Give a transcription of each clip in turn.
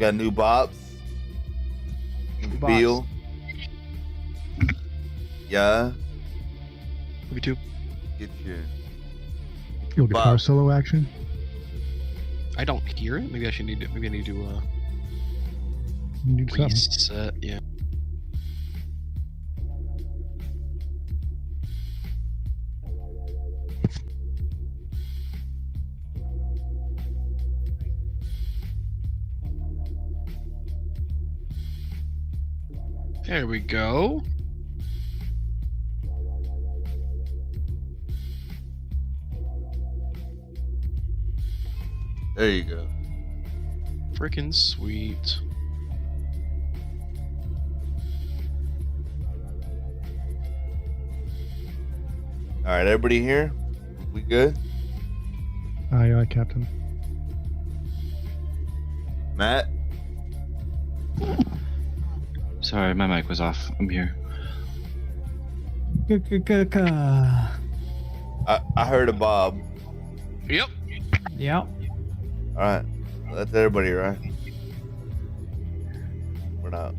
got new Bobs. Bobs. Bill. Yeah. Me too. Get your Yo, guitar Bob. solo action. I don't hear it. Maybe I need to You need something. reset. Yeah. There we go. There you go. Freaking sweet. All right, everybody here? We good? Aye, aye, Captain. Matt? Sorry, my mic was off. I'm here. I heard a Bob. Yep. Yep. All right. That's everybody, right? We're not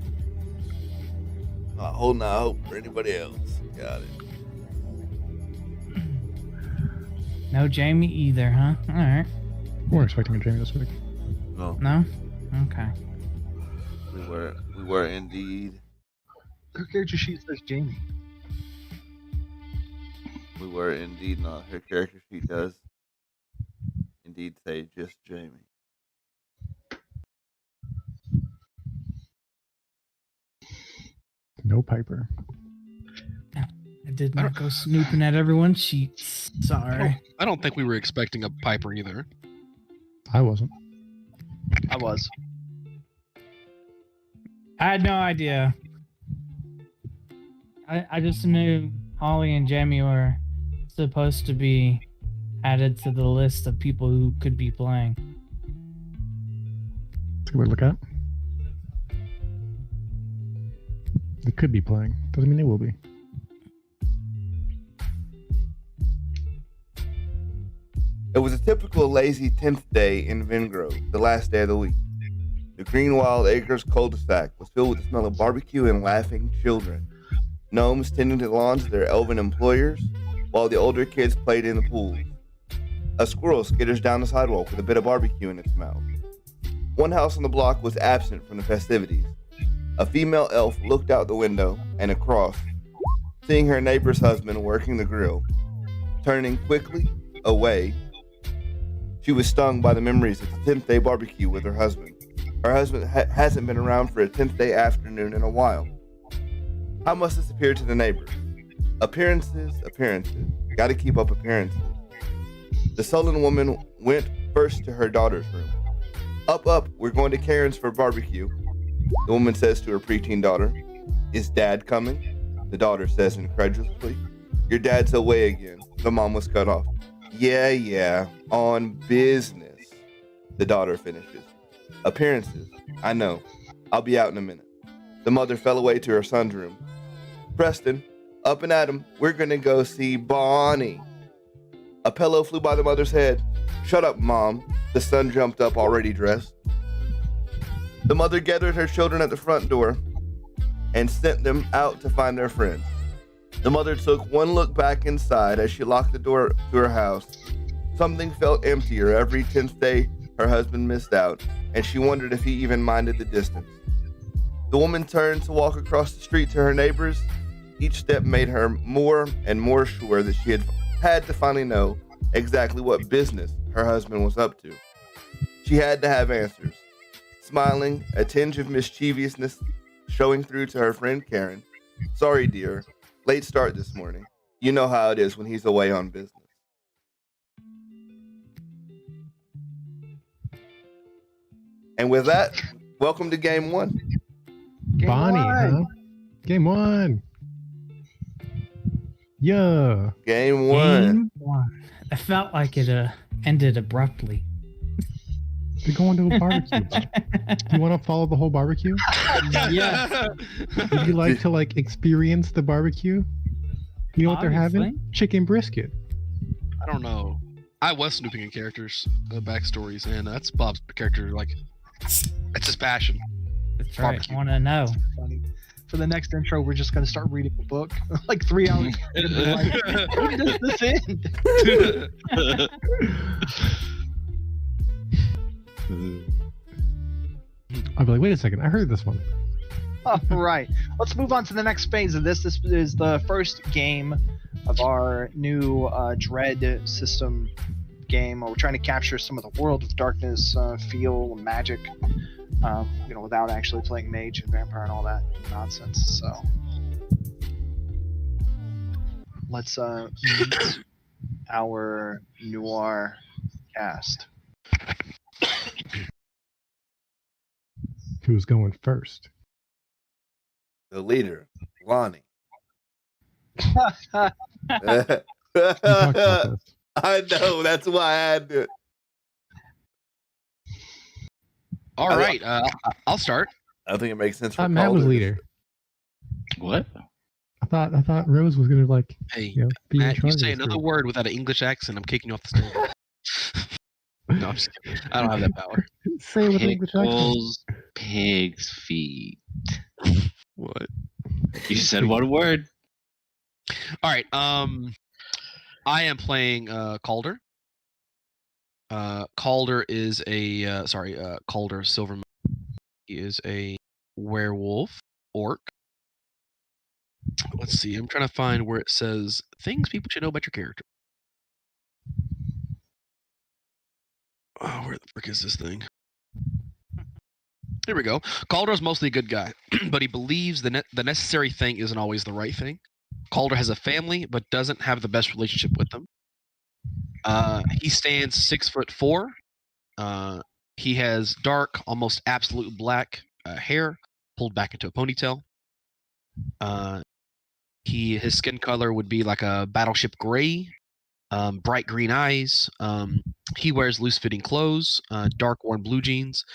holding out hope for anybody else. Got it. No Jamie either, huh? All right. We weren't expecting a Jamie this week. No, No? Okay. we were indeed. Her character sheet says Jamie. We were indeed not. Her character sheet does indeed say just Jamie. No Piper. I did not go snooping at everyone's sheets. Sorry. I don't think we were expecting a Piper either. I wasn't. I was. I had no idea. I just knew Holly and Jamie were supposed to be added to the list of people who could be playing. That's a good way to look at. They could be playing. Doesn't mean they will be. It was a typical lazy 10th day in Vingrove, the last day of the week. The Green Wild Acres cul-de-sac was filled with the smell of barbecue and laughing children. Gnomes tending to the lawns of their elven employers, while the older kids played in the pools. A squirrel skitters down the sidewalk with a bit of barbecue in its mouth. One house on the block was absent from the festivities. A female elf looked out the window and across, seeing her neighbor's husband working the grill. Turning quickly away, she was stung by the memories of the 10th day barbecue with her husband. Her husband hasn't been around for a 10th day afternoon in a while. How must this appear to the neighbors? Appearances. Gotta keep up appearances. The sullen woman went first to her daughter's room. Up, we're going to Karen's for barbecue. The woman says to her preteen daughter, "Is Dad coming?" The daughter says incredulously, "Your dad's away again." The mom was cut off. Yeah, on business. The daughter finishes. Appearances. I know. I'll be out in a minute. The mother fell away to her son's room. Preston, up and at him. We're gonna go see Bonnie. A pillow flew by the mother's head. Shut up, Mom. The son jumped up, already dressed. The mother gathered her children at the front door and sent them out to find their friends. The mother took one look back inside as she locked the door to her house. Something felt emptier every 10th day her husband missed out, and she wondered if he even minded the distance. The woman turned to walk across the street to her neighbors. Each step made her more and more sure that she had to finally know exactly what business her husband was up to. She had to have answers. Smiling, a tinge of mischievousness showing through to her friend Karen. "Sorry, dear. Late start this morning. You know how it is when he's away on business." And with that, welcome to game one. Bonnie, huh? Game one. Yeah. Game one. Game one. I felt like it ended abruptly. They're going to a barbecue. You want to follow the whole barbecue? Yes. Would you like to experience the barbecue? You know what they're having? Obviously. Chicken brisket. I don't know. I was snooping in characters, backstories, and that's Bob's character. It's his passion. That's right. Barbecue. I want to know. Funny. For the next intro, we're just gonna start reading the book like 3 hours. Like, when does this end? I'll be like, wait a second, I heard this one. All right, let's move on to the next phase of this. This is the first game of our new Dread system game. Where we're trying to capture some of the World of Darkness feel, magic, without actually playing mage and vampire and all that nonsense. So let's meet our Noir cast. Who's going first? The leader, Lonnie. You talked about this. I know, that's why I had to. All right, I'll start. I think it makes sense for Matt was Calder. leader. What? I thought Rose was gonna like, Hey, be in Matt, charge you say of this another group. word without an English accent, I'm kicking you off the stage. No, I'm just kidding. I don't have that power. Say it with English accent. Pickles, pig's feet. What? You said one word. All right. I am playing Calder. Calder is a Calder Silverman. He is a werewolf orc. Let's see. I'm trying to find where it says things people should know about your character. Oh, where the frick is this thing? Here we go. Calder's mostly a good guy, but he believes the necessary thing isn't always the right thing. Calder has a family, but doesn't have the best relationship with them. He stands 6'4". He has dark, almost absolute black hair pulled back into a ponytail. His skin color would be like a battleship gray, bright green eyes. He wears loose-fitting clothes, dark worn blue jeans,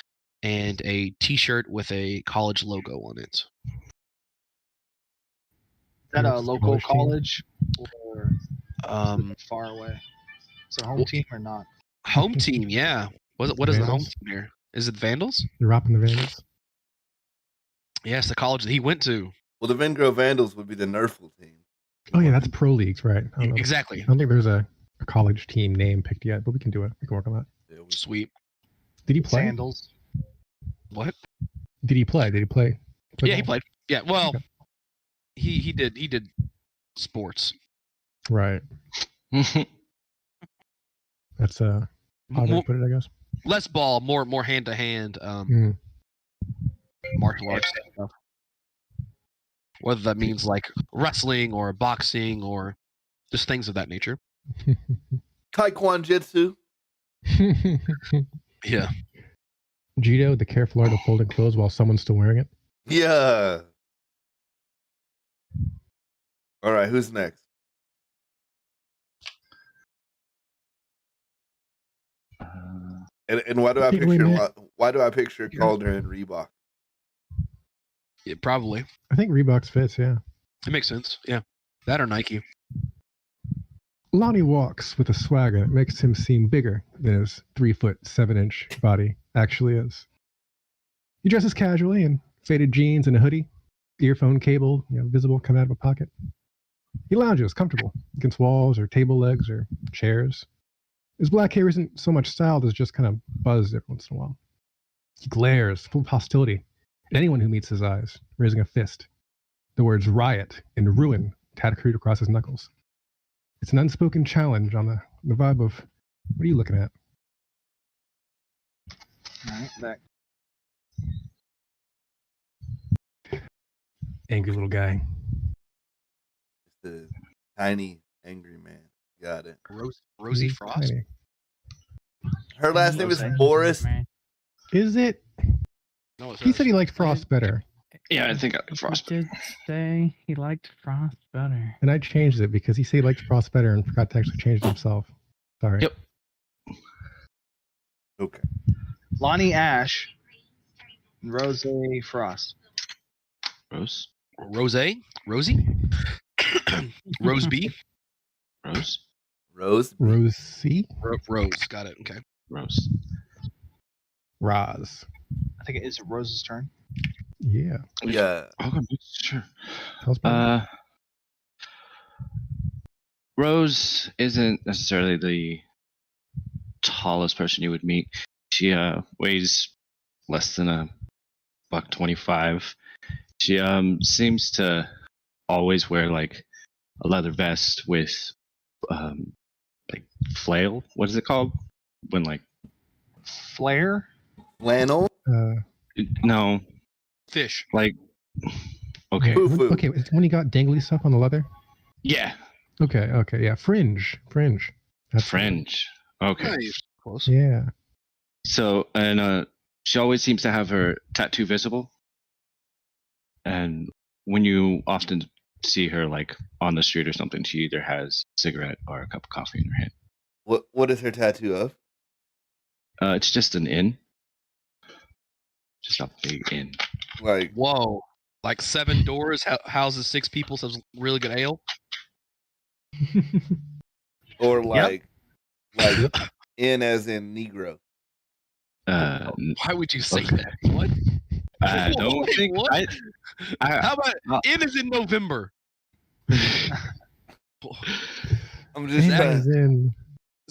and a T-shirt with a college logo on it. Is that a What's the local college college or far away? Is it a home team or not? Home team, yeah. What is the home Vandals? team here? Is it Vandals? You're ropping the Vandals. Yes, the college that he went to. Well, the Vengrove Vandals would be the Nerful team. Oh yeah, that's pro leagues, right? I don't know. Exactly. I don't think there's a college team name picked yet, but we can do it. We can work on that. Yeah, Sweet. Did he play? Sandals. What? Did he play? Yeah, he played. Yeah, well, Okay. he did sports. Right. That's odd way to More, put it, I guess. less ball, more hand to hand Mm. martial arts stuff. Whether that means like wrestling or boxing or just things of that nature. Taekwondo Jitsu. Yeah. Judo, the careful art of folding clothes while someone's still wearing it. Yeah. All right, who's next? And why do I Take it away, picture Matt. why do I picture Calder and Reebok? Yeah, probably. I think Reebok's fits, yeah. It makes sense. Yeah. That or Nike. Lonnie walks with a swagger that makes him seem bigger than his 3'7" body actually is. He dresses casually in faded jeans and a hoodie, earphone cable, visible coming out of a pocket. He lounges comfortable against walls or table legs or chairs. His black hair isn't so much styled as just kind of buzzed every once in a while. He glares full of hostility at anyone who meets his eyes, raising a fist. The words riot and ruin tattooed across his knuckles. It's an unspoken challenge on the vibe of, what are you looking at? Alright, back. Angry little guy. It's the tiny angry man. Got it. Rosie He's Frost? tiny. Her last name is Rose. Boris. Is it? No, it He says- said he liked Frost better, Yeah, I think I like He Frost. did say he liked Frost better. and I changed it because he said he liked Frost better and forgot to actually change it himself. Sorry. Yep. Okay. Lonnie Ash and Rose Frost. Rose. Rosie? Rose B? Rose. Rose. Rosie? Rose, got it. Okay. Rose. Roz. I think it is Rose's turn. Yeah. Yeah. Okay, sure. Tell us about it. Rose isn't necessarily the tallest person you would meet. She weighs less than a $125. She seems to always wear like a leather vest with like flail. What is it called? When like Flare? Flannel? no, Fish. like okay, Foo-foo. Okay, is it when he got dangly stuff on the leather? yeah, Okay, yeah. Fringe. That's French. Okay. Nice. Close. Yeah. So, and she always seems to have her tattoo visible. And when you often see her like on the street or something, she either has a cigarette or a cup of coffee in her hand. What is her tattoo of? It's just an inn. Just a big inn. Like, Whoa. Like 7 doors, houses 6 people, sells really good ale. or like in as in Negro. Why would you say Okay. that? What? I don't Wait, think what? How about it is in November? I'm just And trying. as in,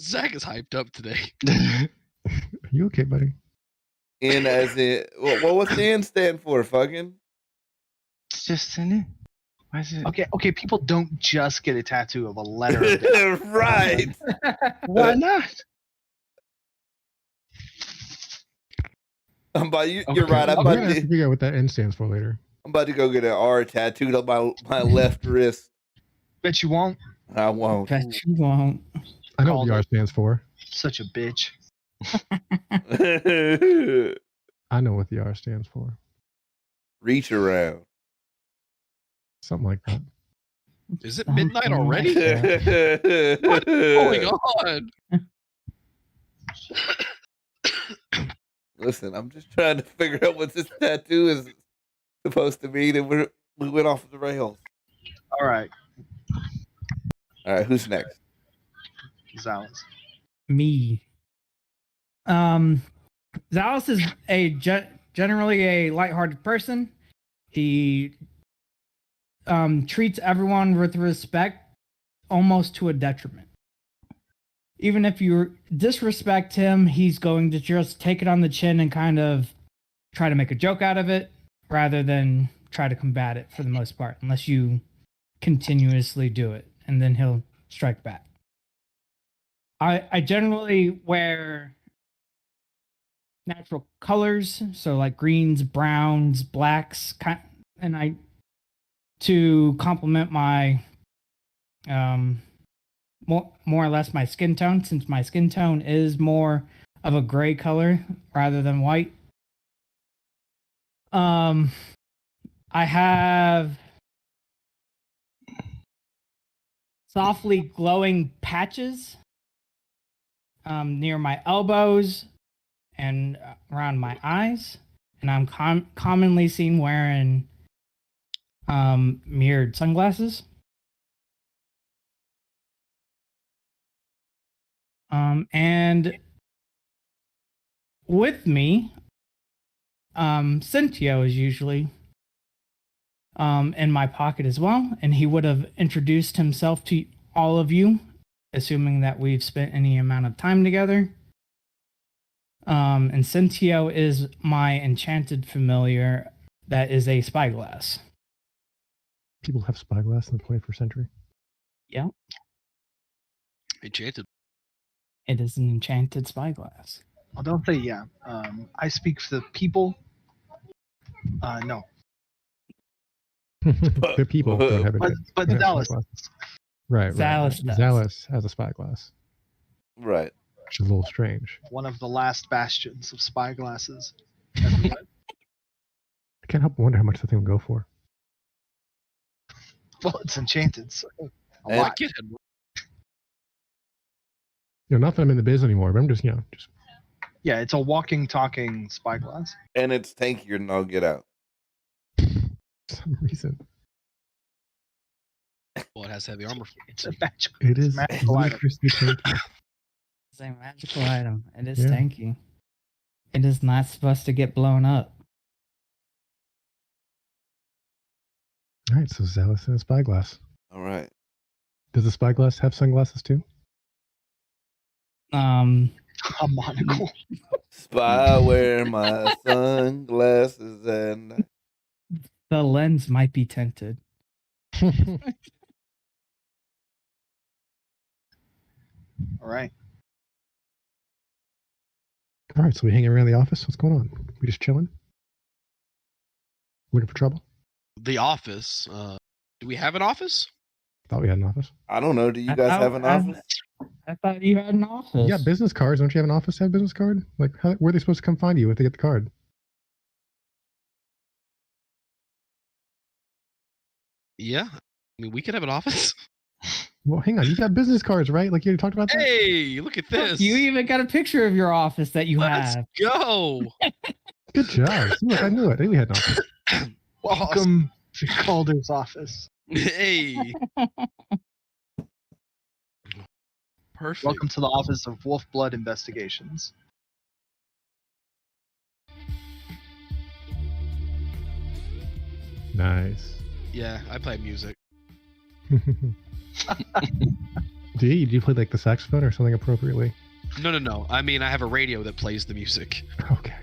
Zach is hyped up today. are you okay, buddy? In as in. What's the N stand for? Fucking. It's just an inn. Why is it? Okay, people don't just get a tattoo of a letter. Of it. Right. Why not? I'm about you. Okay. You're right. We're gonna have to figure out what that N stands for later. I'm about to go get an R tattooed on my left wrist. Bet you won't. I won't. Bet you won't. I know what Called the R it. stands for. Such a bitch. I know what the R stands for. Reach around. Something like that. Is it midnight already? What's What's going on? Listen, I'm just trying to figure out what this tattoo is supposed to mean, and we went off the rails. All right, All right, who's next? Zalas. Me. Zalas is generally a lighthearted person. He treats everyone with respect, almost to a detriment. Even if you disrespect him, he's going to just take it on the chin and kind of try to make a joke out of it, rather than try to combat it for the most part, unless you continuously do it, and then he'll strike back. I generally wear natural colors, so like greens, browns, blacks, and to complement my more or less my skin tone, since my skin tone is more of a gray color rather than white. I have softly glowing patches near my elbows and around my eyes, and I'm commonly seen wearing mirrored sunglasses. And with me, Cintio is usually in my pocket as well, and he would have introduced himself to all of you, assuming that we've spent any amount of time together. And Cintio is my enchanted familiar that is a spyglass. People have spyglass in the 21st century. Yeah, Enchanted. it is an enchanted spyglass. Well, don't say yeah. I speak for the people. No, The people don't have it. but don't have Zalas. spyglass. Right. Zalas does. Zalas has a spyglass, Right. which is a little strange. One of the last bastions of spyglasses. I can't help but wonder how much the thing would go for. Well, it's enchanted, so a And- lot. Get him. Not that I'm in the biz anymore, but I'm just, just Yeah, it's a walking, talking spyglass. And it's tankier than I'll get out. for some reason. Well, it has heavy armor. It's a magic. It is magical item. ludicrously tanky. It's a magical item. It is Yeah. tanky. It is not supposed to get blown up. All right, so Zealous and a spyglass. All right. Does the spyglass have sunglasses too? A monocle. Spy wearing my sunglasses and The lens might be tinted. All right. All right, so we hanging around the office. What's going on? We just chilling? Waiting for trouble? The office. Do we have an office? Thought we had an office. I don't know. Do you guys have an office? I thought you had an office. Yeah, business cards. Don't you have an office? Have a business card? Like, where are they supposed to come find you if they get the card? Yeah. I mean, we could have an office. Well, hang on. You got business cards, right? Like you talked about that. Hey, look at this. You even got a picture of your office that you Let's have. go. Good job. See, look, I knew it. I knew we had an office. Welcome to Calder's office. Hey. Perfect. Welcome to the office of Wolf Blood Investigations. Nice. Yeah, I play music. Do you play like the saxophone or something appropriately? No. I mean, I have a radio that plays the music. Okay.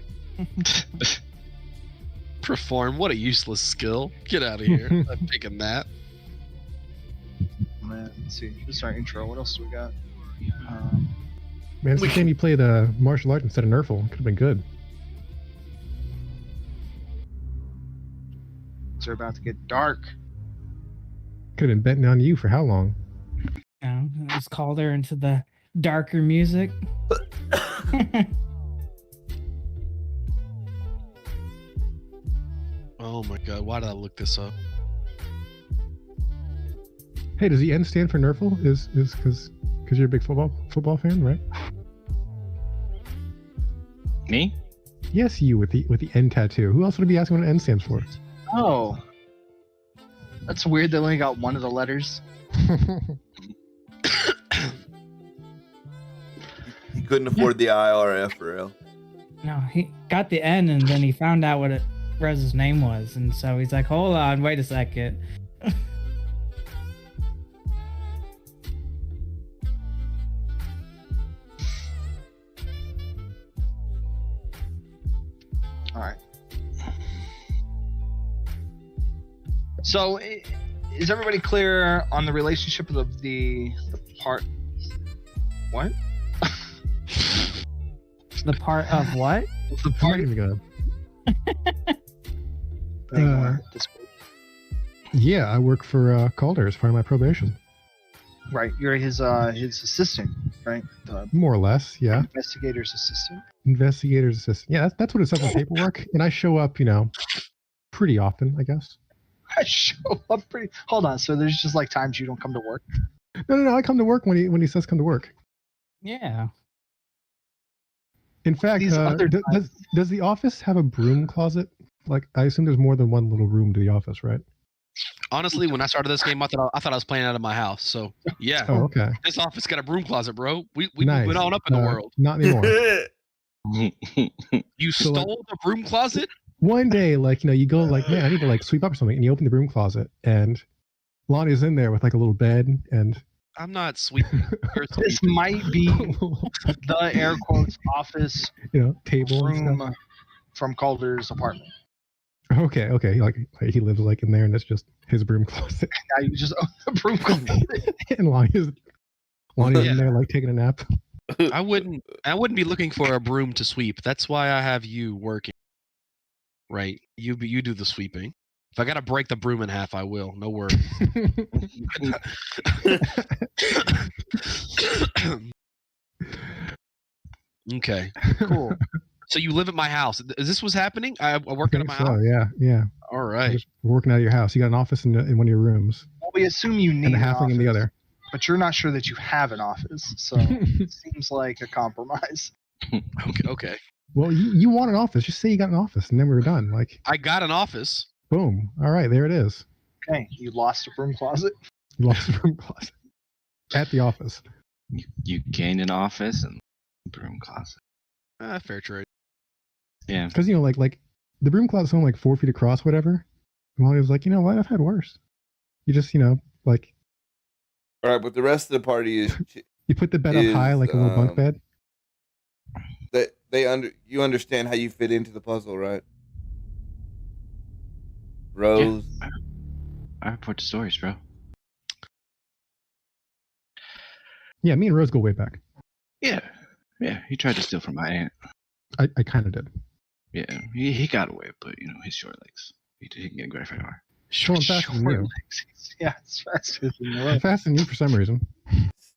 Perform. What a useless skill. Get out of here. I'm picking that. Man, let's see. This is our intro. What else do we got? Man, it's a shame you played martial arts instead of Nerfle. Could have been good. They're about to get dark. Could have been betting on you for how long? Just called her into the darker music. Oh my god, why did I look this up? Hey, does the N stand for Nerfle? Is because you're a big football fan, right? Me? Yes, you with the N tattoo. Who else would be asking what an N stands for? Oh. That's weird. They only got one of the letters. He couldn't afford the IRF, real. No, he got the N and then he found out what Rez's name was. And so he's like, hold on, wait a second. All right. So, is everybody clear on the relationship of the part? What? The part of what? The I'm not part even gonna. anymore. Yeah, I work for Calder as part of my probation. Right, you're his assistant, right? The More or less, yeah. investigator's assistant. Investigator's assistant. Yeah, that's what it says on paperwork. And I show up, pretty often, I guess. I show up pretty. Hold on. So there's just like times you don't come to work. No. I come to work when he says come to work. Yeah. In fact, These other does the office have a broom closet? Like, I assume there's more than one little room to the office, right? Honestly, when I started this game, I thought I was playing out of my house. So yeah, Oh, okay. this office got a broom closet, bro. We Nice. went on up in the world. Not anymore. You So, like- stole the broom closet? One day, you go like, man, I need to sweep up or something, and you open the broom closet, and Lonnie's in there with like a little bed and. I'm not sweeping. You're This sweeping. might be the air quotes office Table and stuff. room from Calder's apartment. Okay. Like he lives like in there, and it's just his broom closet. Now you just own the broom closet. And Lonnie's Yeah. in there like taking a nap. I wouldn't be looking for a broom to sweep. That's why I have you working. Right. You do the sweeping. If I gotta break the broom in half, I will. No worries. Okay. Cool. So you live at my house. Is this what's happening? I work I at think my so, house. yeah. All right. Just working out of your house. You got an office in one of your rooms, Well, we assume you need and a an halfling in the office, other. but you're not sure that you have an office, so it seems like a compromise. Okay. Well, you want an office? Just say you got an office, and then we were done. Like, I got an office. boom. All right, there it is. Okay, you lost a broom closet. You lost the broom closet at the office. You gained an office and broom closet. Fair trade. Yeah. Because like the broom closet's only like 4 feet across, whatever. And Molly was like, you know what? I've had worse. You just, like All right, but the rest of the party is you put the bed up high like a little bunk bed. you understand how you fit into the puzzle, right? Rose. Yeah. I report the stories, bro. Yeah, me and Rose go way back. Yeah. He tried to steal from my aunt. I kind of did. Yeah, he got away, but his short legs. He can get very far. Going faster than you. Yeah, it's faster than I'm faster than you for some reason.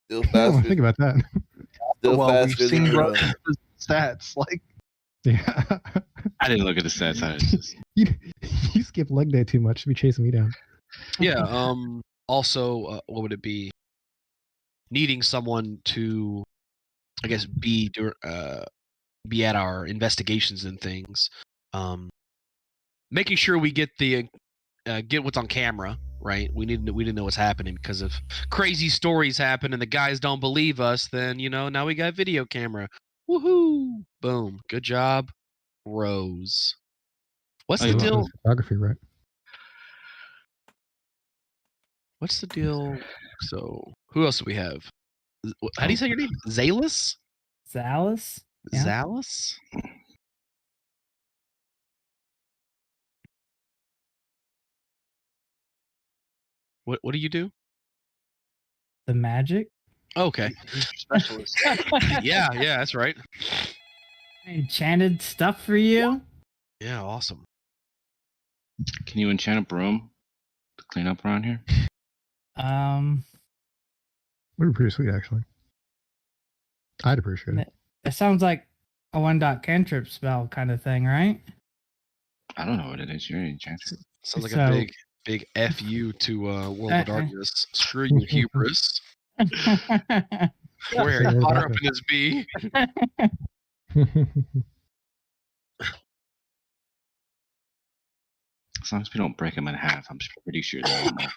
Still I don't faster. think about that. Still well, faster we've than seen Rose. stats. Like, Yeah. I didn't look at the stats. I just you skip leg day too much to be chasing me down. Yeah. Also, what would it be? Needing someone to, I guess, be at our investigations and things. Making sure we get get what's on camera, right? We didn't know what's happening because if crazy stories happen and the guys don't believe us, then now we got video camera. Woohoo! Boom! Good job, Rose. What's the deal? Photography, right? What's the deal? So, who else do we have? How do you say your name? Zalis? Zalis? Yeah. Zalis? What do you do? The magic? Okay. specialist. Yeah, that's right. Enchanted stuff for you? Yeah, awesome. Can you enchant a broom to clean up around here? Would be pretty sweet, actually. I'd appreciate it. It sounds like a 1-dot cantrip spell kind of thing, right? I don't know what it is. You're an enchanter. Sounds like So- a big F you to World of Darkness. Screw you, hubris. Where? Say more Caught about up in his bee. As long as we don't break them in half, I'm pretty sure they won't know.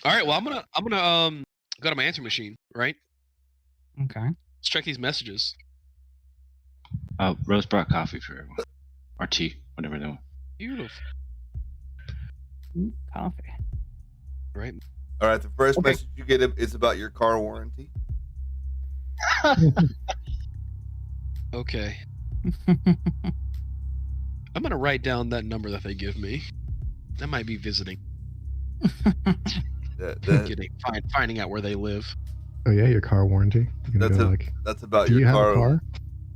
All right, well, I'm gonna go to my answer machine, right? Okay. Let's check these messages. Rose brought coffee for everyone. Or tea, whatever they want. Beautiful. Coffee. Right. All right, the first message you get is about your car warranty. Okay. I'm gonna write down that number that they give me. That might be visiting. Finding out where they live. Oh yeah, your car warranty. You're gonna go like, That's about do your you have car. a car?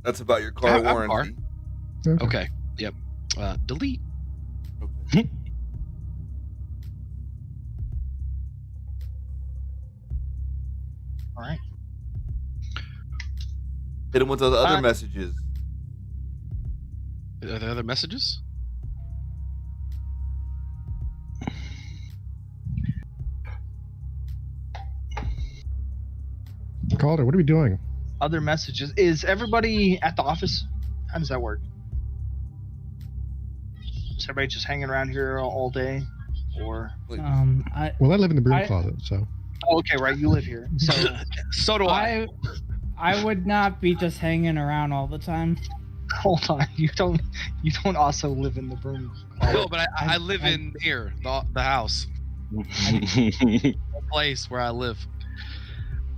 That's about your I car have a car. warranty. Okay. Yep. Delete. All right. Hit him with those other messages. Are there other messages? Calder, what are we doing? Other messages. Is everybody at the office? How does that work? Is everybody just hanging around here all day? Or Well, I live in the broom closet, so. oh, okay, right, you live here. So So do I. I would not be just hanging around all the time. hold on. You don't also live in the broom closet. No, but I live in here, the house, the place where I live.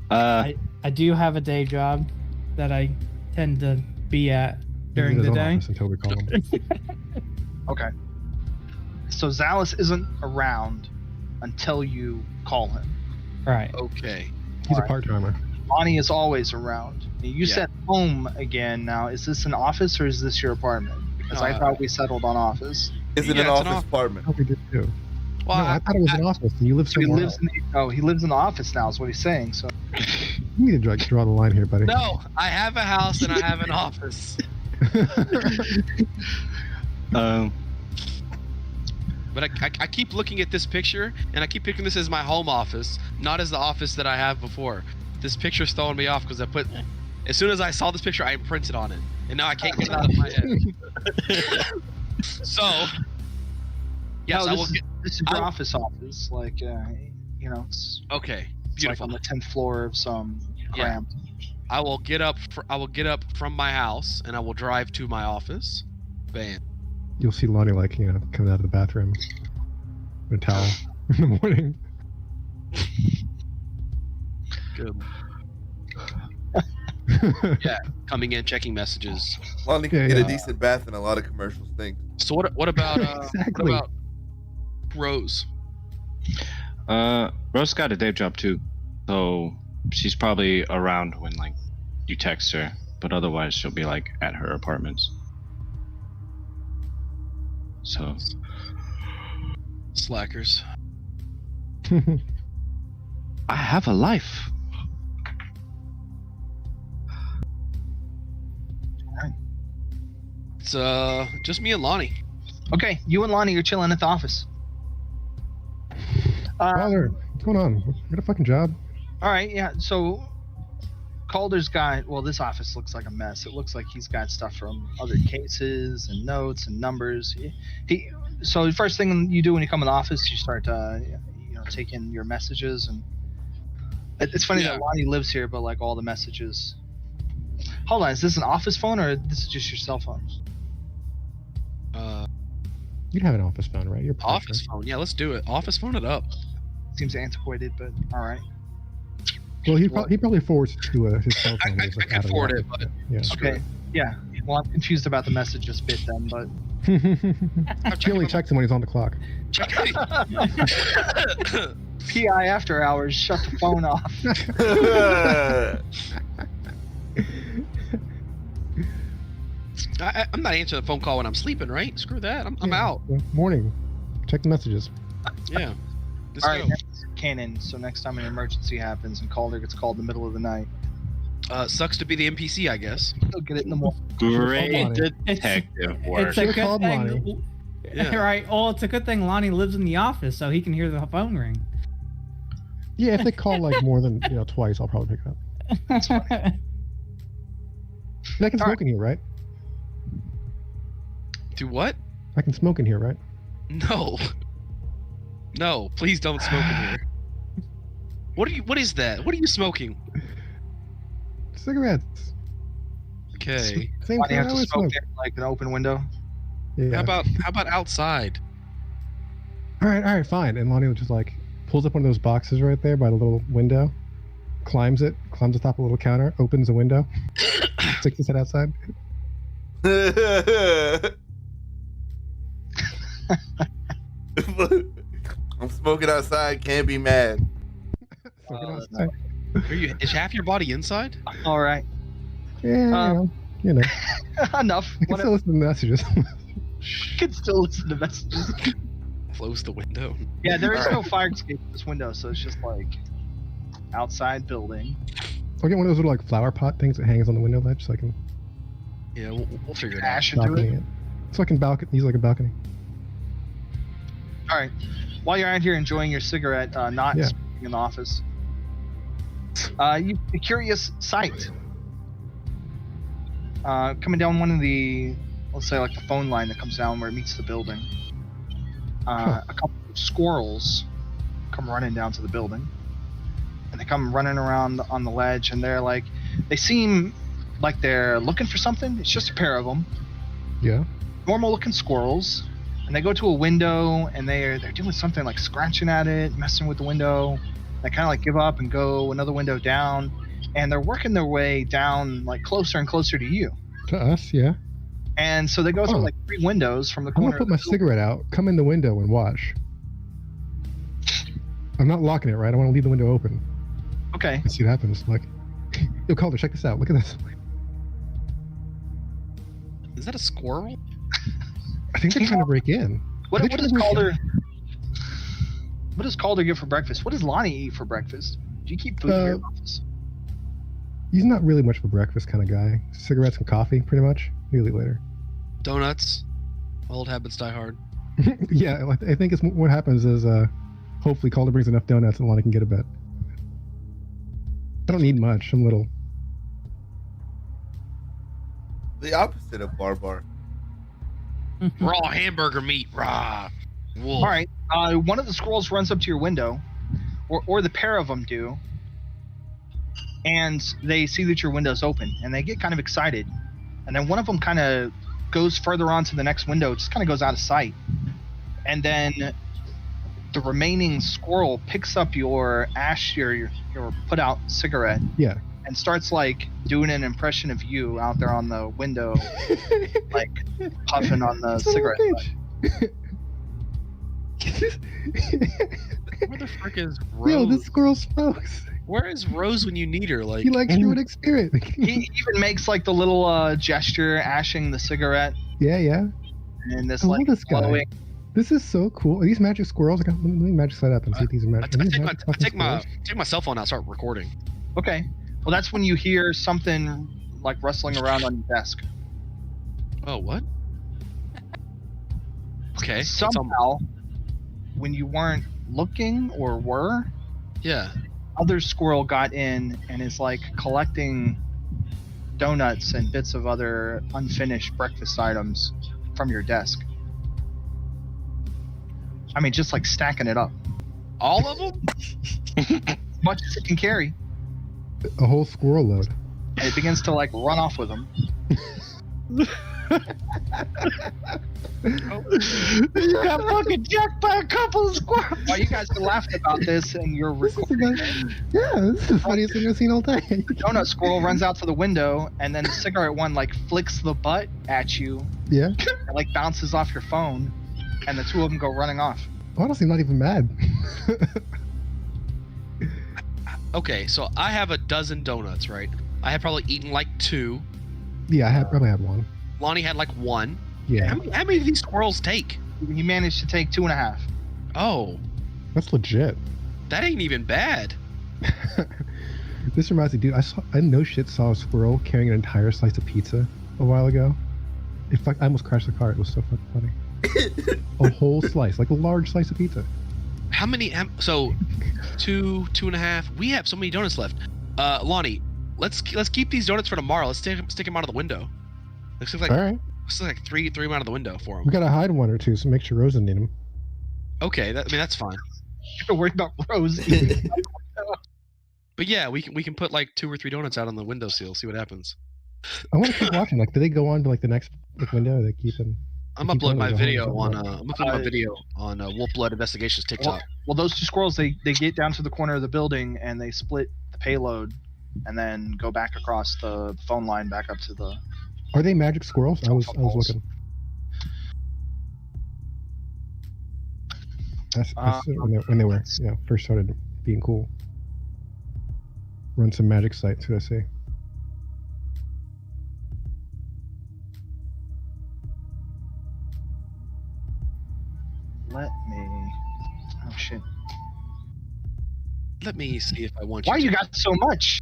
I do have a day job that I tend to be at during He's the in his own day. office until we call him. Okay. So Zalis isn't around until you call him. Right. Okay. He's a Alright. part-timer. Bonnie is always around. You Yeah. said home again now. Is this an office or is this your apartment? Because I thought we settled on office. Is it Yeah, an it's an office office. apartment? Oh, we did too. Well, No, I thought it was an office, and you live So he somewhere lives else. he lives in the office now is what he's saying. So You need to draw the line here, buddy. no, I have a house and I have an office. But I keep looking at this picture, and I keep picking this as my home office, not as the office that I have before. This picture's throwing me off because as soon as I saw this picture, I imprinted on it, and now I can't get it out of my head. So, yes, no, I will get. this is your office. Like it's Okay, it's like beautiful. on the 10th floor of some Yeah. cramped. I will get up from my house, and I will drive to my office. Bam. You'll see Lonnie coming out of the bathroom with a towel in the morning. Good. Yeah, coming in, checking messages. Lonnie can get a decent bath and a lot of commercials things. So what about Exactly. what about Rose? Rose got a day job too, so she's probably around when you text her, but otherwise she'll be at her apartments. So Slackers. I have a life. It's just me and Lonnie. Okay, you and Lonnie are chilling at the office. Father, what's going on? You got a fucking job? All right, yeah. So Calder's got, well, this office looks like a mess. It looks like he's got stuff from other cases and notes and numbers. So the first thing you do when you come in the office, you start taking your messages, and it's funny that Lonnie lives here, but all the messages. Hold on, is this an office phone or this is just your cell phone? You'd have an office phone, right? You're Office phone. Yeah, let's do it. Office phone it up. Seems antiquated, but all right. Well, he probably forwards it to his cell phone. I can forward it, but Okay, yeah. Well, I'm confused about the messages bit then, but He only checks him when he's on the clock. PI after hours, shut the phone off. I'm not answering the phone call when I'm sleeping, right? Screw that. I'm out. Yeah, morning. Check the messages. Yeah. Let's All right, go. next canon. So next time an emergency happens and Calder gets called in the middle of the night, Sucks to be the NPC, I guess. he'll get it in the morning. Great It's- detective work. It's a Should've good called thing. Lonnie. Yeah. Right. Well, it's a good thing Lonnie lives in the office, so he can hear the phone ring. Yeah, if they call more than twice, I'll probably pick it up. I can All smoke in here, right? Do what? I can smoke in here, right? No. No, please don't smoke in here. What is that? What are you smoking? Cigarettes. Okay. Same Why do thing you I have to always smoke smoke. there, an open window? Yeah. How about outside? All right, fine. And Lonnie just pulls up one of those boxes right there by the little window, climbs on top of a little counter, opens the window, sticks his head outside. I'm smoking outside, can't be mad. Smoking Oh, outside. Is half your body inside? All right. Yeah, Enough. I can still listen to the messages. You can still listen to messages. Close the window. Yeah, there is no fire escape in this window, so it's just outside building. I'll get one of those little flower pot things that hangs on the window ledge so I can Yeah, we'll figure it out. Dash into balcony it. it. So I can use a balcony. All right. While you're out here enjoying your cigarette, not Yeah. smoking in the office, you a curious sight. Coming down one of the, let's say the phone line that comes down where it meets the building. A couple of squirrels come running down to the building, and they come running around on the ledge, and they seem like they're looking for something. It's just a pair of them, Yeah. normal looking squirrels, and they go to a window, and they're doing something scratching at it, messing with the window. They kind of give up and go another window down, and they're working their way down closer and closer to you. To us, yeah. And so they go through 3 windows from the I'm corner. gonna put my cigarette out, come in the window, and watch. I'm not locking it, right? I want to leave the window open Okay. and see what happens. Yo, Calder, check this out. Look at this. Is that a squirrel? I think they're trying to break in. What They does trying to break in. Calder? What does Calder get for breakfast? What does Lonnie eat for breakfast? Do you keep food in your office? He's not really much of a breakfast kind of guy. Cigarettes and coffee, pretty much. Maybe later. Donuts. Old habits die hard. Yeah, I think what happens is hopefully Calder brings enough donuts and Lonnie can get a bit. I don't need much. I'm little. The opposite of Barbar. Raw hamburger meat. Raw. Wolf. All right. One of the squirrels runs up to your window, or the pair of them do, and they see that your window's open, and they get kind of excited. And then one of them kind of goes further on to the next window. It just kind of goes out of sight. And then the remaining squirrel picks up your your put out cigarette. Yeah. And starts like doing an impression of you out there on the window, like puffing on the cigarette butt. Where the frick is Rose? Yo, this squirrel smokes. Where is Rose when you need her? Like He likes Druidic spirit. He even makes like the little gesture, ashing the cigarette, yeah. and this I like love this guy. glowing. This is so cool. Are these magic squirrels? Let me magic set up and see if these are magic. I take my cell phone out, start recording. Okay, well that's when you hear something like rustling around on your desk. Oh, what? Okay. Somehow, when you weren't looking or were, Yeah. other squirrel got in and is like collecting donuts and bits of other unfinished breakfast items from your desk. I mean, just like stacking it up. All of them? Much as it can carry. A whole squirrel load. And it begins to like run off with them. You got fucking jacked by a couple of squirrels. While you guys are laughing about this and you're recording, Yeah, this is the funniest thing I've seen all day. the donut squirrel runs out to the window, and then the cigarette one like flicks the butt at you Yeah. and like bounces off your phone, and the two of them go running off. Honestly, I'm not even mad. Okay, so I have a dozen donuts, right? I have probably eaten like 2. Yeah, probably had one. Lonnie had like 1. Yeah, How many of these squirrels take? You managed to take 2.5. Oh, that's legit. that ain't even bad. This reminds me, dude. I no shit saw a squirrel carrying an entire slice of pizza a while ago. I almost crashed the car. It was so fucking funny. A whole slice, like a large slice of pizza. How many? So, 2.5. We have so many donuts left. Lonnie, let's keep these donuts for tomorrow. Let's stick them out of the window. Looks like All right, three them out of the window for them. we gotta hide one or two, so make sure Rose doesn't need them. Okay, that's fine. You're worried about Rose. But yeah, we can put like 2 or 3 donuts out on the windowsill. See what happens. I want to keep watching. Like, do they go on to like the next window? Or they keep them. I'm keep uploading my donuts video on Uh, Wolf Blood Investigations TikTok. Well, those two squirrels, they get down to the corner of the building and they split the payload, and then go back across the phone line back up to the. Are they magic squirrels? I was looking. That's when they were first started being cool. Run some magic sites. What I say? Let me. Oh shit! Let me see if I want Why you. you got so much?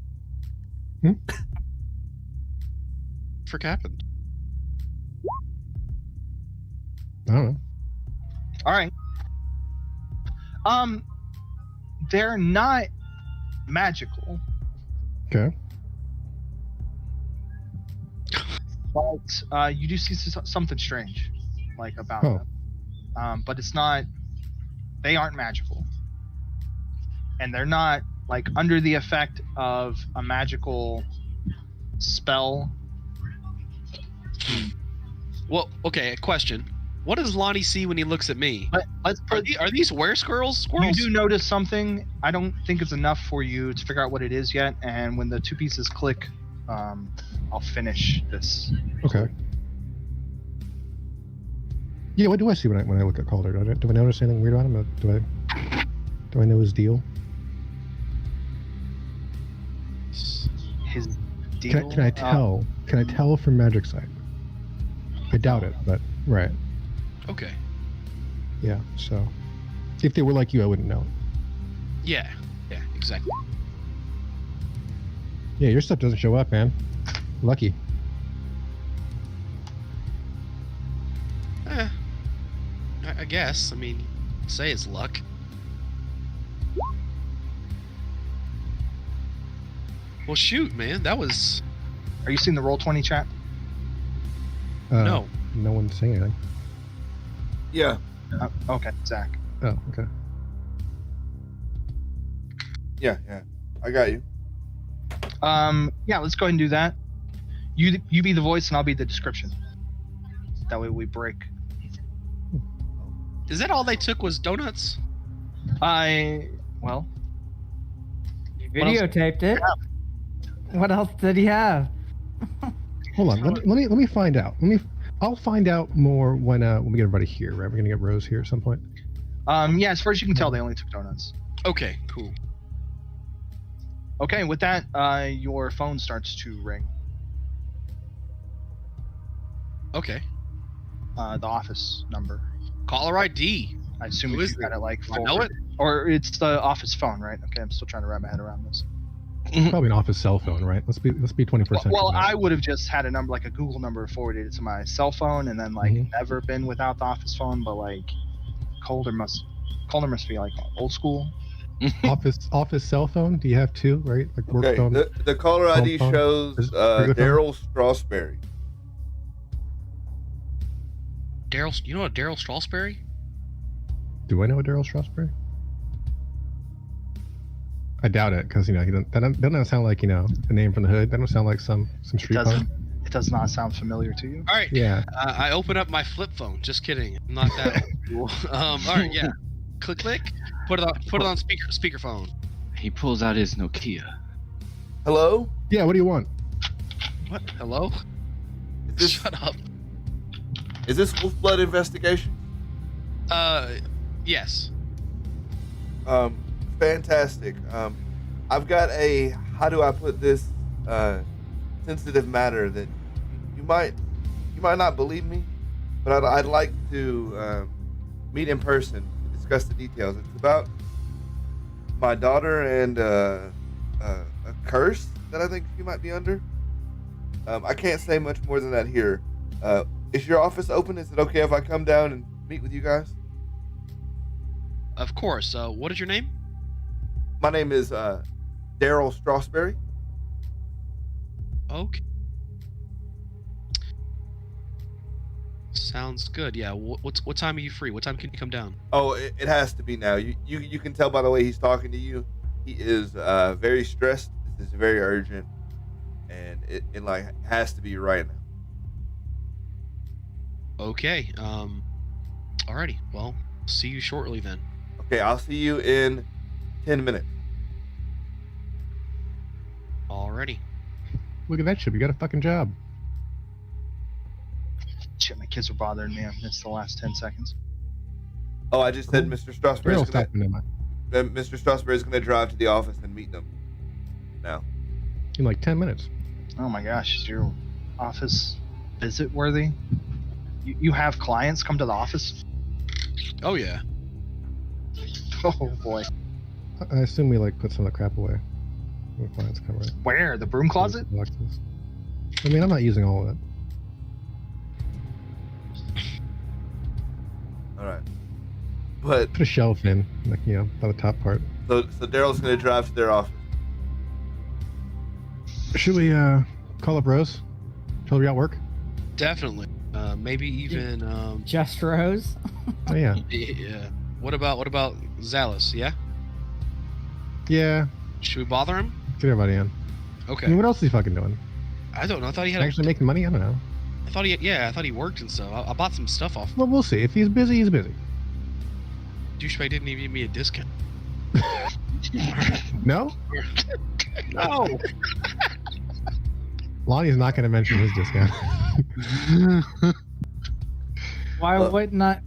Frick happened. I don't know. All right. They're not magical, Okay. but you do see something strange, like about Oh. them. But it's not. They aren't magical, and they're not like under the effect of a magical spell. Well, okay. Question: what does Lonnie see when he looks at me? But let's put. Are these squirrels? You do notice something. I don't think it's enough for you to figure out what it is yet. And when the two pieces click, I'll finish this. Okay. Yeah, what do I see when I look at Calder? Do I notice anything weird about him? Do I know his deal? His deal. Can I tell? Can I tell from magic sight? I doubt it, but right. Okay. Yeah. So, if they were like you, I wouldn't know. Yeah. Yeah. Exactly. Yeah, your stuff doesn't show up, man. Lucky. I guess. I mean, say it's luck. Well, shoot, man. That was Are you seeing the Roll20 chat? no. No one's saying anything. Yeah. Okay, Zach. Oh, okay. Yeah. I got you. Yeah, let's go ahead and do that. You be the voice and I'll be the description. That way we break. Is that all they took was donuts? Well, You What else? videotaped it. What else did he have? Hold on. Let me find out. I'll find out more when we get everybody here. Right? We're gonna get Rose here at some point. yeah, as far as you can tell, they only took donuts. Okay, cool. Okay, with that, your phone starts to ring. Okay. The office number. Caller ID. I assume Who if is you got it like Do I know it? or it's the office phone, right? Okay, I'm still trying to wrap my head around this. Probably an office cell phone, right? Let's be 21st century. Well, now. I would have just had a number like a Google number forwarded it to my cell phone, and then like never been without the office phone. But like Calder must be like old school. office cell phone. Do you have two? Right, like work Okay, phone. the caller ID phone? shows Regular phone? Daryl Strasberry. Daryl, you know a Daryl Strasberry? Do I know a Daryl Strasberry? I doubt it, because he doesn't sound like a name from the hood. That don't sound like some street phone. It does not sound familiar to you. All right. Yeah. I open up my flip phone. Just kidding. I'm not that old. All right. Yeah. Click. Put it on speakerphone. He pulls out his Nokia. Hello? Yeah. What do you want? What? Hello? Is Shut up. this Wolf Blood investigation? Yes. Fantastic. I've got a, how do I put this, sensitive matter that you might not believe me, but I'd like to meet in person to discuss the details. It's about my daughter and a curse that I think she might be under. I can't say much more than that here. Is your office open? Is it okay if I come down and meet with you guys? Of course. What is your name? My name is Daryl Strasberry. Okay. Sounds good. Yeah. What time are you free? What time can you come down? Oh, it has to be now. You can tell by the way he's talking to you. He is very stressed. This is very urgent, and it like has to be right now. Okay. Alrighty. Well, see you shortly then. Okay, I'll see you in 10 minutes. Alrighty. Look at that shit. We got a fucking job. Shit, my kids were bothering me. I missed the last 10 seconds. Oh, I just said Mr. Daryl's Strasberry. typing in Mr. Strasberry is going to drive to the office and meet them. Now. in like 10 minutes. Oh my gosh, is your office visit worthy? You have clients come to the office? Oh yeah. Oh boy. I assume we like put some of the crap away when clients come, right? Where? The broom closet? Boxes. I mean, I'm not using all of it. All right. But Put a shelf in, like by the top part. so Daryl's going to drive to their office. Should we call up Rose? Tell her we got work? Definitely. Maybe even. Just Rose. Oh yeah. Yeah. What about Zalus? Yeah. Yeah. Should we bother him? Get everybody in. Okay. I mean, what else is he fucking doing? I don't know. I thought he had. Actually making money? I don't know. I thought he worked and stuff. I bought some stuff off. Well, we'll see. If he's busy, he's busy. Douchebag didn't even give me a discount. No? No. Lonnie's not going to mention his discount. Why wouldn't I?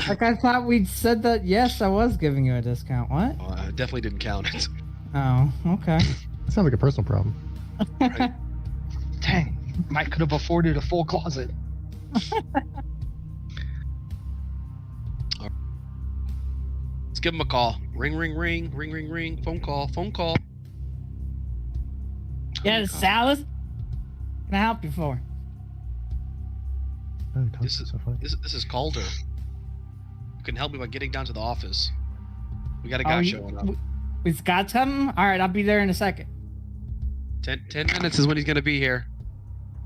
Like, I thought we'd said that, yes, I was giving you a discount. What? Well, I definitely didn't count it. Oh, okay. That sounds like a personal problem. Dang, Mike could have afforded a full closet. Let's give him a call. Ring, ring, ring, ring, ring, ring. Phone call. Yes, Salas. Can I help you for? Oh, This is- so funny. This is Calder. You can help me by getting down to the office. We got a Oh, guy showing up. Is Scott coming? All right, I'll be there in a second. 10 minutes is when he's gonna be here.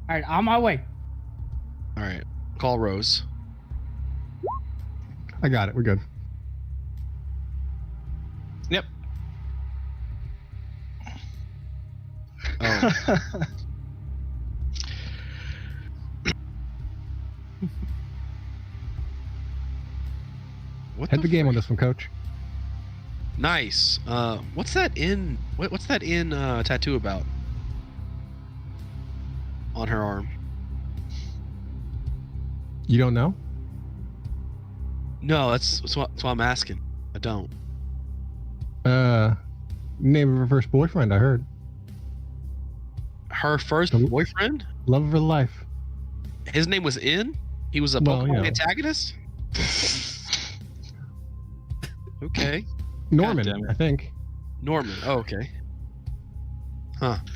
All right, on my way. All right. Call Rose. I got it. We're good. Yep. Oh. What Head the game on this one, Coach. Nice. What's that in? What's that in tattoo about? On her arm. You don't know? No, that's what I'm asking. I don't. Name of her first boyfriend, I heard. Her first Oh. boyfriend? Love of her life. His name was In? He was a Well, Pokemon you know. antagonist? Okay. Norman, damn it. I think. Norman. Oh, okay.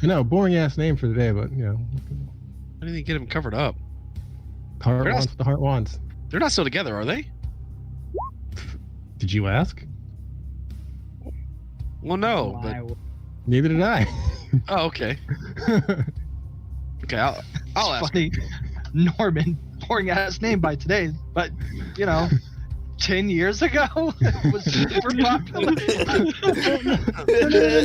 No, boring ass name for the day, but you know. Why didn't he get him covered up? Heart They're not- wants what the heart wants. They're not still together, are they? Did you ask? Well, no. But, My- Neither did I. oh, okay. Okay, I'll ask. Funny. Norman, boring ass name by today, but 10 years ago was super popular.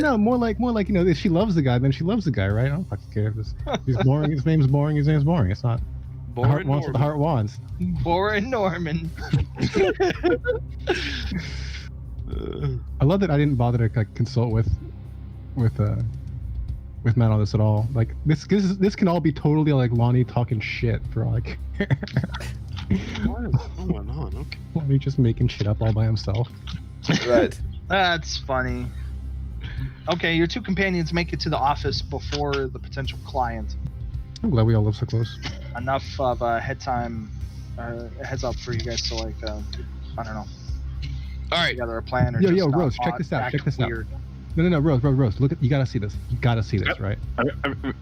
No. More like if she loves the guy, then she loves the guy, right? I don't fucking care if he's boring. His name's boring. His name's boring. It's not. The heart Boring wants what the Norman. heart wants. Boring Norman. I love that I didn't bother to consult with Matt on this at all. Like this can all be totally like Lonnie talking shit for like What's going on? Okay. Lonnie just making shit up all by himself. Right. That's funny. Okay, your two companions make it to the office before the potential client. I'm glad we all live so close. Enough of a heads up for you guys to I don't know, All right. together a plan or Yo, just not Rose, check this out. act Check this out. weird. No, Rose. Look at you. Gotta see this. You gotta see this, right?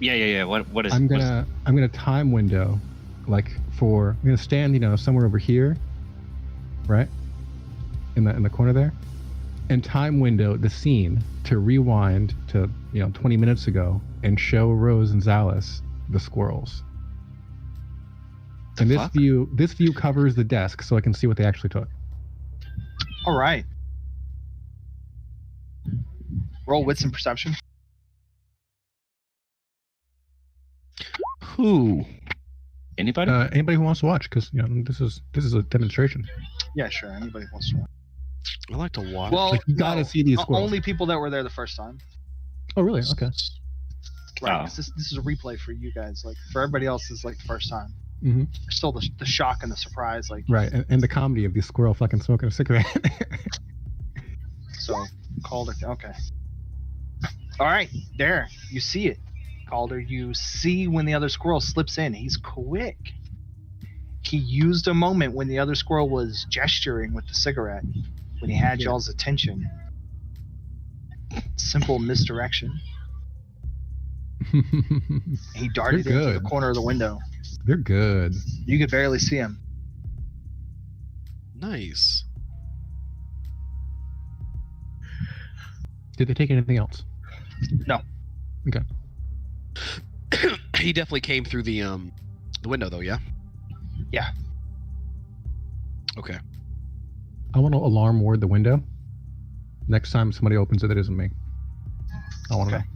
Yeah. What is? I'm gonna time window, I'm gonna stand, somewhere over here, right, in the corner there, and time window the scene to rewind to 20 minutes ago and show Rose and Zalis the squirrels. And fuck? this view covers the desk, so I can see what they actually took. All right. Roll wits and perception. Who? Anybody? Anybody who wants to watch, because this is a demonstration. Yeah, sure. Anybody wants to watch. I like to watch. Well, Like, you gotta see these squirrels. only people that were there the first time. Oh, really? Okay. Right. Oh. 'Cause This is a replay for you guys. Like for everybody else, this is like the first time. Mm-hmm. There's still the shock and the surprise. Like Right, and the comedy of the squirrel fucking smoking a cigarette. so. Calder. Okay. All right. There. You see it. Calder. You see when the other squirrel slips in. He's quick. He used a moment when the other squirrel was gesturing with the cigarette. When he had y'all's attention. Simple misdirection. He darted They're into the good. corner of the window. They're good. You could barely see him. Nice. Did they take anything else? No. Okay. He definitely came through the window though, yeah? Yeah. Okay. I want to alarm ward the window. Next time somebody opens it that isn't me. I want to Okay. know.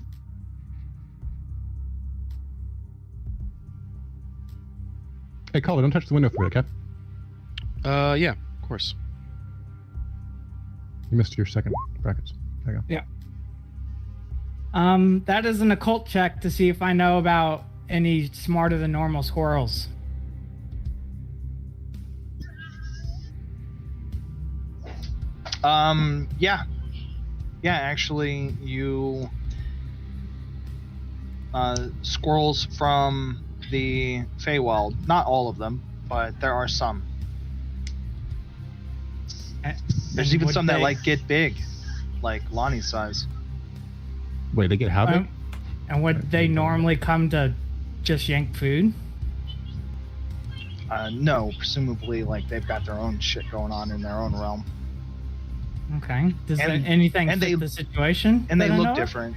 Hey, Caller, don't touch the window for me, okay? Yeah, of course. You missed your second brackets. There you go. That is an occult check to see if I know about any smarter than normal squirrels. Yeah. Yeah, actually, you squirrels from the Feywild. Not all of them, but there are some. There's even Would some that they- get big, like Lonnie's size. Wait, they get how big? And would they normally come to just yank food? No, presumably, like they've got their own shit going on in their own realm, Okay. Does And- anything and fit they- the situation? and they that I know look of? different.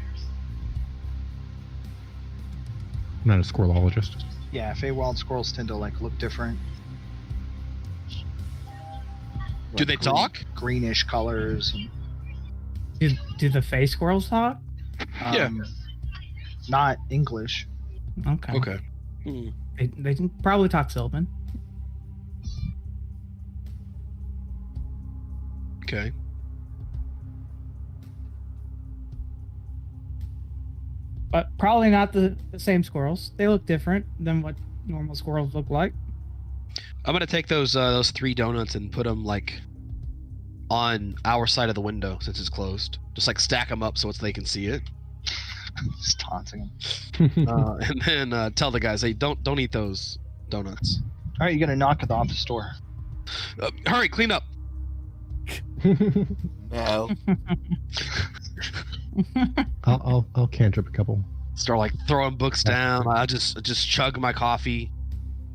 I'm not a squirrelologist. Yeah, Feywild squirrels tend to like look different. Do Like they talk? Greenish colors. And, Do the Fey squirrels talk? Yeah. Not English. Okay. Okay. Hmm. They can probably talk Sylvan. Okay. But probably not the same squirrels. They look different than what normal squirrels look like. I'm gonna take those 3 donuts and put them like on our side of the window since it's closed. Just like stack them up so they can see it, Just taunting him. and then tell the guys, hey, don't eat those donuts. All right, you got to knock at the office door. Hurry, clean up. No. I'll cantrip a couple. Start like throwing books down. I just chug my coffee.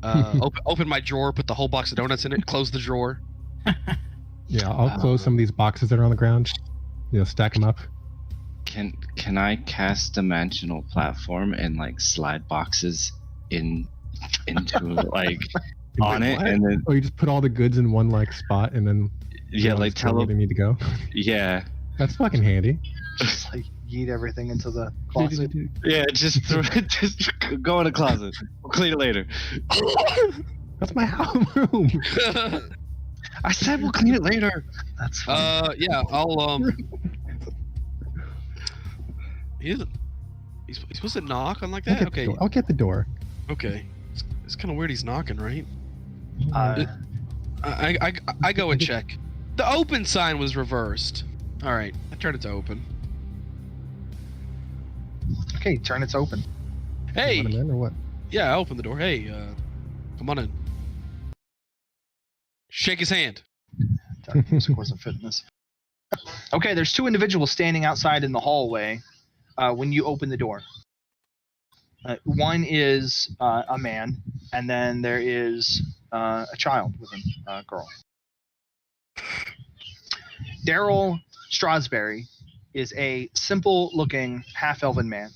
Open my drawer, put the whole box of donuts in it, close the drawer. Yeah, I'll close some of these boxes that are on the ground. Stack them up. Can I cast dimensional platform and like slide boxes into like on it, What? and then Oh, you just put all the goods in one like spot, and then like tell where they need to go. Yeah, That's fucking handy. Just like yeet everything into the closet. yeah. Just go in the closet. We'll clean it later. That's my room. I said we'll clean it later. That's fine. Yeah, I'll He's supposed to knock on like that? Okay. I'll get the door. Okay. It's kind of weird he's knocking, right? Uh, I go and check. The open sign was reversed. All right, I turned it to open. okay, turn it's open. Hey, Let him in or what? yeah, I opened the door. Hey, come on in. Shake his hand. Dark music wasn't fitting this. Okay, there's 2 individuals standing outside in the hallway when you open the door. One is a man, and then there is a child with him, a girl. Daryl Strasberry is a simple-looking half-elven man.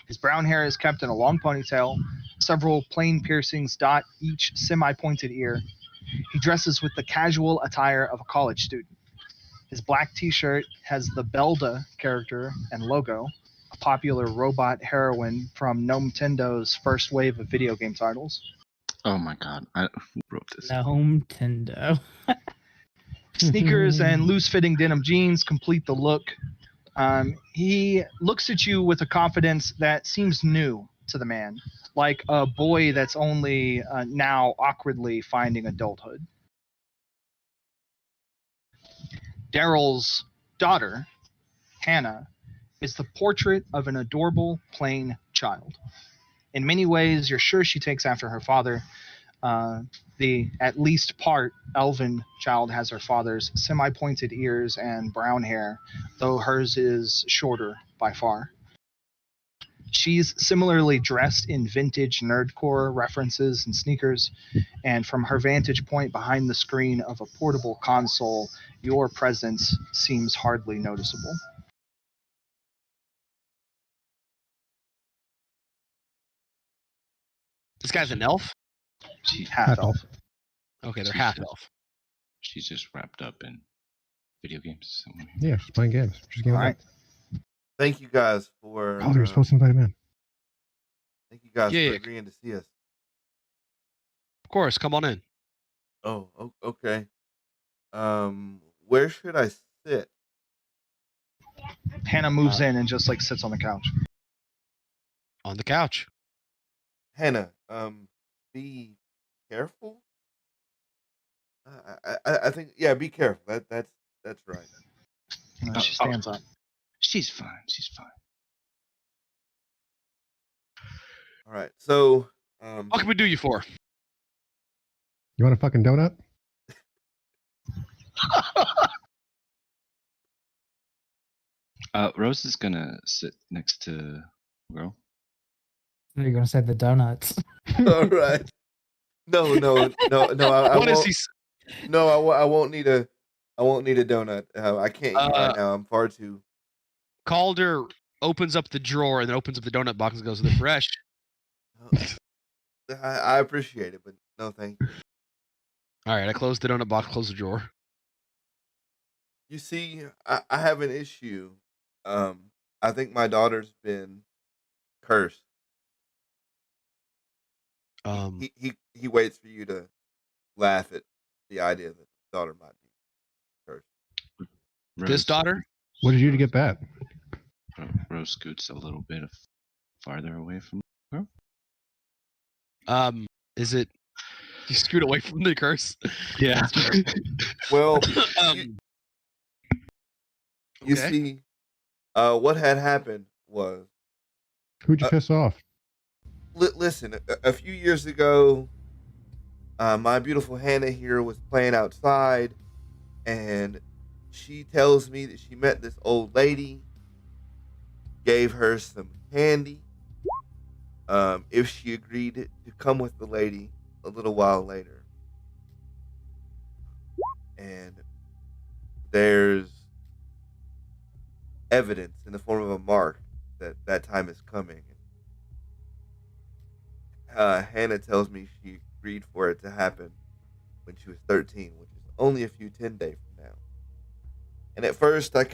His brown hair is kept in a long ponytail. Several plain piercings dot each semi-pointed ear. He dresses with the casual attire of a college student. His black t-shirt has the Belda character and logo, a popular robot heroine from Nomintendo's first wave of video game titles. Oh my god, who wrote this? Nintendo. Sneakers and loose-fitting denim jeans complete the look. He looks at you with a confidence that seems new to the man, like a boy that's only now awkwardly finding adulthood. Daryl's daughter, Hannah, is the portrait of an adorable, plain child. In many ways, you're sure she takes after her father. The at least part elven child has her father's semi-pointed ears and brown hair, though hers is shorter by far. She's similarly dressed in vintage nerdcore references and sneakers, and from her vantage point behind the screen of a portable console, your presence seems hardly noticeable. This guy's an elf? Half elf. Okay, they're half elf. She's just wrapped up in video games. Somewhere. Yeah, she's playing games. She's All right. Thank you guys for. Oh, you're supposed to invite him in. Thank you guys Yeah. for agreeing to see us. Of course, come on in. Oh, okay. Where should I sit? Hannah moves in and just like sits on the couch. On the couch. Hannah, be careful. I think be careful. That's right. She stands up. She's fine. She's fine. All right. So, What can we do you for? You want a fucking donut? Rose is gonna sit next to girl. You're gonna say the donuts. all right. No. I What is won't. he? No, I won't need a. I won't need a donut. I can't eat right now. I'm far too. Calder opens up the drawer and then opens up the donut box and goes, "They're fresh." I appreciate it, but no, thank you. All right, I closed the donut box, closed the drawer. You see, I have an issue. I think my daughter's been cursed. He waits for you to laugh at the idea that his daughter might be cursed. This daughter? What did you do to get that? Rose scoots a little bit farther away from her. Is it? You scoot away from the curse. Yeah. Well, Um, you okay. see, what had happened was, Who'd you piss off? listen, a few years ago, my beautiful Hannah here was playing outside, and she tells me that she met this old lady, gave her some candy, if she agreed to come with the lady a little while later. And there's evidence in the form of a mark that that time is coming. Hannah tells me she agreed for it to happen when she was 13, which is only a few 10 days from now. And at first, I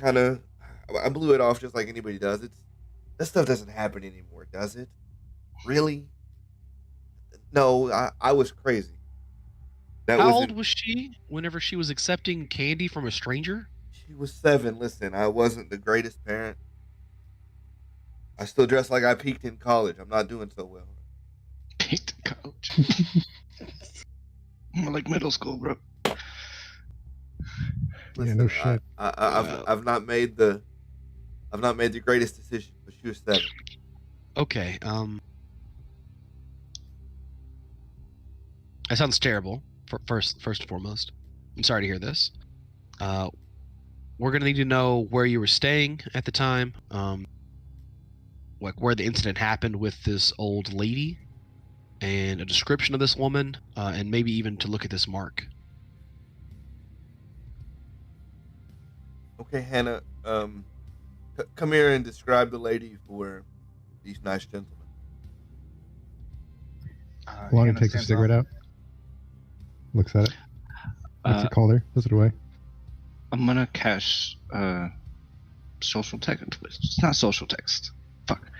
blew it off just like anybody does. That stuff doesn't happen anymore, does it? Really? No, I was crazy. How old was she whenever she was accepting candy from a stranger? She was 7. Listen, I wasn't the greatest parent. I still dress like I peaked in college. I'm not doing so well. Peaked in college. More like middle school, bro. Listen, no shit. I've not made the greatest decision, but she was 7. Okay. That sounds terrible. First and foremost, I'm sorry to hear this. We're gonna need to know where you were staying at the time, like where the incident happened with this old lady, and a description of this woman, and maybe even to look at this mark. Okay, Hannah, come here and describe the lady for these nice gentlemen. Lonnie Hannah takes a stands cigarette up. out, looks at it, looks at Calder, puts it away. I'm gonna cast social text. It's not social text. Fuck.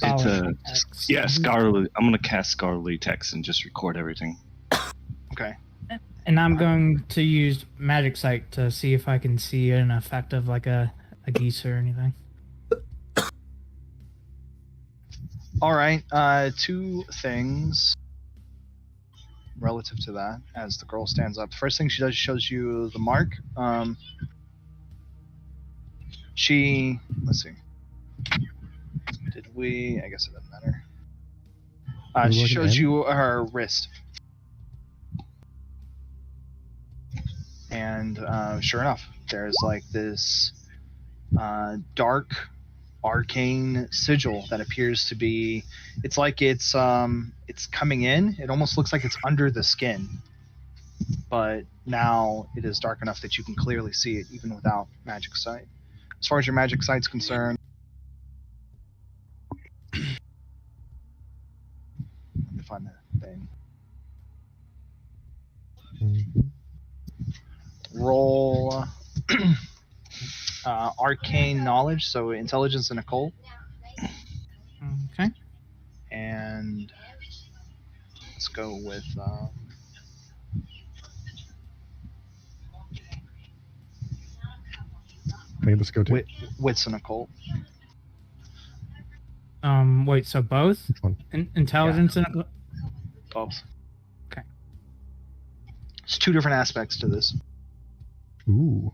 It's scholarly. I'm gonna cast scholarly text and just record everything. Okay. And I'm going to use Magic Sight to see if I can see an effect of like a geese or anything. All right. 2 things relative to that as the girl stands up. The first thing she does shows you the mark. Let's see. I guess it doesn't matter. She shows you her wrist. And sure enough, there's like this dark arcane sigil that appears to be, it's like it's coming in. It almost looks like it's under the skin, but now it is dark enough that you can clearly see it even without magic sight. As far as your magic sight's concerned, let me find the thing. Roll arcane knowledge, so intelligence and occult. Okay. And let's go with Let's go to wits and occult. Wait, so both? which one? Intelligence and Both. Okay. There's 2 different aspects to this. Ooh,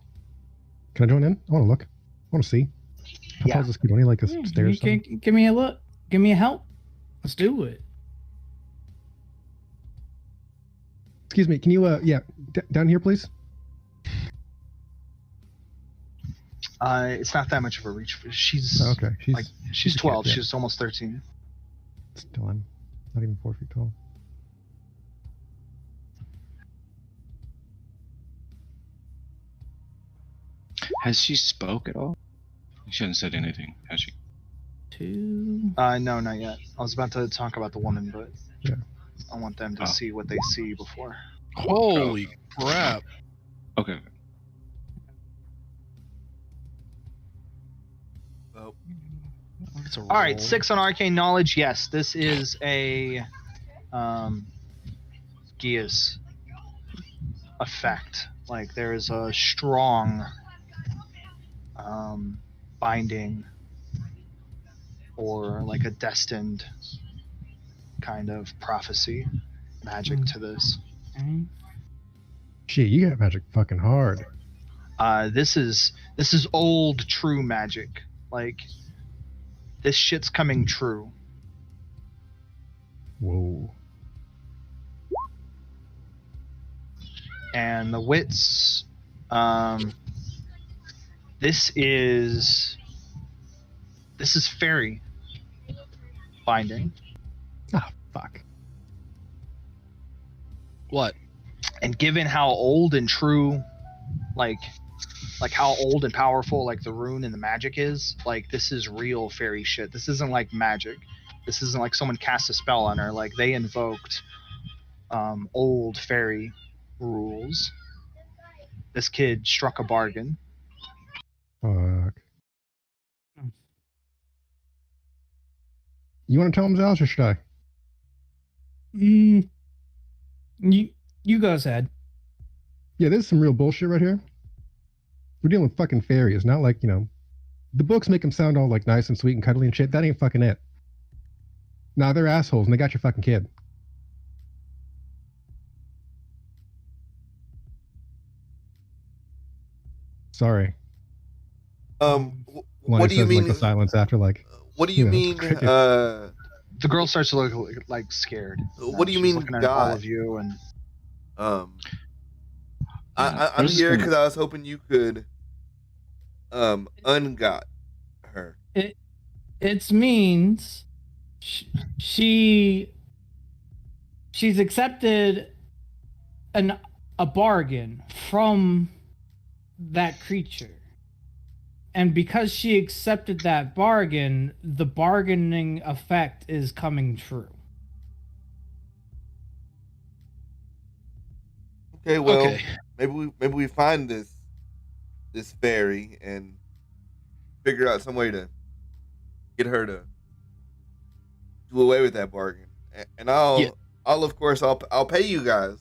can I join in? I want to look. I want to see. How tall is this kid? Only like a stairs. Give me a look. Give me a help. Let's do it. Excuse me. Can you down here, please? It's not that much of a reach. She's Okay. she's a 12. kid, yeah. She's almost 13. Still, I'm not even 4 feet tall. Has she spoke at all? She hasn't said anything, has she? 2. No, not yet. I was about to talk about the woman, but Yeah. I want them to see what they see before. Holy crap! Okay. It's a All right, roll. 6 on arcane knowledge. Yes, this is a Geas effect. Like there is a strong binding or like a destined kind of prophecy magic to this. Okay. Shit, you got magic fucking hard. This is old true magic. Like this shit's coming true. Whoa. And the wits, this is fairy binding. Ah, fuck. What? And given how old and true, like how old and powerful like the rune and the magic is, like this is real fairy shit. This isn't like magic. This isn't like someone cast a spell on her. Like they invoked old fairy rules. This kid struck a bargain. Fuck. You want to tell him, Zals, or should I? You go ahead. Yeah, there's some real bullshit right here. We're dealing with fucking fairies, not like, the books make them sound all like nice and sweet and cuddly and shit. That ain't fucking it. Nah, they're assholes and they got your fucking kid. Sorry. What do you mean? Like a silence after, like. What do you mean? The girl starts to look like scared. What do you She's mean, looking at all God? of you and I'm here because I was hoping you could ungot her. It means she's accepted a bargain from that creature. And because she accepted that bargain, the bargaining effect is coming true. Okay, well, Okay. maybe we find this fairy and figure out some way to get her to do away with that bargain. And I'll of course I'll pay you guys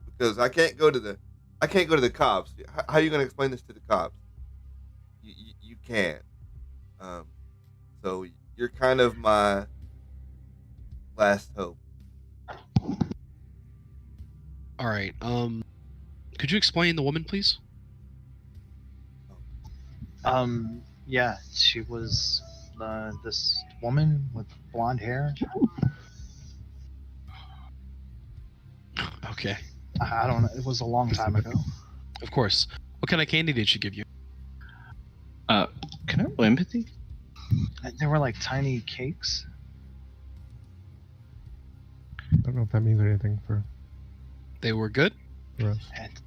because I can't go to the cops. How are you going to explain this to the cops? You can't. So you're kind of my last hope. All right. Could you explain the woman, please? yeah, she was this woman with blonde hair. Okay. I don't know. It was a long time ago. Of course. What kind of candy did she give you? Can I roll empathy? They were like tiny cakes. I don't know if that means anything for They were good? us.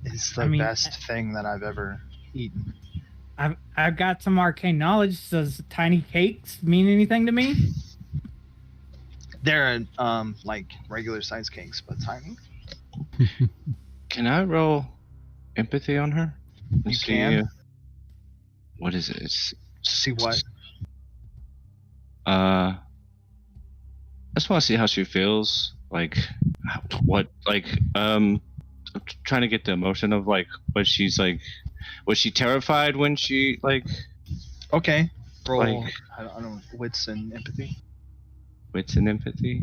It's the best thing that I've ever eaten. I've got some arcane knowledge. Does tiny cakes mean anything to me? They're like regular size cakes, but tiny. Can I roll empathy on her? You can. What is it? It's, See what? I just want to see how she feels. Like, what? Like, I'm trying to get the emotion of like what she's like. Was she terrified when she like? Okay. Roll. Like- I don't know. Wits and empathy. Wits and empathy.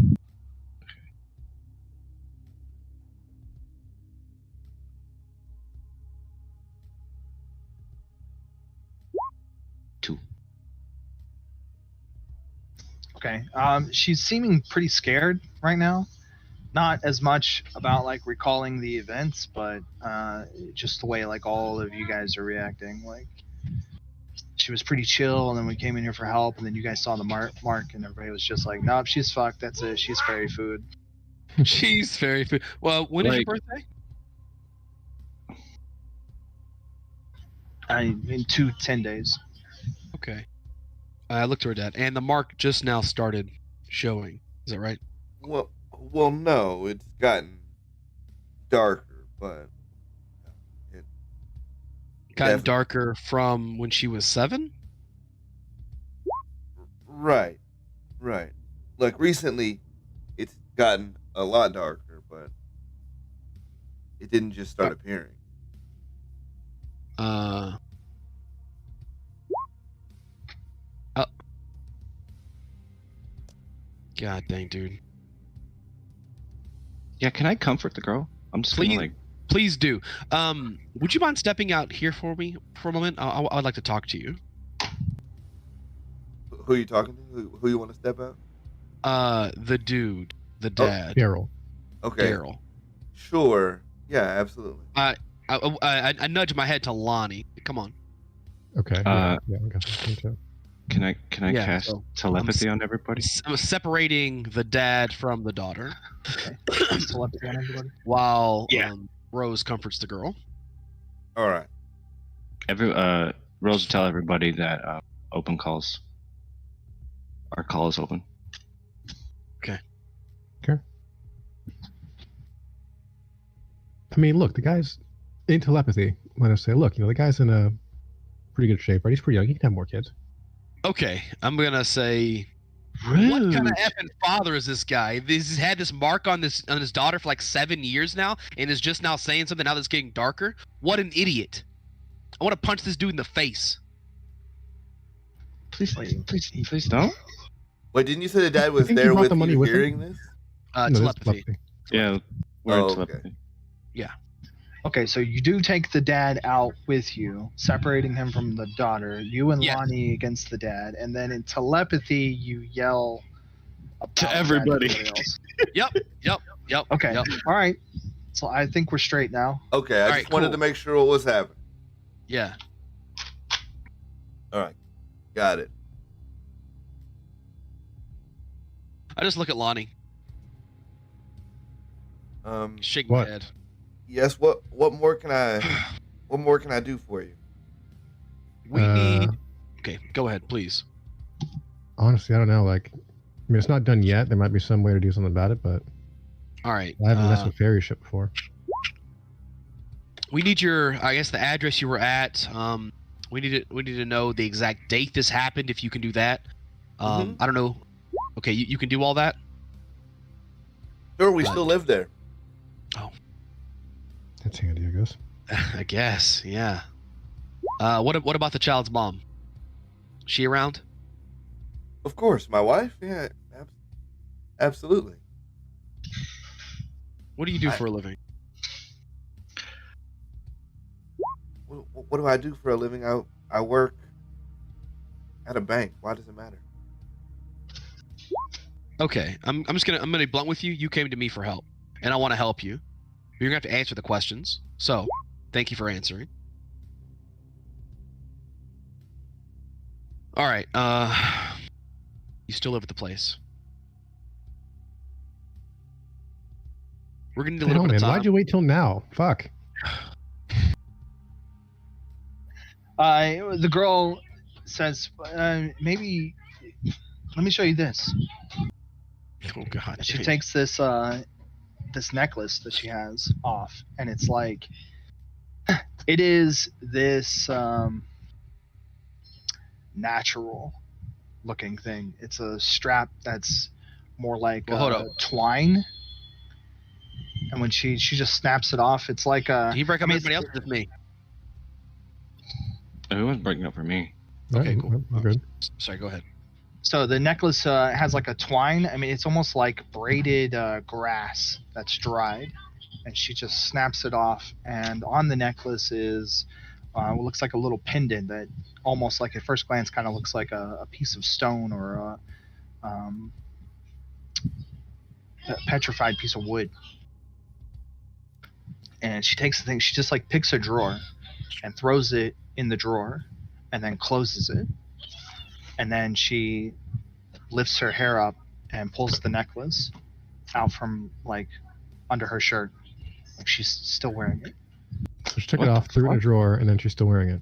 Okay. She's seeming pretty scared right now. Not as much about like recalling the events, but just the way like all of you guys are reacting. Like she was pretty chill, and then we came in here for help, and then you guys saw the mark, and everybody was just like, "Nope, she's fucked. That's it. She's fairy food." She's very food. Well, when is your birthday? In 10 days. Okay. I looked to her dad, and the mark just now started showing. Is that right? Well, no, it's gotten darker, but it Gotten darker from when she was 7? Right. Like recently, it's gotten a lot darker, but it didn't just start appearing. God dang, dude. Yeah, can I comfort the girl? I'm just Please, gonna like. please do. Would you mind stepping out here for me for a moment? I'd like to talk to you. Who are you talking to? Who you want to step out? The dude, the dad, Daryl. Okay. Daryl. Sure. Yeah, absolutely. I nudge my head to Lonnie. Come on. Okay. Yeah, I got that too. Can I Yeah, cast so telepathy on everybody? I'm separating the dad from the daughter Okay. Telepathy on everybody. while Yeah. Rose comforts the girl. All right. Rose will tell everybody that open calls. Our call is open. I mean, look, the guy's in telepathy. Let us say, look, the guy's in a pretty good shape, right? He's pretty young. He can have more kids. Okay, I'm gonna say, what kind of effing father is this guy? He's had this mark on his daughter for like 7 years now, and is just now saying something now that's getting darker. What an idiot! I want to punch this dude in the face. Please don't. Wait, didn't you say the dad was think he there brought with the money you with him? hearing this? No, this is Telepathy. Yeah, we're in Oh, telepathy. Okay, so you do take the dad out with you, separating him from the daughter. You and Yes. Lonnie against the dad, and then in telepathy you yell about To that everybody. everybody else. Yep. Okay, Yep. all right. So I think we're straight now. Okay, I All just right, wanted cool. to make sure what was happening. Yeah. All right, got it. I just look at Lonnie, shake my What? head. Yes. What more can I do for you? We need. Okay, go ahead, please. Honestly, I don't know. Like, I mean, it's not done yet. There might be some way to do something about it, but All right. I haven't messed with fairy shit before. We need the address you were at. We need to know the exact date this happened, if you can do that. Mhm. I don't know. Okay, you can do all that. Sure, we Right. still live there. That's handy, I guess. I guess, yeah. What about the child's mom? She around? Of course, my wife. Yeah, absolutely. What do you do for a living? What do I do for a living? I work at a bank. Why does it matter? Okay, I'm gonna be blunt with you. You came to me for help, and I want to help you. You're gonna have to answer the questions. So, thank you for answering. All right. You still live at the place. We're gonna need a little Hell, bit of man, time. why'd you wait till now? Fuck. The girl says, maybe let me show you this. Oh God. And she takes this this necklace that she has off, and it's like it is this natural looking thing. It's a strap that's more like Well, hold up. twine, and when she just snaps it off, it's like a. Can you break up I mean, everybody else or just me? It was breaking up for me. Okay, Right, cool. we're good. Sorry, go ahead. So the necklace has like a twine. I mean, it's almost like braided grass that's dried, and she just snaps it off. And on the necklace is what looks like a little pendant that almost, like at first glance, kind of looks like a piece of stone or a petrified piece of wood. And she takes the thing. She just like picks a drawer and throws it in the drawer, and then closes it. And then she lifts her hair up and pulls the necklace out from like under her shirt. Like she's still wearing it. So she took What it the off, threw it in a fuck? drawer, and then she's still wearing it.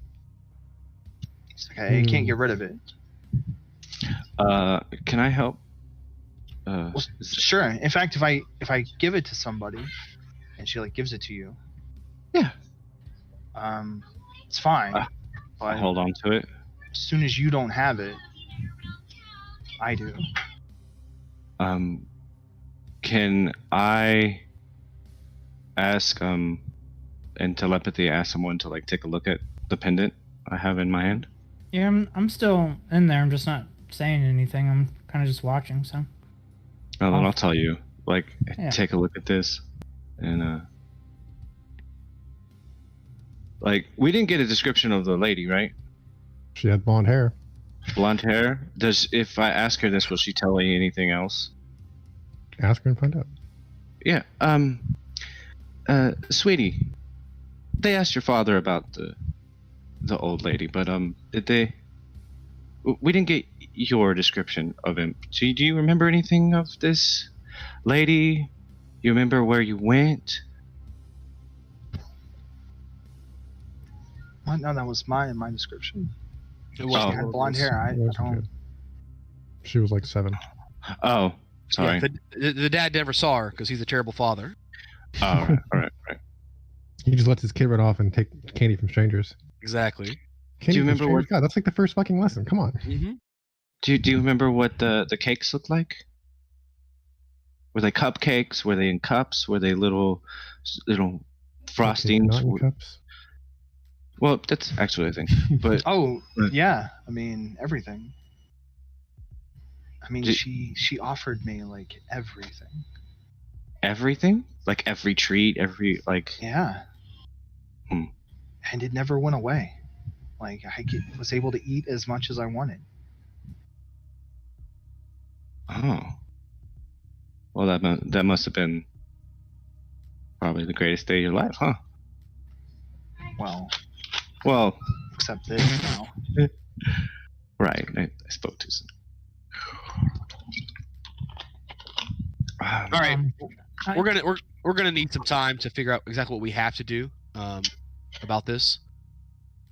It's like, hey, you can't get rid of it. Can I help? Well, sure. In fact, if I give it to somebody and she like gives it to you, Yeah. it's fine. I'll But hold on to it. as soon as you don't have it, I do. Can I ask in telepathy, ask someone to like take a look at the pendant I have in my hand? Yeah, I'm still in there. I'm just not saying anything. I'm kind of just watching. So Well, then I'll tell you. Like, Yeah. take a look at this, and like, we didn't get a description of the lady, right? She had blonde hair. Blonde hair. If I ask her this, will she tell me anything else? Ask her and find out. Yeah. Sweetie, they asked your father about the old lady, but did they? We didn't get your description of him. Do you remember anything of this lady? You remember where you went? What? No, that was my description. It She was had blonde hair. I It wasn't don't. good. She was like 7. Oh, sorry. Yeah, the dad never saw her because he's a terrible father. All right. He just lets his kid run off and take candy from strangers. Exactly. Candy you from remember strangers? God, that's like the first fucking lesson. Come on. Mm-hmm. Do you remember what the cakes looked like? Were they cupcakes? Were they in cups? Were they little frostings? Not in cups. Well, that's actually a thing. But Oh, Right. yeah. I mean, everything. I mean, Did- she offered me like everything. everything, like every treat, every like. Yeah. Hmm. And it never went away. Like was able to eat as much as I wanted. Oh. Well, that must have been probably the greatest day of your life, huh? Well, Well, except this now. right. I spoke too soon. All right. Um, We're gonna need some time to figure out exactly what we have to do about this.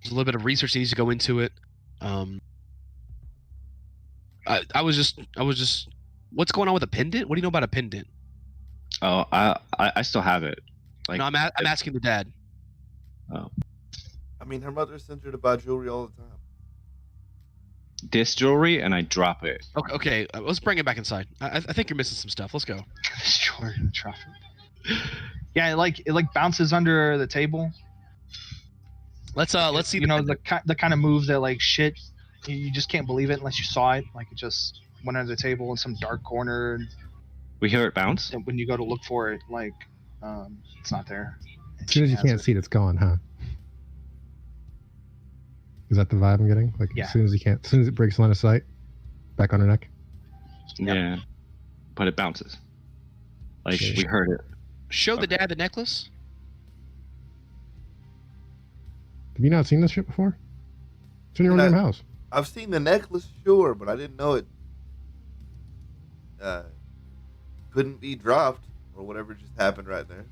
There's a little bit of research that needs to go into it. I was just what's going on with a pendant? What do you know about a pendant? Oh, I still have it. Like, No, I'm asking the dad. I mean, her mother sends her to buy jewelry all the time. this jewelry, and I drop it. Okay, let's bring it back inside. I think you're missing some stuff. Let's go. Sure, traffic. Yeah, it like bounces under the table. Let's see. You know the kind of move that like shit. You just can't believe it unless you saw it. Like it just went under the table in some dark corner. And We hear it bounce. when you go to look for it, like it's not there. As soon as you can't see it, it's gone, huh? Is that the vibe I'm getting? Like Yeah. as soon as it breaks line of sight, back on her neck. Yep. Yeah, but it bounces. Like Okay. we heard it. Show the dad the necklace. Have you not seen this shit before? It's in your own No. damn house. I've seen the necklace, sure, but I didn't know it couldn't be dropped or whatever just happened right there.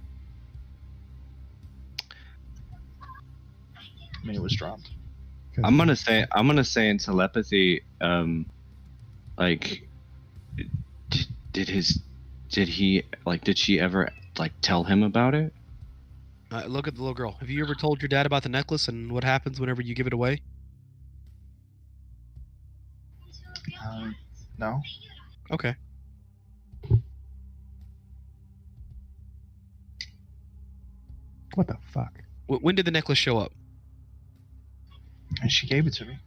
I mean, it was dropped. I'm gonna say in telepathy, like, did she ever like tell him about it? Look at the little girl. Have you ever told your dad about the necklace and what happens whenever you give it away? No. Okay. What the fuck? When did the necklace show up? And she gave it to me.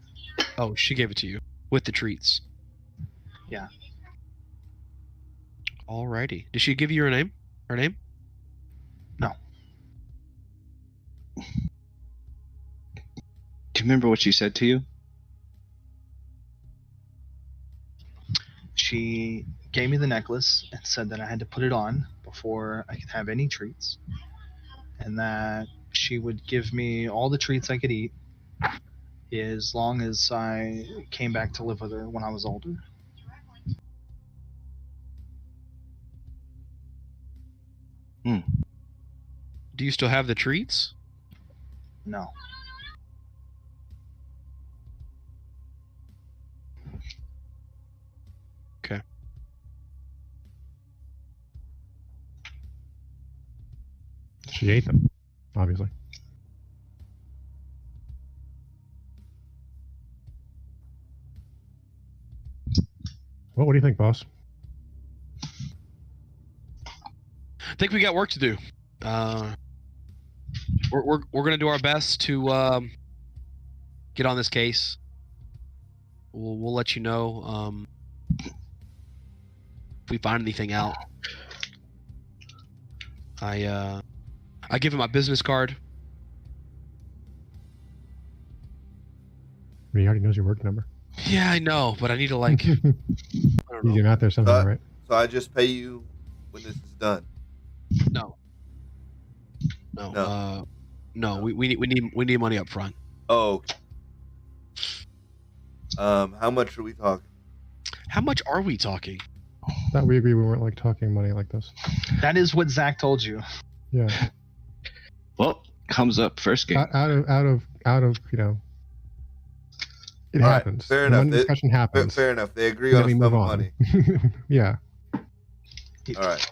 Oh, she gave it to you with the treats. Yeah. Alrighty. Did she give you her name? Her name? No. Do you remember what she said to you? She gave me the necklace and said that I had to put it on before I could have any treats, and that she would give me all the treats I could eat as long as I came back to live with her when I was older. Do you still have the treats? No. Okay. She ate them, obviously. Well, what do you think, boss? I think we got work to do. We're gonna do our best to get on this case. We'll let you know If we find anything out, I give him my business card. He already knows your work number. Yeah, I know, but I need to like. I don't You know. do not there somehow, right? So I just pay you when this is done. No. No. No. We need money up front. Oh. Okay. How much are we talking? How much are we talking? Thought we agreed we weren't like talking money like this. That is what Zack told you. Yeah. Well, comes up first game. Out of you know. It All right, happens. fair And enough. When discussion happens. Fair enough. They agree then on a we sum move of on. money. Yeah. All right.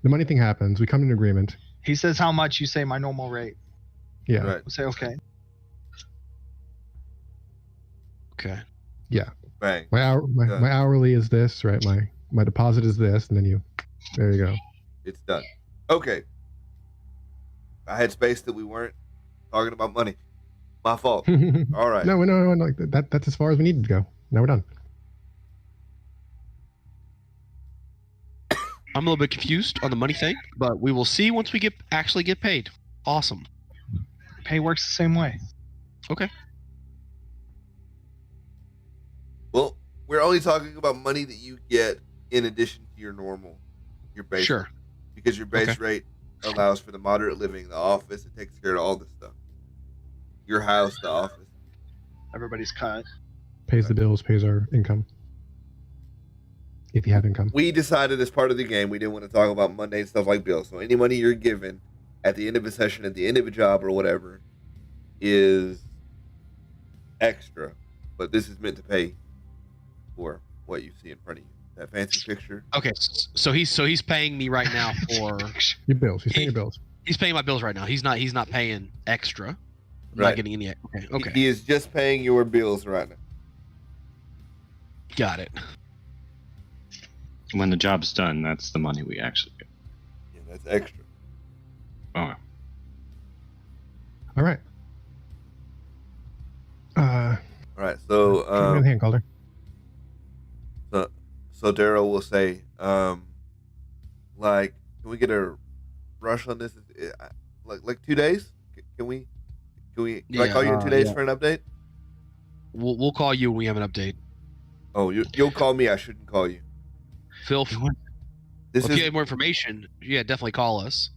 The money thing happens. We come to an agreement. He says how much, you say my normal rate. Yeah. Right. We say okay. Okay. Yeah. Bang. My hourly is this, right? My deposit is this, and then there you go. It's done. Okay. I had space that we weren't talking about money. My fault. All right. No, like that's as far as we needed to go. Now we're done. I'm a little bit confused on the money thing, but we will see once we actually get paid. Awesome. Pay works the same way. Okay. Well, we're only talking about money that you get in addition to your base. Sure. Because your base rate allows for the moderate living, the office, it takes care of all this stuff. Your house, the office. Everybody's cut. Pays the bills, pays our income. If you have income. We decided as part of the game we didn't want to talk about mundane stuff like bills. So any money you're given at the end of a session, at the end of a job or whatever, is extra. But this is meant to pay for what you see in front of you. That fancy picture. Okay. So he's paying me right now for Your bills. He's paying your bills. He's paying my bills right now. He's not paying extra. I'm Right. not getting any. Okay. He is just paying your bills right now. Got it. When the job's done, that's the money we actually get. Yeah, that's extra. Oh, All right. All right. So give me the hand, Calder. So Daryl will say, like, can we get a rush on this? Like 2 days? Can I call you in 2 days for an update? We'll call you when we have an update. Oh, you'll call me. I shouldn't call you. Phil, This if is you have more information, yeah, definitely call us.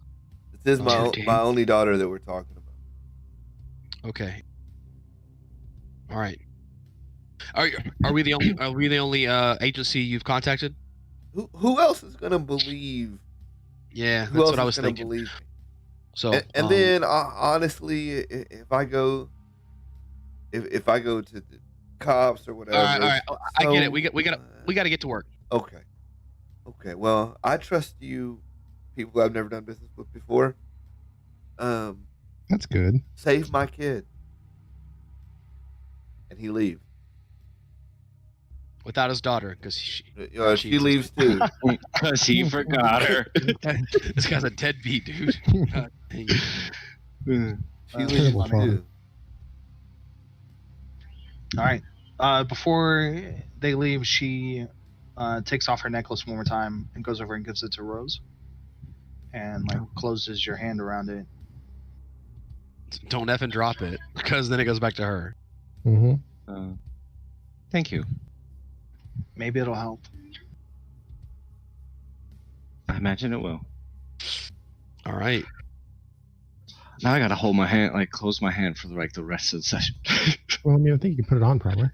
this is Oh, my only daughter that we're talking about. Okay. All right. Are we the only agency you've contacted? Who else is gonna believe? Yeah, Who that's else what I is was gonna thinking. believe me? So And then honestly, if I go to the cops or whatever, all right. I get it. We got to get to work. Okay. Well, I trust you, people I've never done business with before. That's good. Save my kid, and he leaves. Without his daughter, because She she leaves too. because he forgot her. this guy's a deadbeat, dude. God dang it. She leaves Terrible father. too. All right. Before they leave, she takes off her necklace one more time and goes over and gives it to Rose, and closes your hand around it. Don't effing drop it, because then it goes back to her. Mm-hmm. Thank you. Maybe it'll help. I imagine it will. All right. Now I gotta hold my hand, close my hand for the rest of the session. Well, I mean, I think you can put it on probably.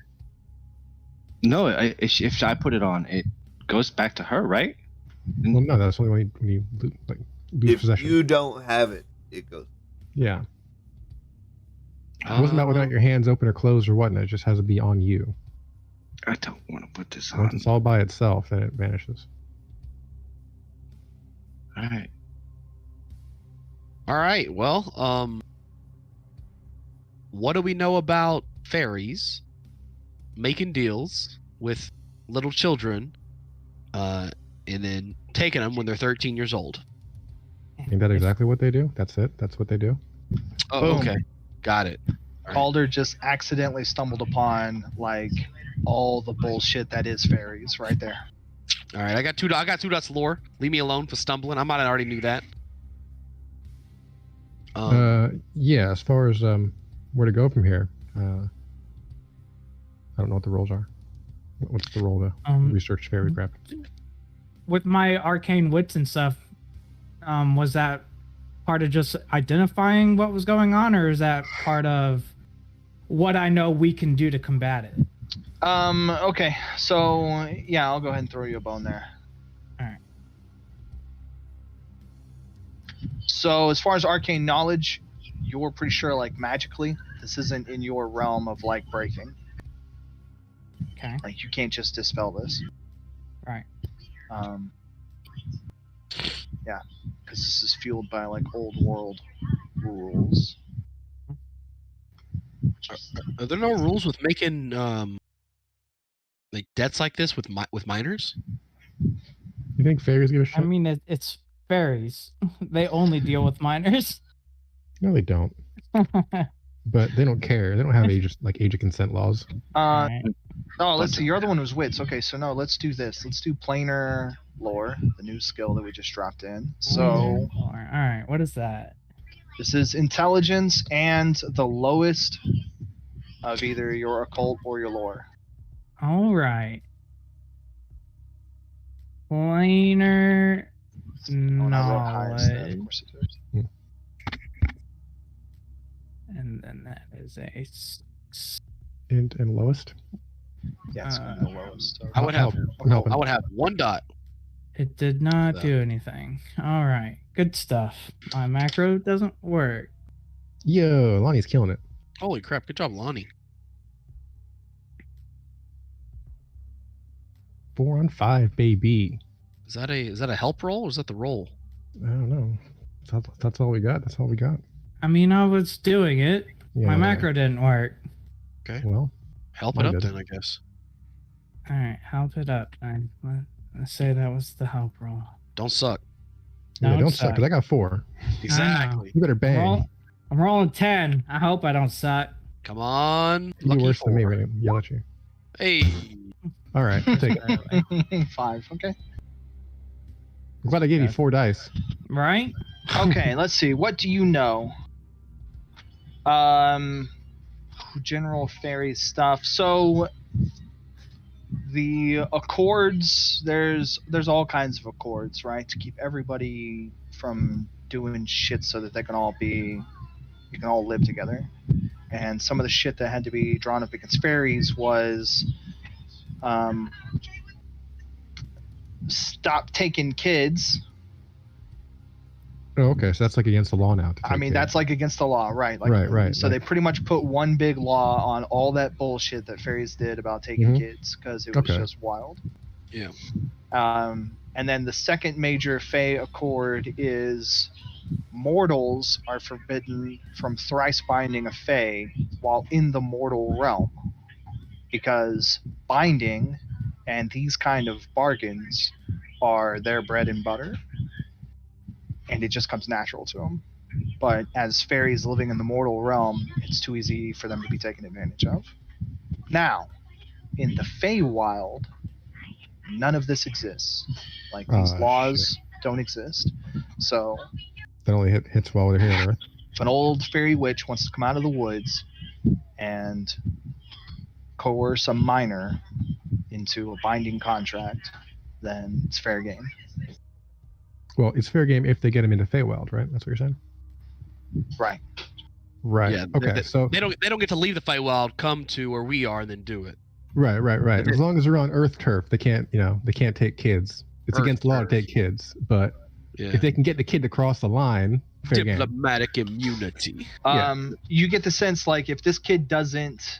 No, if I put it on, it goes back to her, right? Well, no, that's only when you lose If possession. you don't have it, it goes. Yeah. It wasn't about whether or not your hands open or closed or whatnot. It just has to be on you. I don't want to put this Once on. it's all by itself, then it vanishes. All right. All right. Well, what do we know about fairies making deals with little children, and then taking them when they're 13 years old? Ain't that exactly what they do? That's it? That's what they do? Oh, Boom. okay. Got it. Calder just accidentally stumbled upon all the bullshit that is fairies right there. All right, I got two dots lore. Leave me alone for stumbling. I might have already knew that. Yeah, as far as where to go from here, I don't know what the roles are. What's the role to research fairy crap? With my arcane wits and stuff, was that part of just identifying what was going on, or is that part of what I know we can do to combat it? Okay, so yeah, I'll go ahead and throw you a bone there. All right. So as far as arcane knowledge, you're pretty sure, like, magically, this isn't in your realm of, like, breaking. Okay. Like, you can't just dispel this. Right. Yeah, because this is fueled by, like, old world rules. Are there no rules with making like debts like this with minors? You think fairies give a shit? I mean, it's fairies. They only deal with minors. No, they don't. But they don't care. They don't have age of consent laws. Right. Oh, let's see. Your other one was wits. Okay, so no, let's do this. Let's do planar lore, the new skill that we just dropped in. So, all right, what is that? this is intelligence and the lowest of either your occult or your lore. All right. Planar Oh, and I wrote highest. Of knowledge. course it is. And then that is a And lowest? Yeah, it's gonna be the lowest. I would have I'm helping. I would have 1 dot. It did not So. do anything. All right, good stuff. My macro doesn't work. Yo, Lonnie's killing it. Holy crap! Good job, Lonnie. 4 on 5, baby. Is that a help roll or is that the roll? I don't know. That's all we got. That's all we got. I mean, I was doing it. Yeah, My macro didn't work. Okay. Well, Help Mine it up doesn't. then, I guess. All right, help it up. Let's say that was the help roll. Don't suck. yeah, don't suck. suck, because I got 4. Exactly. You better bang. I'm rolling 10. I hope I don't suck. Come on. You're Lucky worse than me 4. when I yell at you. Hey. All right, I'll take it. 5. Okay. I'm glad I gave you 4 dice. Right? Okay. Let's see. What do you know? General fairy stuff. So the accords. There's all kinds of accords, right? To keep everybody from doing shit, so that you can all live together. And some of the shit that had to be drawn up against fairies was stop taking kids. Oh, okay, so that's like against the law now. I mean, that's like against the law, right? Like, Right. So they pretty much put one big law on all that bullshit that fairies did about taking kids, because it was just wild. Yeah. And then the second major Fae accord is mortals are forbidden from thrice binding a Fae while in the mortal realm, because binding and these kind of bargains are their bread and butter, and it just comes natural to them. But as fairies living in the mortal realm, it's too easy for them to be taken advantage of. Now, in the Feywild, none of this exists. Like, these laws don't exist. So that only hits while they're here on Earth. if an old fairy witch wants to come out of the woods and coerce a minor into a binding contract, then it's fair game. Well, it's fair game if they get him into Feywild, right? That's what you're saying? Right. Right. Yeah, okay, so they don't get to leave the Feywild, come to where we are, and then do it. Right. As long as they're on Earth turf, they can't take kids. It's against the law to take kids, but if they can get the kid to cross the line, fair game. Diplomatic immunity. You get the sense, like, if this kid doesn't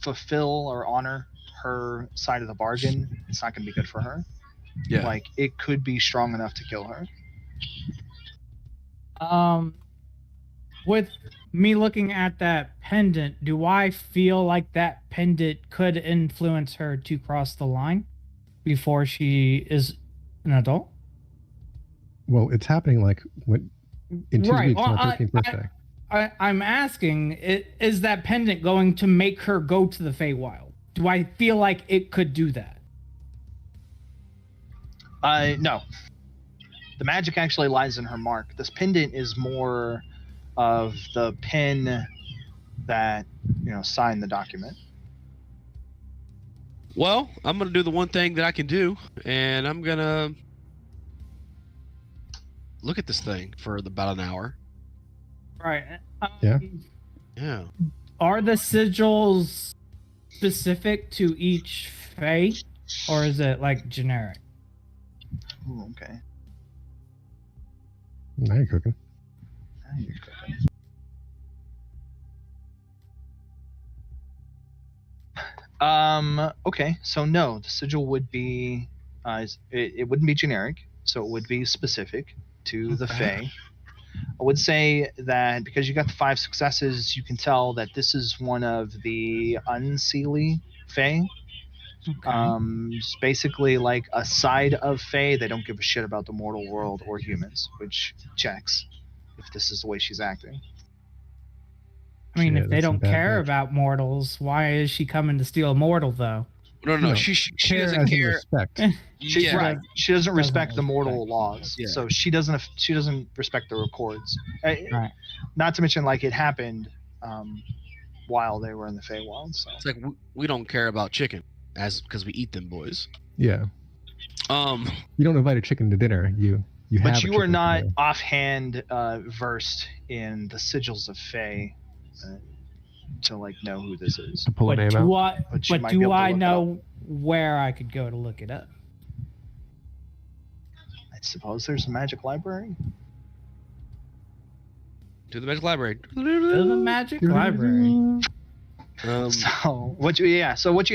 fulfill or honor her side of the bargain, it's not going to be good for her. Yeah. Like, it could be strong enough to kill her. With me looking at that pendant, do I feel like that pendant could influence her to cross the line before she is an adult? Well, it's happening like in 2 weeks on her 13th birthday. I'm asking, is that pendant going to make her go to the Feywild? Do I feel like it could do that? No. The magic actually lies in her mark. This pendant is more of the pen that, signed the document. Well, I'm gonna do the one thing that I can do, and I'm gonna look at this thing for about an hour. Right. Yeah. Yeah. Are the sigils specific to each Fae, or is it like generic? Ooh, okay. Now you're cooking. Now you're cooking. Okay, so no, the sigil would be, it wouldn't be generic, so it would be specific to the Fae. I would say that because you got the 5 successes, you can tell that this is one of the unseelie Fae. Okay. It's basically like a side of Fae. They don't give a shit about the mortal world or humans, which checks if this is the way she's acting. I mean, Yeah, if they that's some don't bad care bitch. about mortals, why is she coming to steal a mortal, though? No, No, she Care doesn't as in care. respect. She's Yeah. right. She doesn't respect the respect. mortal laws, Yeah. so she doesn't respect the records. Right. Not to mention, like, it happened while they were in the Feywild. So It's like we don't care about chicken, because we eat them, boys. Yeah. You don't invite a chicken to dinner. You have. but a you are chicken not today. offhand versed in the sigils of Fey to like know who this is. To pull a But name do out. But you but might be do able to I look it know where I could go to look it up? I suppose there's a magic library. To the magic library. To the magic library. So what you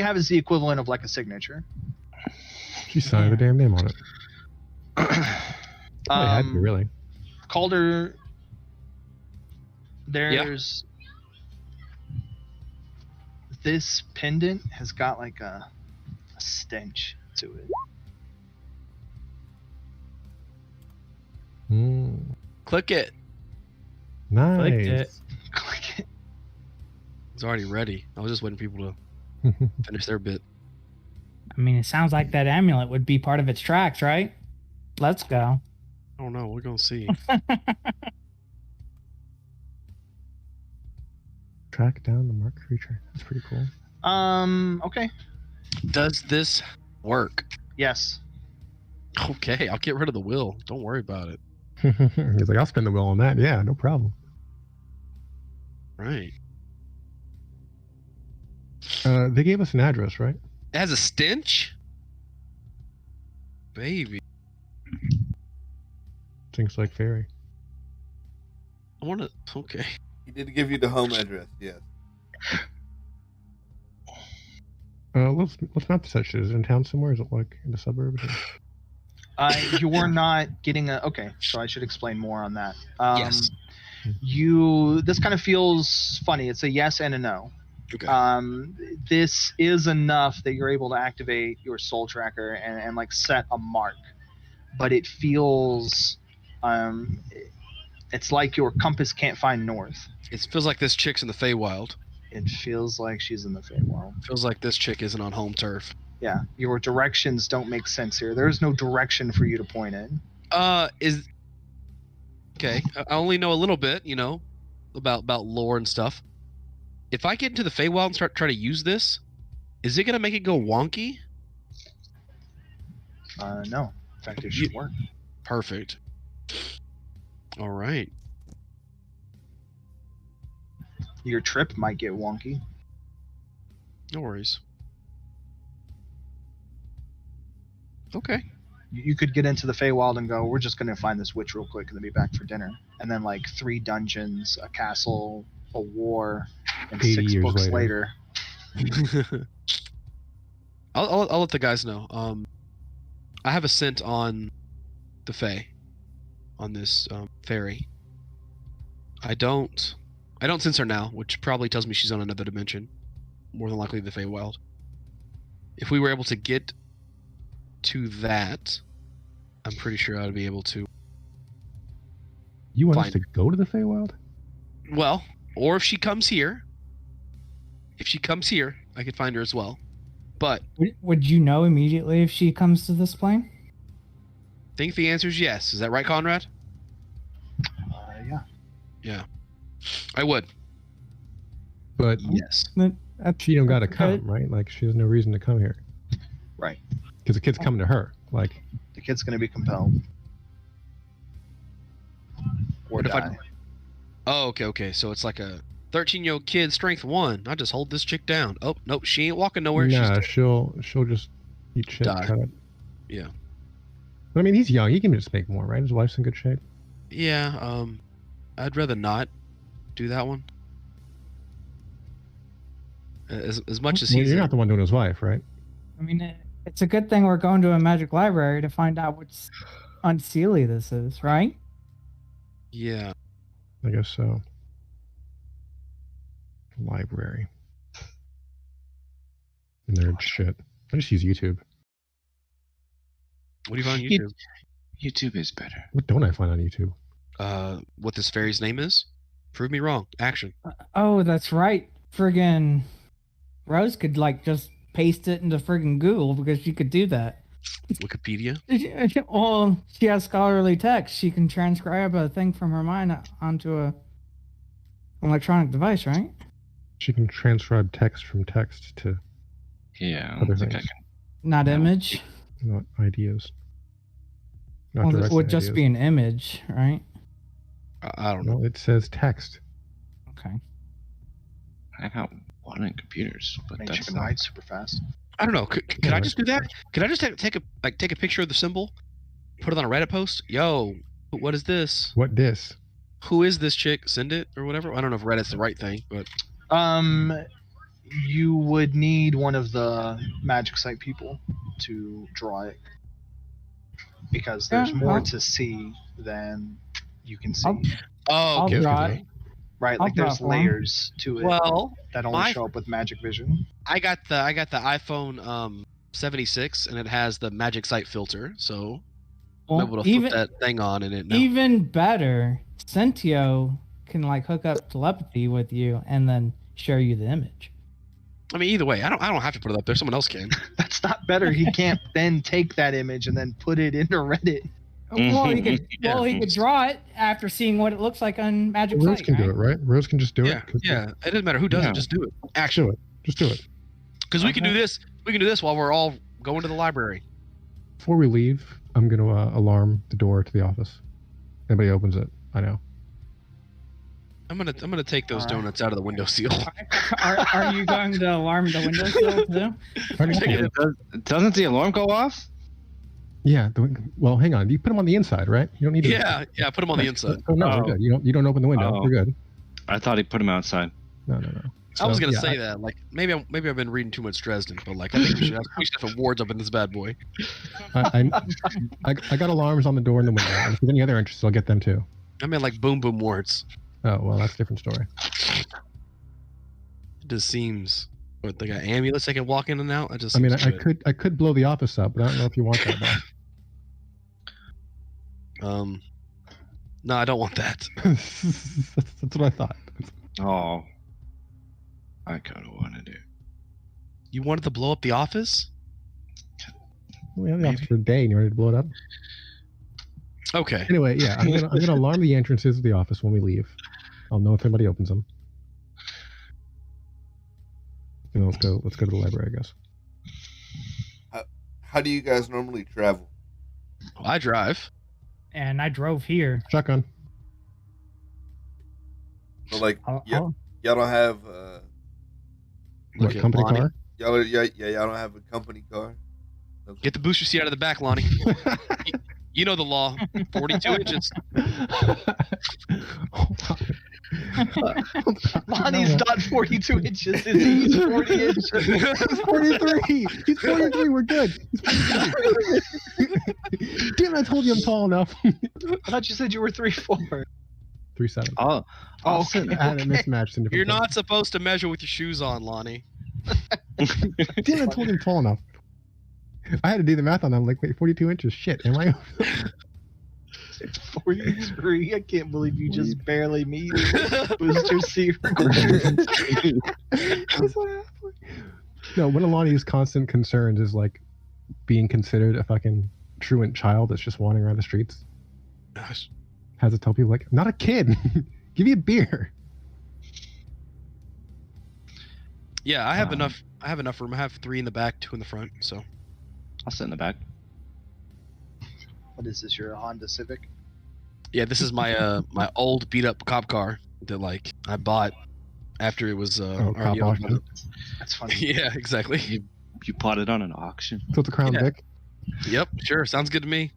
have is the equivalent of like a signature. She signed the damn name on it. Probably had to, Um, really. Calder, there's this pendant has got like a stench to it. Click it. Nice. Clicked it. Click it. It's already ready. I was just waiting for people to finish their bit. I mean, it sounds like that amulet would be part of its tracks, right? Let's go. I don't know. We're gonna see. Track down the marked creature. That's pretty cool. Okay. Does this work? Yes. Okay, I'll get rid of the will. Don't worry about it. He's like, I'll spend the will on that. Yeah, no problem. Right. They gave us an address, right? It has a stench? Baby. Things like fairy. I wanna okay. He did give you the home address, yes. Let's map this shit. Is it in town somewhere? Is it like in the suburbs? You're not getting okay, so I should explain more on that. Yes. This kind of feels funny. It's a yes and a no. Okay. This is enough that you're able to activate your soul tracker and like set a mark, but it feels it's like your compass can't find north. It feels like this chick's in the Feywild. It feels like she's in the Feywild. Feels like this chick isn't on home turf. Yeah, your directions don't make sense here. There's no direction for you to point in. Okay. I only know a little bit, about lore and stuff. If I get into the Feywild and try to use this, is it gonna make it go wonky? No. In fact, it should work. Perfect. All right. Your trip might get wonky. No worries. Okay. You could get into the Feywild and go, we're just going to find this witch real quick and then be back for dinner. And then like 3 dungeons, a castle, a war, and 80 6 years books later. I'll let the guys know. I have a scent on the Fae, on this fairy. I don't sense her now, which probably tells me she's on another dimension, more than likely the Feywild. If we were able to get to that, I'm pretty sure I'd be able to. You want us Fine. to go to the Feywild? Well, or if she comes here, I could find her as well. But Would you know immediately if she comes to this plane? think the answer is yes. Is that right, Conrad? Yeah. Yeah. I would. But Yes. she don't gotta That's come, good. right? Like she has no reason to come here Right. because the kid's coming to her. Like The kid's going to be compelled. Or What if I- die. Oh, okay. So it's like a 13-year-old kid, strength 1. I just hold this chick down. Oh, nope, she ain't walking nowhere. nah, She's she'll just eat shit. Die. Cut it. Yeah. But I mean, he's young. He can just make more, right? His wife's in good shape. Yeah, I'd rather not do that one. As much as Well, he's you're not the one doing his wife, right? I mean, it's a good thing we're going to a magic library to find out what's unseelie this is, right? Yeah. I guess so. Library. Nerd shit. I just use YouTube. What do you find on You- YouTube? YouTube is better. What don't I find on YouTube? What this fairy's name is? Prove me wrong. Action. Oh, that's right. Friggin' Rose could like just paste it into friggin' Google because she could do that. Wikipedia. Well, she has scholarly text. She can transcribe a thing from her mind onto a electronic device, right? She can transcribe text from text to Yeah, I Other don't think I things. can. Not No. image. not ideas. Not Well, it directed would just ideas. be an image, right? I don't know. No, it says text. Okay. I got one in computers, but Make that's chicken not. ride super fast. I don't know. Could I just do that? Could I just take a picture of the symbol, put it on a Reddit post? Yo, what is this? What dis? Who is this chick? Send it or whatever. I don't know if Reddit's the right thing, but You would need one of the magic site people to draw it because there's Yeah, more I'll- to see than you can see. I'll- oh, okay. I'll draw okay. it. Right, I'll like there's draw for 'em. layers to it Well, that only my- show up with magic vision. I got the iPhone 76 and it has the magic site filter, so I'm Well, able to flip even that thing on and it. No. even better, Centio can like hook up telepathy with you and then show you the image. I mean, either way, I don't have to put it up there. Someone else can. That's not better. He can't then take that image and then put it into Reddit. Well, he could. Yeah. Well, he could draw it after seeing what it looks like on Magic Rose Site, can right? do it, right? Rose can just do Yeah, it. 'cause- yeah. It doesn't matter who does Yeah. it. Just do it. Just Action. do it. Just do it. Because we can do Okay. this. We can do this while we're all going to the library. Before we leave, I'm gonna alarm the door to the office. Anybody opens it, I know. I'm gonna take those Alright. donuts out of the windowsill. Are you going to alarm the windowsill too? I just- Take it. Doesn't the alarm go off? yeah. Well, hang on. You put them on the inside, right? You don't need to. Yeah. Put them on the inside. Oh no, Oh. we're good. You don't open the window. Oh. We're good. I thought he put him outside. No. I was So, gonna yeah, say that. Like maybe I've been reading too much Dresden, but like I think we should have awards up in this bad boy. I got alarms on the door and the window. And if there's any other interests, I'll get them too. I mean, like boom boom wards. Oh well, that's a different story. It just seems. What they got amulets they can walk in and out. I mean, I could blow the office up, but I don't know if you want that. Boss. No, I don't want that. That's what I thought. Oh, I kind of want to do. You wanted to blow up the office? We have the office for a day, and you're ready to blow it up. Okay. Anyway, yeah, I'm gonna alarm the entrances of the office when we leave. I'll know if anybody opens them. And let's go to the library, I guess. How do you guys normally travel? Well, I drive. And I drove here. Shotgun. So like, I'll- y'all don't have Look What at company Lonnie. car? y'all don't have a company car. Okay. Get the booster seat out of the back, Lonnie. You know the law. 42 inches. Lonnie's not 42 inches, is he? He's 40 inches. He's 43. He's 43. We're good. He's 43. Damn, I told you I'm tall enough. I thought you said you were 3'4". 3'7". Oh, Oh, okay. I had it mismatched in different. You're not places. supposed to measure with your shoes on, Lonnie. Damn, I told you I'm tall enough. I had to do the math on that. I'm like, wait, 42 inches. Shit, am I? 43. I can't believe you just barely meet booster seat. No, one of Lonnie's constant concerns is like being considered a fucking truant child that's just wandering around the streets. Gosh. Has to tell people like, I'm not a kid. Give me a beer. Yeah, I have enough. I have enough room. I have 3 in the back, 2 in the front. So I'll sit in the back. What is this? Your Honda Civic? yeah, this is my my old beat up cop car that like I bought after it was already cop owned. auction. That's funny. Yeah, exactly. You bought it on an auction. So it's a Crown Yeah. Vic. Yep, sure. Sounds good to me.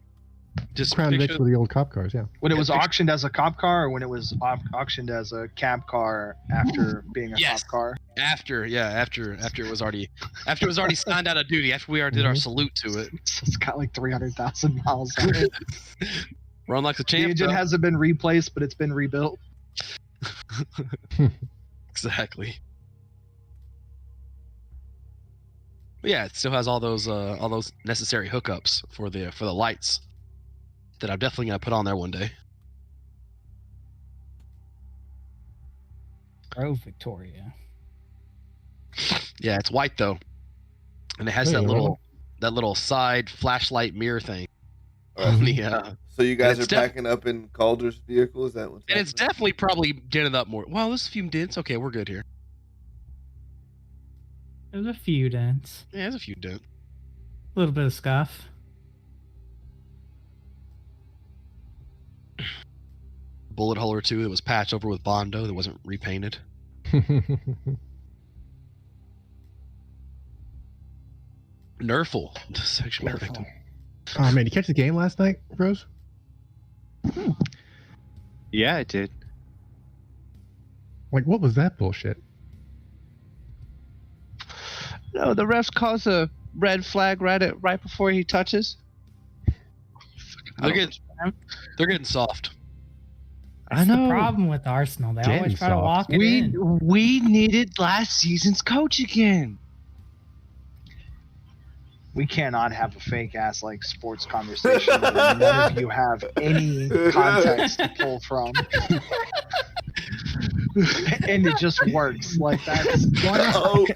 Just Crown picture, Vics were the old cop cars, yeah. When it was picture- auctioned as a cop car, or when it was auctioned as a cab car after being a Yes. cop car? after it was already signed out of duty. After we already did our Mhm. salute to it. So it's got like 300,000 miles on it. Run like the The champ. engine though. hasn't been replaced, but it's been rebuilt. Exactly. But yeah, it still has all those necessary hookups for the lights that I'm definitely gonna put on there one day. Oh, Victoria. Yeah, it's white though, and it has There that you go. little side flashlight mirror thing All on right. the So you guys are it's def- packing up in Calder's vehicle? Is that what's and it's happening? definitely probably dented up more. Well, there's a few dents. Okay, we're good here. There's a few dents. Yeah, there's a few dents. A little bit of scuff. Bullet hole or two that was patched over with Bondo that wasn't repainted. Nerful. Sexual victim. Oh man, you catch the game last night, Rose? Yeah, I did. Like, what was that bullshit? No, the refs calls a red flag right before he touches. They're getting soft. I That's know. the problem with Arsenal. They Getting always try to soft. walk it We in. we needed last season's coach again. We cannot have a fake ass like sports conversation where none of you have any context to pull from. And it just works. Like that's Oh,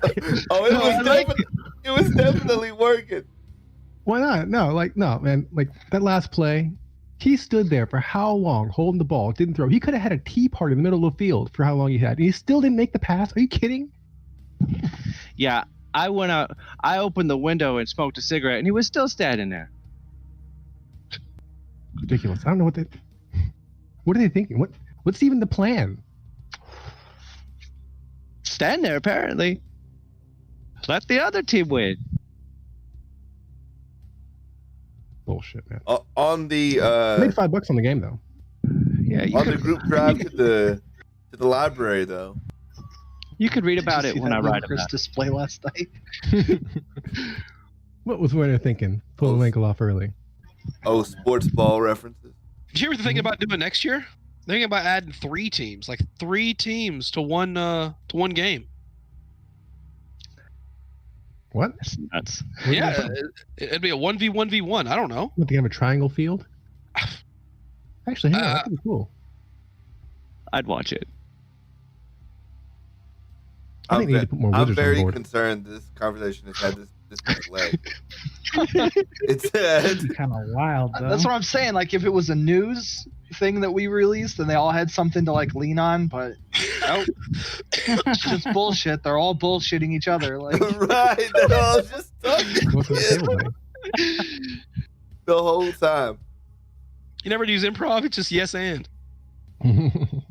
it was definitely working. Why not? No, man. Like that last play, he stood there for how long holding the ball, didn't throw. He could have had a tea party in the middle of the field for how long he had. And he still didn't make the pass. Are you kidding? Yeah, I went out. I opened the window and smoked a cigarette, and he was still standing there. Ridiculous. I don't know what are they thinking? What's even the plan? Stand there, apparently. Let the other team win. Bullshit, man. On the Made $5 on the game though. Yeah, you on the could, group drive to the library though. you could read Did you about it see when that I write ludicrous about it. display last night. What was Werner thinking? Pull the ankle off early. Oh, sports ball references. Did you ever think about doing next year? Thinking about adding 3 teams, like 3 teams to one game. What? That's nuts. Yeah, it'd be a 1v1v1. I don't know. What, they have a triangle field? Actually, hang on, that's pretty cool. I'd watch it. I think they need to put more I'm wizards on very board. concerned this conversation has had this much leg. It's Kind of wild, though. That's what I'm saying. Like if it was a news thing that we released and they all had something to like lean on, but nope. It's just bullshit. They're all bullshitting each other. Like right. They're all just talking What's the shit table the whole time. You never use improv. It's just yes and. thing?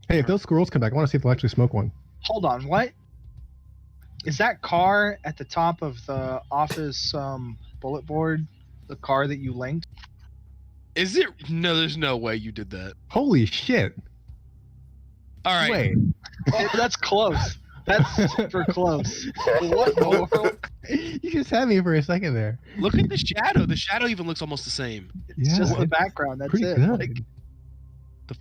Hey, if those squirrels come back, I want to see if they'll actually smoke one. hold on, what? Is that car at the top of the office bullet board the car that you linked? Is it? No, there's no way you did that. Holy shit! All right. Wait. That's close. That's super close. What in the world? You just had me for a second there. Look at the shadow. The shadow even looks almost the same. It's Yeah, just the it's background. That's Pretty it. good. Like,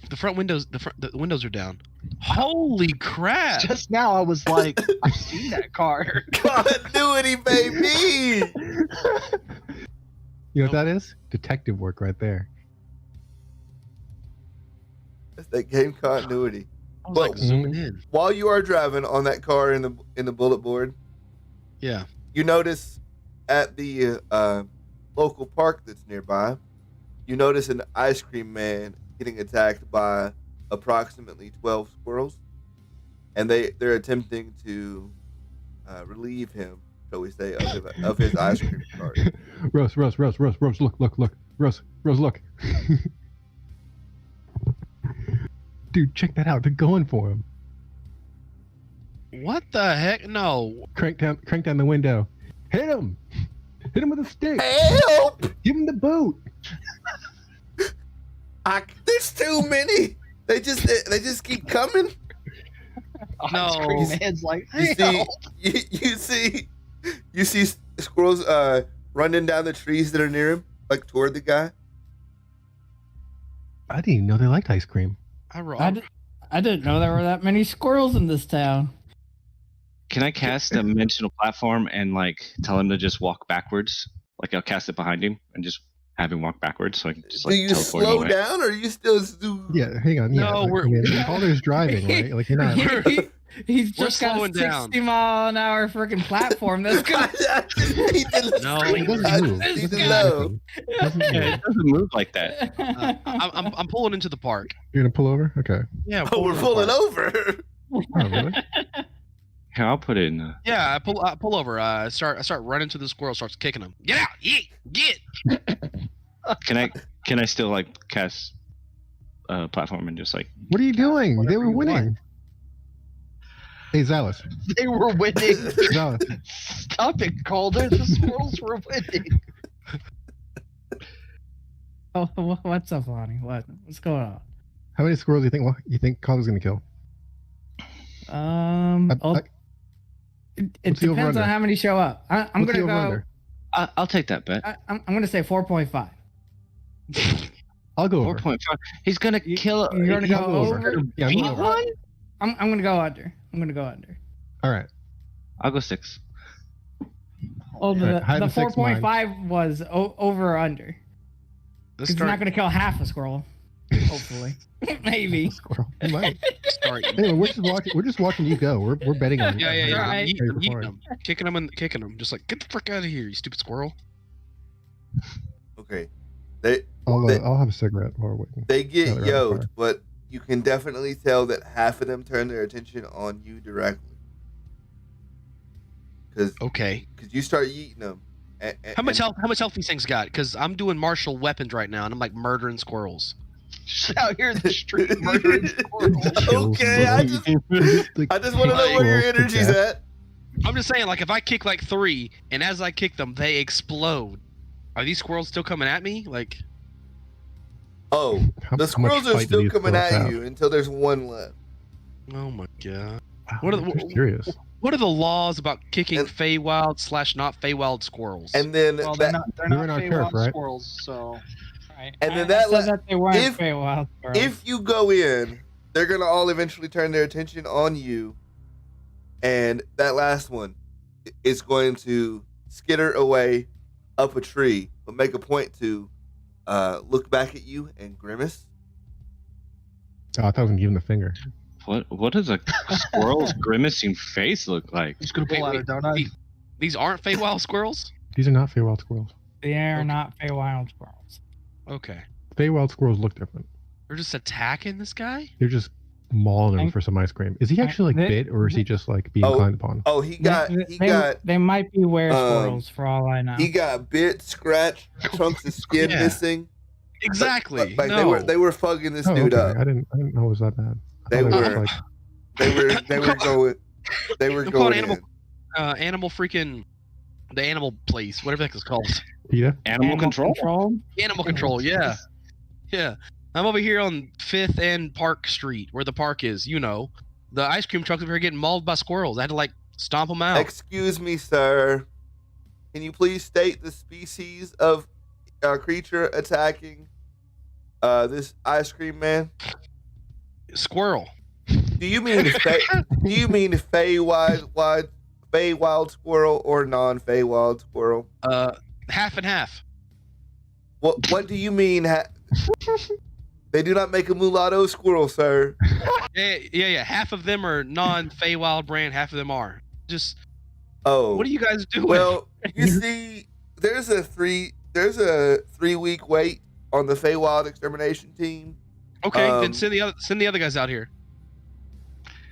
The front windows. The windows are down. Holy crap! just now I was like, I've seen that car. Continuity, baby. You know what that is? Detective work right there. That's that game continuity. I was like Well, zooming in. While you are driving on that car in the bullet board, Yeah. you notice at the local park that's nearby, you notice an ice cream man getting attacked by approximately 12 squirrels, and they're attempting to relieve him, shall we say, of his ice cream cart. Rose, look, Rose, look. Dude, check that out. They're going for him. What the heck? No. Crank down the window. Hit him with a stick. Help! Give him the boot. There's too many. They just keep coming. No. Ice cream man's like, You "Help." you see squirrels running down the trees that are near him, like toward the guy. I didn't even know they liked ice cream. I didn't know there were that many squirrels in this town. Can I cast a dimensional platform and like tell him to just walk backwards? Like I'll cast it behind him and just have him walk backwards, so I can just like Do you teleport him slow away. down, or are you still do? Yeah, hang on. Yeah, No, Calder's driving, right? Like you're not. He's We're just got a slowing 60 down. mile an hour freaking platform. That's good. No, It doesn't move. It doesn't do anything. It doesn't move. Yeah, it doesn't move like that. I'm pulling into the park. You're gonna pull over? Okay. Yeah, Oh, we're pulling over. Oh, really? Here, I'll put it in. Yeah, I pull over. I start running to the squirrel. Starts kicking him. Get out! Get! Can I still like cast platform and just like? What are you doing? They Whatever were you want. winning. Hey, Zalis. They were winning. Zalis. Stop it, Calder. The squirrels were winning. Oh, what's up, Lonnie? What's going on? How many squirrels do you think Calder's gonna kill? It What's the depends over-under? on how many show up. I'm What's the gonna go. over-under? I'll take that bet. I'm gonna say 4.5. I'll go over. 4.5. He's gonna kill. You're gonna go I'll go over. over? Yeah, I'm Beat going over. one? I'm gonna go under. All right. I'll go 6. Well, the, Right, hide the the six 4.5 was over or under. Let's Because he's not start. gonna kill half a squirrel. Hopefully, maybe. Squirrel. He might. Start. Anyway, we're just watching you go. We're betting on you. Yeah. Right. Eating him, kicking him, and kicking him. Just like get the frick out of here, you stupid squirrel. Okay, I'll have a cigarette while we're waiting. they get Yeah, they're on yoked, fire. but you can definitely tell that half of them turn their attention on you directly. Because Okay. you start eating them. How much health these things got? Because I'm doing martial weapons right now, and I'm like murdering squirrels. Just out here in the street murdering squirrels. Okay, I just want to know where your energy's at. I'm just saying, like, if I kick like 3, and as I kick them, they explode. Are these squirrels still coming at me? Like, Oh, the squirrels are still coming at you until there's one left. oh my god. What What are the- serious? What are the laws about kicking And- Feywild / not Feywild squirrels? And then Well, they're that, not You're in our Feywild turf, right? squirrels, so Right. And then I that said that they weren't if- Feywild squirrels. if you go in, they're gonna all eventually turn their attention on you, and that last one is going to skitter away up a tree, but make a point to look back at you and grimace. Oh, I thought I was gonna give him the finger. What does a squirrel's grimacing face look like? he's gonna pull Wait, out a donut. These aren't Feywild squirrels? These are not Feywild squirrels. They are not Feywild squirrels. Okay. Feywild squirrels look different. They're just attacking this guy? They're just mauling him I- for some ice cream. Is he actually like they- bit, or is he just like being Oh. climbed upon? Oh, he got They might be were squirrels for all I know. he got bit, scratched, chunks of skin Yeah. missing. Exactly. Like no. they were fucking this Oh, dude okay. up. I didn't know it was that bad. I They thought it was were- like They were going. They were They're called going in. animal freaking the animal place, whatever the heck it's called. PETA. Animal control? Animal control, yeah. Yeah. I'm over here on 5th and Park Street, where the park is, you know. The ice cream trucks over here getting mauled by squirrels. I had to like stomp them out. Excuse me, sir. Can you please state the species of creature attacking this ice cream man? Squirrel. Do you mean Feywild squirrel or non-Feywild squirrel? Half and half. What do you mean? They do not make a mulatto squirrel, sir. Yeah. Half of them are non-Feywild brand, half of them are. Just Oh, what are you guys doing? well, you see, there's a there's a 3-week wait on the Feywild extermination team. Okay, then send the other guys out here.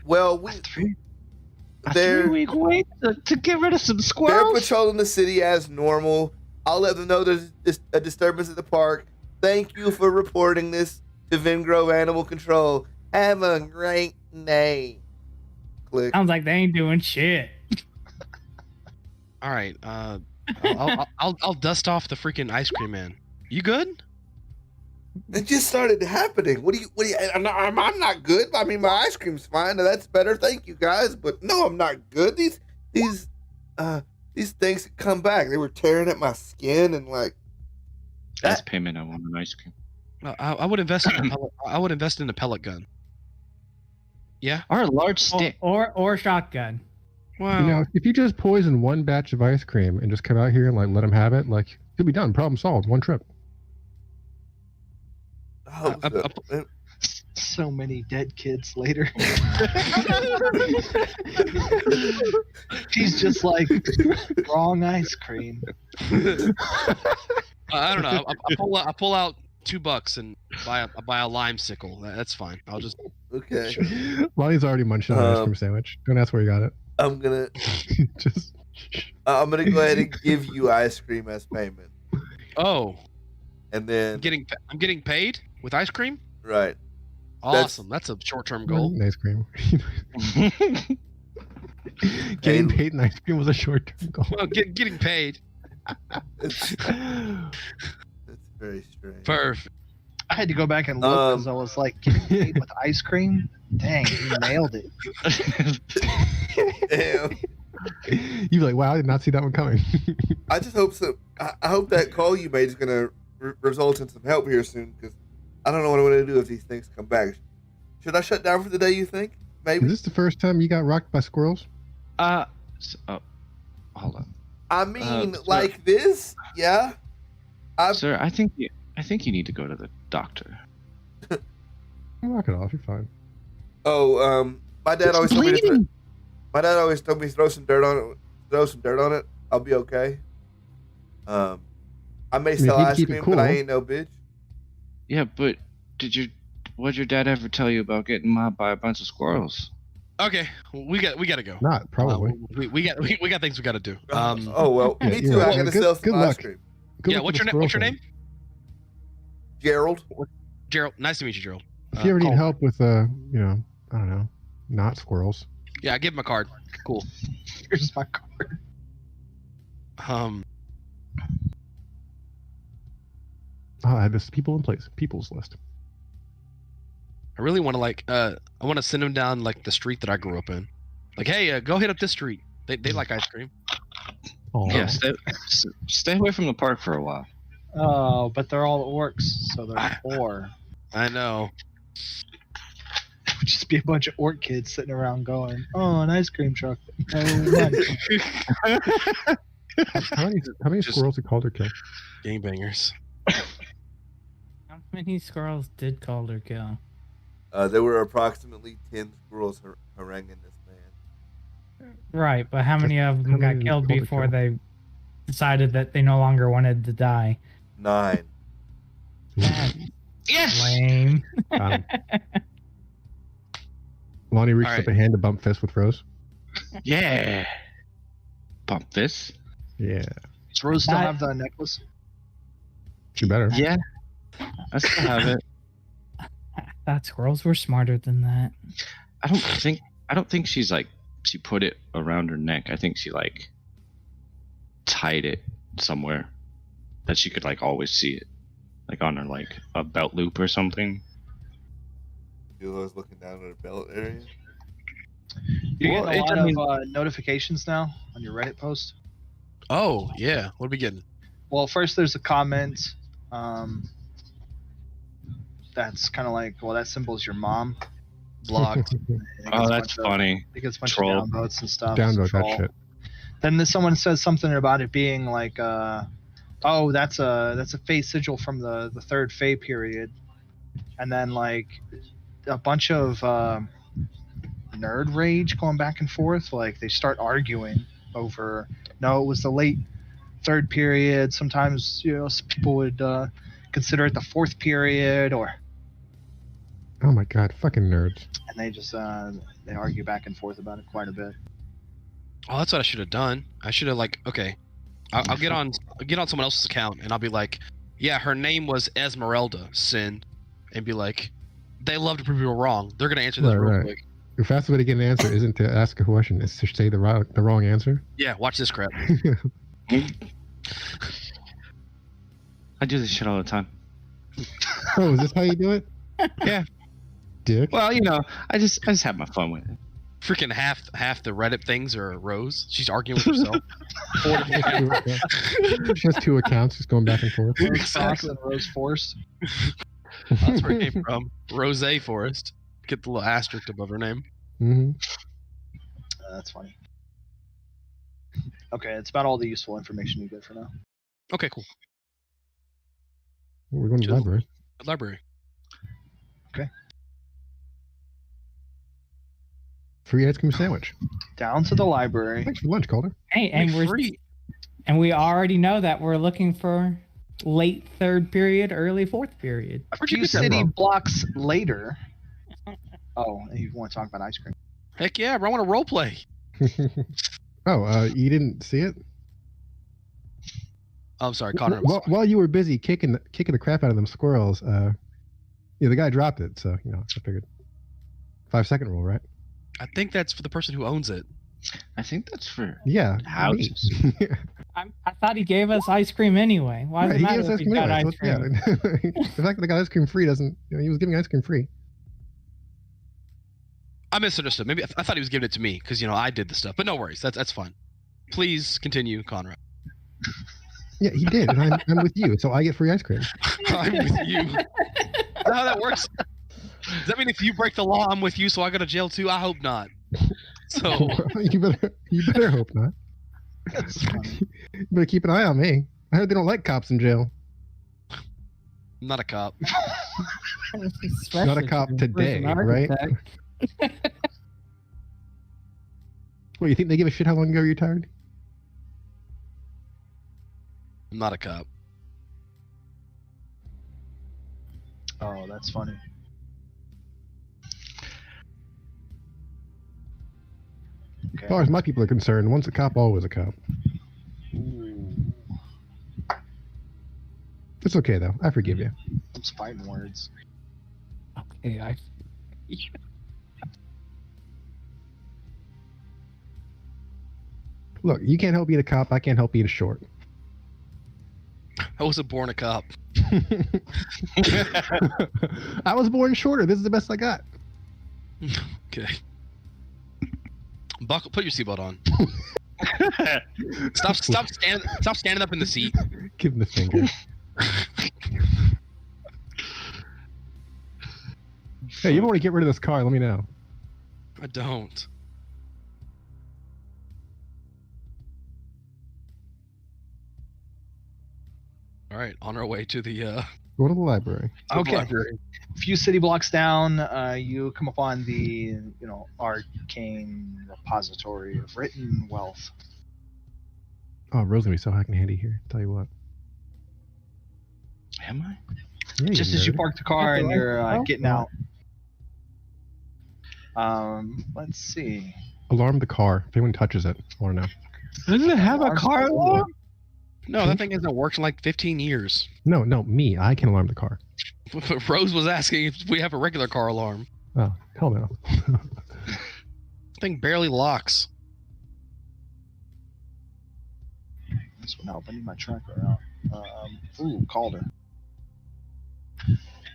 Well, A they're 3-week wait to get rid of some they're squirrels. patrolling the city as normal. I'll let them know there's a disturbance at the park. Thank you for reporting this to Vingrove Animal Control. Have a great day. Click. Sounds like they ain't doing shit. All right. I'll dust off the freaking ice cream man. You good? It just started happening. What do you? I'm not good. I mean, my ice cream's fine. That's better. Thank you, guys. But no, I'm not good. These things come back. They were tearing at my skin and like. That's payment. I want an ice cream. I would invest in a pellet gun. Yeah. Or a large stick. Or shotgun. Wow. You know, if you just poison one batch of ice cream and just come out here and like let them have it, like you'll be done. Problem solved. One trip. I hope so. So many dead kids later. She's just like, wrong ice cream. I don't know. I pull out $2 and buy a lime sickle. That's fine. I'll just. Okay. Lonnie's already munching on an ice cream sandwich. Don't ask where you got it. I'm gonna go ahead and give you ice cream as payment. Oh. And then I'm getting paid with ice cream. Right. Awesome. That's a short-term goal. Ice cream. Getting paid in ice cream was a short-term goal. Well, getting paid. It's very strange. Perfect. I had to go back and look because I was like, getting paid with ice cream? Dang, you nailed it. Damn. You'd be like, wow, I did not see that one coming. I just hope so. I hope that call you made is gonna result in some help here soon, because I don't know what I'm gonna do if these things come back. Should I shut down for the day? You think? Maybe. Is this the first time you got rocked by squirrels? Hold on. I mean, sir. like this? Yeah. Sir, I think you need to go to the doctor. Knock it off. You're fine. Oh, my dad always told me to. My dad always told me to throw some dirt on it. Throw some dirt on it. I'll be okay. I may sell ice cream, but I ain't no bitch. Yeah, but what did your dad ever tell you about getting mobbed by a bunch of squirrels? Okay, we got to go. Not probably. We got things we got to do. Oh well, Yeah, me you're too. right. I gotta Good- sell some good ice luck. cream. Good Yeah, luck what's with your the what's your squirrel name? Gerald. Gerald. Nice to meet you, Gerald. If you ever need Call. help with, I don't know, not squirrels. Yeah, give him a card. Cool. Here's my card. Oh, I have this people's list. I really want to I want to send him down like the street that I grew up in. Like, hey, go hit up this street. They like ice cream. Oh, Yeah, stay away from the park for a while. Oh, but they're all orcs, so they're poor. I know. It would just be a bunch of orc kids sitting around going, "Oh, an ice cream truck." No money. how many Just- squirrels did Calder kill? Gangbangers. How many squirrels did Calder kill? There were approximately 10 squirrels haranguing this man. Right, but how many of them How got many did killed Calder before kill? they decided that they no longer wanted to die? 9. That's Yes. lame. Lonnie reached All up a hand to bump fist with Rose. Yeah. Bump this. Yeah, Does Rose still have the necklace? she better. Yeah. I still have it. I thought squirrels were smarter than that. I don't think she put it around her neck. I think she tied it somewhere that she could always see it. Like on her a belt loop or something. You was looking down at a belt area. You're Well, getting a lot of notifications now on your Reddit post. Oh yeah. What are we getting? Well, first there's a comment that's kind of that symbol's your mom. Blocked. Oh, that's funny. It gets a bunch Troll. of downvotes and stuff. Downvote Troll. that shit. Then someone says something about it being oh, that's a Fey sigil from the third Fey period, and then a bunch of nerd rage going back and forth. They start arguing over. No, it was the late third period. Sometimes, some people would consider it the fourth period, Oh my god, fucking nerds. and they just they argue back and forth about it quite a bit. Oh, that's what I should have done. I should have okay. I'll get on someone else's account and I'll be like, yeah, her name was Esmeralda Sin, and be like, they love to prove people wrong. They're gonna answer this real quick. The fastest way to get an answer isn't to ask a question; it's to say the wrong answer. Yeah, watch this crap. I do this shit all the time. Oh, is this how you do it? Yeah. Dick. Well, I just have my fun with it. Freaking half the Reddit things are Rose. She's arguing with herself. She has 2 accounts, just going back and forth. Rose Fox and Rose Force. That's where it came from. Rose Forest. Get the little asterisk above her name. Mm-hmm. That's funny. Okay, it's about all the useful information you get for now. Okay, cool. We're going to the library. Library. Free ice cream sandwich. Down to the library. Thanks for lunch, Calder. Hey, and we already know that we're looking for late third period, early fourth period. A few city blocks later. Oh, you want to talk about ice cream? Heck yeah, bro, I want to role play. Oh, you didn't see it? Oh, I'm sorry, Conrad. While you were busy kicking the crap out of them squirrels, the guy dropped it. So I figured 5-second rule, right? I think that's for the person who owns it. I think that's for houses. I thought he gave us ice cream anyway. Why does it matter if he got ice cream? Yeah. The fact that I got ice cream free doesn't. He was giving ice cream free. I misunderstood. Maybe I thought he was giving it to me because I did the stuff. But no worries, that's fine. Please continue, Conrad. Yeah, he did, and I'm with you, so I get free ice cream. I'm with you. Is that how that works? Does that mean if you break the law, I'm with you, so I go to jail too? I hope not. So you better hope not. That's funny. You better keep an eye on me. I heard they don't like cops in jail. I'm not a cop. Not a cop today, right? What, you think they give a shit how long ago you retired? I'm not a cop. Oh, that's funny. Okay. As far as my people are concerned, once a cop, always a cop. Ooh, It's okay, though. I forgive you. those fighting words. Okay, Look, you can't help being a cop. I can't help being short. I wasn't born a cop. I was born shorter. This is the best I got. Okay. Buckle. Put your seatbelt on. Stop standing up in the seat. Give him the finger. Hey, you want to get rid of this car? Let me know. I don't. All right, on our way to the Go to the library. Okay. library. A few city blocks down, you come upon the arcane repository of written wealth. Oh, Rose gonna be so hacking handy here. Tell you what. Am I? Yeah, Just as you park the car and you're getting out. Let's see. Alarm the car. If anyone touches it, I want to know. Doesn't it have a car alarm? No, that thing hasn't worked in like 15 years. No, me. I can alarm the car. Rose was asking if we have a regular car alarm. Oh, hell no. Thing barely locks. This would help. I need my tracker out. Ooh, Calder.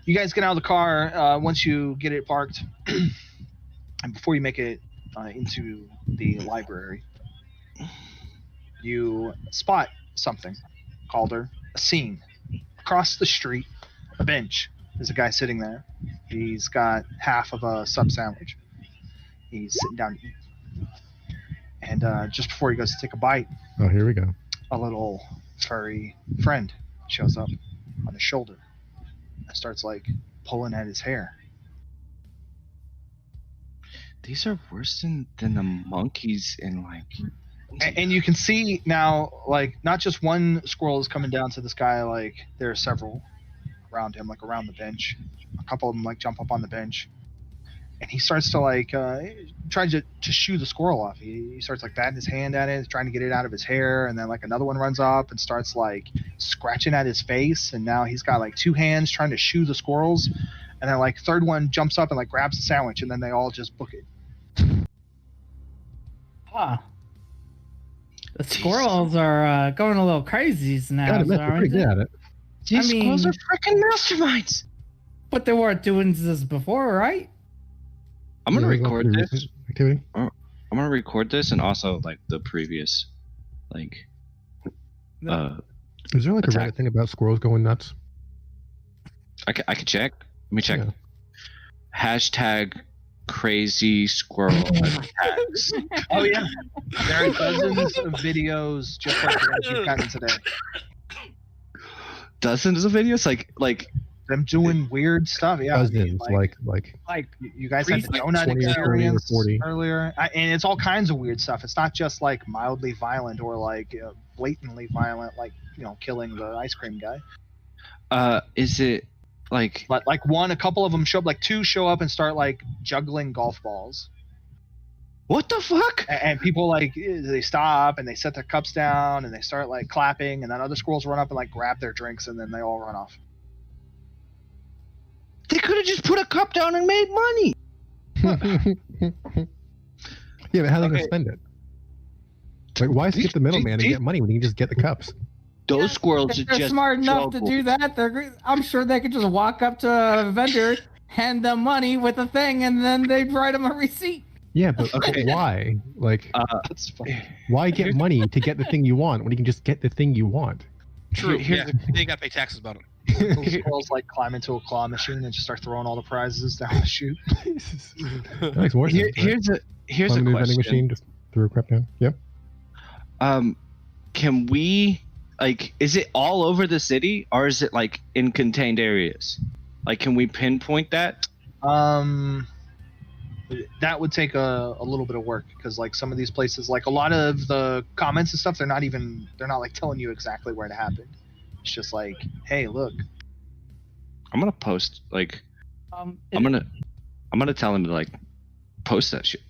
You guys get out of the car once you get it parked, and before you make it into the library, you spot something. Calder, a scene. Across the street, a bench. There's a guy sitting there. He's got half of a sub sandwich. He's sitting down to eat. And just before he goes to take a bite, Oh, here we go. a little furry friend shows up on his shoulder and starts like pulling at his hair. These are worse than the monkeys in like And you can see now, like, not just one squirrel is coming down to this guy, like, there are several around him, like, around the bench. A couple of them, like, jump up on the bench. And he starts to, like, try to shoo the squirrel off. He starts, like, batting his hand at it, trying to get it out of his hair. And then, like, another one runs up and starts, like, scratching at his face. And now he's got, like, 2 hands trying to shoo the squirrels. And then, like, third one jumps up and, like, grabs the sandwich. And then they all just book it. Huh. The squirrels are going a little crazy now. God, they're pretty good at it. These I squirrels mean- are freaking masterminds. But they weren't doing this before, right? I'm gonna Yeah, record pretty this. recent activity. I'm gonna record this and also like the previous, like, Is there like Attack. a Reddit thing about squirrels going nuts? I could check. Let me check. Yeah. Hashtag crazy squirrel attacks. Oh, yeah. There are dozens of videos just like the ones you've gotten today. Dozens of videos, like Them doing weird stuff. Yeah. Dozens, like Like, You guys had the Like donut 20 or 30 or experience 40. earlier, and it's all kinds of weird stuff. It's not just like mildly violent or like blatantly violent, like killing the ice cream guy. is it like But like a couple of them show up, like 2 show up and start like juggling golf balls, what the fuck? and people like they stop and they set their cups down and they start like clapping, and then other squirrels run up and like grab their drinks and then they all run off. They could have just put a cup down and made money. Yeah, but how are they Okay. gonna spend it? Like, why skip the middleman and get money when you can just get the cups? Those squirrels are if they're just smart enough to juggle. do that, I'm sure they could just walk up to a vendor, hand them money with a thing, and then they'd write them a receipt. Yeah, but Okay. why? Like, That's funny. why get money to get the thing you want when you can just get the thing you want? True. Here's Yeah. They got to pay taxes about it. Those squirrels like climb into a claw machine and just start throwing all the prizes down the chute. That makes more sense. right? Here's a Climb into the vending question. machine, just throw crap down. Yep. Can we is it all over the city or is it like in contained areas? Like, can we pinpoint that? That would take a little bit of work because like some of these places, like a lot of the comments and stuff, they're not like telling you exactly where it happened. It's just like, hey, look. I'm gonna post It- I'm gonna tell him to like post that shit.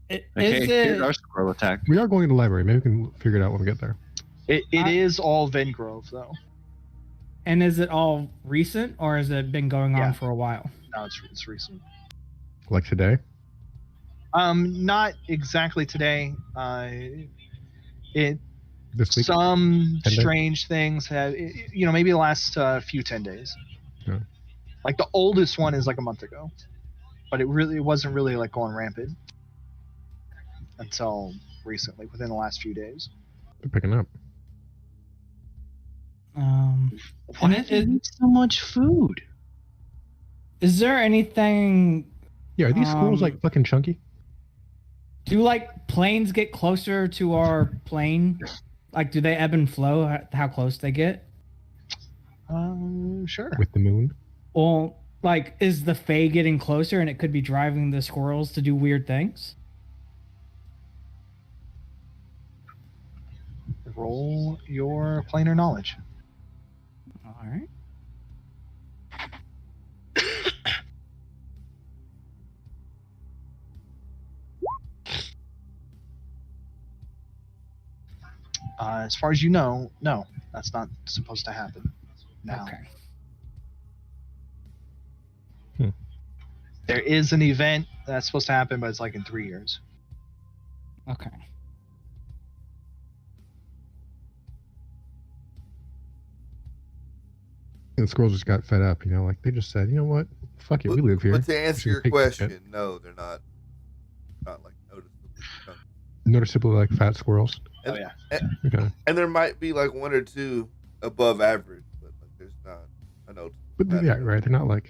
Is Like, hey, here's it? our squirrel attack. We are going to the library. Maybe we can figure it out when we get there. It is all Vengrove though. And is it all recent, or has it been going on Yeah. for a while? No, it's recent. Like today. Not exactly today. It This week. some 10 days? strange things have maybe the last few 10 days. Yeah. Like the oldest one is like a month ago, but it wasn't really like going rampant until recently, within the last few days. They're picking up. Why And do they need so much food? Is there anything? Yeah, are these squirrels Um, like fucking chunky? Do like planes get closer to our plane? Like, do they ebb and flow? How close they get? Sure. With the moon? Well, like, is the Fae getting closer, and it could be driving the squirrels to do weird things? Roll your planar knowledge. All right. As far as you know, no, that's not supposed to happen now. Okay. There is an event that's supposed to happen, but it's like in 3 years. Okay. And the squirrels just got fed up, like they just said, you know what? Fuck it, we live here. But to answer Should your take this shit. question, no, they're not like noticeably chunky. Noticeably like fat squirrels. Oh yeah. Okay. And there might be like 1 or 2 above average, but like there's not a noticeable. But pattern. yeah, right. They're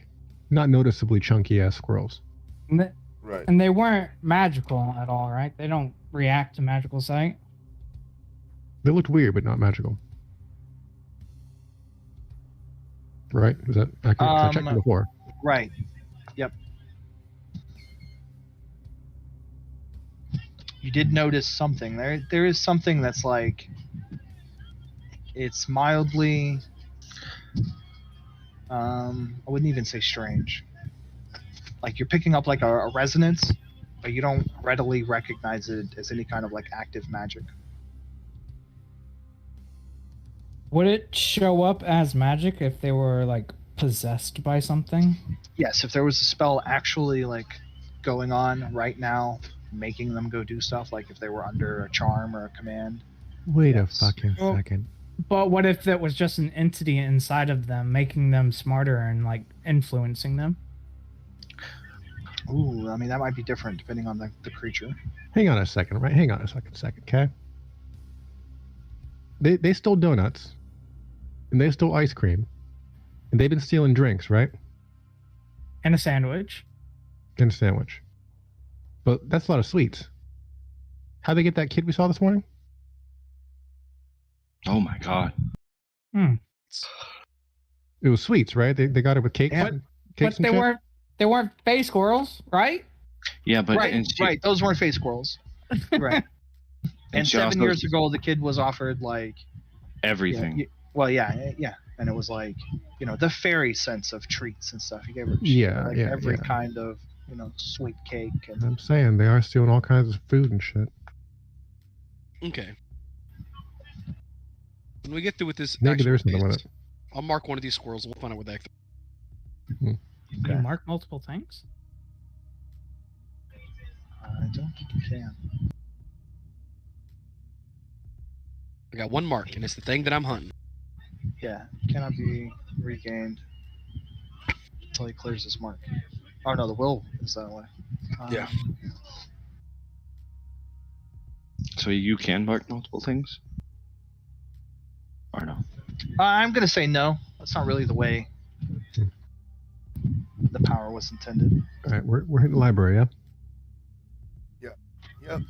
not noticeably chunky ass squirrels. Right. And they weren't magical at all, right? They don't react to magical sight. They looked weird, but not magical. Right? Was that accurate? 'Cause I checked them before. Right. Yep. you did notice something. There is something that's like, it's mildly, I wouldn't even say strange. Like you're picking up like a resonance, but you don't readily recognize it as any kind of like active magic. Would it show up as magic if they were like possessed by something? Yes, if there was a spell actually like going on right now, making them go do stuff, like if they were under a charm or a command. Wait Yes. a fucking Well- second. But what if that was just an entity inside of them, making them smarter and like influencing them? Ooh, I mean that might be different depending on the creature. Hang on a second, right? Hang on a second, okay? They stole donuts, and they stole ice cream, and they've been stealing drinks, right? And a sandwich. And a sandwich. But that's a lot of sweets. How'd they get that kid we saw this morning? Oh my god. It was sweets, right? They got it with cakes. Yeah. Cakes But they and shit? weren't face squirrels, right? Yeah, but Right, and she, right. Those weren't face squirrels. Right. And she 7 also- years ago, the kid was offered like everything. yeah, and it was like, the fairy sense of treats and stuff. You gave her Yeah, like yeah, every yeah. kind of sweet cake and I'm saying they are stealing all kinds of food and shit. Okay. When we get through with this, Maybe actual there's something with case, I'll mark one of these squirrels and we'll find out what the heck. You mark multiple things. I don't think you can. I got one mark, and it's the thing that I'm hunting. Yeah, cannot be regained until he clears his mark. Oh no, the will is that way. Yeah. So you can mark multiple things? Or no? I'm gonna say no. That's not really the way the power was intended. All right, we're hitting the library, yeah? Yep.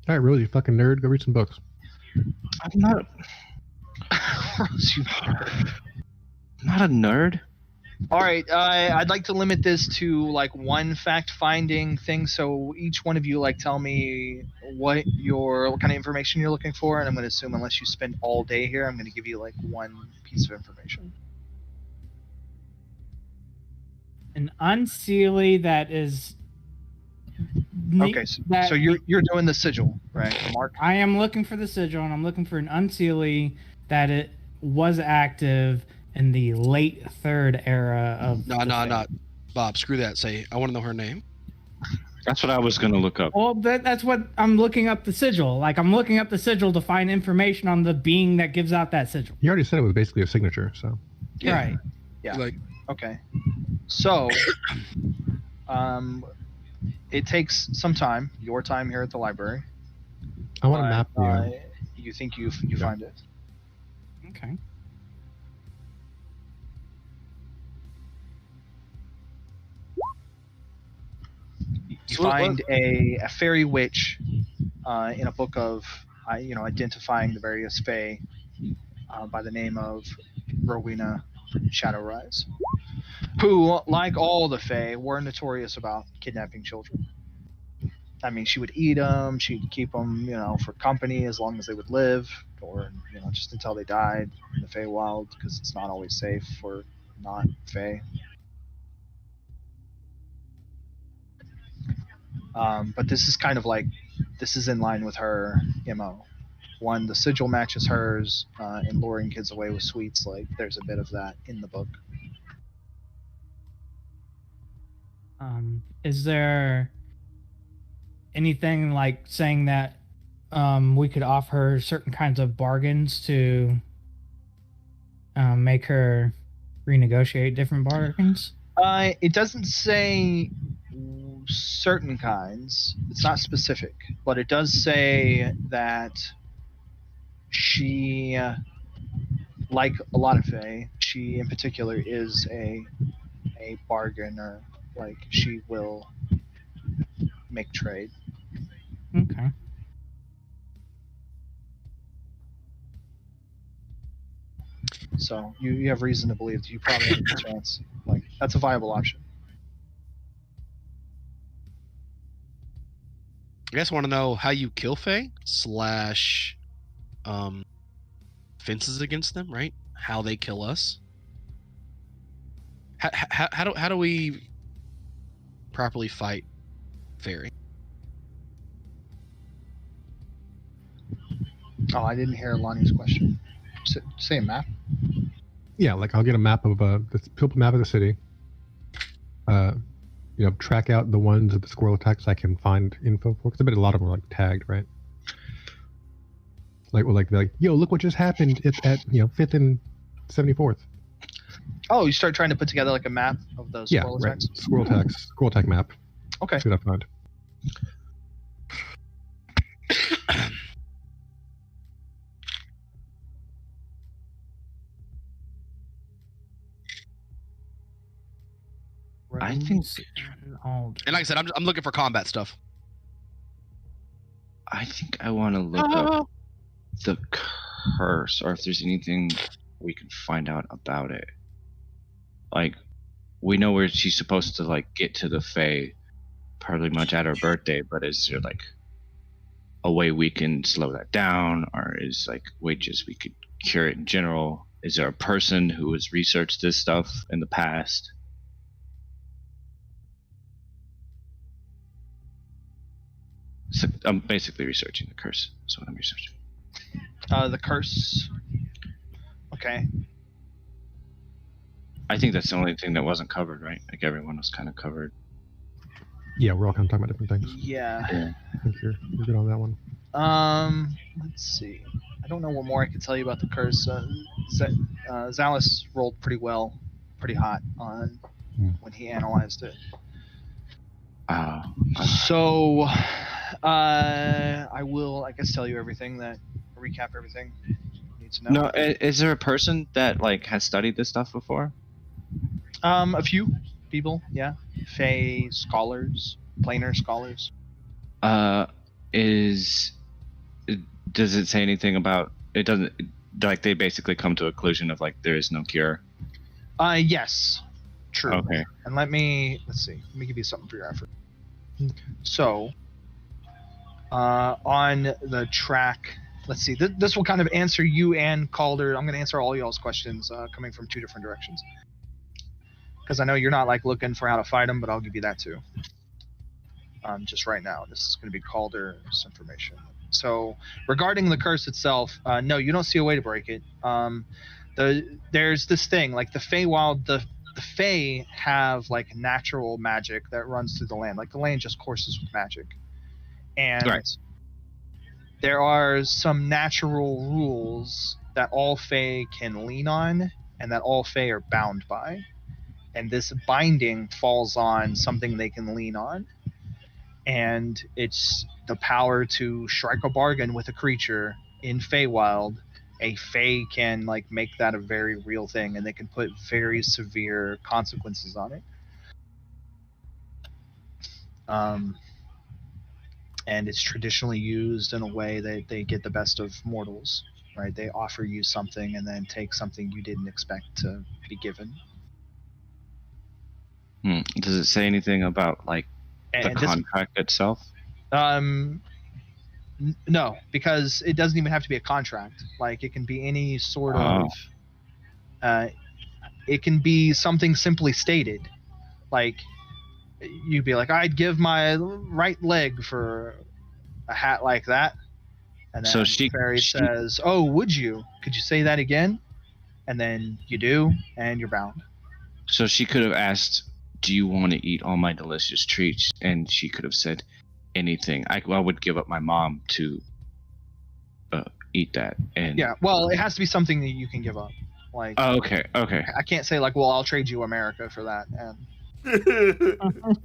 All right, Rose, you fucking nerd. Go read some books. I'm not Rose, you nerd. not a nerd. All right, I'd like to limit this to like one fact-finding thing. So each one of you tell me what kind of information you're looking for, and I'm going to assume unless you spend all day here, I'm going to give you one piece of information. An unseelie that is. Okay, so you're doing the sigil, right, Mark? I am looking for the sigil, and I'm looking for an unseelie that it was active in the late third era of. No. Bob, screw that. Say, I want to know her name. That's what I was gonna look up. Well, that's what I'm looking up the sigil. I'm looking up the sigil to find information on the being that gives out that sigil. You already said it was basically a signature, so. Yeah. Right. Yeah. Like, Okay. So, it takes some time, your time here at the library. I want to but, map the. you think you Yeah. find it. Okay. You So what- find a fairy witch in a book of identifying the various fae by the name of Rowena Shadowrise, who, like all the fae, were notorious about kidnapping children. I mean, she would eat them, she'd keep them, for company as long as they would live, or just until they died in the Feywild, because it's not always safe for not fae. But this is kind of this is in line with her MO. One, the sigil matches hers, and luring kids away with sweets. There's a bit of that in the book. Is there anything saying that we could offer her certain kinds of bargains to make her renegotiate different bargains? It doesn't say certain kinds. It's not specific, but it does say that she, like a lot of fae, she in particular is a bargainer. She will make trade. Okay. So you have reason to believe that you probably have a chance. That's a viable option. I guess I want to know how you kill Fae / fences against them, right? How they kill us. How do we properly fight Fairy? Oh, I didn't hear Lonnie's question. Say a map. Yeah, like I'll get a map of the map of the city. Track out the ones of the squirrel attacks I can find info for. Because I bet a lot of them are like tagged, right? Like, yo, look what just happened. It's at 5th and 74th. Oh, you start trying to put together like a map of those squirrel attacks? Squirrel attack map. Okay. See what I find. I think, and like I said, I'm looking for combat stuff. I think I want to look up the curse, or if there's anything we can find out about it. Like, we know where she's supposed to like get to the Fae, probably much at her birthday. But is there like a way we can slow that down, or is like way just we could cure it in general? Is there a person who has researched this stuff in the past? So I'm basically researching the curse. That's what I'm researching. The curse. Okay. I think that's the only thing that wasn't covered, right? Like everyone was kind of covered. Yeah, we're all kind of talking about different things. Yeah. I think you're good on that one. Let's see. I don't know what more I can tell you about the curse. Zalis rolled pretty well, pretty hot on when he analyzed it. So, I will, I guess, tell you everything recap everything you need to know. No, is there a person that like has studied this stuff before? A few people, yeah. Fae scholars, planar scholars. Does it say anything about it? Doesn't, like, they basically come to a conclusion of like there is no cure? Yes, true. Okay. And let's see. Let me give you something for your effort. So, on the track, let's see. This will kind of answer you and Calder. I'm going to answer all y'all's questions coming from two different directions. Because I know you're not like looking for how to fight them, but I'll give you that too. Just right now, this is going to be Calder's information. So, regarding the curse itself, no, you don't see a way to break it. There's this thing, like the Feywild, the Fae have like natural magic that runs through the land. Like the land just courses with magic. And there are some natural rules that all Fae can lean on and that all Fae are bound by. And this binding falls on something they can lean on. And it's the power to strike a bargain with a creature in Feywild. A Fae can like make that a very real thing, and they can put very severe consequences on it. And it's traditionally used in a way that they get the best of mortals, right? They offer you something and then take something you didn't expect to be given. Does it say anything about like the contract itself? No, because it doesn't even have to be a contract. Like it can be any sort of. It can be something simply stated, like you'd be like, "I'd give my right leg for a hat like that," and then So Fairy says, "Oh, would you? Could you say that again?" And then you do, and you're bound. So she could have asked, "Do you want to eat all my delicious treats?" And she could have said anything. I would give up my mom to eat that. And yeah, well, it has to be something that you can give up. Like, okay. I can't say like, well, I'll trade you America for that. And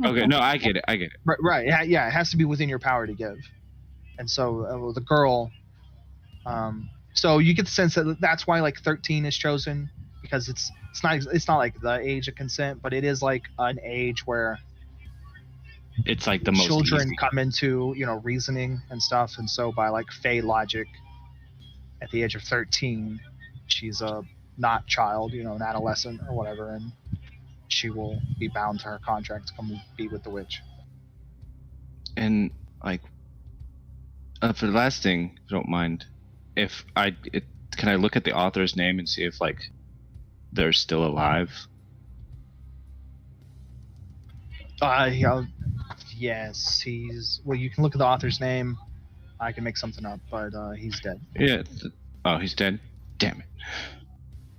okay, no, I get it. Right. Yeah, it has to be within your power to give. And so the girl, so you get the sense that that's why like 13 is chosen, because it's not like the age of consent, but it is like an age where it's like the most children easy. come into reasoning and stuff, and so by like Fae logic, at the age of 13, she's a not child, an adolescent or whatever, and she will be bound to her contract to come be with the witch. And like, For the last thing, if you don't mind, can I look at the author's name and see if like they're still alive? Yes, he's. Well, you can look at the author's name. I can make something up, but he's dead. Yeah. Oh, he's dead. Damn it.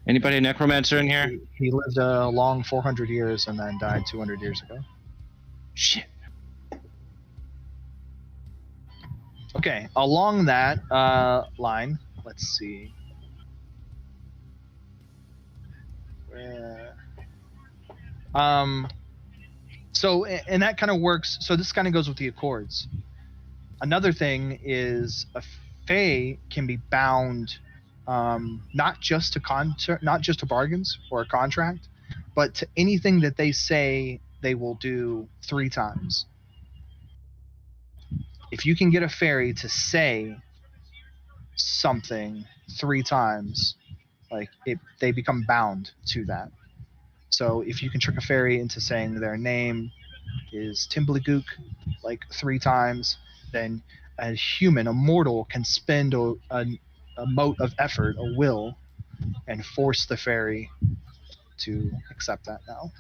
Anybody a necromancer in here? He lived a long 400 years and then died 200 years ago. Shit. Okay, along that line, let's see. So, and that kind of works. So this kind of goes with the Accords. Another thing is a Fae can be bound, not just to bargains or a contract, but to anything that they say they will do 3 times. If you can get a fairy to say something 3 times, they become bound to that. So if you can trick a fairy into saying their name is Timblygook 3 times, then a human, a mortal, can spend a mote of effort, a will, and force the fairy to accept that now.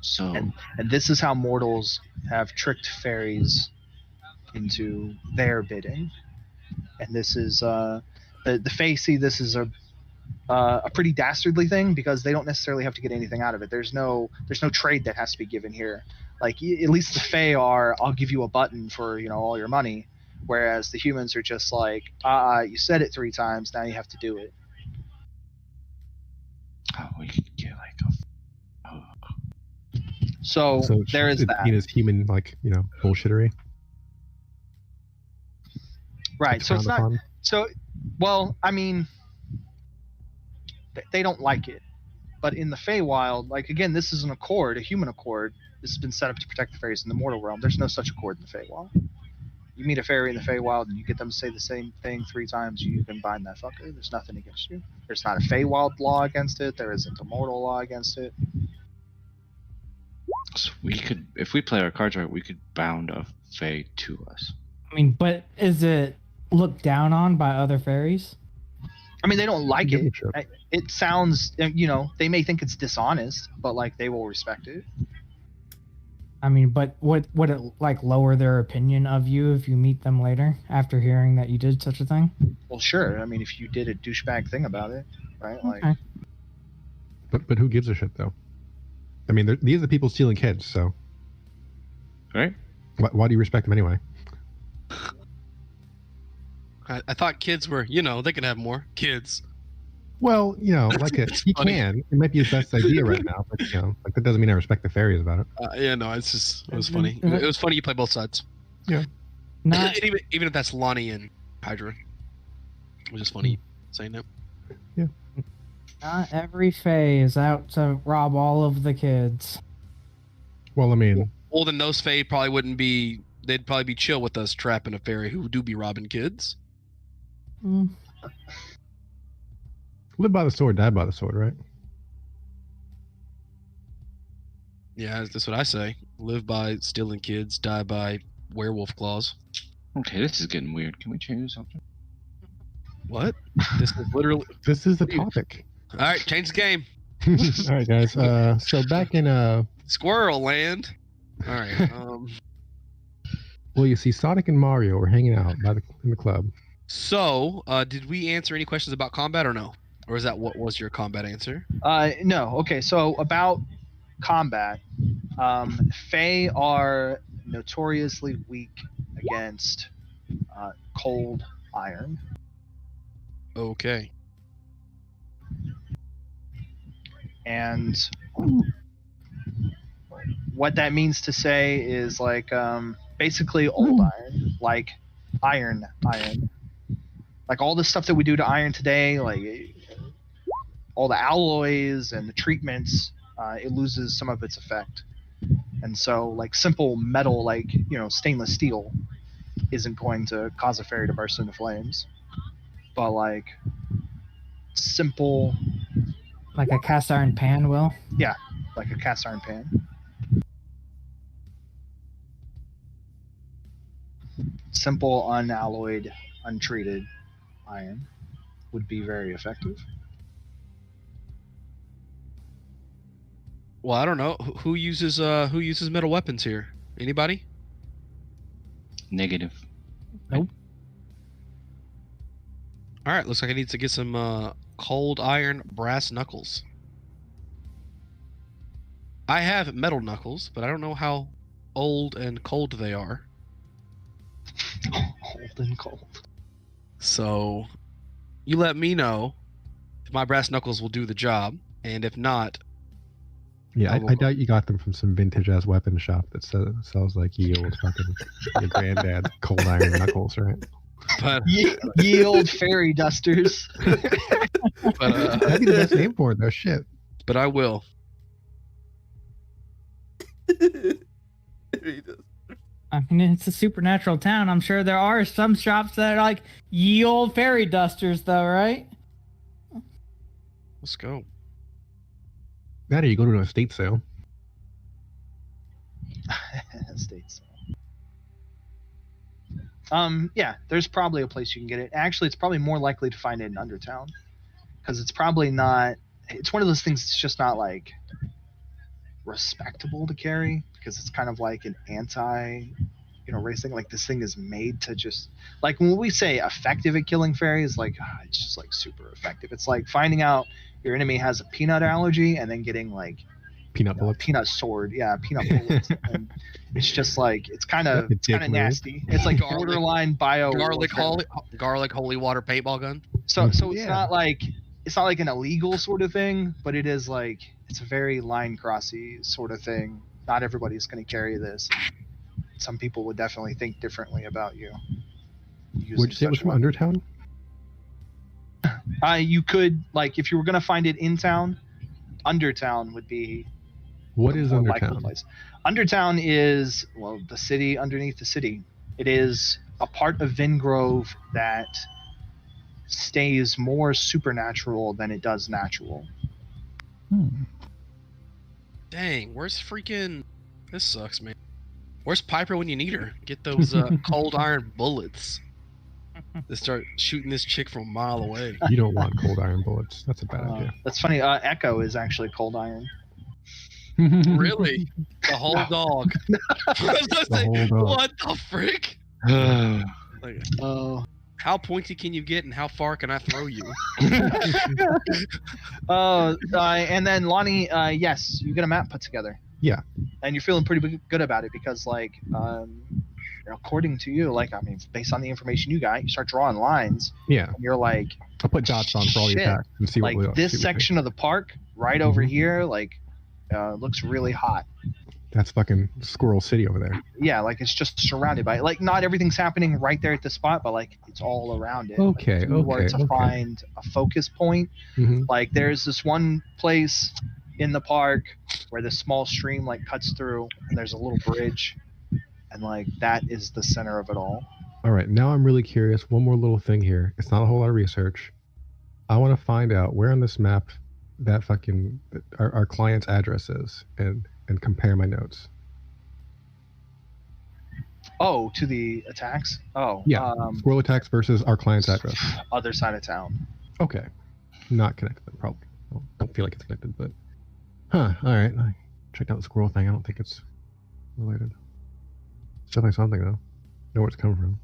So and this is how mortals have tricked fairies into their bidding. And this is the Fae see this as a pretty dastardly thing because they don't necessarily have to get anything out of it. There's no trade that has to be given here. At least the Fae are, I'll give you a button for all your money, whereas the humans are just like, you said it 3 times, now you have to do it. Oh, we could get So there is that. Is human bullshittery. Right. So it's not. So, well, I mean, they don't like it, but in the Feywild, again, this is an accord, a human accord. This has been set up to protect the fairies in the mortal realm. There's no such accord in the Feywild. You meet a fairy in the Feywild and you get them to say the same thing 3 times, you can bind that fucker. There's nothing against you. There's not a Feywild law against it. There isn't a mortal law against it. So we could, if we play our cards right, we could bound a Fae to us. I mean, but is it looked down on by other fairies? I mean, they don't like it. It sounds, they may think it's dishonest, but they will respect it. I mean, but would it lower their opinion of you if you meet them later after hearing that you did such a thing? Well, sure. I mean, if you did a douchebag thing about it, right? Okay. But who gives a shit though? I mean, these are the people stealing kids, so. Right? Why do you respect them anyway? I thought kids were, they can have more kids. Well, he can. It might be his best idea right now, but that doesn't mean I respect the fairies about it. It was funny. It was funny you play both sides. Yeah. Even if that's Lonnie and Hydra, it was just funny saying that. Yeah. Not every Fae is out to rob all of the kids. Well, I mean, Well, then those Fae probably wouldn't be. They'd probably be chill with us trapping a fairy who do be robbing kids. Live by the sword, die by the sword, right? Yeah, that's what I say. Live by stealing kids, die by werewolf claws. Okay, this is getting weird. Can we change something? What? This is literally. This is the topic. All right, change the game. All right, guys. So back in Squirrel Land. All right. Well, you see, Sonic and Mario were hanging out in the club. So, did we answer any questions about combat or no? Or is that what was your combat answer? No. Okay, so about combat, Fae are notoriously weak against cold iron. Okay. And what that means to say is basically old iron, iron. All the stuff that we do to iron today, all the alloys and the treatments, it loses some of its effect. And so simple metal, stainless steel isn't going to cause a fairy to burst into flames. But simple, Like a cast iron pan will? yeah, like a cast iron pan. simple, unalloyed, untreated iron would be very effective. Well, I don't know who uses metal weapons here. Anybody? Negative. Nope. All right, looks like I need to get some cold iron brass knuckles. I have metal knuckles, but I don't know how old and cold they are. Old and cold. So, you let me know if my brass knuckles will do the job, and if not, Yeah, I doubt you got them from some vintage ass weapon shop that sells like ye old fucking your granddad's cold iron knuckles, right? but Ye old fairy dusters. That'd be the best name for it, though. Shit. but I will. I mean, it's a supernatural town. I'm sure there are some shops that are like ye old fairy dusters, though, right? Let's go. That or you go to an estate sale. States. Yeah, there's probably a place you can get it. Actually, it's probably more likely to find it in Undertown, because it's probably not. It's one of those things that's just not like respectable to carry, because it's kind of like an anti, race thing. Like, this thing is made to just, like, when we say effective at killing fairies, like, it's just like super effective. It's like finding out your enemy has a peanut allergy and then getting like Peanut bullets. peanut sword, peanut bullets. And it's just like, it's kind of That's a dick move. nasty. It's like Garlic- borderline bio Garlic warfare. holy water paintball gun. So it's Yeah. not like an illegal sort of thing, but it is like, it's a very line crossy sort of thing. Not everybody's going to carry this. Some people would definitely think differently about you. Would you say it was from Undertown? You could, like, if you were going to find it in town, Undertown would be What is more likely Undertown? place. Undertown is, well, the city underneath the city. It is a part of Vingrove that stays more supernatural than it does natural. Dang, where's freaking? This sucks, man. Where's Piper when you need her? Get those cold iron bullets. To start shooting this chick from a mile away. You don't want cold iron bullets. That's a bad idea. That's funny. Echo is actually cold iron. Really? The whole dog. I was gonna say, whole dog. what the frick? Like, Oh. how pointy can you get, and how far can I throw you? And then Lonnie, yes, you get a map put together. Yeah. And you're feeling pretty good about it because, like, according to you, like, I mean, based on the information you got, you start drawing lines. Yeah. And you're like, I'll put dots on for all the Shit. attacks and see like what we this section of the park right over Mhm. here, like, looks really hot. That's fucking Squirrel City over there. Yeah, like it's just surrounded by it. Like, not everything's happening right there at the spot, but like it's all around it. Okay, Like, if you were okay, to okay. find a focus point, Mhm. like there's this one place in the park where this small stream like cuts through, and there's a little bridge, and like that is the center of it all. All right, now I'm really curious. One more little thing here. It's not a whole lot of research. I want to find out where on this map that fucking our client's address is, and compare my notes. Oh, to the attacks? Oh, Yeah, squirrel attacks versus our client's address. other side of town. Okay, not connected. Then, probably. I don't feel like it's connected, but all right. I checked out the squirrel thing. I don't think it's related. It's definitely something though. Know where it's coming from.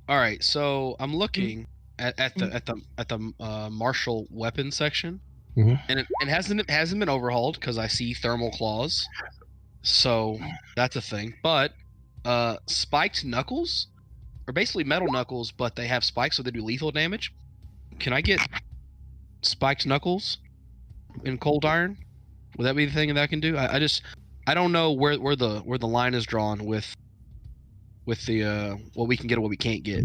All right, so I'm looking at the martial weapons section, Mhm. and it hasn't been overhauled because I see thermal claws, so that's a thing. But spiked knuckles are basically metal knuckles, but they have spikes, so they do lethal damage. Can I get spiked knuckles in cold iron? Would that be the thing that I can do? I don't know where the line is drawn with the what we can get and what we can't get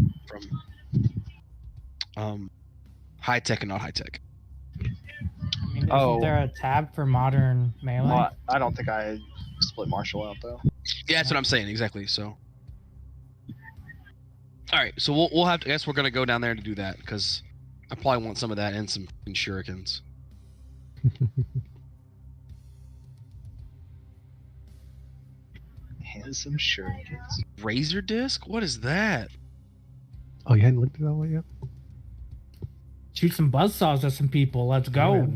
from high tech and not high tech. I mean, isn't Oh. there a tab for modern melee? Well, I don't think I split martial out though. Yeah, that's what I'm saying exactly. So, all right, so we'll have to. I guess we're gonna go down there to do that because I probably want some of that and some shurikens. And some shurikens. Razor disc? What is that? Oh, you hadn't looked at that one yet? Shoot some buzzsaws at some people. Let's go. Yeah.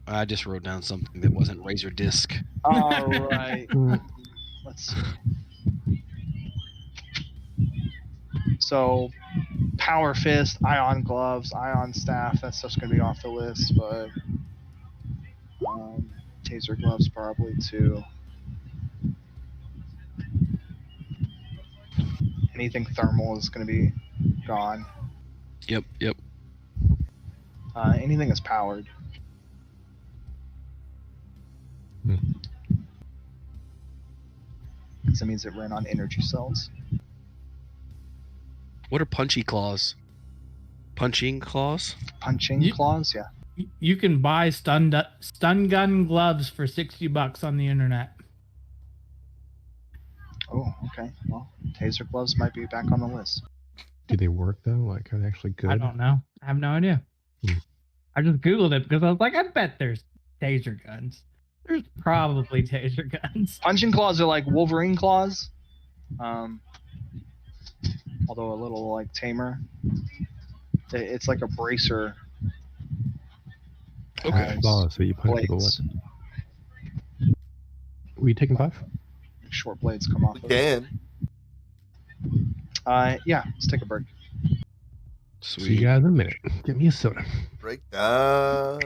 I just wrote down something that wasn't razor disc. All right. Mm. Let's see. So, power fist, ion gloves, ion staff. That stuff's gonna be off the list, but taser gloves probably too. Anything thermal is gonna be gone. Yep. Anything that's powered. Hmm. Because that means it ran on energy cells. What are punchy claws? Punching claws? Punching claws, yeah. You can buy stun gun gloves for $60 on the internet. Oh, okay. Well, taser gloves might be back on the list. Do they work though? Like, are they actually good? I don't know. I have no idea. Hmm. I just Googled it because I was like, I bet there's taser guns. There's probably taser guns. Punching claws are like Wolverine claws. Although a little like tamer. It's like a bracer. Okay. Oh, so you punch people with. Blades. Were you taking 5? Short blades come off We of it. can. Yeah, let's take a break. See you Sweet. guys in a minute. Get me a soda. Break down.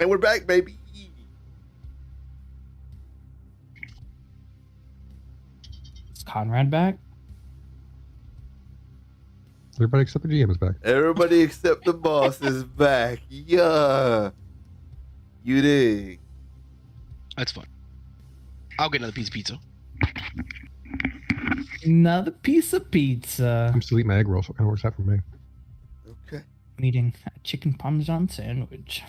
And we're back, baby. Is Conrad back? Everybody except the GM is back. Everybody except the boss is back. Yeah. You dig. That's fun. I'll get another piece of pizza. Another piece of pizza. I'm still eating my egg roll, so it kind of works out for me. Okay. I'm eating a chicken parmesan sandwich.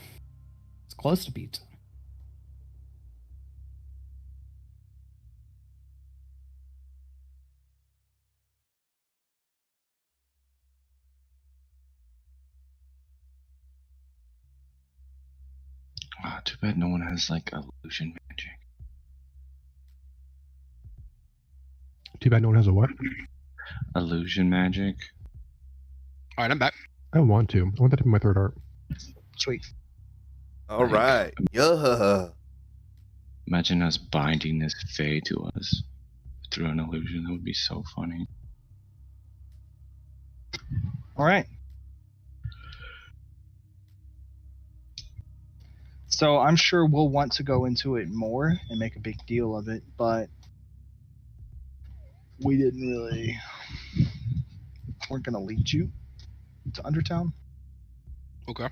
It's close to pizza. Ah, too bad no one has like illusion magic. Too bad no one has a what? Illusion magic. All right, I'm back. I want to. I want that to be my third art. Sweet. All right. Yeah. Imagine us binding this Fae to us through an illusion. That would be so funny. All right. So I'm sure we'll want to go into it more and make a big deal of it, but we didn't really. We're gonna lead you to Undertown. Okay.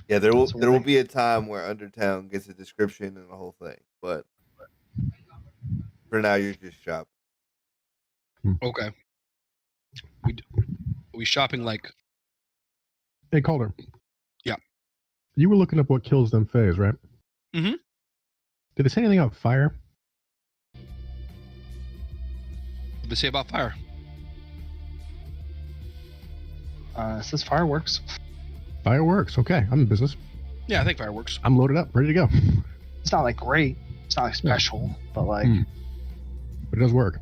Yeah, there will So there will like- be a time where Undertown gets a description and the whole thing, but for now you're just shopping. Okay. We shopping like Hey, Calder. Yeah. You were looking up what kills them Fays, right? Mhm. Did they say anything about fire? what they say about fire. It says fireworks. Fireworks. Okay, I'm in business. Yeah, I think fire works. I'm loaded up, ready to go. It's not like great. It's not like special, but like But it does work.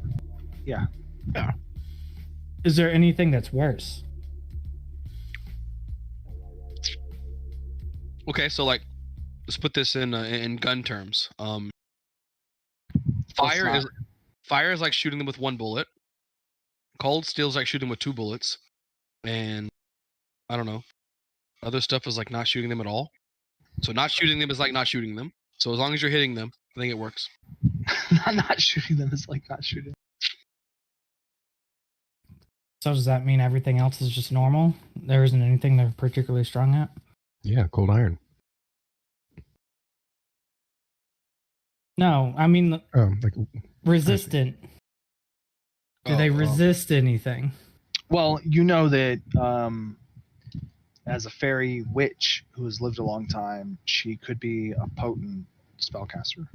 Is there anything that's worse? Okay, so like, let's put this in gun terms. Fire is like shooting them with one bullet. Cold steel is like shooting with two bullets, and I don't know. Other stuff is like not shooting them at all. So not shooting them is like not shooting them. So as long as you're hitting them, I think it works. not shooting them is like not shooting. So does that mean everything else is just normal? There isn't anything they're particularly strong at? Yeah, cold iron. No, I mean Like resistant. Do they resist anything? Well, you know that as a fairy witch who has lived a long time, she could be a potent spellcaster.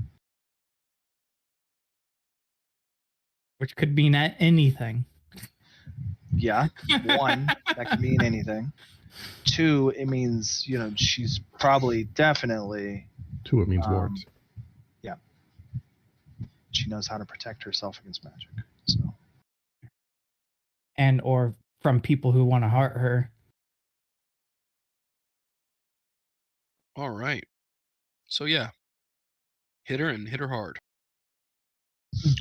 Which could mean anything. Yeah, one, that could mean anything. Two, it means, she's probably definitely, two, it means wards. she knows how to protect herself against magic. So And or from people who want to hurt her. All right. So yeah, hit her and hit her hard.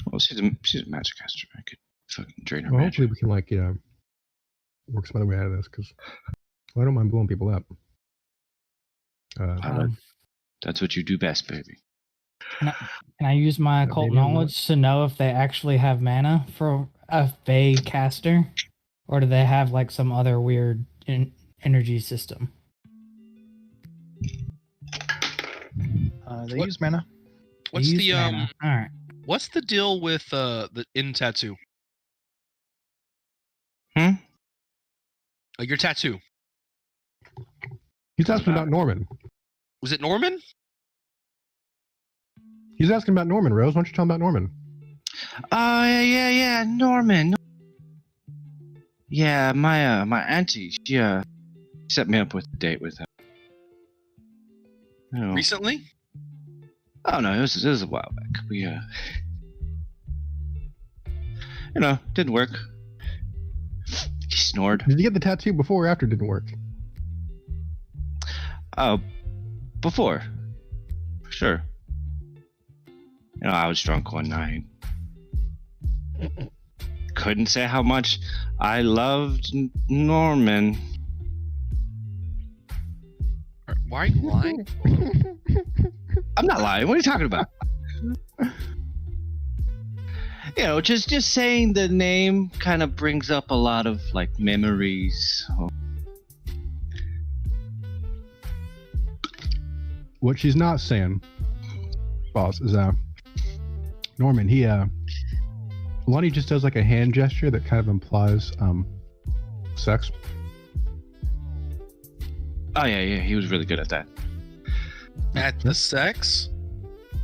Well, she's a magic caster. I could fucking drain her Well, magic. hopefully we can work some other way out of this, because I don't mind blowing people up. That's what you do best, baby. Can I use my occult maybe I'm knowledge to know if they actually have mana for a Fae caster? Or do they have like some other weird energy system? they What- use mana. What's They the use mana. All right. what's the deal with the in tattoo? Hmm? Like your tattoo. He's asking about Norman. Was it Norman? He's asking about Norman, Rose. Why don't you tell him about Norman? Oh yeah, Norman. Yeah, my auntie, she set me up with a date with him. Recently? Oh no, it was a while back. We didn't work. He snored. Did you get the tattoo before or after it didn't work? Before. For sure. I was drunk one night. Couldn't say how much I loved Norman. Why are you lying? I'm not lying. What are you talking about? You know, just saying the name kind of brings up a lot of like memories. What she's not saying, boss, is Norman. Lonnie just does like a hand gesture that kind of implies sex. Oh yeah, he was really good at that. At the sex?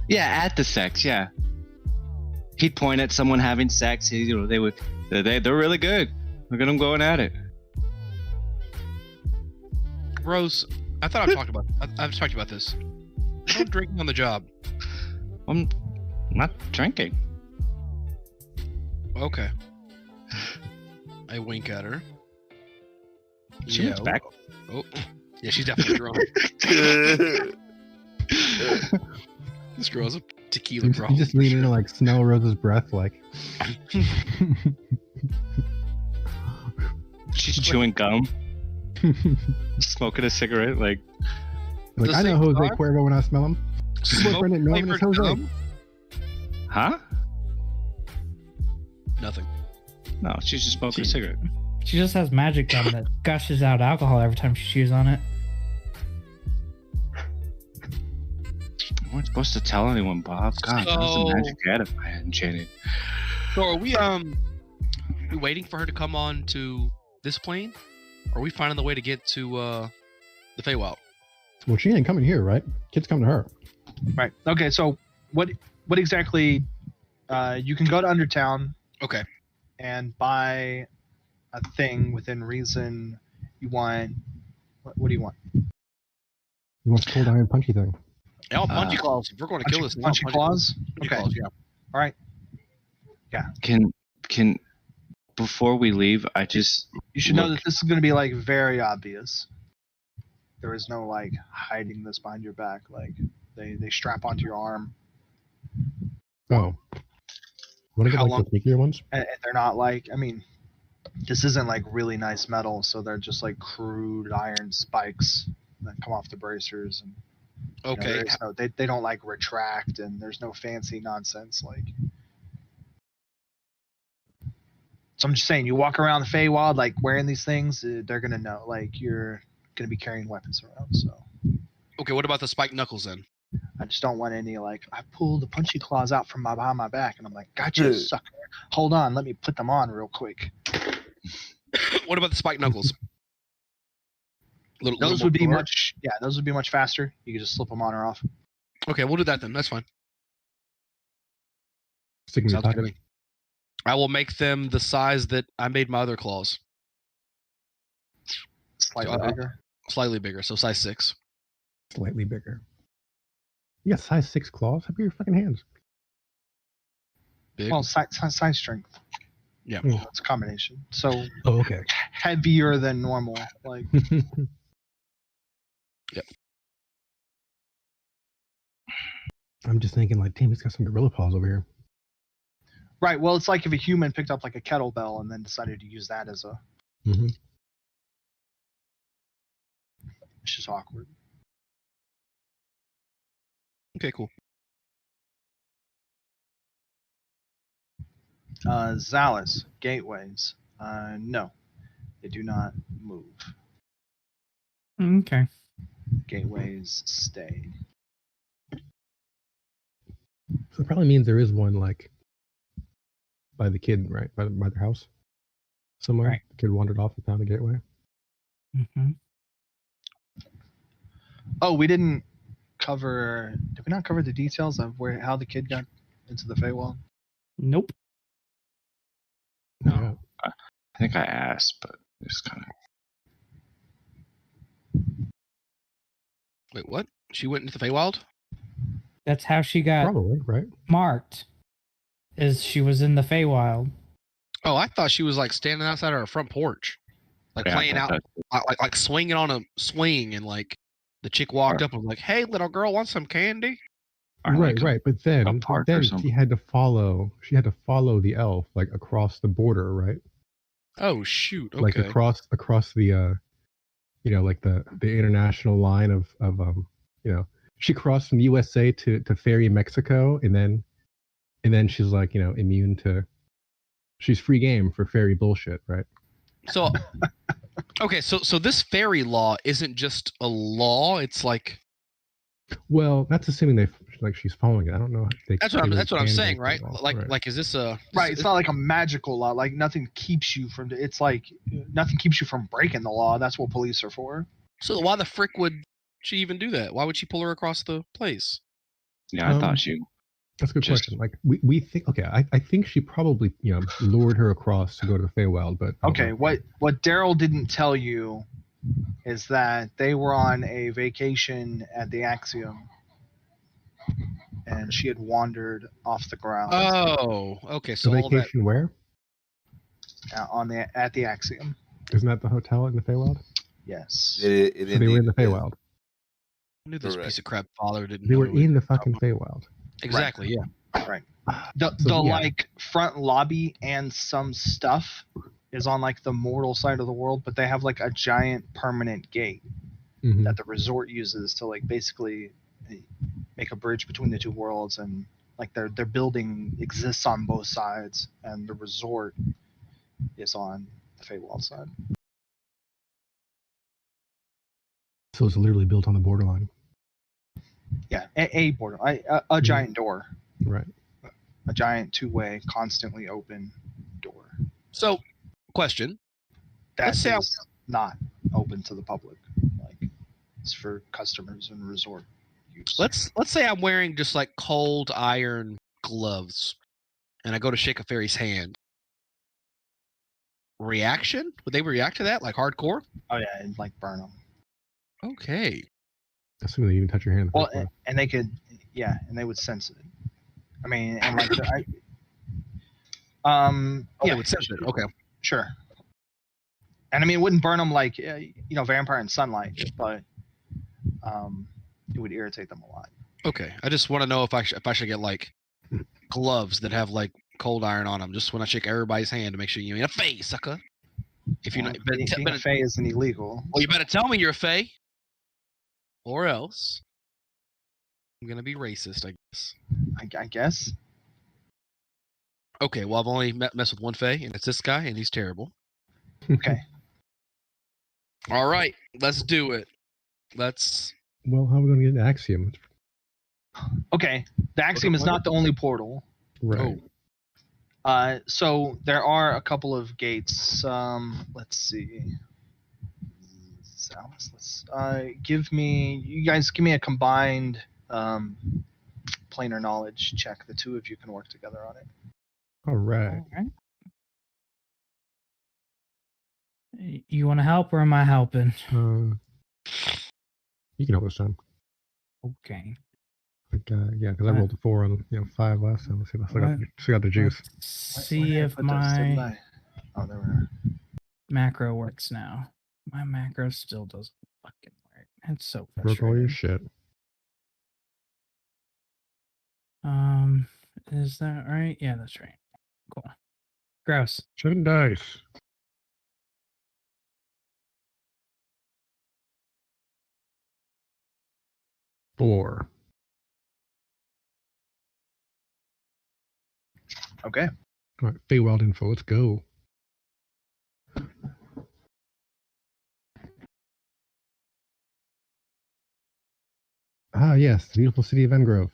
Yeah, at the sex, yeah. He'd point at someone having sex. They're really good. Look at them going at it. Rose, I thought I've talked about this. No drinking on the job. I'm not drinking. Okay. I wink at her. She looks back. Oh, yeah, she's definitely drunk. This girl has a tequila problem. You just lean into like smell Rose's breath, like. She's chewing gum, smoking a cigarette, like. Like I know Jose Cuervo when I smell him. Smoke Norman is Jose. gum? Huh? Nothing. No, she's just smoking a cigarette. She just has magic gum that gushes out alcohol every time she chews on it. I wasn't supposed to tell anyone, Bob. God, that was the magic item I had enchanted. So are we waiting for her to come on to this plane? Or are we finding the way to get to the Feywild? Well, she ain't coming here, right? Kid's coming to her. Right. Okay. So what exactly? You can go to Undertown. Okay. And buy a thing within reason. You want what do you want? He wants a cold iron punchy thing. I want punchy claws. If we're going to kill this, punchy claws. Punchy Okay. claws, yeah. All right. Yeah. Can before we leave, You should know that this is going to be like very obvious. There is no like hiding this behind your back. Like they strap onto your arm. Oh. Want to get like the sneakier ones? And they're not like, I mean, this isn't like really nice metal, so they're just like crude iron spikes that come off the bracers. And Okay. they don't like retract, and there's no fancy nonsense. Like, so I'm just saying, you walk around the Feywild like wearing these things, they're gonna know like you're gonna be carrying weapons around. So. Okay. What about the spiked knuckles then? I just don't want any like I pulled the punchy claws out from behind my back, and I'm like, gotcha, sucker. Hold on, let me put them on real quick. What about the spiked knuckles? Those would be much faster. You could just slip them on or off. Okay, we'll do that then. That's fine. Stick in your Sounds good to pocket. me. I will make them the size that I made my other claws. Slightly bigger. Slightly bigger, so size 6. Slightly bigger. You got size 6 claws? How big are your fucking hands? Big. Well, size strength. Yeah. It's a combination. So Oh, okay. heavier than normal. Like Yep. I'm just thinking like, damn, he's got some gorilla paws over here. right. Well, it's like if a human picked up like a kettlebell and then decided to use that as a. Mm-hmm. It's just awkward. Okay, cool. Zalis, gateways. No, they do not move. Okay. Gateways stay. So it probably means there is one like by the kid, right? By their house somewhere. Right. The kid wandered off and found the gateway. Mm-hmm. Oh, we didn't cover. Did we not cover the details of how the kid got into the Feywild? Nope. No. Yeah. I think I asked, but it's kind of. Wait, what? She went into the Feywild? That's how she got Probably, right? marked. Is she was in the Feywild. Oh, I thought she was like standing outside her front porch, like Yeah, playing I out, thought like swinging on a swing, and like the chick walked up and was like, "Hey, little girl, want some candy?" or Right, like right. But then, park or then something. she had to follow the elf like across the border, right? Oh shoot! Okay. Like across the like the international line of she crossed from USA to ferry Mexico, and then she's like, immune to, she's free game for ferry bullshit, right? So, okay, so this ferry law isn't just a law; it's like. Well, that's assuming she's following it. I don't know. That's what I'm saying, right? Like, is this a right? It's not like a magical law. Like nothing keeps you from. It's like nothing keeps you from breaking the law. That's what police are for. So why the frick would she even do that? Why would she pull her across the place? Yeah, I thought she. That's a good question. Like we think. Okay, I think she probably lured her across to go to the Feywild, but okay. What Daryl didn't tell you is that they were on a vacation at the Axiom, and she had wandered off the ground. Oh, okay. So the vacation where? At the Axiom. Isn't that the hotel in the Feywild? Yes. So they were in the Feywild. I knew this piece of crap father didn't. They were in the fucking Feywild. Exactly. Right. Yeah. Right. The like front lobby and some stuff is on like the mortal side of the world, but they have like a giant permanent gate that the resort uses to like basically make a bridge between the two worlds, and like their building exists on both sides, and the resort is on the Feywild side. So it's literally built on the borderline. Yeah, a border, a giant door. Right. A giant two-way, constantly open door. So, question. That's not open to the public. Like, it's for customers and resort use. Let's say I'm wearing just like cold iron gloves, and I go to shake a fairy's hand. Reaction? Would they react to that like hardcore? Oh yeah, and like burn them. Okay. Assuming they even touch your hand. Well, and they could, and they would sense it. I mean, and like, they would sense it. Okay. Sure. And I mean, it wouldn't burn them like, vampire in sunlight, but it would irritate them a lot. Okay. I just want to know if I should get like gloves that have like cold iron on them, just when I shake everybody's hand to make sure you ain't a fae, sucker. If you're not, being a fae isn't illegal. Well, you better tell me you're a fae, or else I'm gonna be racist, I guess. I guess. Okay, well, I've only messed with one fae, and it's this guy, and he's terrible. Okay. All right, let's do it. Let's. Well, how are we going to get an Axiom? Okay, the Axiom is not the only portal. Right. So there are a couple of gates. Let's see. Let's give me a combined planar knowledge check. The two of you can work together on it. All right. You want to help, or am I helping? You can help this time. Okay. Because I rolled a 4 on 5 last time. Let's see if I still got the juice. See if my there we are. macro works now. My macro still doesn't fucking work. It's so Broke all your frustrating. shit. Is that right? Yeah, that's right. Cool. Gross. 7 dice. Four. Okay. All right, Feywild info. Let's go. Ah, yes, the beautiful city of Engrove.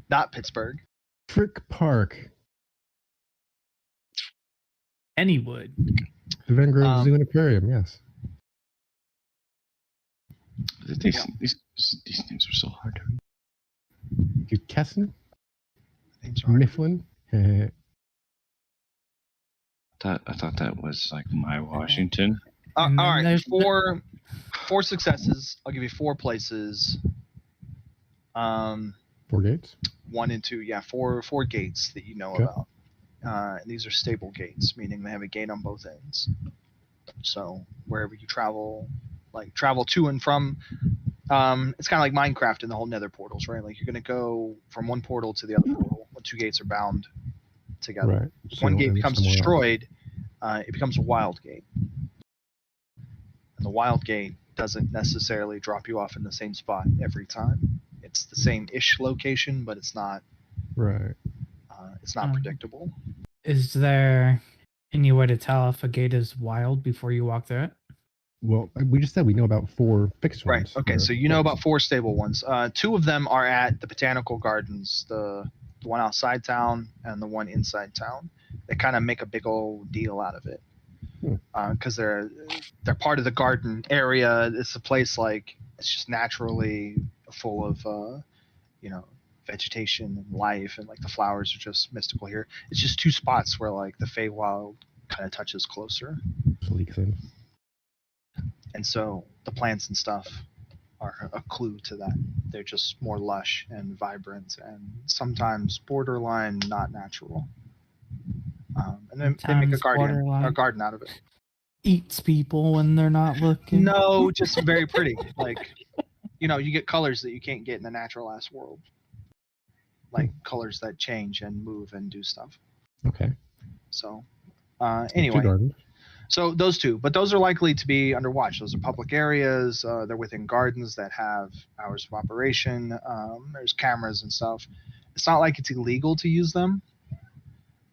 Not Pittsburgh. Frick Park. Anywood. The Engrove Zoo and Aquarium, yes. These names are so hard to read. Kesson? Names are Mifflin? I thought that was like my Washington. All And then right, there's four successes. I'll give you 4 places. 4 gates? 1 and 2, four gates that you know Okay. about. And these are stable gates, meaning they have a gate on both ends. So wherever you travel to and from, it's kind of like Minecraft in the whole Nether portals, right? Like you're going to go from one portal to the other portal when 2 gates are bound together. Right. If one gate becomes destroyed, it becomes a wild gate. And the wild gate doesn't necessarily drop you off in the same spot every time. It's the same-ish location, but it's not Right. predictable. Is there any way to tell if a gate is wild before you walk through it? Well, we just said we know about 4 fixed Right. ones. Okay. So you know about 4 stable ones. 2 of them are at the botanical gardens, the one outside town and the one inside town. They kind of make a big old deal out of it because they're part of the garden area. It's a place like it's just naturally full of vegetation and life, and like the flowers are just mystical here. It's just 2 spots where like the Feywild kind of touches closer. Leaks in. And so the plants and stuff are a clue to that. They're just more lush and vibrant and sometimes borderline not natural. And then they make a garden out of it. Eats people when they're not looking. No, just very pretty. Like, you get colors that you can't get in the natural ass world. Like colors that change and move and do stuff. Okay. So, anyway. So those 2, but those are likely to be under watch. Those are public areas. They're within gardens that have hours of operation. There's cameras and stuff. It's not like it's illegal to use them.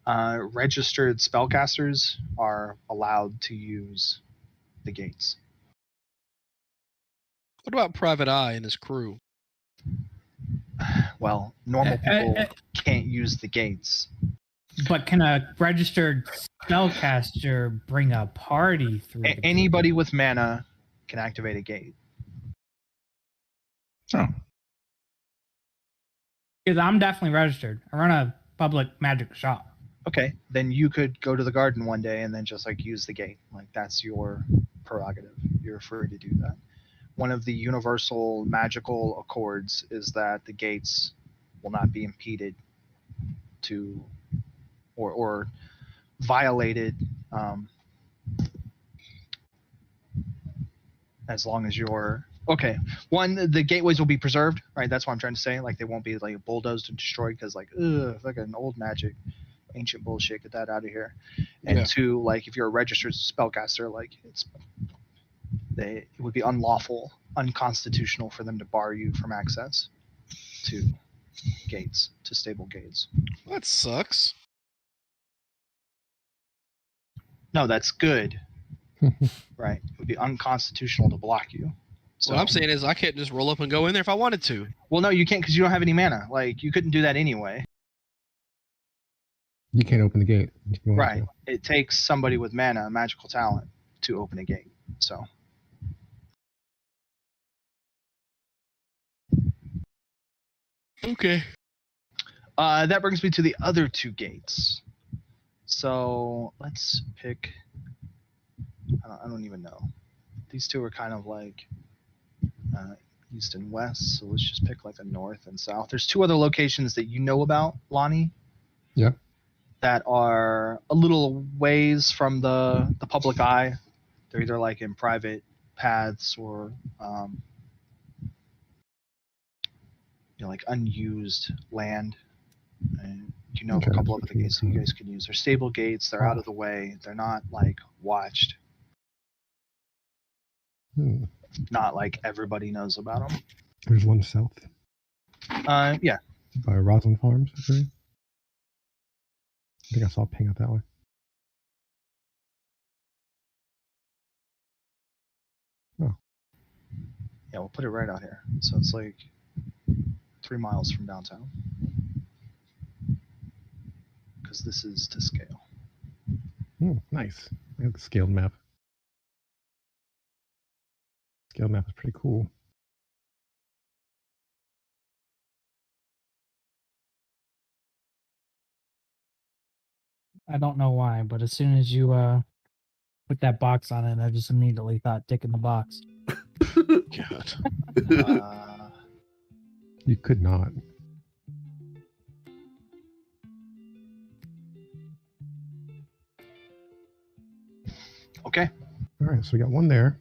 Registered spellcasters are allowed to use the gates. What about Private Eye and his crew? Well, normal people can't use the gates. But can a registered spellcaster bring a party through? Anybody with mana can activate a gate. Oh. Because I'm definitely registered. I run a public magic shop. Okay, then you could go to the garden one day and then just like use the gate. Like that's your prerogative. You're free to do that. One of the universal magical accords is that the gates will not be impeded to or violated as long as you're okay. One, the gateways will be preserved, right? That's what I'm trying to say. Like they won't be like bulldozed and destroyed because like like an old magic, ancient bullshit. Get that out of here. And 2, like if you're a registered spellcaster, like it would be unlawful, unconstitutional for them to bar you from access to gates, to stable gates. That sucks. No, that's good. Right. It would be unconstitutional to block you. So What I'm saying is I can't just roll up and go in there if I wanted to. Well, no, you can't because you don't have any mana. Like, you couldn't do that anyway. You can't open the gate. Right. It takes somebody with mana, magical talent, to open a gate. So. Okay. That brings me to the other 2 gates. So let's pick. I don't even know. These 2 are kind of like east and west. So let's just pick like a north and south. There's 2 other locations that you know about, Lonnie. Yeah. That are a little ways from the public eye. They're either like in private paths or like unused land. And a couple of the gates that you guys can use. They're stable gates. They're out of the way. They're not like watched. Not like everybody knows about them. There's one south. Yeah. By Roslyn Farms, I think. I think I saw a ping out that way. Oh. Yeah, we'll put it right out here. So it's like 3 miles from downtown. Because this is to scale. Nice. I have the scaled map. Scaled map is pretty cool. I don't know why, but as soon as you put that box on it, I just immediately thought tick in the box. God. You could not. Okay. All right, so we got one there.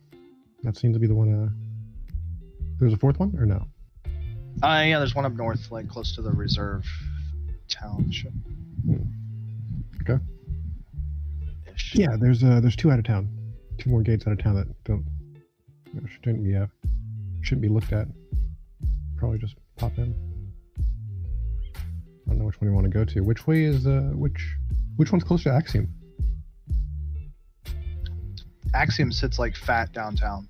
That seems to be the one. There's a 4th one, or no? Yeah, there's one up north, like close to the reserve township. Okay. Ish. Yeah, there's 2 out of town. 2 more gates out of town that don't Shouldn't be looked at. Probably just pop in. I don't know which one you want to go to. Which way is which one's closer to Axiom? Axiom sits like fat downtown.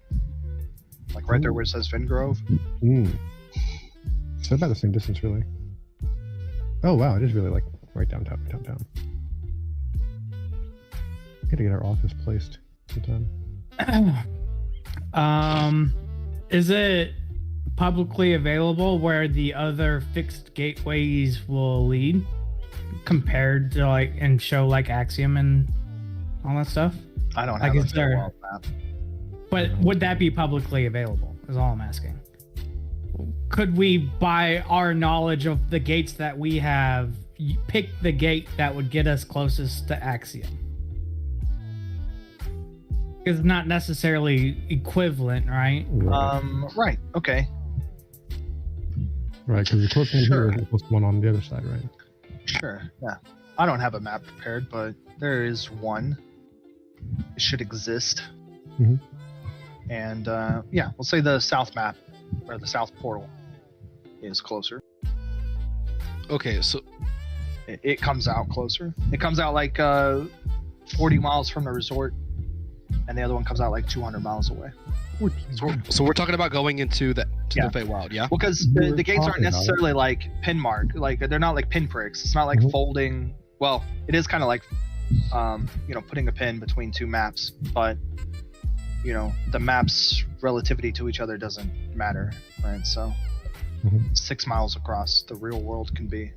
Like right there where it says Vingrove. So about the same distance, really. Oh wow, it is really like right downtown. Gotta get our office placed sometime. Is it publicly available where the other fixed gateways will lead compared to like and show like Axiom and all that stuff? I don't have a Feywild map. But would that be publicly available? Is all I'm asking. Could we, by our knowledge of the gates that we have, pick the gate that would get us closest to Axiom? It's not necessarily equivalent, right? Right. Okay. Right, because the close one here is the close one on the other side, right? Sure. Yeah. I don't have a map prepared, but there is one. It should exist. Mm-hmm. And yeah, we'll say the south map or the south portal is closer. Okay, so It comes out closer. It comes out like 40 miles from the resort, and the other one comes out like 200 miles away. so we're talking about going into the Feywild, yeah? Well, because the gates aren't necessarily like pin mark, like they're not like pin pricks. It's not like folding. Well, it is kind of like, putting a pin between two maps, but the maps' relativity to each other doesn't matter, right? So 6 miles across, the real world can be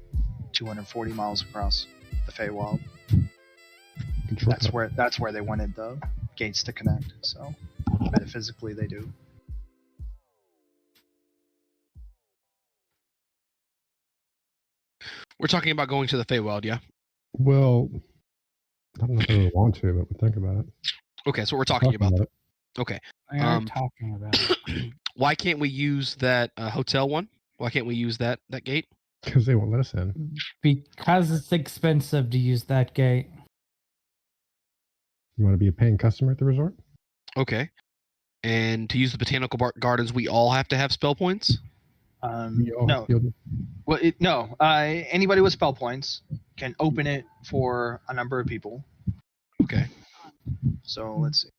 240 miles across the Feywild. That's where they wanted the gates to connect. So metaphysically, they do. We're talking about going to the Feywild, yeah? Well, I don't know if I really want to, but we'll think about it. Okay, so we're talking about it. Okay. We are talking about it. Why can't we use that hotel one? Why can't we use that gate? Because they won't let us in. Because it's expensive to use that gate. You want to be a paying customer at the resort? Okay. And to use the botanical gardens, we all have to have spell points? No. Well, no. Anybody with spell points can open it for a number of people. Okay. So let's see.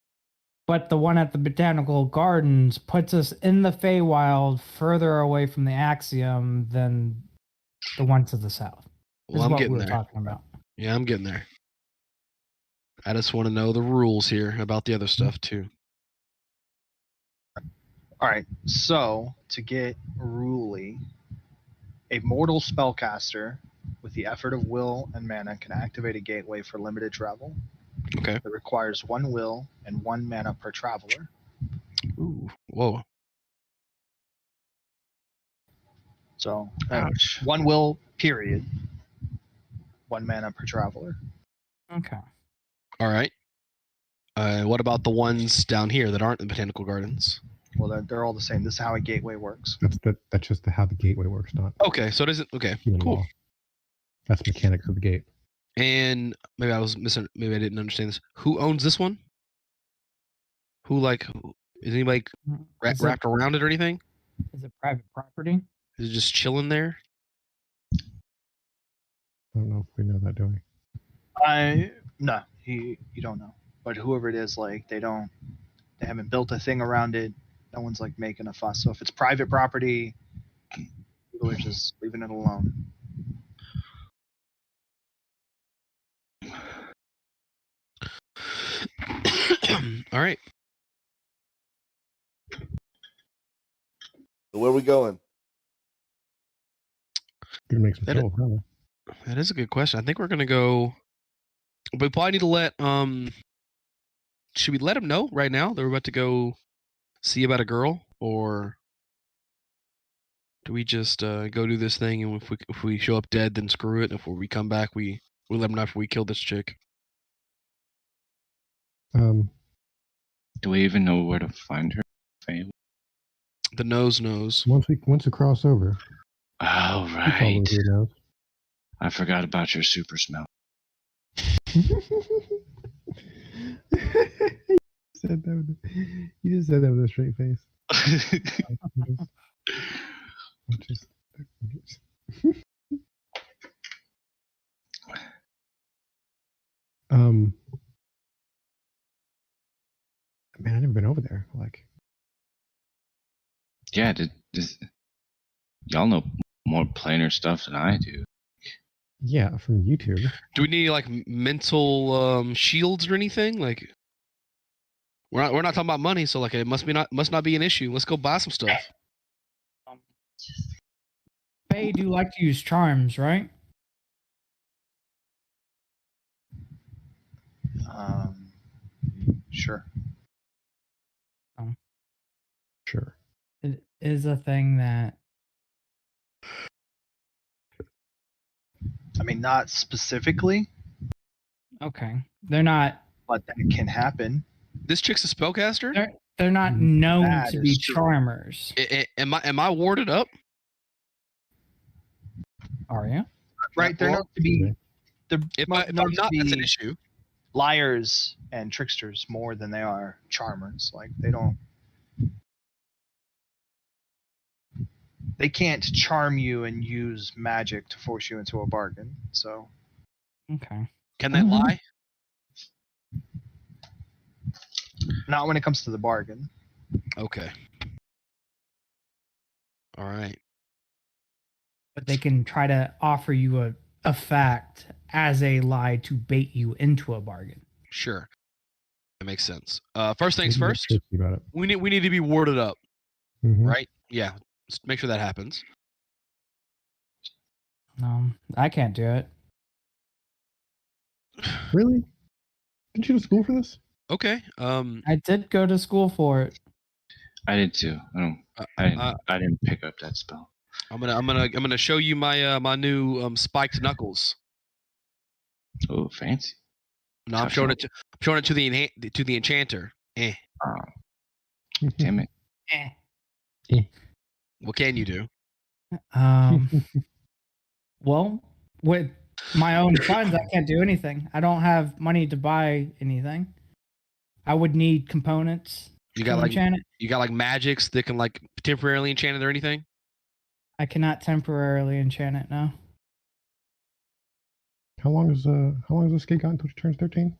But the one at the Botanical Gardens puts us in the Feywild further away from the Axiom than the one to the south. Well, I'm getting there. Talking about. Yeah, I'm getting there. I just want to know the rules here about the other stuff too. All right. So to get Ruly, a mortal spellcaster with the effort of will and mana can activate a gateway for limited travel. Okay. It requires 1 will and 1 mana per traveler. Ooh. Whoa. So 1 will, period. 1 mana per traveler. Okay. All right. What about the ones down here that aren't in the Botanical Gardens? Well, they're all the same. This is how a gateway works. That's just how the gateway works, not. Okay, so it isn't. Okay, cool. Law. That's mechanics of the gate. And maybe I was missing. Maybe I didn't understand this. Who owns this one? Is anybody wrapped around it or anything? Is it private property? Is it just chilling there? I don't know if we know that, do we? No, you don't know. But whoever it is, like they haven't built a thing around it. No one's like making a fuss. So if it's private property, people are just leaving it alone. All right. So where are we going? Gonna make some trouble, probably. That is a good question. I think we're gonna go. We probably need to let. Should we let him know right now that we're about to go see about a girl, or do we just go do this thing and if we show up dead, then screw it? If we come back, we let him know after we kill this chick. Do we even know where to find her? Fame? The nose knows. Once we cross over. Oh right. I forgot about your super smell. said that. You just said that with a straight face. Man, I've never been over there. Like, Yeah, y'all know more planar stuff than I do. yeah, from YouTube. Do we need like mental shields or anything? Like, we're not talking about money, so like it must not be an issue. Let's go buy some stuff. Faye do like to use charms, right? Sure. Sure. It is a thing that I mean, not specifically, okay. They're not but that can happen. This chick's a spellcaster. they're not known That to be is true. charmers. Am I warded up? Are you? Right? They're known to be. They're If known I'm to not, that's an be issue. liars and tricksters more than they are charmers. Like they can't charm you and use magic to force you into a bargain. So Okay. Can they lie? not when it comes to the bargain. Okay. All right. But they can try to offer you a fact as a lie to bait you into a bargain. Sure. That makes sense. First things Maybe first. get tipsy about it. We need to be warded up, Mhm. right? Yeah. Let's make sure that happens. I can't do it. Really? Didn't you go to school for this? Okay. I did go to school for it. I did too. I didn't pick up that spell. I'm gonna show you my my new spiked knuckles. Oh, fancy. No, I'm showing it to the enchanter. Damn it. What can you do? Well, with my own funds, I can't do anything. I don't have money to buy anything. I would need components. You got to like enchant it. you got like magics that can like temporarily enchant it or anything? I cannot temporarily enchant it now. How long is this kid got until she turns 13?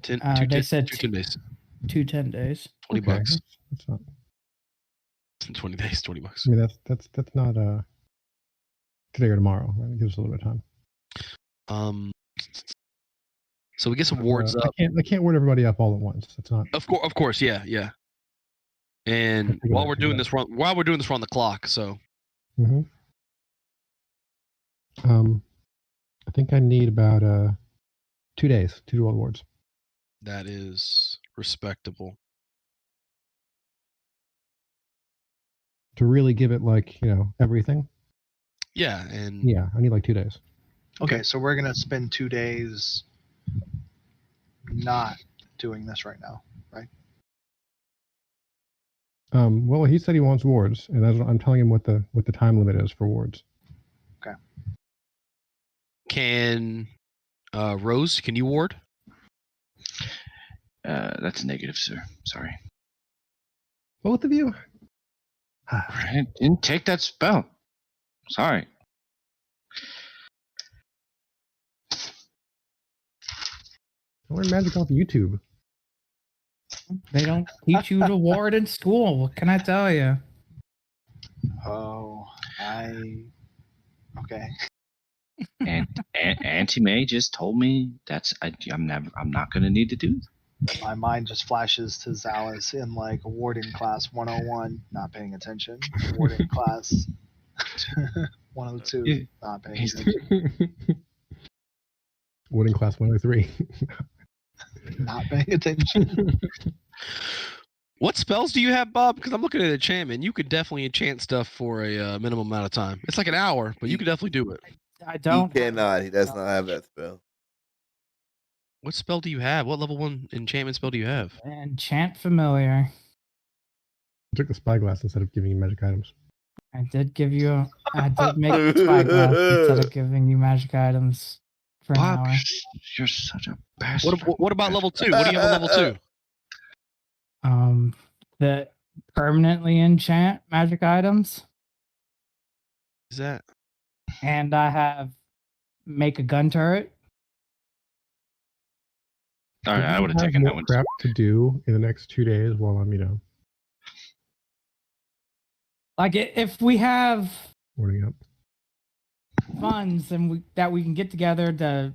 They said 10 days. 10 days. $20. That's not. 20 days, $20. I mean, that's not today or tomorrow. Right? It gives us a little bit of time. So we get some wards up. I can't ward everybody up all at once. That's not. Of course, yeah. And while we're doing this, we're on the clock. So. Mm-hmm. I think I need about 2 days to do all the wards. That is respectable. To really give it everything. Yeah, and Yeah, I need like 2 days. Okay, so we're gonna spend 2 days not doing this right now, right? Well, he said he wants wards, and I'm telling him what the time limit is for wards. Okay. Can Rose? Can you ward? That's a negative, sir. Sorry. Both of you? I didn't take that spell. Sorry. I learned magic off YouTube. They don't teach you to ward in school. What can I tell you? Oh, okay. And Auntie May just told me I'm not gonna need to do. My mind just flashes to Zalis in like warding class 101, not paying attention. Warding class 102, not paying attention. Warding class 103. Not paying attention. What spells do you have, Bob? Because I'm looking at enchantment. You could definitely enchant stuff for a minimum amount of time. It's like an hour, but you could definitely do it. I don't. He cannot. He does not have that spell. What spell do you have? What level 1 enchantment spell do you have? Enchant familiar. I took the spyglass instead of giving you magic items. I did make a spyglass instead of giving you magic items for an Bob, hour. you're such a bastard. What about level 2? What do you have on level 2? that permanently enchant magic items, Is that? and I have make a gun turret. All right, I would have have taken more that one. crap to do in the next 2 days while I'm, Like if we have warming up. funds and that we can get together to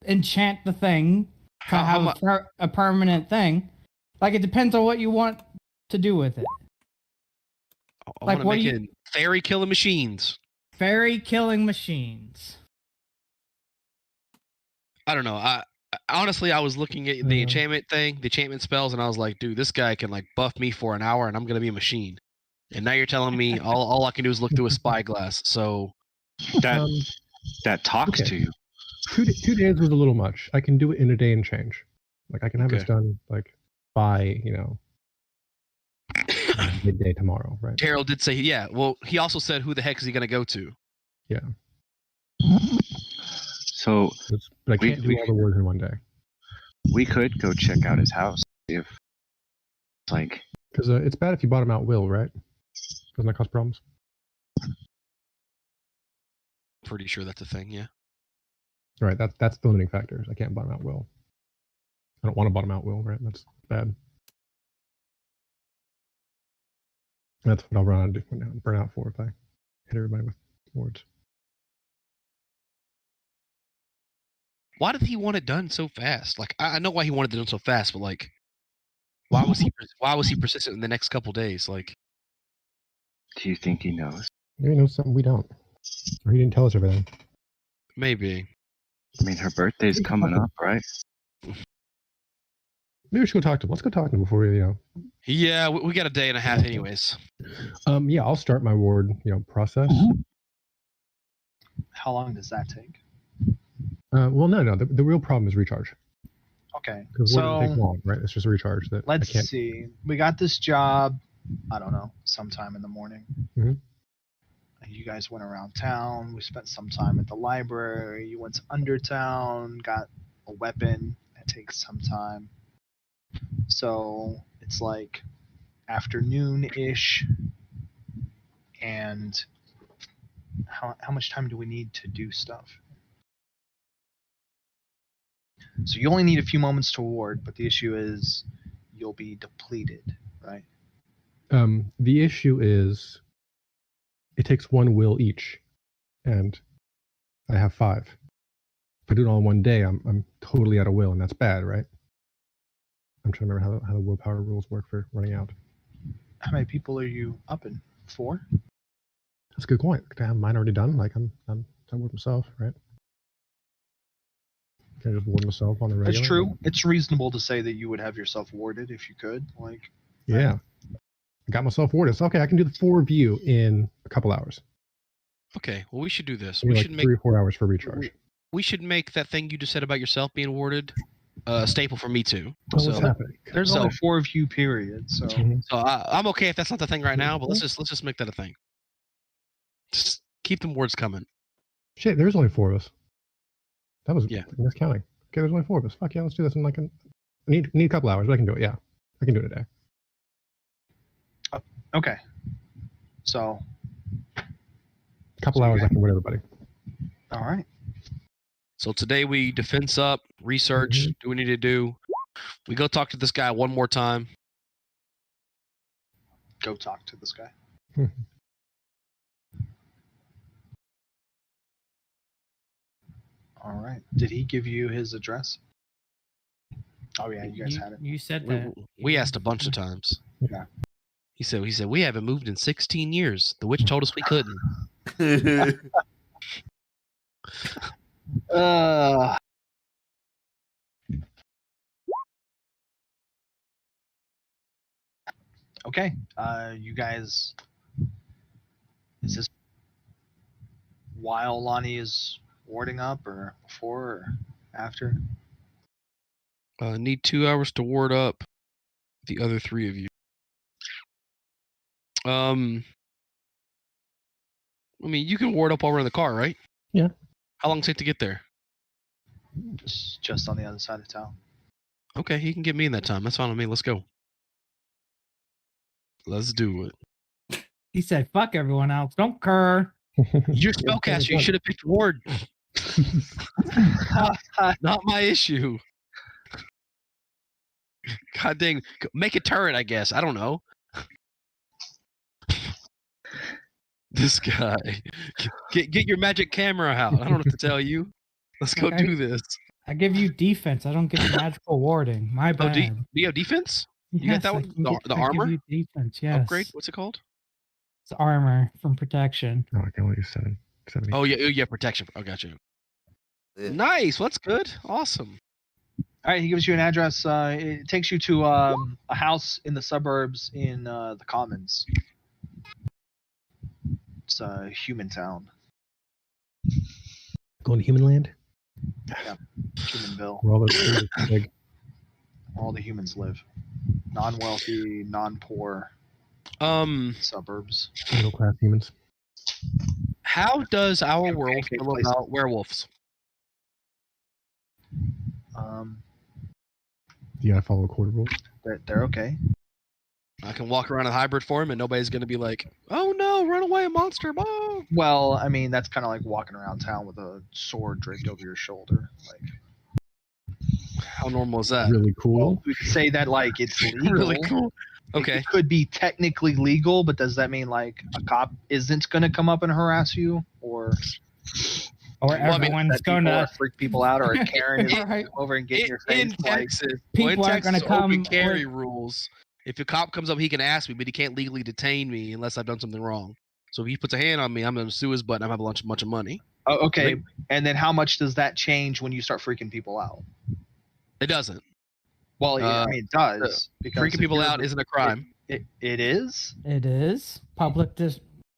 enchant the thing to How have much? a permanent thing. Like it depends on what you want to do with it. I Like, want to what make do you- it fairy killing machines. Fairy killing machines. I don't know. Honestly, I was looking at the enchantment thing, the enchantment spells, and I was like, dude, this guy can like buff me for an hour, and I'm gonna be a machine. And now you're telling me all I can do is look through a spyglass. So That talks Okay. to you. 2 days was a little much. I can do it in a day and change. Like I can have this Okay. done like by midday tomorrow, right? Harold did say, yeah. Well, he also said, who the heck is he gonna go to? Yeah. So But I can't do all the work in one day we could go check out his house if, like, because it's bad if you bottom out will, right? Doesn't that cause problems? Pretty sure that's a thing. Yeah. Right. That's the limiting factor. I can't bottom out will. I don't want to bottom out will, right? That's bad. That's what I'll burn out for if I hit everybody with words. Why did he want it done so fast? Like, I know why he wanted it done so fast, but like, why was he persistent in the next couple days? Like, do you think he knows? Maybe he knows something we don't, or he didn't tell us everything. maybe. I mean, her birthday's coming up, right? Maybe we should go talk to him. Let's go talk to him before we, Yeah, we got a day and a half, anyways. Yeah, I'll start my ward, process. How long does that take? Well, no. The real problem is recharge. Okay, Because ward doesn't take long, right? It's just a recharge that I let's can't. see. We got this job, I don't know, sometime in the morning. Mhm. You guys went around town. We spent some time at the library. You went to Undertown, got a weapon. That takes some time. So it's like afternoon-ish. And how much time do we need to do stuff? So you only need a few moments to ward, but the issue is you'll be depleted, right? The issue is it takes one will each, and I have 5. If I do it all in one day, I'm totally out of will, and that's bad, right? I'm trying to remember how the willpower rules work for running out. How many people are you up in? 4? That's a good point. Could I have mine already done? Like I'm ward myself, right? Can I just ward myself on the regular? That's true. It's reasonable to say that you would have yourself warded if you could. Like, Yeah. I got myself warded. So, okay, I can do the 4 of you in a couple hours. Okay, well, we should do this. Maybe We like should make 3 or 4 hours for recharge. we should make that thing you just said about yourself being awarded a staple for me too. Oh, what's So, happening? there's So- only 4 of you, period. So Mhm. so I'm okay if that's not the thing right now, but let's just make that a thing. Just keep them words coming. Shit, there's only 4 of us. That was Yeah. miscounting. Okay, there's only 4 of us. Fuck yeah, let's do this in like I need a couple hours, but I can do it. Yeah, I can do it in a day. okay. So A couple hours, I can win everybody. all right. So today we defense up, research, do what we need to do. We go talk to this guy one more time. Go talk to this guy. All right. Did he give you his address? Oh yeah, you guys had it. You said We, that. we asked a bunch of times. Yeah. He said we haven't moved in 16 years. The witch told us we couldn't. Okay. You guys. Is this while Lonnie is warding up, or before, or after? Need 2 hours to ward up the other 3 of you. I mean, you can ward up while we're in the car, right? Yeah. How long does it take to get there? Just on the other side of town. Okay, he can get me in that time. That's fine with me. Let's go. Let's do it. He said, "Fuck everyone else. Don't cur." You're a spellcaster. You should have picked ward. Not my issue. God dang. Make a turret, I guess. I don't know. This guy. Get your magic camera out. I don't know what to tell you. Let's go do this. I give you defense. I don't give you magical warding. My Oh, bad. do you have defense? You got that one? The I give armor? you defense, yes. Upgrade? What's it called? It's armor from protection. Oh, I can only do 7. 70. Oh, yeah, protection. Oh, got you. Yeah. Nice. Well, that's good. Awesome. All right, he gives you an address. It takes you to a house in the suburbs in the Commons. It's a human town. Going to human land? Humanville. Where all those things are big. All the humans live. Non-wealthy, non-poor suburbs. Middle class humans. How does our Yeah, world pancake feel place. about werewolves? You gotta follow quarter rules. They're okay. I can walk around in hybrid form and nobody's going to be like, oh no, run away, monster, mom. Well, I mean, that's kind of like walking around town with a sword draped over your shoulder. Like, How normal is that? Really cool. well, we could say that like it's legal. Really cool. Okay. It could be technically legal, but does that mean like a cop isn't going to come up and harass you, or Or Well, I mean, everyone's that going people to. are freak people out, or a Karen is Right. gonna come over and get in your face? In Like, Texas, people in aren't Texas, gonna open come carry rules. If a cop comes up, he can ask me, but he can't legally detain me unless I've done something wrong. So if he puts a hand on me, I'm going to sue his butt and I'm going to have a bunch of money. oh, okay, and then how much does that change when you start freaking people out? It doesn't. Well, I mean, it does. Because Freaking if people you're- out isn't a crime. It is? It is public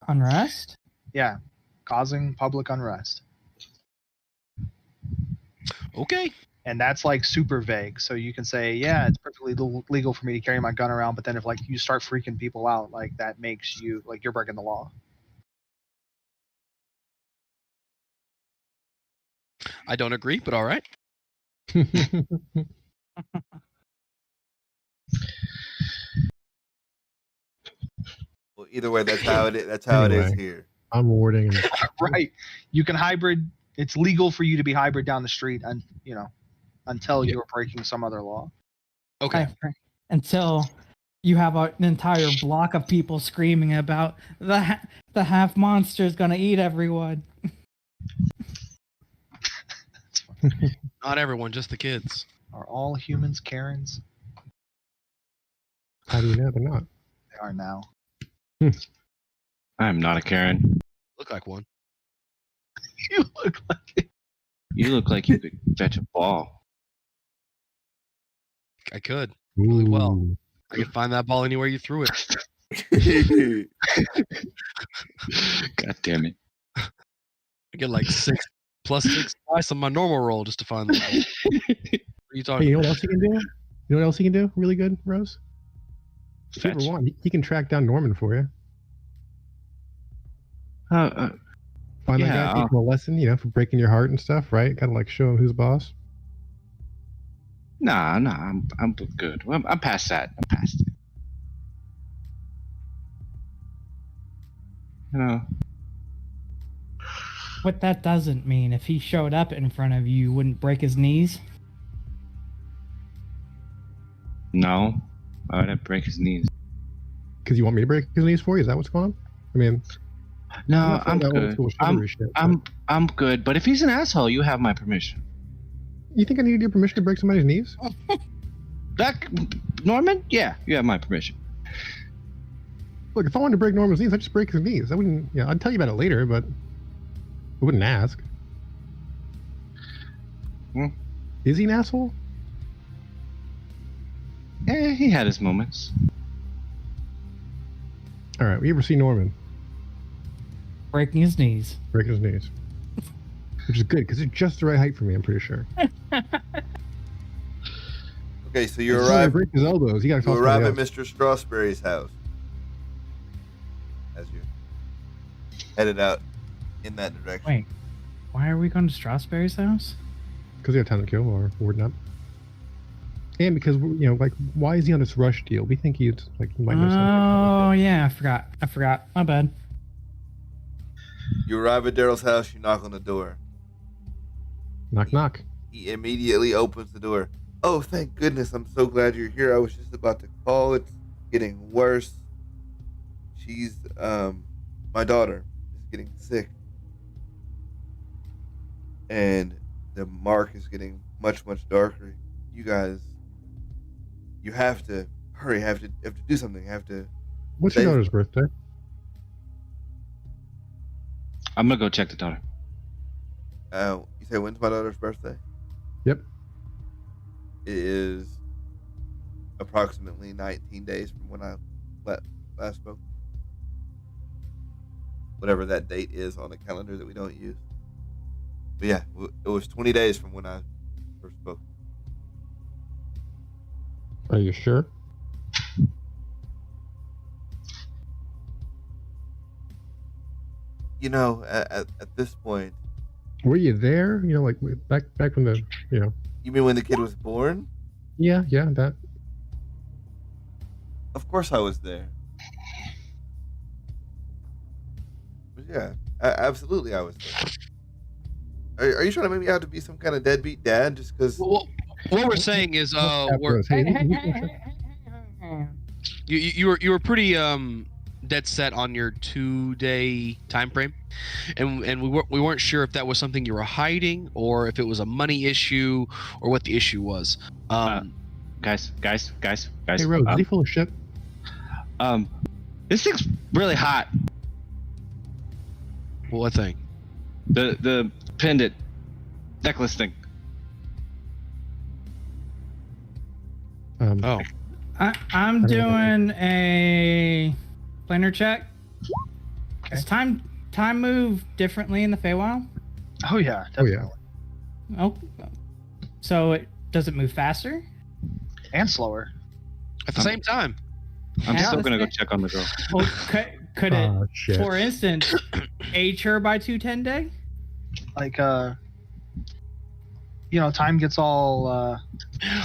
unrest. Yeah. Causing public unrest. Okay. And that's like super vague. So you can say, yeah, it's perfectly legal for me to carry my gun around, but then if like you start freaking people out, like that makes you like you're breaking the law. I don't agree, but all right. Well, either way, that's how it is. That's how it is Anyway. here. I'm warding. And Right. You can hybrid. It's legal for you to be hybrid down the street, and until Yeah. you're breaking some other law. Okay. Until you have an entire block of people screaming about the half monster is going to eat everyone. Not everyone, just the kids. Are all humans Karens? how do you know they're not? They are now. I'm not a Karen. Look like one. You look like it. You look like you could fetch a ball. I could. Really well. Ooh. I could find that ball anywhere you threw it. God damn it. I get like 6 plus 6 twice on my normal roll just to find the ball. What are you Hey, talking you know about? what else he can do? You know what else he can do? Really good, Rose? If you ever Fetch. want, he can track down Norman for you. Find that Yeah. guy, teach him a lesson, for breaking your heart and stuff, right? Gotta like show him who's boss. Nah, I'm good. I'm past that. I'm past it. You know, What that doesn't mean, if he showed up in front of you, you wouldn't break his knees. no. Why would I break his knees? Because you want me to break his knees for you? Is that what's going on? I mean, No, not for I'm that old good. school chivalry shit, I'm good. But if he's an asshole, you have my permission. but you think I need your permission to break somebody's knees? That Norman? Yeah, you have my permission. Look, if I wanted to break Norman's knees, I'd just break his knees. I wouldn't, I'd tell you about it later, but I wouldn't ask. Hmm. Is he an asshole? Yeah, he had his moments. All right, we ever see Norman Breaking his knees. breaking his knees? Which is good, because it's just the right height for me, I'm pretty sure. Okay, so you If arrive. break his elbows, you gotta You call arrive somebody at else. Mr. Strawberry's house as you headed out in that direction. Wait, why are we going to Strasberry's house? Because you have time to kill or warden up. And because like, why is he on this rush deal? We think he might know something. Oh yeah, I forgot. My bad. You arrive at Daryl's house. You knock on the door. Knock knock. He immediately opens the door. Oh, thank goodness! I'm so glad you're here. I was just about to call. It's getting worse. She's my daughter is getting sick, and the mark is getting much darker. You guys, you have to hurry. Have to do something. Have to. What's your save daughter's her. birthday? I'm gonna go check the daughter. You say when's my daughter's birthday? Yep. It is approximately 19 days from when I last spoke. Whatever that date is on the calendar that we don't use. But yeah, it was 20 days from when I first spoke. Are you sure? You know, at this point, Were you there? Like back when the you mean when the kid was born? Yeah, that. Of course I was there. But yeah, absolutely I was there. Are you trying to make me out to be some kind of deadbeat dad just because? Well, what we're saying is, we're you were pretty dead set on your 2-day time frame, and we weren't sure if that was something you were hiding or if it was a money issue or what the issue was. Guys. Hey, Rose, is he full of shit? This thing's really hot. What thing? The pendant necklace thing. Oh, I'm doing a planar check. Does time move differently in the Feywild? Oh yeah, Oh definitely. yeah. Oh, so does it move faster? And slower. at the same time. I'm Yeah, still gonna go that's check on the girl. Well, could it, Oh, shit. for instance, age her by 210 day? Like time gets all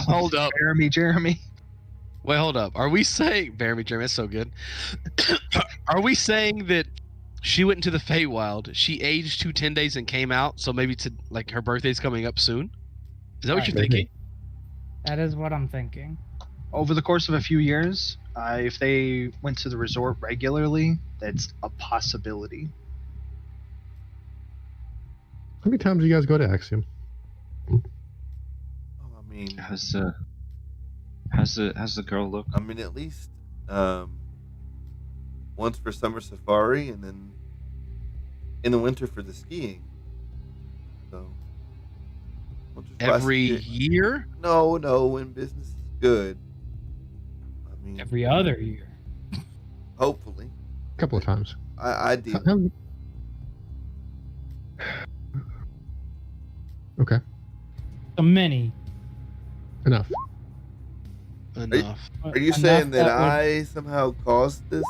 Hold up. Jeremy. Wait, hold up. Are we saying Jeremy? That's so good. Are we saying that she went into the Feywild, she aged 10 days and came out, so maybe her birthday's coming up soon? Is that what you're Right. thinking? That is what I'm thinking. Over the course of a few years, if they went to the resort regularly, that's a possibility. How many times do you guys go to Axiom? Oh, I mean, How's the girl look? at least once for summer safari, and then in the winter for the skiing. So once or twice a Every year? No, when business is good. I mean, Every other year. hopefully. A couple of times. I did. Okay, So many. enough. Enough. Are you Enough saying that would- I somehow caused this?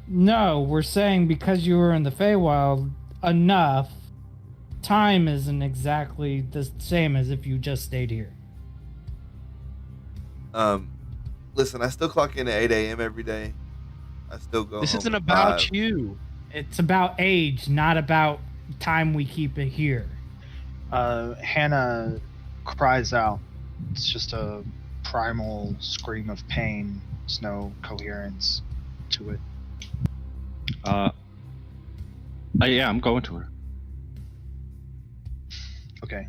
No, we're saying because you were in the Feywild enough, time isn't exactly the same as if you just stayed here. Listen, I still clock in at 8 a.m. every day. I still go This home isn't at about 5. you. It's about age, not about time we keep it here. Hannah cries out. It's just a primal scream of pain. There's no coherence to it. Yeah, I'm going to her. Okay.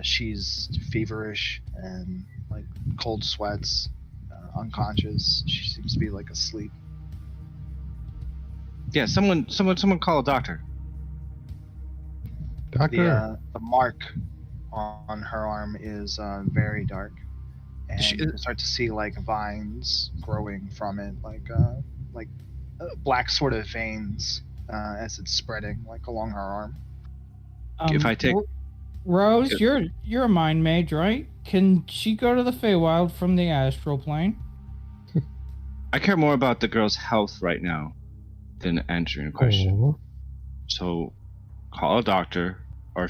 She's feverish and like cold sweats, unconscious. She seems to be like asleep. Yeah, someone call a doctor. Doctor. The mark on her arm is very dark, and She- you start to see like vines growing from it, like black sort of veins as it's spreading like along her arm. If I take- Rose, you're a mind mage, right? Can she go to the Feywild from the astral plane? I care more about the girl's health right now than answering a question. Oh. So, call a doctor or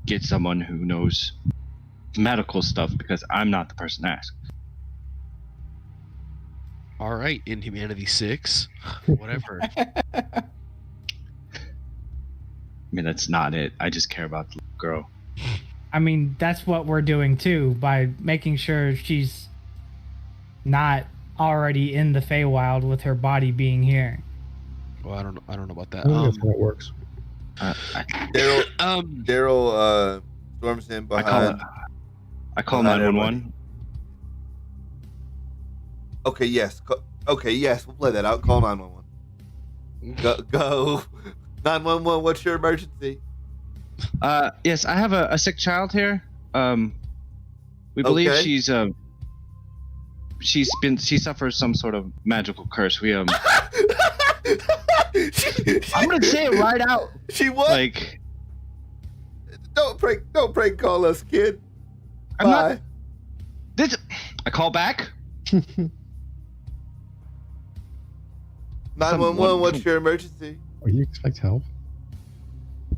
get someone who knows medical stuff because I'm not the person to ask. All right, Inhumanity 6. Whatever. I mean, that's not it. I just care about the little girl. I mean, that's what we're doing too by making sure she's not already in the Feywild with her body being here. Well, I don't know about that. I think that's how it works. Daryl storms in behind. I call behind 911. Okay, yes. Okay, yes. We'll play that out. Call 911. Go. 911. What's your emergency? Yes, I have a sick child here. We believe Okay. she suffers some sort of magical curse. We I'm gonna say it right out. She what? like Don't prank call us, kid. I'm not- Bye. this. I call back. 911. What's your emergency? Oh, you expect help?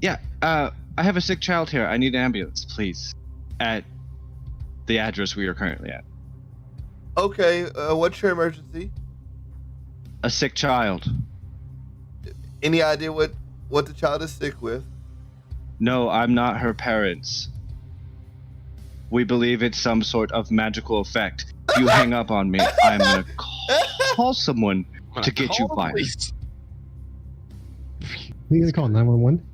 Yeah, I have a sick child here. I need an ambulance, please. At the address we are currently at. Okay. What's your emergency? A sick child. Any idea what the child is sick with? No, I'm not her parents. We believe it's some sort of magical effect. If you hang up on me, I'm gonna call someone to get you fired. You gonna call 911?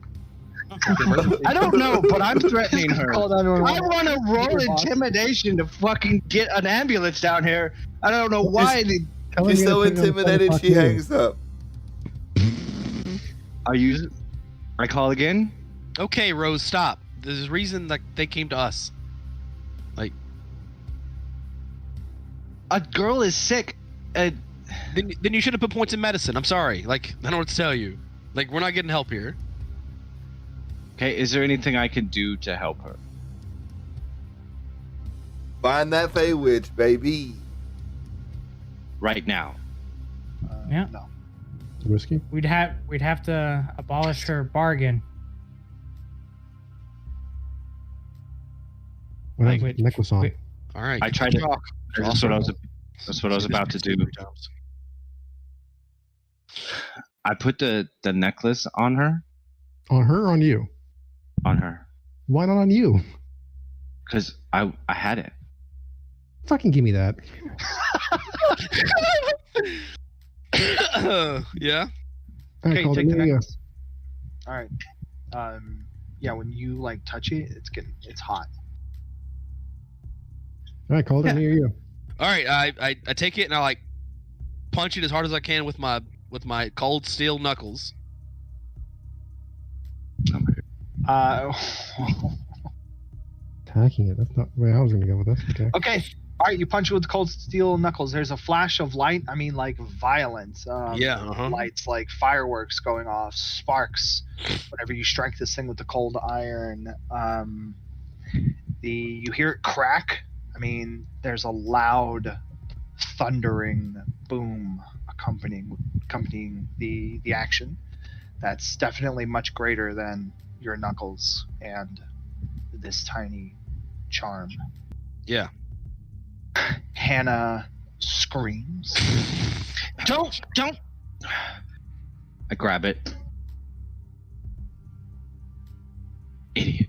I don't know, but I'm threatening her. Call 911. I want to roll intimidation to fucking get an ambulance down here. I don't know why. Tell her She's you're so gonna put it on intimidated 7 she o'clock hangs up. Are you? I call again. Okay, Rose, stop. There's a reason that they came to us. Like, A girl is sick. then you should have put points in medicine. I'm sorry. Like, I don't know what to tell you. Like, we're not getting help here. Okay, is there anything I can do to help her? Find that Fey Witch, baby. Right now. Yeah. No. Whiskey? We'd have to abolish her bargain. What has Wait, the necklace on? wait. All right. I get tried the to- chalk. That's what I was about to do. I put the necklace on her. On her or on you? On her. Why not on you? Because I had it. Fucking give me that. Yeah. I Okay, called take the Amelia. necklace. All right. Yeah, when you like touch it, it's hot. I called Yeah. Amelia. All right. I take it and I like punch it as hard as I can with my cold steel knuckles. Attacking it. That's not where I was going to go with this. Okay. Okay. All right, you punch it with cold steel knuckles. There's a flash of light. I mean, like violence. Yeah, uh-huh. Lights like fireworks going off, sparks. Whenever you strike this thing with the cold iron, you hear it crack. I mean, there's a loud, thundering boom accompanying the action. That's definitely much greater than your knuckles and this tiny charm. Yeah. Hannah screams. Don't. I grab it. Idiot.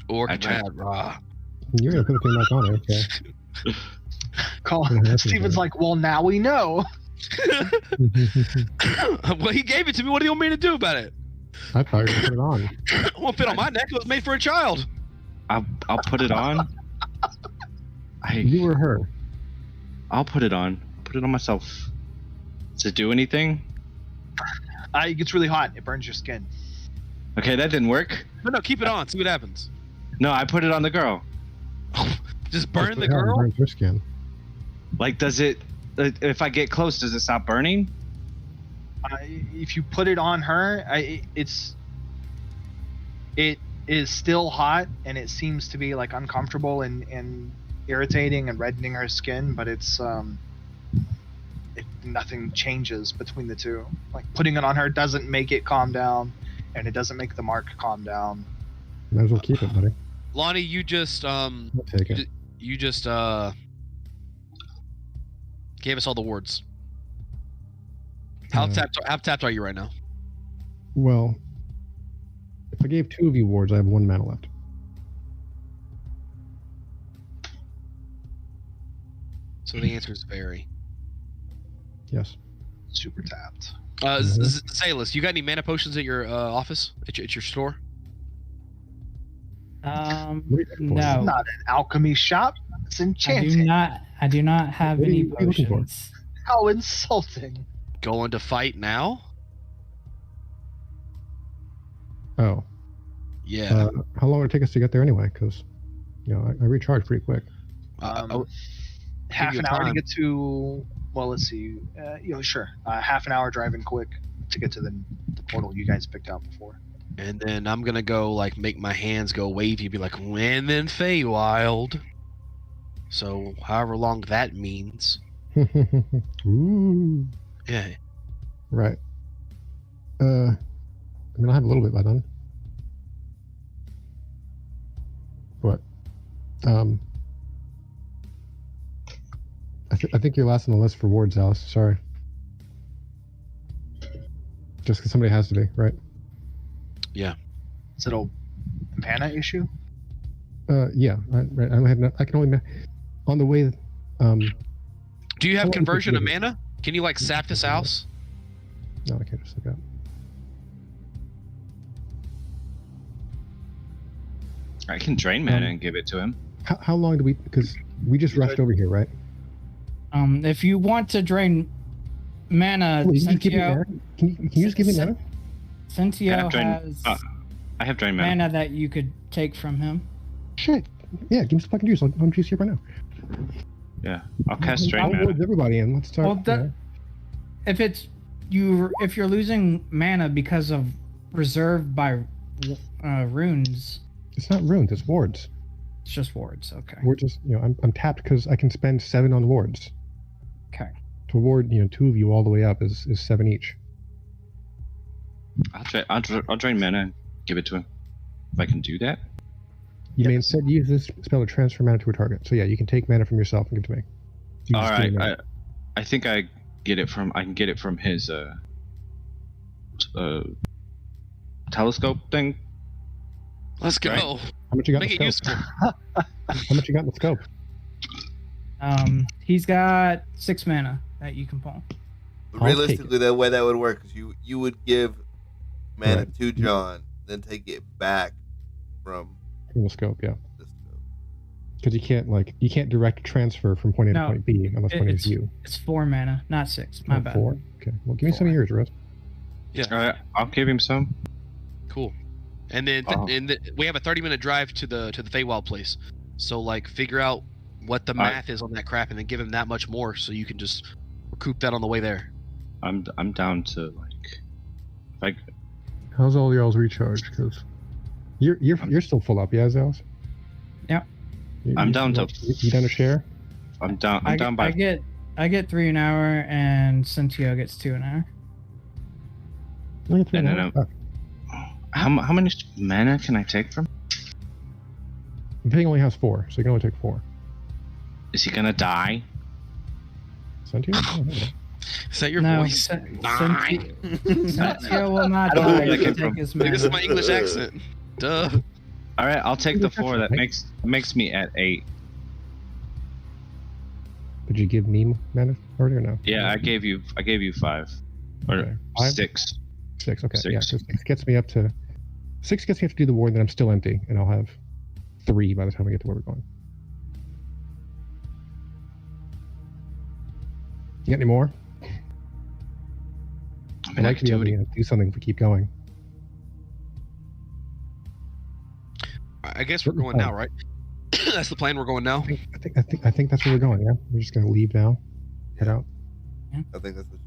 Orc I tried- mad raw. You're going to put the thing back on it. Okay. Call. Yeah, that's Steven's okay. like, well, now we know. Well, he gave it to me. What do you want me to do about it? I thought you were going to put it on. It won't fit on my neck. It was made for a child. I'll put it on. You or her? I'll put it on. Put it on myself. Does it do anything? It gets really hot. It burns your skin. Okay, that didn't work. No, keep it on. See what happens. No, I put it on the girl. Just burn the Yeah, it girl. burns her skin. Like, does it? If I get close, does it stop burning? If you put it on her, it is still hot, and it seems to be like uncomfortable and irritating and reddening her skin. But nothing changes between the two. Like putting it on her doesn't make it calm down. and it doesn't make the mark calm down. Might as well keep it, buddy. Lonnie, you just I'll take it. you just gave us all the wards. How tapped are you right now? Well, if I gave 2 of you wards, I have 1 mana left. So the answer is very. Yes. Super tapped. Zalis, you got any mana potions at your office? At your store? What are you looking for? No. It's not an alchemy shop. It's enchanting. I do not have What are any you looking for? potions. How insulting. Going to fight now? Oh. Yeah. How long would it take us to get there anyway? Because, I recharge pretty quick. Half you an hour to time. get to. Well, let's see. Sure. Half an hour driving quick to get to the portal you guys picked out before. And then I'm gonna go like make my hands go wavy, be like, and then Feywild. So however long that means. Ooh. Yeah. Right. I'll have a little bit by then. But, I think you're last on the list for wards, Alice. Sorry. Just because somebody has to be, right? Yeah. Is it a mana issue? Yeah. I can only on the way. Do you have How long conversion does of it take? mana? Can you like sap this house? No, I can't just look up. I can drain mana and give it to him. How long do we? Because we just rushed over here, right? If you want to drain mana, Wait, you just give me Centio, mana? Can you just give me mana? Centio drain- has I have drain mana. mana that you could take from him. Shit. Yeah, give me some fucking juice. I'm juice here right now. Yeah, I'll cast drain I'll mana. wards everybody in. Let's start. Well, that- if you're losing mana because of reserved by runes, It's not runes. It's wards. it's just wards. Okay. Wards is I'm tapped because I can spend 7 on wards. Okay. To ward 2 of you all the way up is 7 each. I'll drain mana and give it to him. If I can do that. You may instead use this spell to transfer mana to a target. So yeah, you can take mana from yourself and give it to me. You All just give right. me mana. I think I can get it from his telescope thing. Let's go. Right. How much you got Make in it the scope? useful. How much you got in the scope? He's got 6 mana that you can pull. But I'll take realistically, the way that would work is you would give mana Right. to John, then take it back from From the scope, yeah. the scope. Because you can't direct transfer from point A to No, point B unless point A is you. It's 4 mana, not 6. My bad. 4? Okay. Well, give me some of yours, Rose. Yeah. All right, I'll give him some. Cool. And then we have a 30-minute drive to the Feywild place. So like figure out what the math is on that crap and then give him that much more so you can just recoup that on the way there. I'm down to like How's all y'all's recharge? Because you're still full up, yeah, Zales? Yep. I'm down to- You down to share? I'm down I by get 3 an hour and Centio gets 2 an hour. Look at No. How much mana can I take from? Ping only has 4, so you can only take 4. Is he gonna die? Sent you? Oh, no. Is that your No, voice? Centio will not I don't know die where that if you came take from. his Like, this is my mana. English accent. Duh. All right, I'll take the 4. That Right. makes me at 8. Did you give me mana already or no? Yeah, I gave you 5 or Okay. 5? 6. 6, okay. 6. Yeah, so 6 gets me up to... 6 gets me up to do the ward, then I'm still empty, and I'll have 3 by the time we get to where we're going. You got any more? I I'd mean, I like to could be able do to it. do something if we keep going. I guess we're going now, right? That's the plan. We're going now. I think that's where we're going, yeah? We're just gonna leave now. Head out. I think that's what you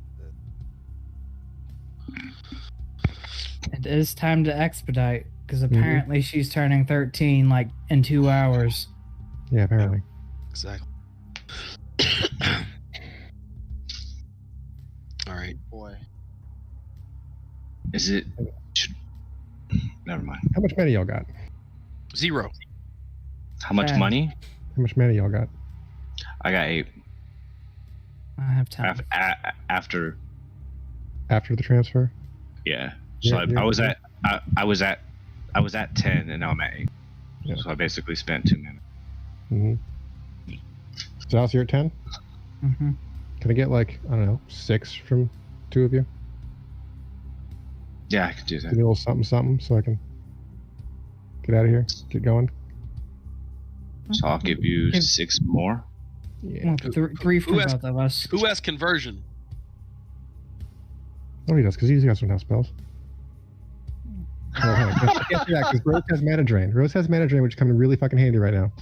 said. It is time to expedite because apparently she's turning 13 like in 2 hours. Yeah, apparently. Exactly. All right. Boy. Is it? never mind. How much mana y'all got? 0. How much 10. money? How much mana y'all got? I got 8 I have 10. after. After the transfer? Yeah. So Yeah, I was at 10 and now I'm at 8. Yeah. So I basically spent 2 minutes. Mm-hmm. So Alice, you're at 10? Mm-hmm. Can I get like, I don't know, 6 from 2 of you? Yeah, I could do Give that. me a little something so I can get out of here, get going. So I'll give you Give- 6 more. Yeah. Well, 3 for Who has- both of us. Who has conversion? Oh, he does, because these guys don't have spells. Oh, hey, I can't do that because Rose has mana drain. Rose has mana drain, which is coming really fucking handy right now.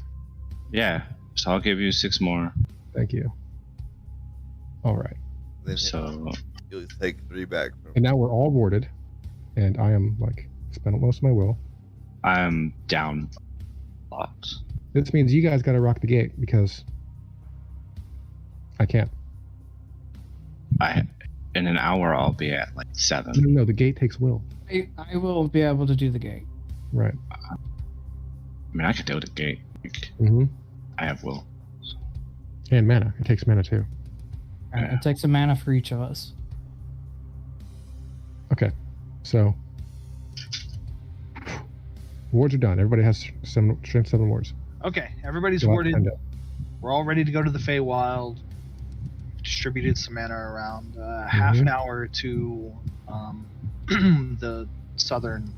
Yeah. So I'll give you 6 more. Thank you. All right. Then So you'll take 3 back from. And now we're all warded, and I am like spent most of my will. I'm down a lot. This means you guys got to rock the gate because I can't. In an hour I'll be at like 7. No, the gate takes will. I will be able to do the gate. Right. I mean, I could do the gate. Mm-hmm. I have will. And mana. It takes mana too. All right, Yeah. it takes a mana for each of us. Okay. So wards are done. Everybody has strength 7 wards. Okay, everybody's You'll have warded. to find out. We're all ready to go to the Feywild. Distributed some mana around. Half an hour to the southern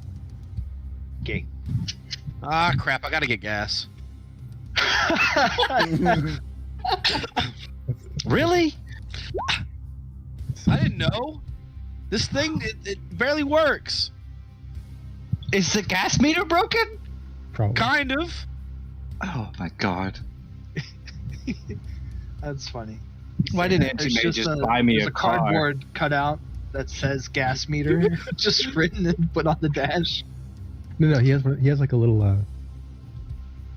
gate. Ah, crap! I gotta get gas. Really? I didn't know. This thing, it barely works. Is the gas meter broken? Probably. Kind of. Oh my god. That's funny. Why didn't There's Auntie May just just buy me there's a a car? cardboard cutout that says gas meter, just written and put on the dash. No, he has like a little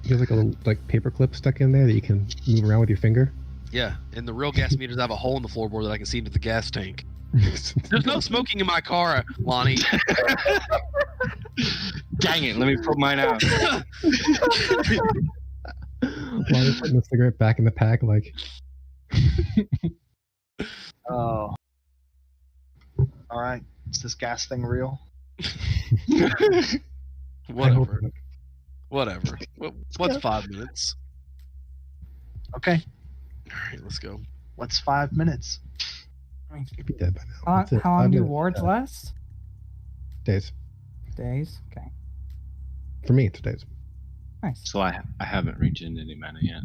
he has like a little like paper clip stuck in there that you can move around with your finger. Yeah, and the real gas meters have a hole in the floorboard that I can see into the gas tank. There's no smoking in my car, Lonnie. Dang it, let me put mine out. While you're putting the cigarette back in the pack, like Oh. All right. Is this gas thing real? I hope Whatever. not. Whatever. What's 5 minutes? Okay. All right, let's go. What's 5 minutes? You'd be dead by now. That's it. How long 5 do minutes. wards last? Days. Days. Okay. For me, it's days. Nice. So I haven't reached any mana yet.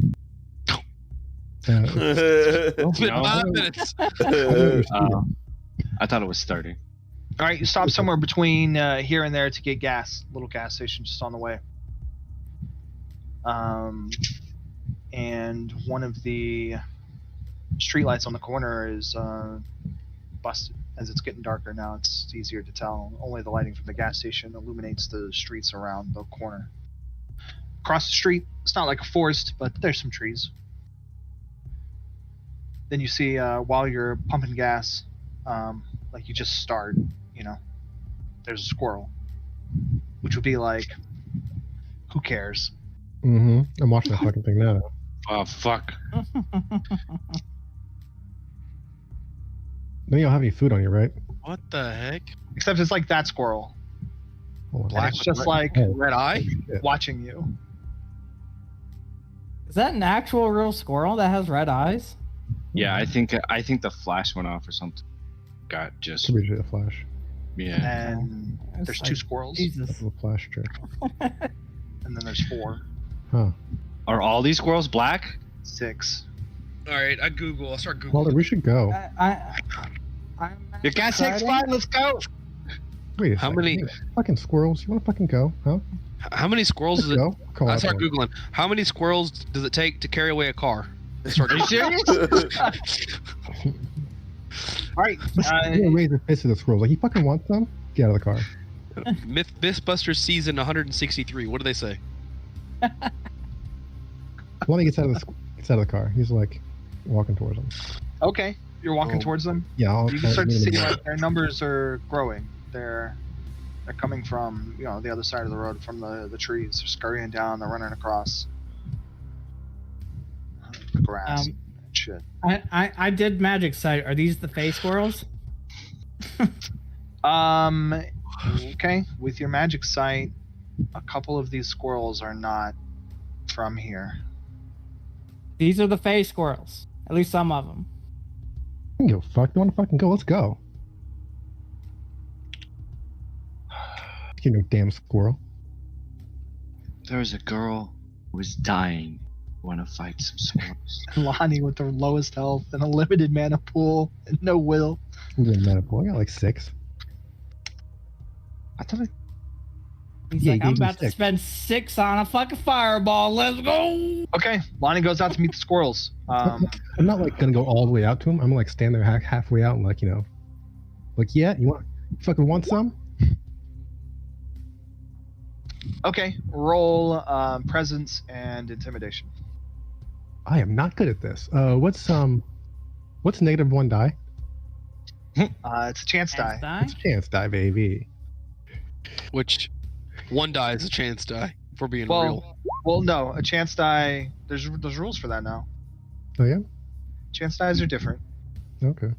It's been No. 5 minutes. I thought it was 30. All right. You stop somewhere between here and there to get gas. Little gas station just on the way. And one of the streetlights on the corner is busted. As it's getting darker now, it's easier to tell. Only the lighting from the gas station illuminates the streets around the corner. Across the street, it's not like a forest, but there's some trees. Then you see while you're pumping gas, like you just start, there's a squirrel, which would be like, who cares? Mm-hmm. I'm watching that fucking thing now. Oh, fuck. Then you don't have any food on you, right? What the heck? Except it's like that squirrel. Hold on. And it's just like Oh, Red eye? shit. watching you. Is that an actual real squirrel that has red eyes? Yeah, I think the flash went off or something. Got just Could be just a flash. yeah. And It's there's like, 2 squirrels, Jesus. A little flash trick. and then there's 4, Huh. Are all these squirrels black? 6. All right, I'll start Googling. Calder, we should go. I'm Your gas tank's fine. Let's go. Wait a How second. many- Wait, fucking squirrels? You want to fucking go? Huh? How many squirrels Let's is it? go. Call I out start one. Googling. How many squirrels does it take to carry away a car? Are you serious? All right. I'm gonna raise the fist of the squirrels. Like, you fucking want some? Get out of the car. Mythbusters season 163. What do they say? Lonnie gets out of the car. He's like walking towards them. Okay. You're walking Oh. towards them. Yeah, You can start to see like their numbers are growing. They're They're coming from, the other side of the road, from the trees. They're scurrying down. They're running across the grass. And shit. I did magic sight. Are these the Fey squirrels? Okay. With your magic sight, a couple of these squirrels are not from here. These are the Fey squirrels. At least some of them. I don't give a fuck. You want to fucking go? Let's go. You know, damn squirrel. There was a girl who was dying. Want to fight some squirrels? Lonnie with the lowest health and a limited mana pool and no will. I got like 6. I thought He's Yeah, like, he I'm gave me about to 6. spend 6 on a fucking fireball. Let's go. Okay, Lonnie goes out to meet the squirrels. I'm not like gonna go all the way out to him. I'm like stand there halfway out and like, yeah, you fucking want some? Okay, roll presence and intimidation. I am not good at this. What's -1 die? It's a chance die. It's chance die, baby. Which 1 die is a chance die, if we're being real. Well, no, a chance die. There's rules for that now. Oh yeah. Chance dies are different. Okay.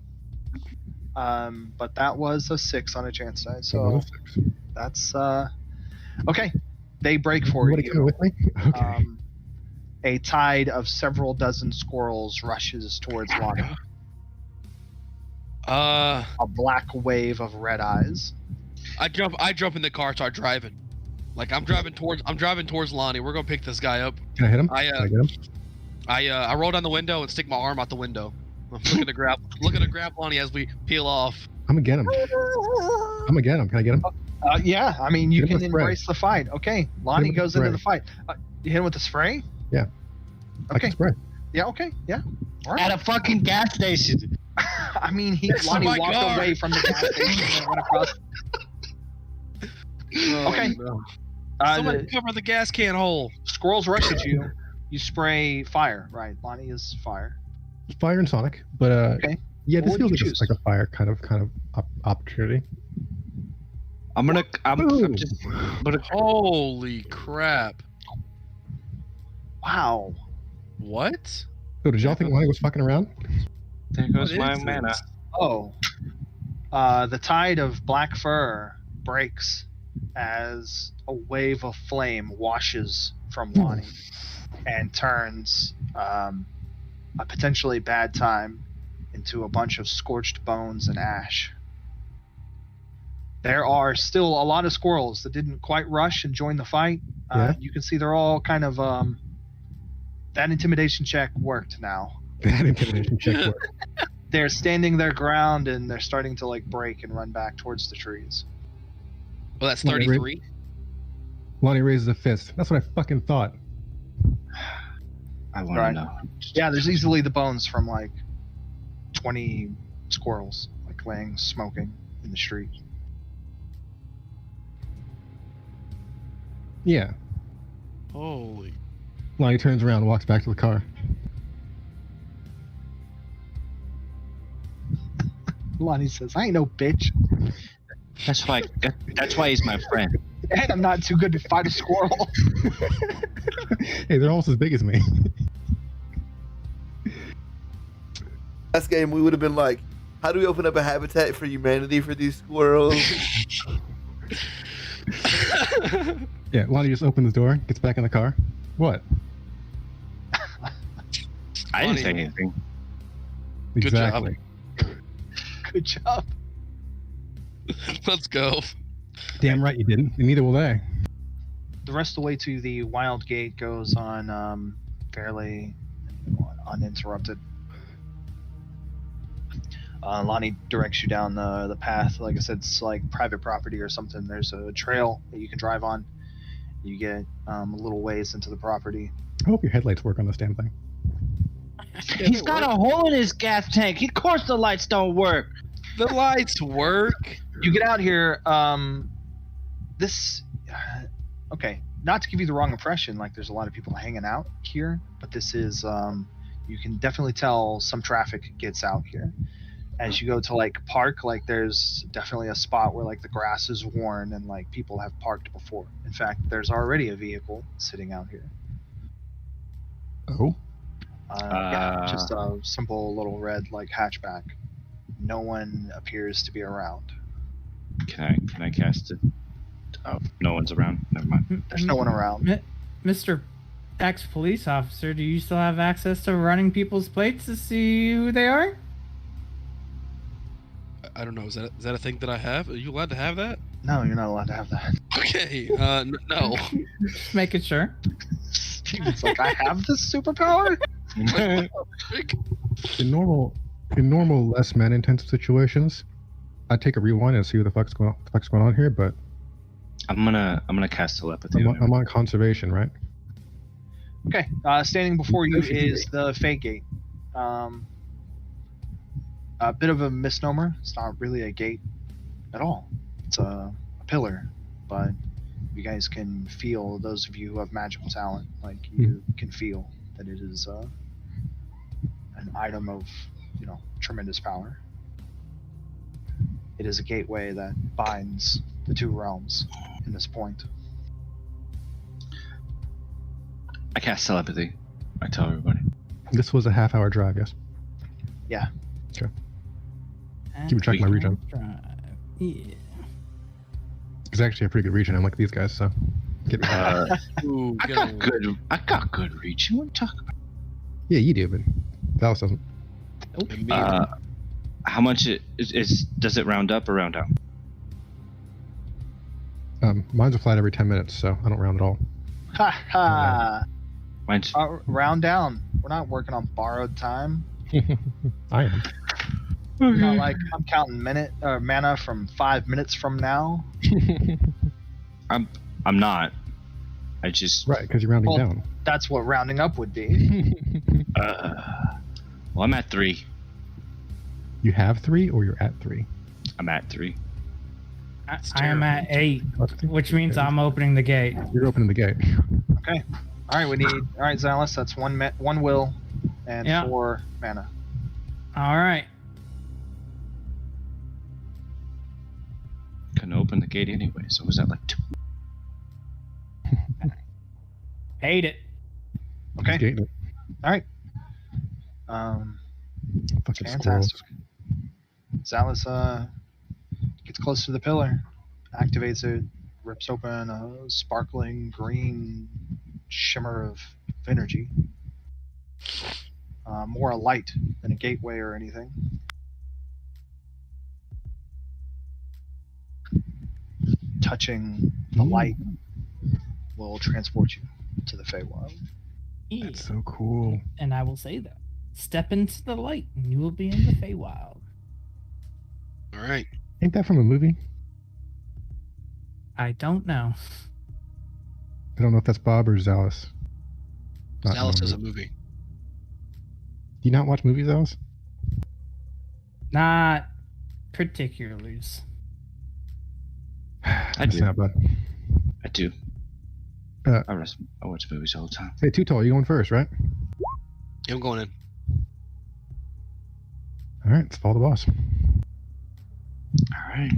But that was a 6 on a chance die, so Another 6. that's okay. They break for You you. with me? Okay. A tide of several dozen squirrels rushes towards Lonnie. A black wave of red eyes. I jump in the car, start driving. Like I'm driving towards Lonnie. We're gonna pick this guy up. Can I hit him? Can I get him? I roll down the window and stick my arm out the window. I'm looking to grab Lonnie as we peel off. I'm gonna get him. Can I get him? Yeah, I mean you Hit him can with spray. embrace the fight. Okay, Lonnie with goes spray. into the fight. You hit him with the spray? Yeah. I Okay. can spray. Yeah. Okay. Yeah. All right. at a fucking gas station. I mean, That's Lonnie my walked car. away from the gas station and went across. Okay. No. Uh, Somebody the cover the gas can hole. squirrels rush at you. You spray fire, right? Lonnie is fire. Fire and Sonic, but Okay. yeah, this What would feels you like, choose? like a fire kind of opportunity. I'm just Holy crap! Wow. What? So did y'all think Lonnie was fucking around? there goes What my is mana. this? Oh. The tide of black fur breaks as a wave of flame washes from Lonnie and turns a potentially bad time into a bunch of scorched bones and ash. There are still a lot of squirrels that didn't quite rush and join the fight. Yeah. You can see they're all kind of that intimidation check worked now. That intimidation check worked. They're standing their ground and they're starting to like break and run back towards the trees. Well, that's Yeah, 33. Lonnie raises a fist. That's what I fucking thought. I want Right. to know. Yeah, there's easily the bones from like 20 squirrels like laying smoking in the street. Yeah. Holy. Lonnie turns around and walks back to the car. Lonnie says, "I ain't no bitch, That's why he's my friend. and I'm not too good to fight a squirrel." Hey, they're almost as big as me. Last game, we would have been like, how do we open up a habitat for humanity for these squirrels? Yeah, Lonnie just opens the door, gets back in the car. What? I didn't say Funny. anything. Good job. Exactly. Good job. Let's go. Damn right you didn't. And neither will they. The rest of the way to the wild gate goes on fairly uninterrupted. Lonnie directs you down the path. Like I said, it's like private property or something. There's a trail that you can drive on. You get a little ways into the property. I hope your headlights work on this damn thing. He's got a hole in his gas tank. Of course the lights don't work. The lights work. You get out here. Okay, not to give you the wrong impression, like there's a lot of people hanging out here, but this is you can definitely tell some traffic gets out here. as you go to like park, like there's definitely a spot where like the grass is worn and like people have parked before. In fact, there's already a vehicle sitting out here. Oh, Yeah, just a simple little red like hatchback. No one appears to be around. Can I cast it? Oh, no one's around. Never mind. There's no one around. Mr. Ex-police officer, do you still have access to running people's plates to see who they are? I don't know. Is that a thing that I have? Are you allowed to have that? No, you're not allowed to have that. Okay. No. Just making sure. It's like, I have this superpower? in normal, less man-intensive situations, I'd take a rewind and see what the fuck's going on here. But I'm gonna cast telepathy. I'm on conservation, right? Okay. Standing before you is the Fey Gate. A bit of a misnomer. It's not really a gate at all. It's a pillar, but you guys can feel, those of you who have magical talent, like you can feel that it is an item of, tremendous power. It is a gateway that binds the two realms in this point. I cast telepathy. I tell everybody. This was a half-hour drive, yes? Yeah. Okay. Keep track of my regen. Yeah. It's actually a pretty good region, unlike these guys, so get me Ooh, I got good reach. What are you talking about? Yeah, you do, but Dallas doesn't. How much does it round up or round down? Mine's a flat every 10 minutes, so I don't round at all. Ha ha! Mine's Round down. We're not working on borrowed time. I am. Not like I'm counting mana from 5 minutes from now. I'm not. I just Right, because you're rounding down. That's what rounding up would be. Well, I'm at 3. You have 3, or you're at 3? I'm at 3. I am at 8, which means I'm opening the gate. You're opening the gate. Okay. All right, Xalis, that's one will and 4 mana. All right. Couldn't open the gate anyway, so was that like 2? Hate it. Okay. He's gating it. All right. Fucking Fantastic. squirrels. Xalis gets close to the pillar, activates it, rips open a sparkling green shimmer of energy. More a light than a gateway or anything. Touching the light will transport you to the Feywild. That's so cool. And I will say that. Step into the light and you will be in the Feywild. All right. Ain't that from a movie? I don't know. I don't know if that's Bob or Xalis. Not Dallas is a knowing. movie. Do you not watch movies, Xalis? Not particularly. I do. Not bad. I do. Uh, I watch movies all the time. Hey, Too Tall, you going first, right? Yeah, I'm going in. All right, let's follow the boss. All right.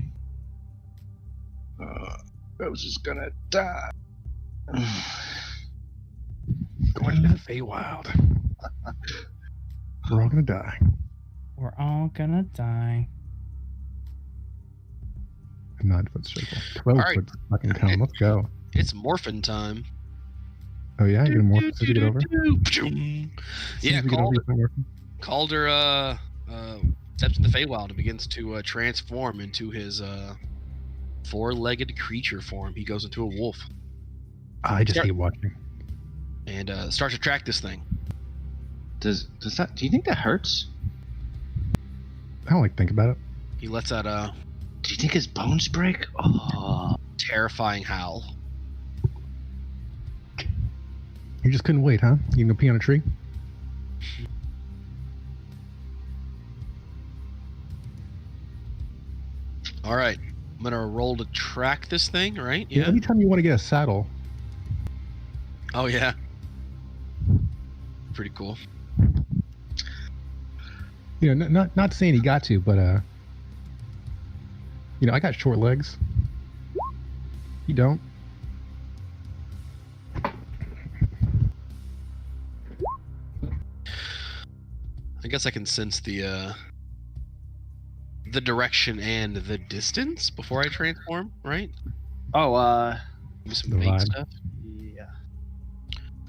I was just gonna die. Going into the Feywild. We're all gonna die. We're all gonna die. A 9-foot circle. 12-foot fucking cone. Let's go. It's morphin time. Oh yeah, you get more as you get over. Yeah, As we get over, you start working. Calder steps in the Feywild and begins to transform into his 4-legged creature form. He goes into a wolf I just keep watching. and starts to track this thing. Does that? Do you think that hurts? I don't think about it. He lets out a Do you think his bones break? Oh, terrifying howl. You just couldn't wait, huh? You can go pee on a tree? All right, I'm gonna roll to track this thing, right? Yeah. Yeah. Anytime you want to get a saddle, Oh yeah. Pretty cool. You know, not saying he got to, but you know, I got short legs. You don't. I guess I can sense the direction and the distance before I transform, right? Oh, Maybe some The vague vibe. stuff. yeah.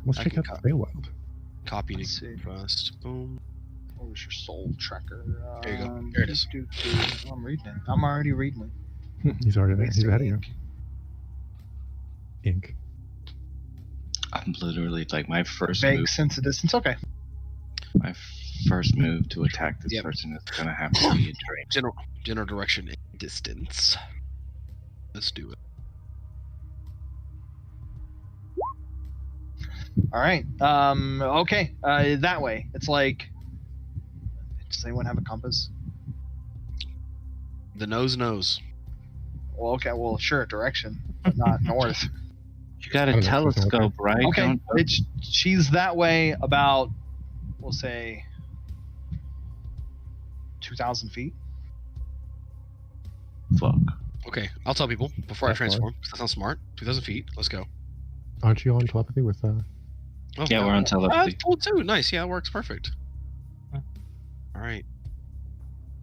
Let's I check can out the Feywild. Copy Let's to see. trust. Boom. What was your soul tracker? There you go. There it is. I'm reading it. I'm already reading it. He's already there. He's Wasting ahead of you. ink. Ink. I'm literally like my first Vague move. sense of distance. Okay. My first move to attack this Yep. person is gonna have to be a drain. General direction and distance. Let's do it. All right. Okay. That way. It's like. Does anyone have a compass? The nose knows. Well, okay. Well, sure. Direction, but not north. You got I a don't know if she's telescope, right? Okay. Don't- She's that way about, we'll say, 2,000 feet. Fuck. Okay, I'll tell people before I That's fine. transform. That sounds smart. 2,000 feet. Let's go. Aren't you on telepathy with Oh, Yeah, no. we're on That's telepathy. cool too. Nice. Yeah, it works perfect. Huh. All right.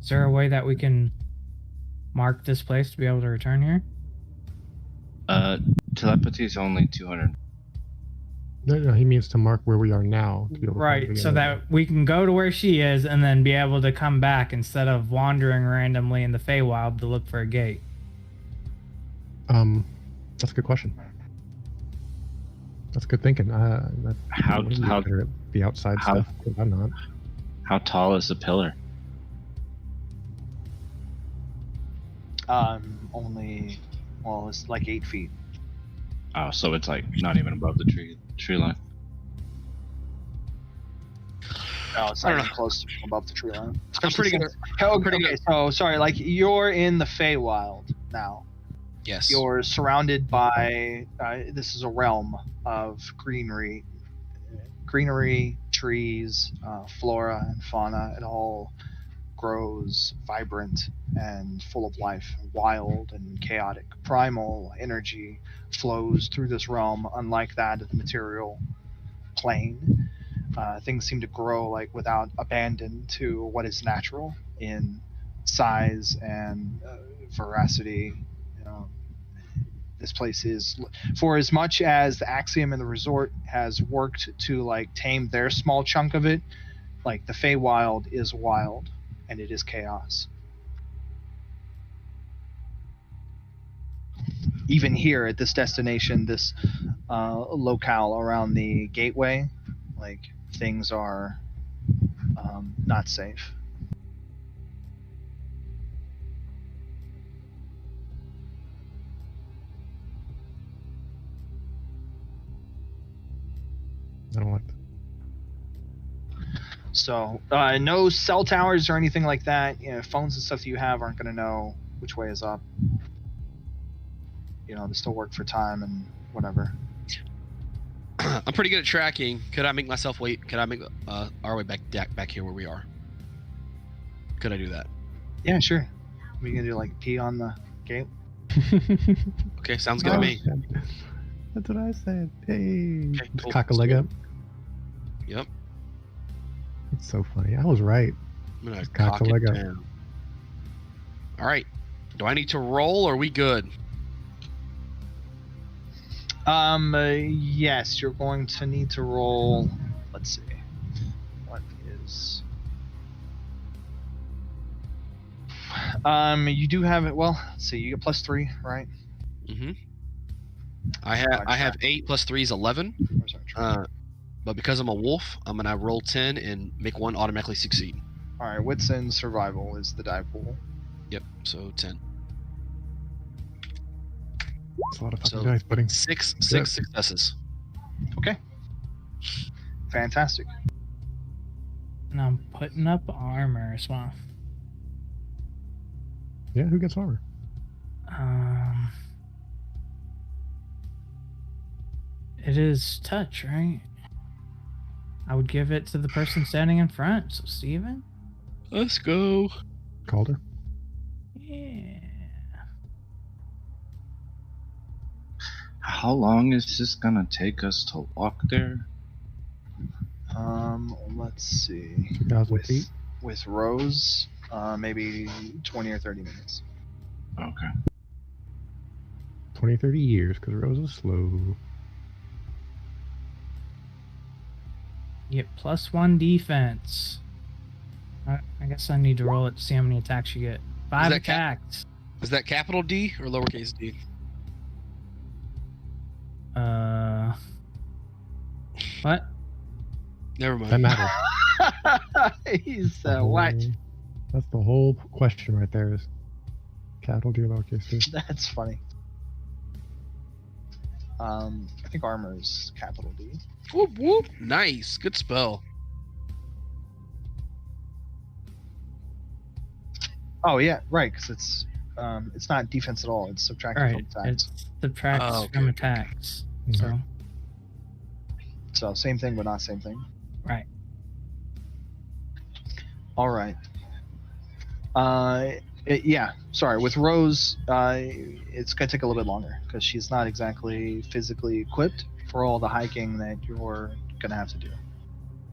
Is there a way that we can mark this place to be able to return here? Telepathy is only 200. No, he means to mark where we are now. To be able to find Right, it so again. that we can go to where she is and then be able to come back instead of wandering randomly in the Feywild to look for a gate. That's a good question. That's good thinking. How- maybe how- better at the outside how- stuff. 'Cause I'm not. How tall is the pillar? Only, well, it's like 8 feet. Oh, so it's like not even above the tree line. No, it's I not don't even close to above the tree line. I'm pretty good. Okay, so sorry, like you're in the Feywild now. Yes. You're surrounded by this is a realm of greenery, trees, flora and fauna. It all grows vibrant and full of life, wild and chaotic. Primal energy flows through this realm, unlike that of the material plane. Things seem to grow like without abandon to what is natural in size and veracity. This place is, for as much as the Axiom and the resort has worked to like tame their small chunk of it, like the Feywild is wild and it is chaos. Even here at this destination, this locale around the gateway, like things are not safe. I don't like. So no cell towers or anything like that. Phones and stuff that you have aren't going to know which way is up. They still work for time and whatever. I'm pretty good at tracking. Could I make myself wait? Could I make our way back here where we are? Could I do that? Yeah, sure. We can do like pee on the gate. Okay, sounds good to me. That's what I said. Hey, Okay, just cool. cock a leg up. Yep. It's so funny. I was right. I'm gonna Just cock cock a it leg up. down. All right. Do I need to roll or are we good? Yes, you're going to need to roll. Let's see. What is? You do have it. Well, let's see. You get +3, right? Mm-hmm. I have 8 plus 3 is 11. Where's our track? But because I'm a wolf, I'm gonna roll 10 and make one automatically succeed. All right. Wits and survival is the die pool. Yep. So 10. It's a lot of fucking So- dice, buddy. Six Yep. successes. Okay. Fantastic. And I'm putting up armor as well. Yeah, who gets armor? It is touch, right? I would give it to the person standing in front. So, Steven? Let's go. Calder. Yeah. How long is this gonna take us to walk there? Let's see. 1,000 feet. With Rose, maybe 20 or 30 minutes. Okay. 20, 30 years, because Rose is slow. You get +1 defense. I guess I need to roll it to see how many attacks you get. 5 that attacks. Is that capital D or lowercase d? What? Never That mind. matters. He's what? That's the whole question right there is capital D or lowercase d. That's funny. I think armor is capital D. Whoop whoop. Nice. Good spell. Oh yeah, right. Because it's not defense at all. It's subtracted Right. from attacks. It subtracts Oh, okay, from okay. attacks. Mhm. So, So same thing, but not same thing. right. All right. Yeah. Sorry. With Rose, it's gonna take a little bit longer because she's not exactly physically equipped for all the hiking that you're gonna have to do.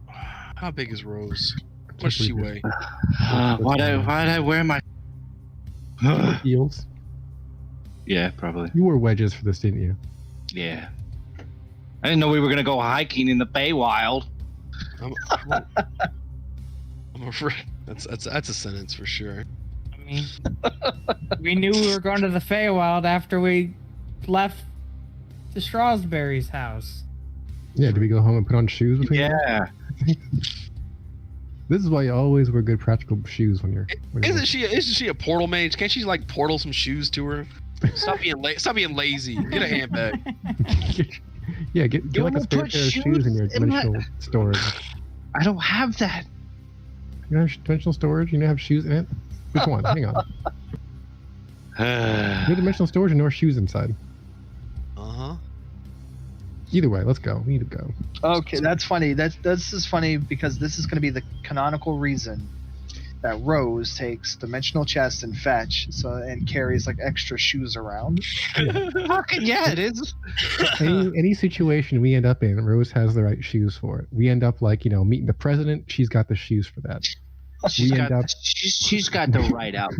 How big is Rose? What does she weigh? Why'd I wear my Heels. Yeah, probably. You wore wedges for this, didn't you? Yeah. I didn't know we were gonna go hiking in the Feywild. I'm afraid that's a sentence for sure. I mean, we knew we were going to the Feywild after we left the Strawberry's house. Yeah, did we go home and put on shoes between us? Yeah. This is why you always wear good practical shoes when you're Isn't she a portal mage? Can't she like portal some shoes to her? Stop being lazy. Get a handbag. Yeah, get like a spare put pair of shoes in your shoes in my- dimensional storage. I don't have that. You don't have dimensional storage? You don't have shoes in it? Which one? Hang on. Your dimensional storage and no shoes inside. Uh-huh. Either way, let's go. We need to go. Okay, that's funny. This is funny because this is going to be the canonical reason that Rose takes dimensional chest and fetch, and carries like extra shoes around. Fucking yeah, it is. Any situation we end up in, Rose has the right shoes for it. We end up like, meeting the president, she's got the shoes for that. She's We got, end up- she's got the right out.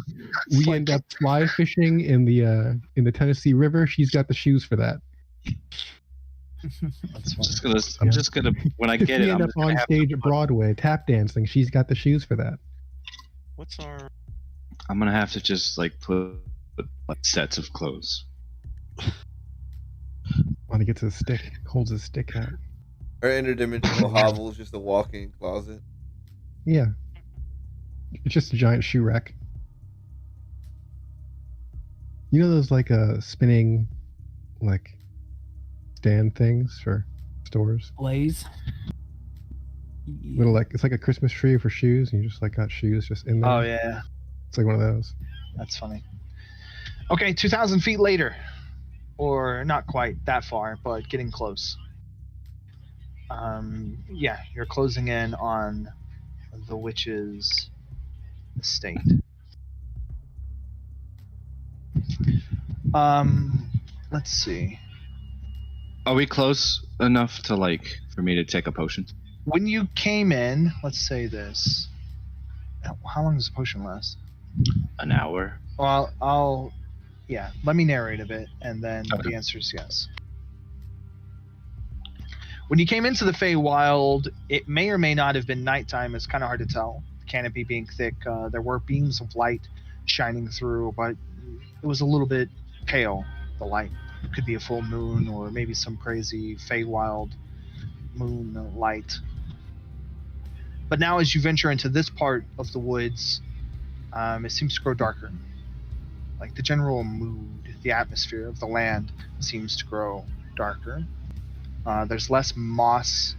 We end up fly fishing in the Tennessee River, she's got the shoes for that. That's I'm funny. just gonna when I If get we it, end I'm up just gonna on have stage to at put- Broadway tap dancing, she's got the shoes for that. What's our I'm gonna have to just like put like sets of clothes. When he gets his stick, holds his stick out. Our interdimensional hovel is just a walk-in closet. Yeah. It's just a giant shoe rack. You know those like spinning like stand things for stores? Blaze. Little like it's like a Christmas tree for shoes, and you just like got shoes just in there. Oh yeah, It's like one of those. that's funny. Okay, 2,000 feet later, or not quite that far, but getting close. Yeah, you're closing in on the witch's estate. Let's see. Are we close enough to like for me to take a potion? When you came in, let's say this. How long does the potion last? An hour. Well, let me narrate a bit, and then Okay. the answer is yes. When you came into the Feywild, it may or may not have been nighttime. It's kind of hard to tell. The canopy being thick, there were beams of light shining through, but it was a little bit pale, the light. It could be a full moon or maybe some crazy Feywild moon light. But now as you venture into this part of the woods, it seems to grow darker. Like the general mood, the atmosphere of the land seems to grow darker. There's less moss,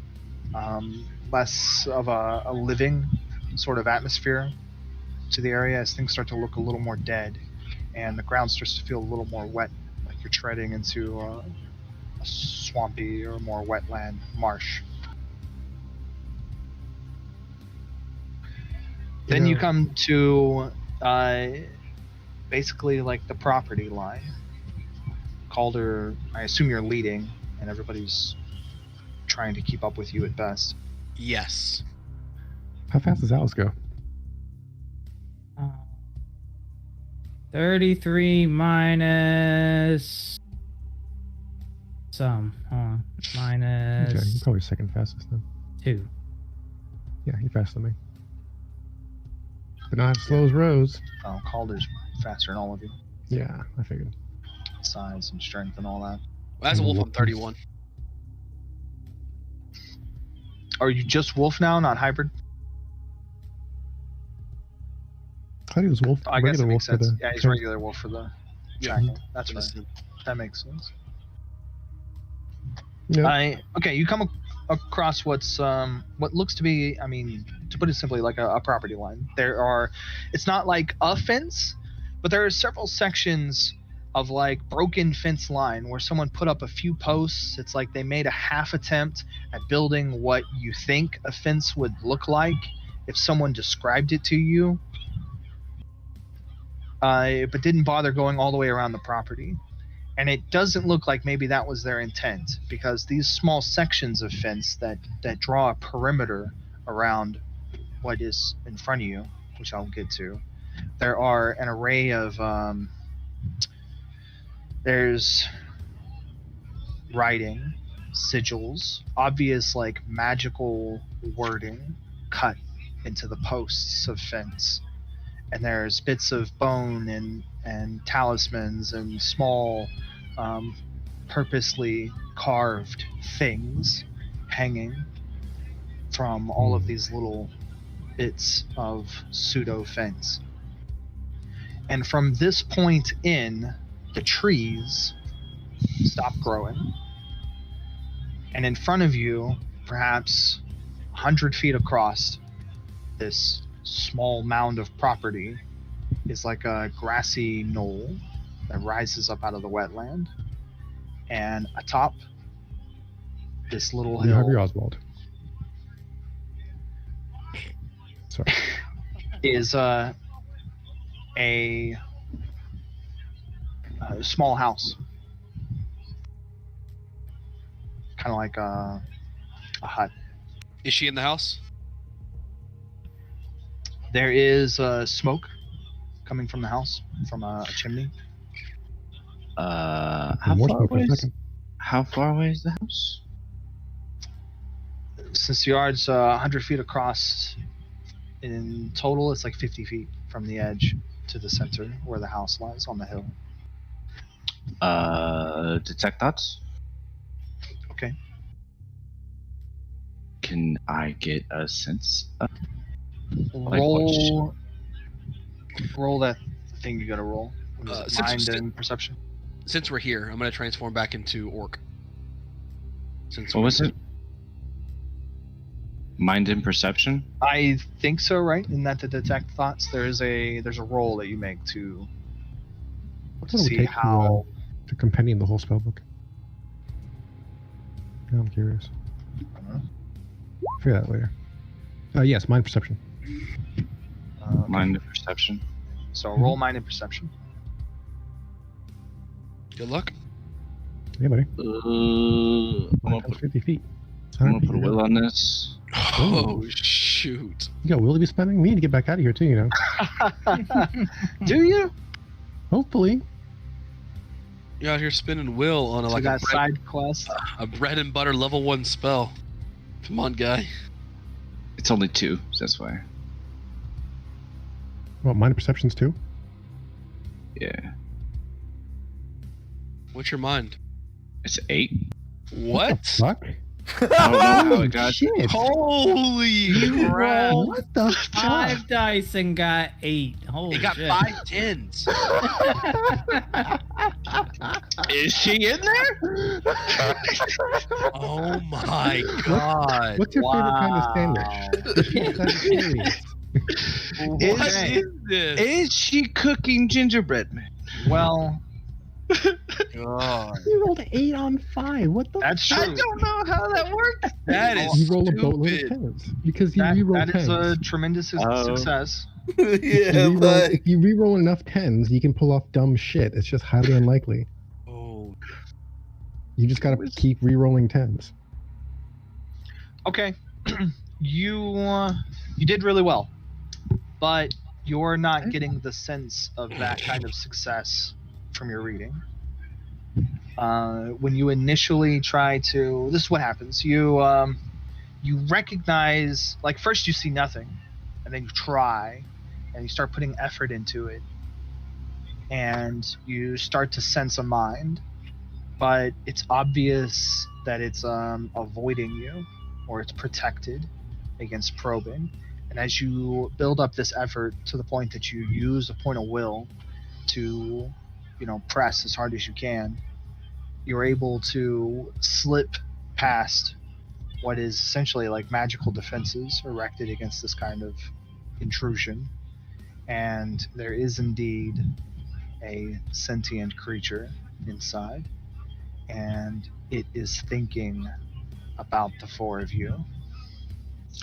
less of a living sort of atmosphere to the area as things start to look a little more dead, and the ground starts to feel a little more wet, like you're treading into a swampy or more wetland marsh. Then you come to basically like the property line. Calder, I assume you're leading, and everybody's trying to keep up with you at best. Yes. How fast does Alice go? 33 minus some. Hold on. Minus Okay, you're probably second fastest then. 2. Yeah, you're faster than me. But not as slow as Rose. Oh, Calder's faster than all of you. Yeah, I figured. Size and strength and all that. Well, as a wolf, I'm 31. Are you just wolf now, not hybrid? I thought he was wolf. I guess it regular makes wolf for sense. the Yeah, he's trans- regular wolf for the Yeah. tracking. That's right. Understood. That makes sense. Yeah. Okay, you come across what looks to be, I mean, to put it simply, like a property line. It's not like a fence, but there are several sections of like broken fence line where someone put up a few posts. It's like they made a half attempt at building what you think a fence would look like if someone described it to you, but didn't bother going all the way around the property. And it doesn't look like maybe that was their intent, because these small sections of fence that draw a perimeter around what is in front of you, which I'll get to, there are an array of there's writing, sigils, obvious like magical wording cut into the posts of fence, and there's bits of bone and talismans and small purposely carved things hanging from all of these little bits of pseudo fence. And from this point in, the trees stop growing, and in front of you, perhaps 100 feet across this small mound of property, is like a grassy knoll that rises up out of the wetland, and atop this little Yeah, Harvey hill Oswald. Sorry. is a small house, kind of like a hut. Is she in the house? There is smoke coming from the house, from a chimney. How More far smoke away in a is, second. how far away is the house? Since the yard's 100 feet across, in total it's like 50 feet from the edge to the center where the house lies on the hill. Detect thoughts? Okay. Can I get a sense of Roll that thing you gotta roll. What is it, mind since- and perception? Since we're here, I'm gonna transform back into orc. what was it? Mind and perception? I think so, right? In that to detect thoughts, there's a roll that you make to What does it see take how. to compendium the whole spellbook? Now I'm curious. Figure that later. Yes, mind perception. Okay. Mind and perception. So roll mind and perception. Good luck. Hey, buddy. I'm gonna put 50 feet. It's I'm 100 gonna put a feet. will on this. Oh shoot! You got will to be spending? We need to get back out of here too, you know. Do you? Hopefully. You're out here spinning will on So like that side quest. a bread and butter level 1 spell. Come on, guy. It's only 2, so that's why. Well, mind perceptions too? Yeah. What's your mind? It's 8. What? Fuck? I don't know how it got. Shit. Holy crap! rolled What the fuck? 5 dice and got 8. Holy He got shit. 5 10s. Is she in there? Oh my god! What's your favorite kind of sandwich? That's serious. What Is- is this? Is she cooking gingerbread man? Well, God. You rolled 8 on 5. What the? That's I true. don't know how that worked. That is You roll a boatload of stupid. 10s because you That, reroll that 10s. is a tremendous Oh. success. If you reroll enough 10s, you can pull off dumb shit. It's just highly unlikely. Oh. You just gotta keep rerolling 10s. Okay, you did really well, but you're not getting the sense of that kind of success from your reading. When you initially try to, this is what happens. You recognize, like, first you see nothing, and then you try, and you start putting effort into it, and you start to sense a mind, but it's obvious that it's avoiding you, or it's protected against probing. And as you build up this effort to the point that you use a point of will to, press as hard as you can, you're able to slip past what is essentially like magical defenses erected against this kind of intrusion. And there is indeed a sentient creature inside, and it is thinking about the four of you.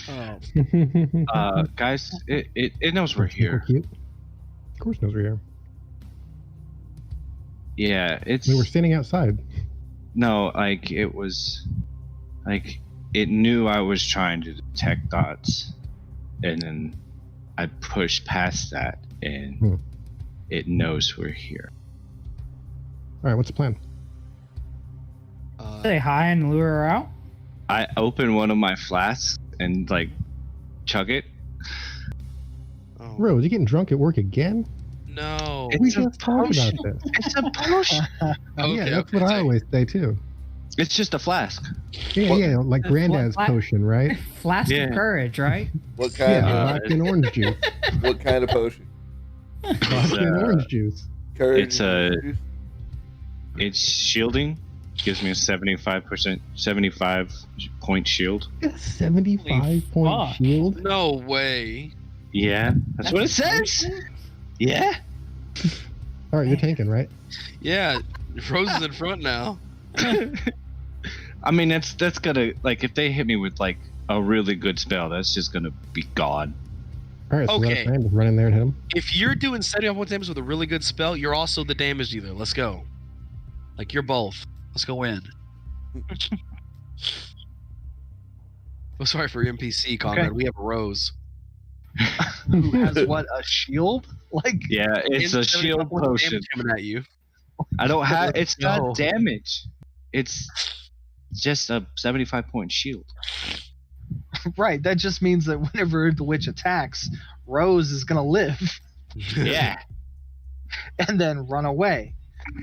Oh. Guys, it knows we're here. Cute. Of course, knows we're here. Yeah, it's. We were standing outside. No, like it was, like it knew I was trying to detect thoughts, and then I pushed past that, and it knows we're here. All right, what's the plan? Say hi and lure her out. I open one of my flasks and like chug it. Oh. Rose, you getting drunk at work again? No. We It's a just talked about this. It's a potion. Okay, Yeah, that's okay, what I Zack. always say too. It's just a flask. Yeah, like That's Granddad's what- potion, right? Flask Yeah. of courage, right? What kind? Yeah, Uh, vodka and orange juice. What kind of potion? Vodka and orange juice. Courage. It's It's shielding. Gives me a 75 point shield. 75-point fuck. shield. No way. Yeah, that's what it says. Yeah. All right, you're tanking, right? Yeah, Rose is in front now. I mean, that's gonna, like, if they hit me with like a really good spell, that's just gonna be gone. All right, so Okay. let us just run in there and hit him. If you're doing 75 damage with a really good spell, you're also the damage dealer. Let's go. Like, you're both. Let's go in. Oh, sorry for your NPC, Conrad. Okay. We have a Rose. Who has what, a shield? Like, Yeah, it's a 75 shield points of potion. damage coming at you. I don't have. Let's It's go. not damage. It's just a 75-point shield. right, that just means that whenever the witch attacks, Rose is gonna live Yeah. and then run away.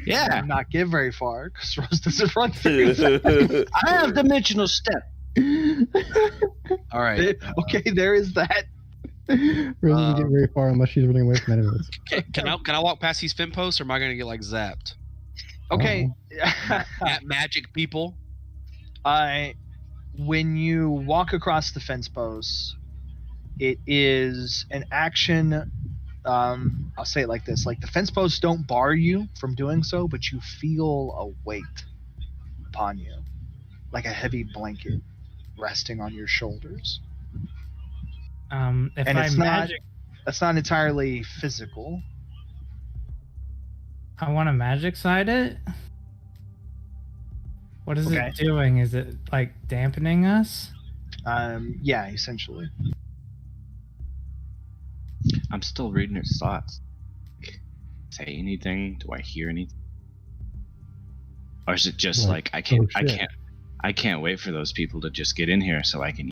Yeah. And not get very far, because Rose doesn't run very fast. I have dimensional step. All right. Okay, there is that. Rose doesn't get very far unless she's running away from enemies. Can I walk past these fin posts, or am I gonna get like zapped? Okay. Magic people. When you walk across the fence posts, it is an action. I'll say it like this: like the fence posts don't bar you from doing so, but you feel a weight upon you, like a heavy blanket resting on your shoulders. If And I it's magic, That's not entirely physical. I want to magic side it. What is Okay. it doing? Is it like dampening us? Yeah, essentially. I'm still reading her thoughts. Say anything? Do I hear anything? Or is it just Like, like I shit. can't wait for those people to just get in here so I can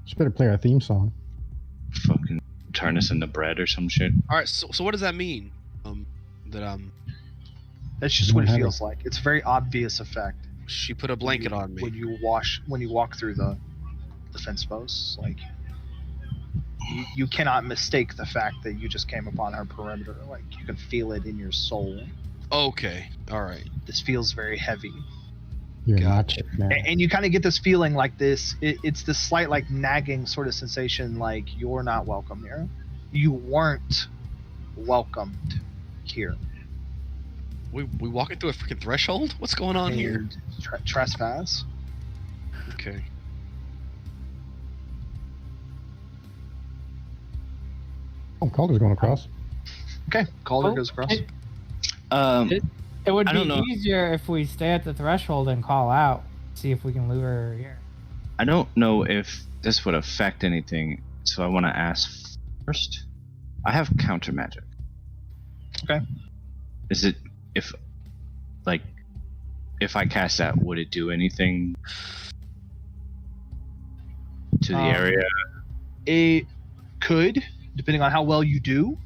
Just better play our theme song. fucking turn us into bread or some shit. All right. So what does that mean? That's just More what it heavy. feels like. It's a very obvious effect She put a blanket on me. when you walk through the fence posts. Like you cannot mistake the fact that you just came upon her perimeter. Like you can feel it in your soul. Okay. All right. This feels very heavy. You're Gotcha. not man. And you kind of get this feeling like this. It's this slight like nagging sort of sensation, like you're not welcome here. You weren't welcomed here. We walking through a freaking threshold? What's going on here? And trespass. Okay. Oh, Calder's going across. Okay, Calder Oh, goes across. It would I be don't know. easier if we stay at the threshold and call out, see if we can lure her here. I don't know if this would affect anything, so I want to ask first. I have counter magic. Okay. Is it if I cast that, would it do anything to the area? It could, depending on how well you do.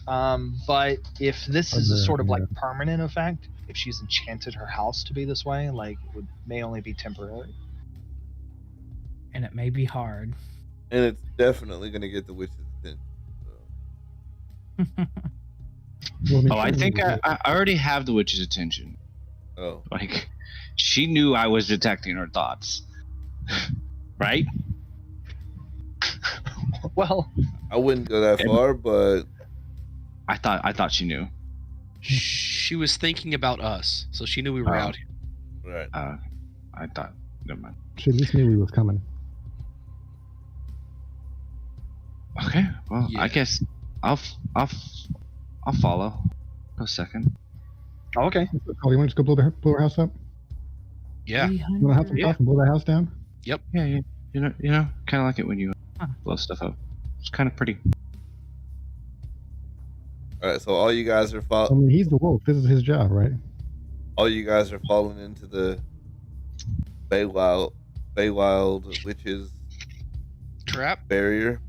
But if this is a sort of like permanent effect, if she's enchanted her house to be this way, like it may only be temporary. And it may be hard. And it's definitely going to get the witch's attention. So. Oh, I think I already have the witch's attention. Oh. Like, she knew I was detecting her thoughts, right? Well, I wouldn't go that far, but I thought she knew. She was thinking about us, so she knew we were out here. right. I thought. Never mind. She at least knew he was coming. Okay, well, Yeah. I guess I'll follow. A second. oh, okay. Calder, you want to just go blow her house up? Yeah. You want to have some Yeah. stuff and blow the house down? Yeah, you know, kind of like it when you blow stuff up. It's kind of pretty. All right, so all you guys are I mean, he's the wolf. This is his job, right? all you guys are falling into the Feywild witches Trap? barrier.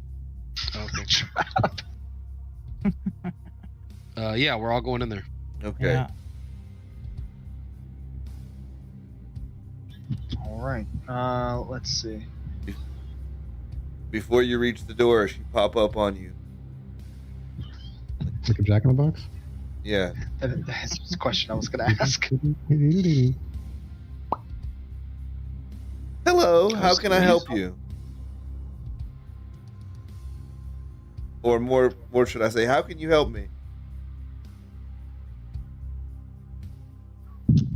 Okay. Yeah, we're all going in there. Okay. Yeah. All right. Let's see. Before you reach the door, she pop up on you. Like a jack in the box? Yeah. That's the question I was going to ask. Hello, how can I help you? Or more should I say, how can you help me?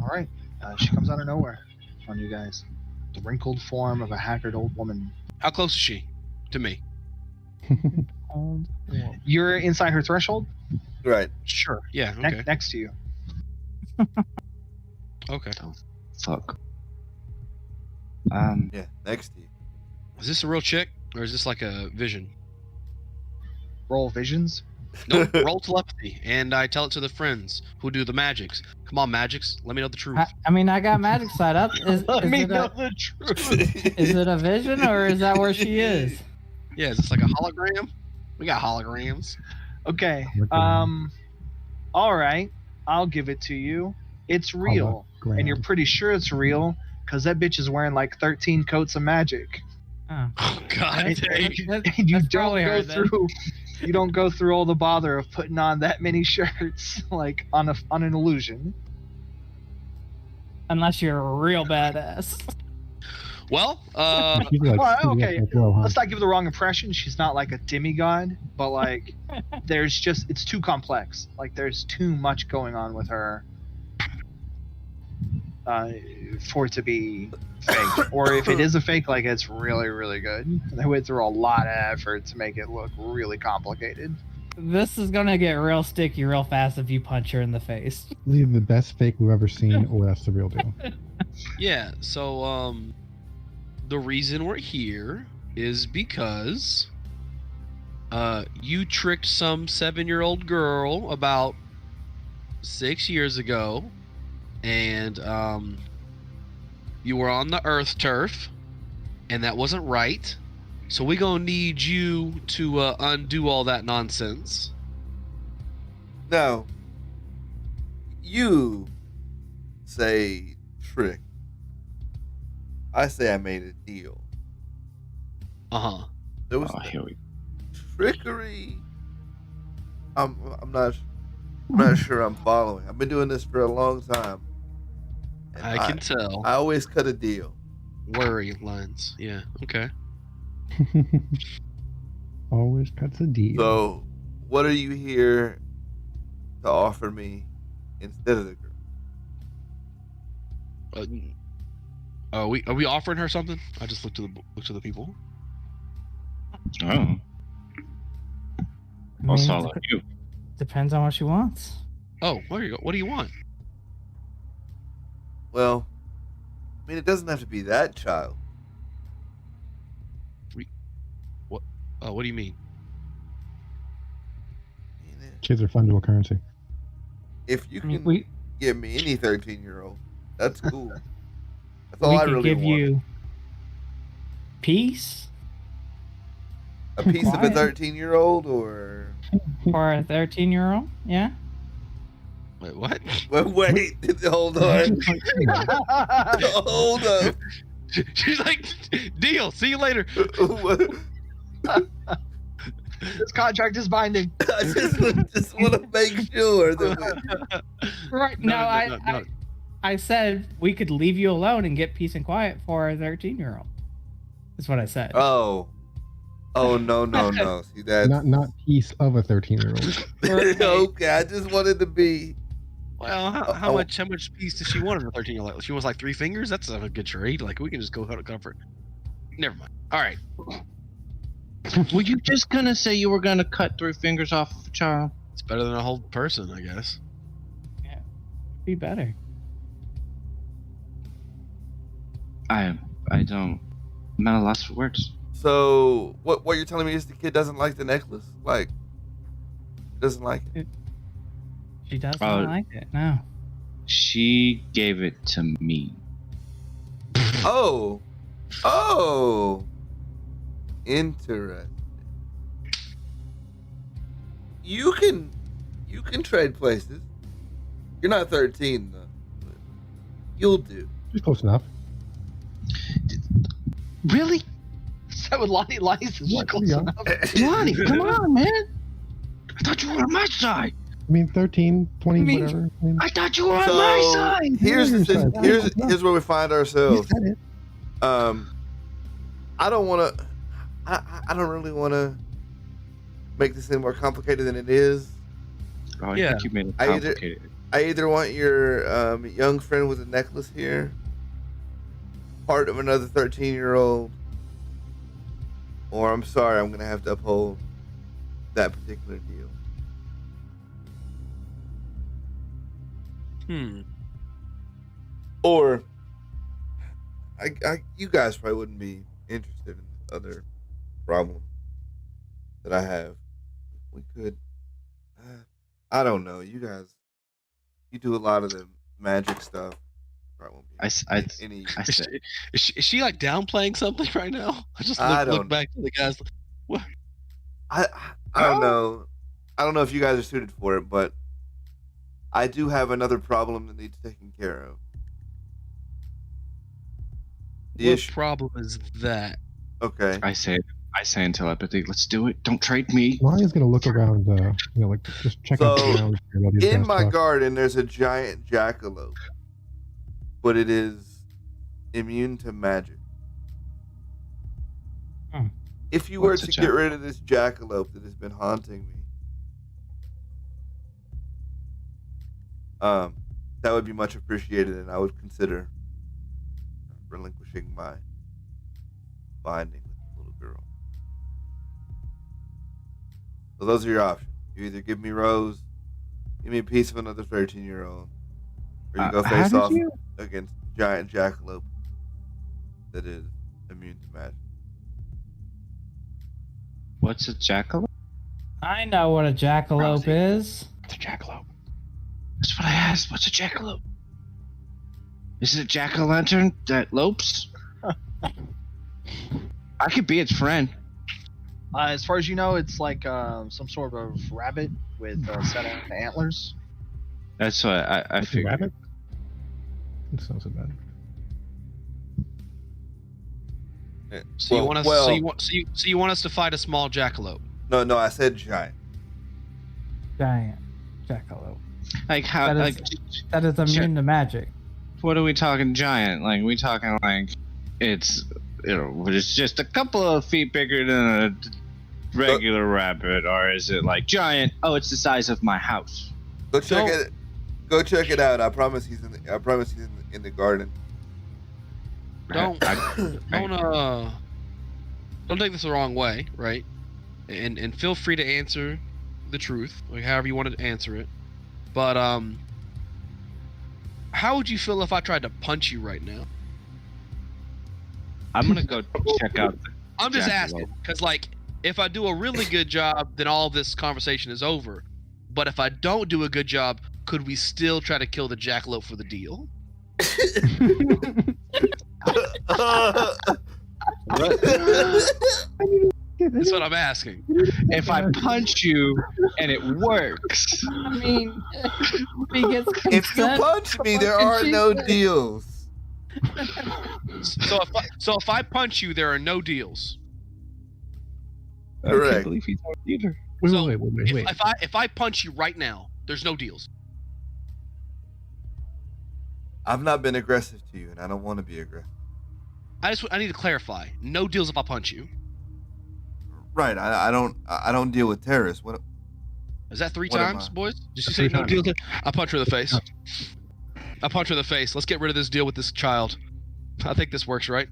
All right. She comes out of nowhere on you guys. The wrinkled form of a haggard old woman. How close is she to me? You're inside her threshold, Right. Sure. Yeah. Okay. next to you. Okay. Fuck. Yeah, next to you. Is this a real chick or is this like a vision? Roll visions. No, roll telepathy, and I tell it to the friends who do the magics. Come on, magics, let me know the truth. I mean, I got magic side up. Let me it know a, the truth. is it a vision or is that where she is? Yeah, is this like a hologram? We got holograms. Okay. All right. I'll give it to you. It's real, and you're pretty sure it's real because that bitch is wearing like 13 coats of magic. Oh. Oh God, And, dang. and you That's don't probably go her, then. through. You don't go through all the bother of putting on that many shirts like on an illusion. Unless you're a real badass. Well, She's like, Well, shooting okay. up that glow, huh? Let's not give the wrong impression. She's not like a demigod, but like it's too complex. Like there's too much going on with her for it to be fake. Or if it is a fake, like it's really, really good. They went through a lot of effort to make it look really complicated. This is gonna get real sticky real fast if you punch her in the face. Either the best fake we've ever seen, or that's the real deal. yeah. So, the reason we're here is because you tricked some 7-year-old girl about 6 years ago, and you were on the Earth turf, and that wasn't right. So we gonna need you to undo all that nonsense. Now, you say trick. I say I made a deal. Uh-huh. There was Oh, here we trickery. I'm not sure I'm following. I've been doing this for a long time. And I can tell. I always cut a deal. Worry lines. Yeah. Okay. Always cuts a deal. So, what are you here to offer me instead of the girl. Are we offering her something? I just looked to the people. Oh, I I'll mean, follow you. depends on what she wants. Oh, there you go. What do you want? Well, I mean, it doesn't have to be that child. What do you mean? I mean, Kids are fungible currency. if you I mean, can we give me any 13-year-old, that's cool. That's all we I could really give want. you peace A piece of a Quiet. 13-year-old, or for a 13-year-old. Yeah. Wait, what? wait, hold on, hold up. She's like, deal. See you later. This contract is binding. I just want to make sure that Right. No, No, I said we could leave you alone and get peace and quiet for a 13-year-old. That's what I said. oh no. See that? Not piece of a 13-year-old. Okay, I just wanted to be. Well, how much peace does she want in a 13-year-old? She wants like 3 fingers. That's a good trade. Like we can just go out of comfort. Never mind. All right. Were you just gonna say you were gonna cut 3 fingers off of a child? It's better than a whole person, I guess. Be better. I don't. I'm at a loss for words. So what you're telling me is the kid doesn't like the necklace? Like, doesn't like it? She doesn't like it. No. She gave it to me. Oh, interesting. You can trade places. You're not 13 though. But you'll do. She's close enough. Really? Is that what Lonnie says? What? Close Yeah. enough? Lonnie, come on, man. I thought you were on my side. I mean, 13, 20, whatever. I mean, I thought you were on So my side. here's the thing. Here's- Here's where we find you ourselves. said it. I don't want to. I don't really want to make this any more complicated than it is. Oh, I Yeah. think you made it I either- complicated. I either want your young friend with a necklace here, part of another 13-year-old, or I'm sorry, I'm gonna have to uphold that particular deal. Or, you guys probably wouldn't be interested in the other problem that I have. We could, I don't know. You guys, you do a lot of the magic stuff. Probably won't be any. I said, Is she like downplaying something right now? I just I look don't- back to the guys. I don't know. I don't know if you guys are suited for it, but I do have another problem that needs taken care of. The What issue. problem is that? Okay. I say in telepathy, let's do it. Don't trade me. Lonnie's gonna look around, like just check out So, the ground. while these In guys my talk. garden, there's a giant jackalope, but it is immune to magic. Hmm. If you were What's a to get rid of this jackalope that has been haunting me, that would be much appreciated, and I would consider relinquishing my binding with the little girl. So those are your options. You either give me Rose, give me a piece of another 13-year-old, or you go How face did off you? against a giant jackalope that is immune to magic. What's a jackalope? I know what a jackalope is. It's a jackalope. That's what I asked. What's a jackalope? Is it a jack-o'-lantern that lopes? I could be its friend. As far as you know, it's like some sort of rabbit with a set of antlers. That's what I It's a figured. rabbit? It's not so bad. So you want us? Well, So you want us to fight a small jackalope? no, I said giant. Giant jackalope. Like how? That is- Like That is immune to magic. what are we talking? Giant? Like we talking like it's it's just a couple of feet bigger than a regular rabbit, or is it like giant? Oh, it's the size of my house. Go check No. it. Go check it out. I promise he's in the garden. Don't take this the wrong way, right? And feel free to answer the truth, like however you want to answer it. But how would you feel if I tried to punch you right now? I'm gonna go check out. I'm just Jackalope. asking, because like if I do a really good job, then all this conversation is over. But if I don't do a good job, could we still try to kill the jackalope for the deal? That's what I'm asking. If I punch you and it works, I mean, if he gets If you consent, punch me, there are no deals. So if I punch you, there are no deals. I Correct. can't believe he's not either. Wait. If I punch you right now, there's no deals. I've not been aggressive to you, and I don't want to be aggressive. I need to clarify. No deals if I punch you. Right. I don't deal with terrorists. What? Is that 3 What am times, I? boys? Did you Three say no times. deals? I punch her in the face. I punch her in the face. Let's get rid of this deal with this child. I think this works, right?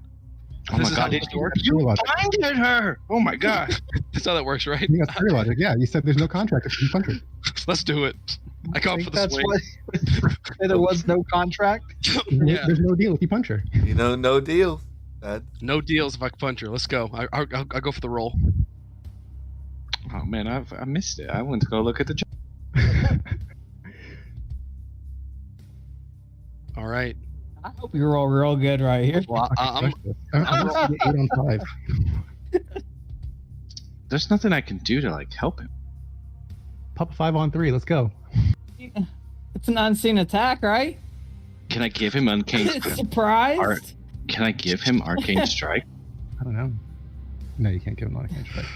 Oh This my is how god, this works. You logic. blinded her! Oh my god. That's how that works, right? You got story logic. Yeah, you said there's no contract if you punch her. Let's do it. I go for the That's swing. what there was no contract. Yeah. There's no deal if you punch her. You know, no deals. No deals if I punch her. Let's go. I'll go for the roll. Oh man, I missed it. I went to go look at the. All right. I hope you roll real good right here. Well, I'm I'm gonna see 8 on 5. There's nothing I can do to like help him. Pop a 5 on 3. Let's go. It's an unseen attack, right? Can I give him arcane? Surprised? Art. Can I give him arcane strike? I don't know. No, you can't give him arcane strike.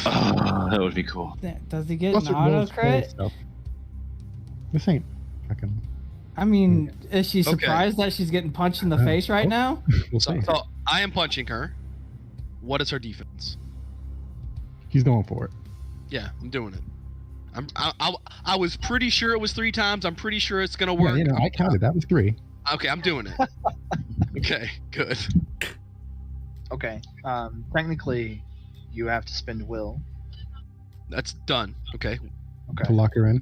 Oh, that would be cool. Does he get Plus an it auto rolls crit? stuff. This ain't fucking. I mean, is she Okay. surprised that she's getting punched in the face right now? We'll so, see. so I am punching her. What is her defense? He's going for it. Yeah, I'm doing it. I was pretty sure it was 3 times. I'm pretty sure it's gonna work. Yeah, I counted. That was 3. Okay, I'm doing it. Okay, good. Okay. Technically, you have to spend will. That's done. Okay, To Okay. lock her in.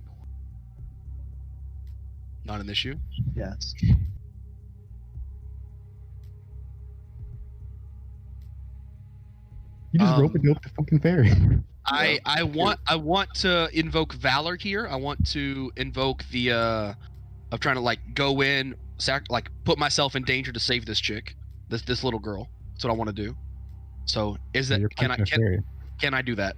not an issue. Yes. You just Um, rope a dope to fucking fairy. I want to invoke valor here. I want to invoke the of trying to like go in, put myself in danger to save this chick, this little girl. That's what I want to do. So is You're that punching a fairy. can I do that?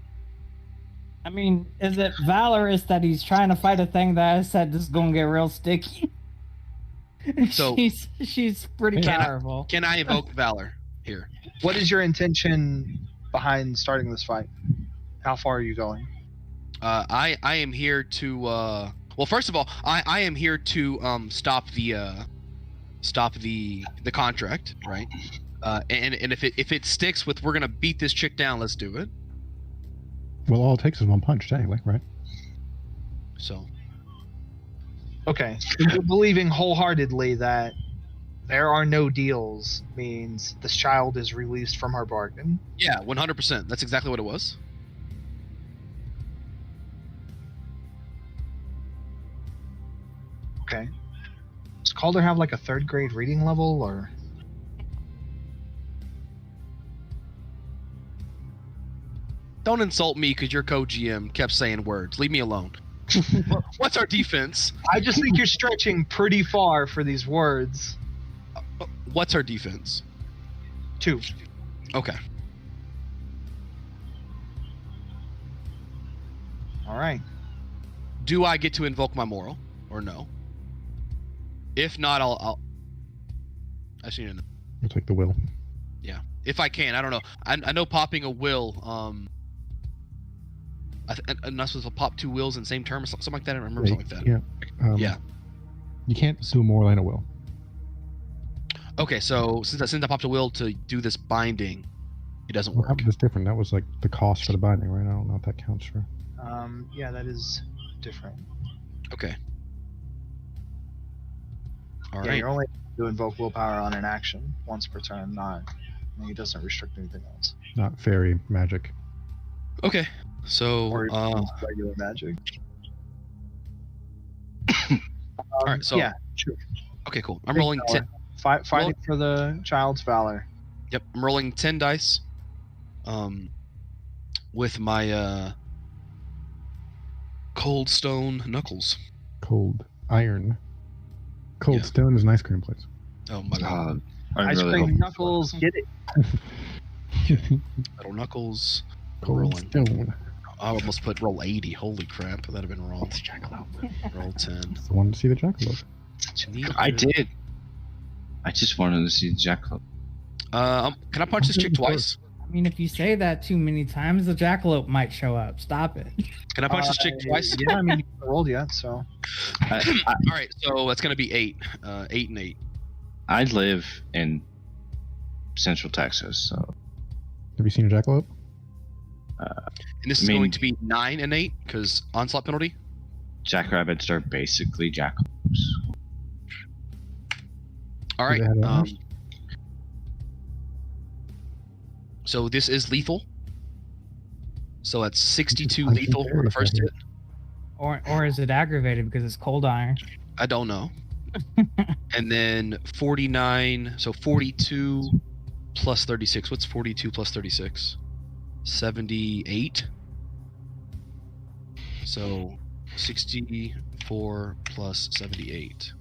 I mean, is it valorous that he's trying to fight a thing that I said this is gonna get real sticky? So- she's pretty Can I- powerful. Can I invoke valor here? What is your intention behind starting this fight? How far are you going? I am here to well, first of all, I am here to stop the contract, right? And if it sticks with we're gonna beat this chick down, let's do it. Well, all it takes is one punch anyway, right? So Okay. You're believing wholeheartedly that there are no deals means this child is released from her bargain. yeah, 100%. That's exactly what it was. Okay. Does Calder have like a 3rd grade reading level or? Don't insult me because your co-GM kept saying words. Leave me alone. What's our defense? I just think you're stretching pretty far for these words. What's our defense? 2. Okay. All right. Do I get to invoke my moral or no? If not, I'll I see you. We'll take the will. Yeah, if I can, I don't know. I know popping a will. I'm not supposed to pop 2 wills in the same term or something like that. I don't remember something like that. Yeah. Yeah. You can't do more than a will. Okay, so since I popped a will to do this binding, it doesn't Well, work. that was different. That was like the cost for the binding, right? I don't know if that counts for. Yeah, that is different. Okay. All Yeah, right. you're only able to invoke willpower on an action once per turn. It doesn't restrict anything else. Not fairy magic. Okay. So, Or all regular magic. right. So, yeah, sure. okay, cool. I'm rolling 10. Fighting for the child's valor. Yep, I'm rolling 10 dice. With my cold stone knuckles. Cold iron. Cold Yeah. stone is an ice cream place. Oh my god. I Ice really cream hope knuckles, get it. Metal knuckles. Cold Rolling. stone. I almost put roll 80. Holy crap, that'd have been wrong. What's jackalope? Roll 10. It's the one to see the jackalope. I did. I just wanted to see Jackalope. Can I punch this chick twice? I mean, if you say that too many times, the jackalope might show up. Stop it. Can I punch this chick twice? Yeah, I mean, you haven't rolled yet, so. All right, so that's gonna be 8. 8 and 8. I live in Central Texas, so Have you seen a jackalope? And this is going to be 9 and 8 because onslaught penalty. jackrabbits are basically jackalopes. All right. Do they have arms? So this is lethal. So that's 62 Punching lethal for the fairies first right hit. Or is it aggravated because it's cold iron? I don't know. And then 49. So 42 plus 36. What's 42 plus 36? 78. So 64 plus 78.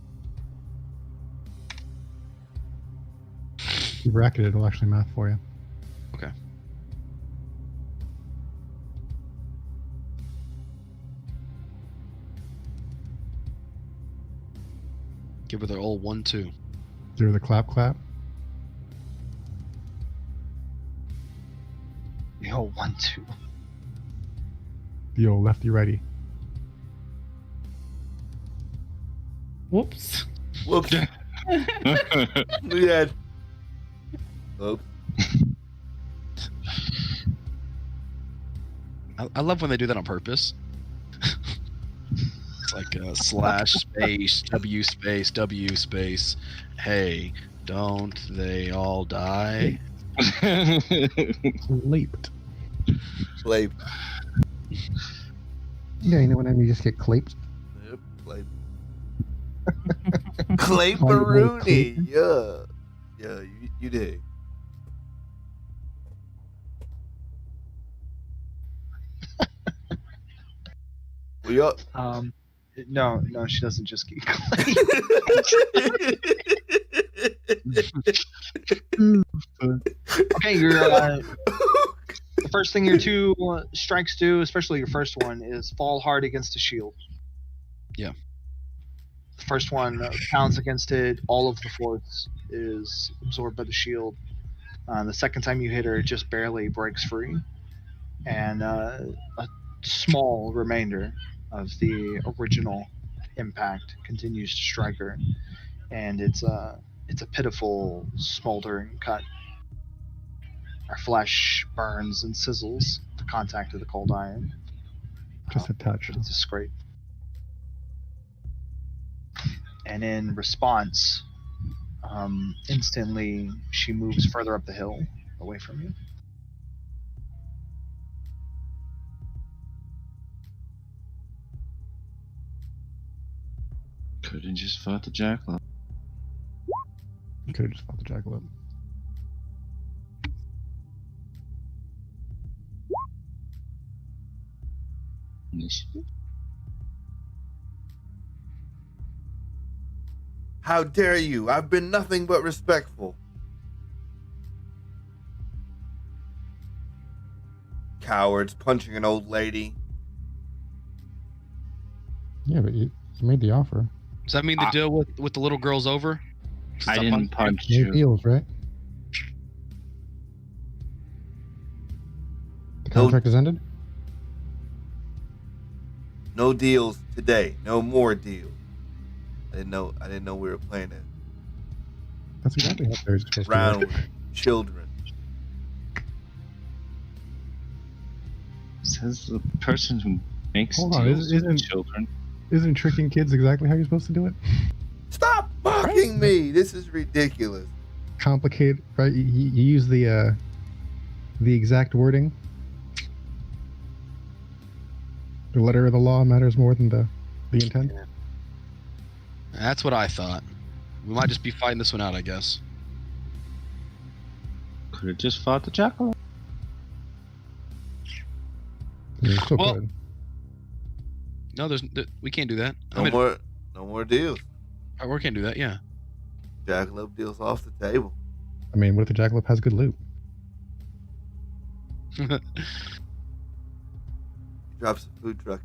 You bracket it, it'll actually math for you. Okay. Give her the old 1-2. Zero the clap clap. Yo, 1-2. The old lefty righty. Whoops. Whoops. Yeah. Oops. I love when they do that on purpose. It's like slash space W space W space. Hey, don't they all die? Claped. Clape. Yeah, you know when you just get claped? Yep. Clape. Clape-a-rooney. Yeah. Yeah, you did. We up. No, she doesn't just get clay. Okay, you're the first thing your 2 strikes do, especially your first one, is fall hard against a shield. Yeah. The first one pounds against it. All of the force is absorbed by the shield. The second time you hit her, it just barely breaks free, and a small remainder of the original impact continues to strike her, and it's a pitiful smoldering cut. Her flesh burns and sizzles at the contact of the cold iron. Just a touch. But it's a scrape. And in response, instantly she moves further up the hill away from you. Couldn't just fought the jackalope. You could have just fought the jackalope. Initiative? How dare you? I've been nothing but respectful. Cowards punching an old lady. Yeah, but you made the offer. Does that mean the deal with the little girl's over? I didn't punch No you. deals, right? The No- contract is ended? No deals today. No more deals. I didn't know we were playing it. That's exactly how fairies are supposed to Round work. with children. Says the person who makes Hold on, deals with isn't- children. Isn't tricking kids exactly how you're supposed to do it? Stop! mocking me. This is ridiculous. Complicated, right? You use the exact wording. The letter of the law matters more than the intent. That's what I thought. We might just be fighting this one out, I guess. Could have just fought the jackal. Yeah, still Well- could. No, we can't do that. No more deals. We can't do that. Yeah. Jackalope deals off the table. I mean, what if the jackalope has good loot? He drops a food truck.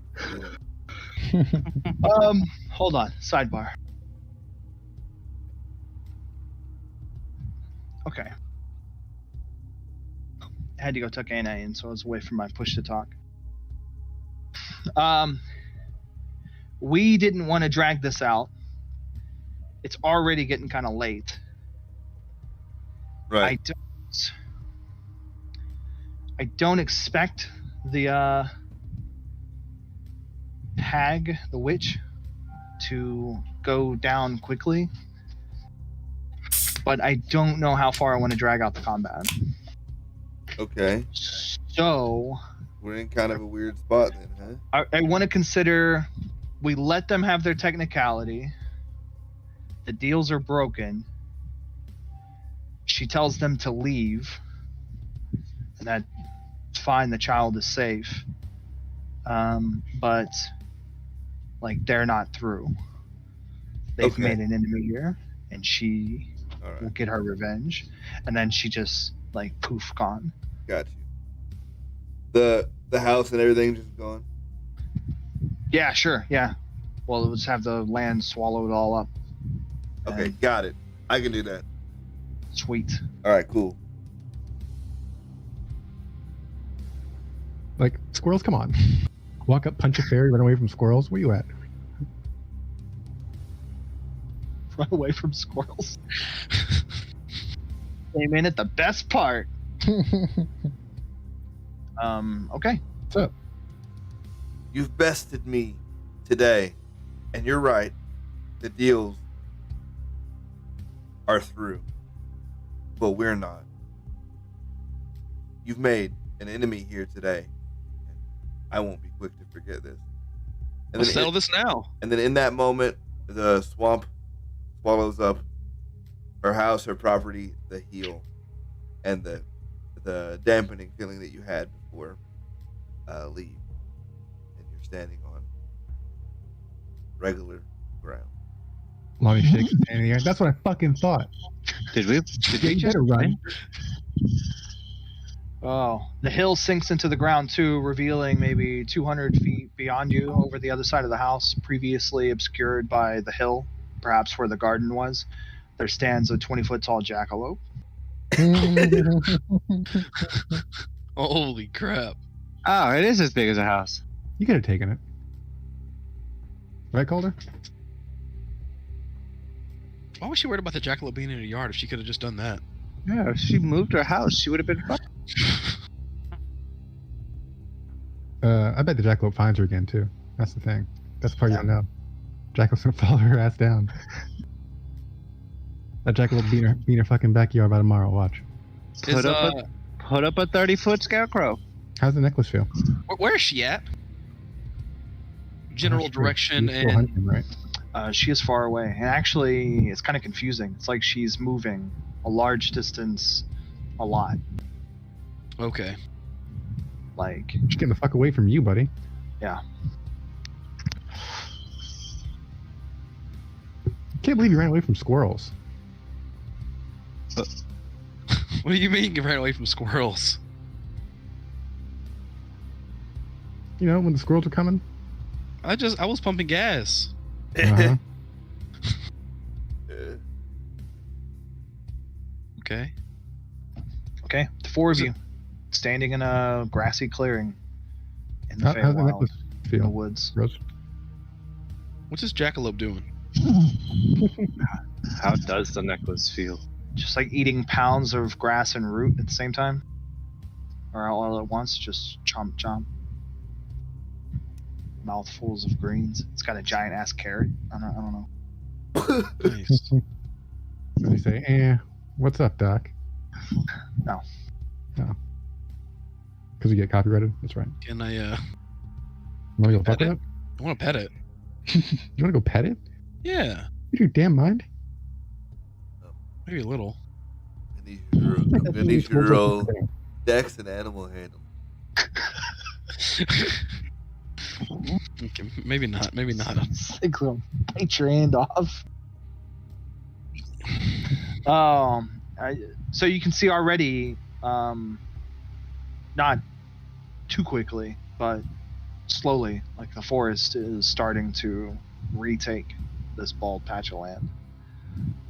Hold on. Sidebar. Okay. I had to go tuck Anna in, so I was away from my push to talk. We didn't want to drag this out. It's already getting kind of late. Right. I don't expect the hag, the witch, to go down quickly. But I don't know how far I want to drag out the combat. Okay. So We're in kind of a weird spot then, huh? I want to consider we let them have their technicality. The deals are broken. She tells them to leave. And that's fine, the child is safe. But like they're not through. They've Okay. made an enemy here, and she All will right. get her revenge. And then she just like poof gone. Got you. The house and everything just gone. Yeah, sure, yeah. Well, let's have the land swallow it all up. Okay, And got it. I can do that. sweet. All right, cool. Like, squirrels, come on. Walk up, punch a fairy, run away from squirrels. Where you at? Run away from squirrels. Came in at the best part. Okay. What's up? You've bested me today, and you're right. The deals are through, but we're not. You've made an enemy here today. I won't be quick to forget this. And Let's settle this now. And then in that moment, the swamp swallows up her house, her property, the heel, and the dampening feeling that you had before leave. And you're standing on regular ground. Lonnie shakes his hand in the air. That's what I fucking thought. Did we Yeah, you just better run. Oh, the hill sinks into the ground too, revealing maybe 200 feet beyond you, over the other side of the house, previously obscured by the hill, perhaps where the garden was. There stands a 20-foot tall jackalope. Holy crap. Oh, it is as big as a house. You could have taken it. Right, Calder? Why was she worried about the jackalope being in her yard if she could have just done that? Yeah, if she moved her house, she would have been fine. I bet the jackalope finds her again, too. That's the thing. That's the part you don't know. Jackalope's gonna follow her ass down. That jackalope be in her fucking backyard by tomorrow. Watch. Put up a 30-foot scarecrow. How's the necklace feel? Where is she at? General She's direction still and hunting, right? She is far away, and actually, it's kind of confusing. It's like she's moving a large distance a lot. okay. Like, She's getting the fuck away from you, buddy. yeah. Can't believe you ran away from squirrels. What do you mean you ran away from squirrels? You know, when the squirrels were coming? I was pumping gas. Uh-huh. Okay. Okay, the four of you standing in a grassy clearing in the How's the Feywild, necklace in the feel, woods. Rose? What's this jackalope doing? How does the necklace feel? Just like eating pounds of grass and root at the same time, or all at once, just chomp chomp. Mouthfuls of greens. It's got a giant ass carrot. I don't know. Nice. Does he say, what's up, Doc? No. No. Because we get copyrighted? That's right. Can I Want to go fuck Pet with it? it? I want to pet it. You want to go pet it? Yeah. You do damn mind? Maybe a little. I'm gonna need you to roll Dex and animal handle. Okay, maybe not. Maybe not. Like, bite your hand off. So you can see already, not too quickly, but slowly, like the forest is starting to retake this bald patch of land.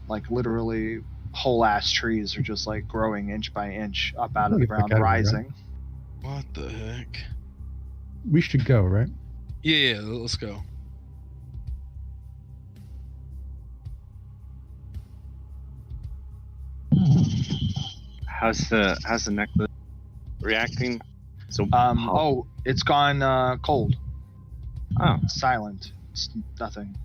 Like literally, whole ass trees are just like growing inch by inch up out of the ground, rising. What the heck? We should go, right? Yeah, let's go. How's the necklace reacting? So It's gone cold. Oh. Silent. It's nothing.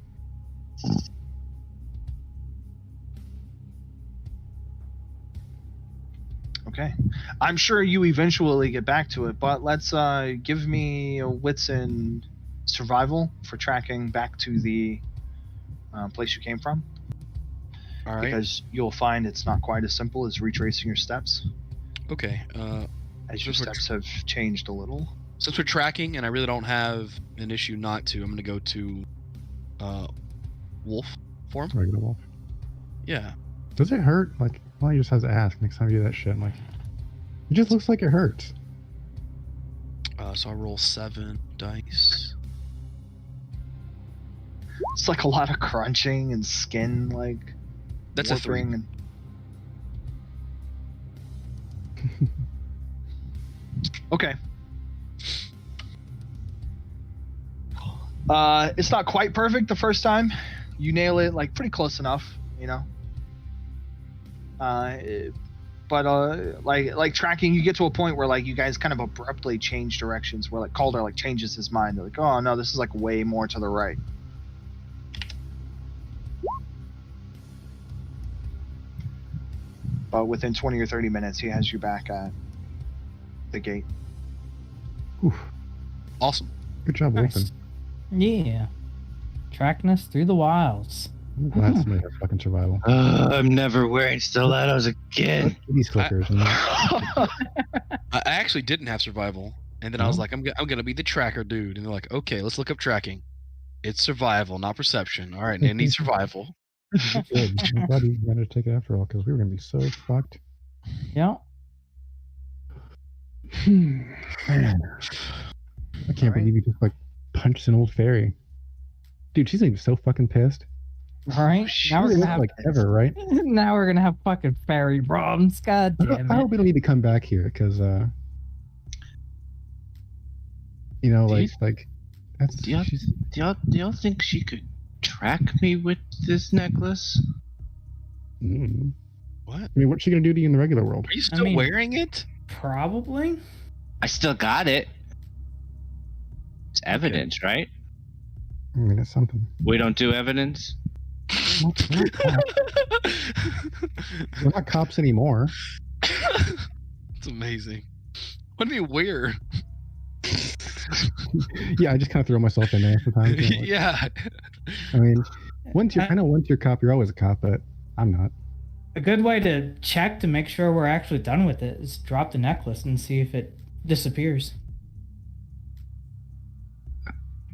Okay. I'm sure you eventually get back to it, but let's give me a wits and survival for tracking back to the place you came from. All right. Because you'll find it's not quite as simple as retracing your steps, Okay. as your steps have changed a little. Since we're tracking, and I really don't have an issue not to, I'm gonna go to wolf form. Regular wolf. Yeah. Does it hurt? Like, well, he just has to ask next time you do that shit. I'm like, it just looks like it hurts. So I'll roll 7 dice. It's like a lot of crunching and skin, like That's a 3. warping and... Okay. It's not quite perfect the first time. You nail it like pretty close enough, you know. But like tracking, you get to a point where like you guys kind of abruptly change directions. Where like Calder like changes his mind. They're like, oh no, this is like way more to the right. But within 20 or 30 minutes, he has you back at the gate. Oof. Awesome. Good job, Nice. Wolfen. Yeah. Tracking us through the wilds. I'm glad somebody has fucking survival. I'm never wearing stilettos again. These clickers. And I actually didn't have survival, and then I was No? like, I'm gonna be the tracker dude, and they're like, okay, let's look up tracking. It's survival, not perception. All right, and it needs survival. good. I'm glad you managed to take it after all, because we were gonna be so fucked. Yeah. Man. I can't Alright. believe you just like punched an old fairy. Dude, she's gonna be so fucking pissed. All right. Now we're gonna have like ever, right? now we're gonna have fucking fairy problems. God damn I it. hope we don't need to come back here because you know, Do you- like that's Do y'all, she's, do y'all think she could track me with this necklace? What? I mean, what's she gonna do to you in the regular world? Are you still mean- wearing it? Probably. I still got it. It's evidence, right? I mean, it's something. We don't do evidence. We're not cops anymore. It's amazing. What do you wear? Yeah, I just kind of throw myself in there sometimes. You know, like- Yeah. I mean, I know once you're a cop, you're always a cop, but I'm not. A good way to check to make sure we're actually done with it is drop the necklace and see if it disappears.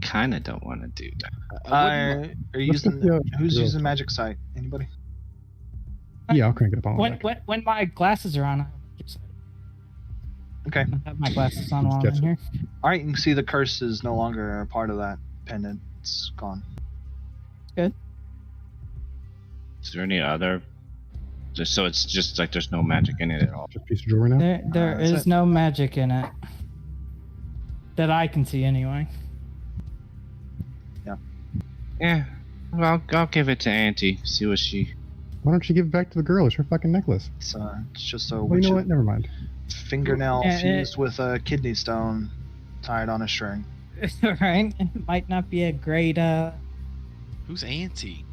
Kind of don't want to do that. Are you Let's using? get the- Who's the- using magic sight? Anybody? Yeah, I'll crank it up on. When my glasses are on, Okay. I have my glasses on while I'm Gets in it. here. All right. You can see the curse is no longer a part of that pendant. It's gone. Is there any other? So it's just like there's no magic in it at all. Just a piece of jewelry now. There that's is it. no magic in it that I can see anyway. Yeah. Well, I'll give it to Auntie. See what she. Why don't you give it back to the girl? It's her fucking necklace. It's just a Well, you know what? witch's Never mind. fingernail Yeah, fused with a kidney stone tied on a string. Right? It might not be a great Who's Auntie?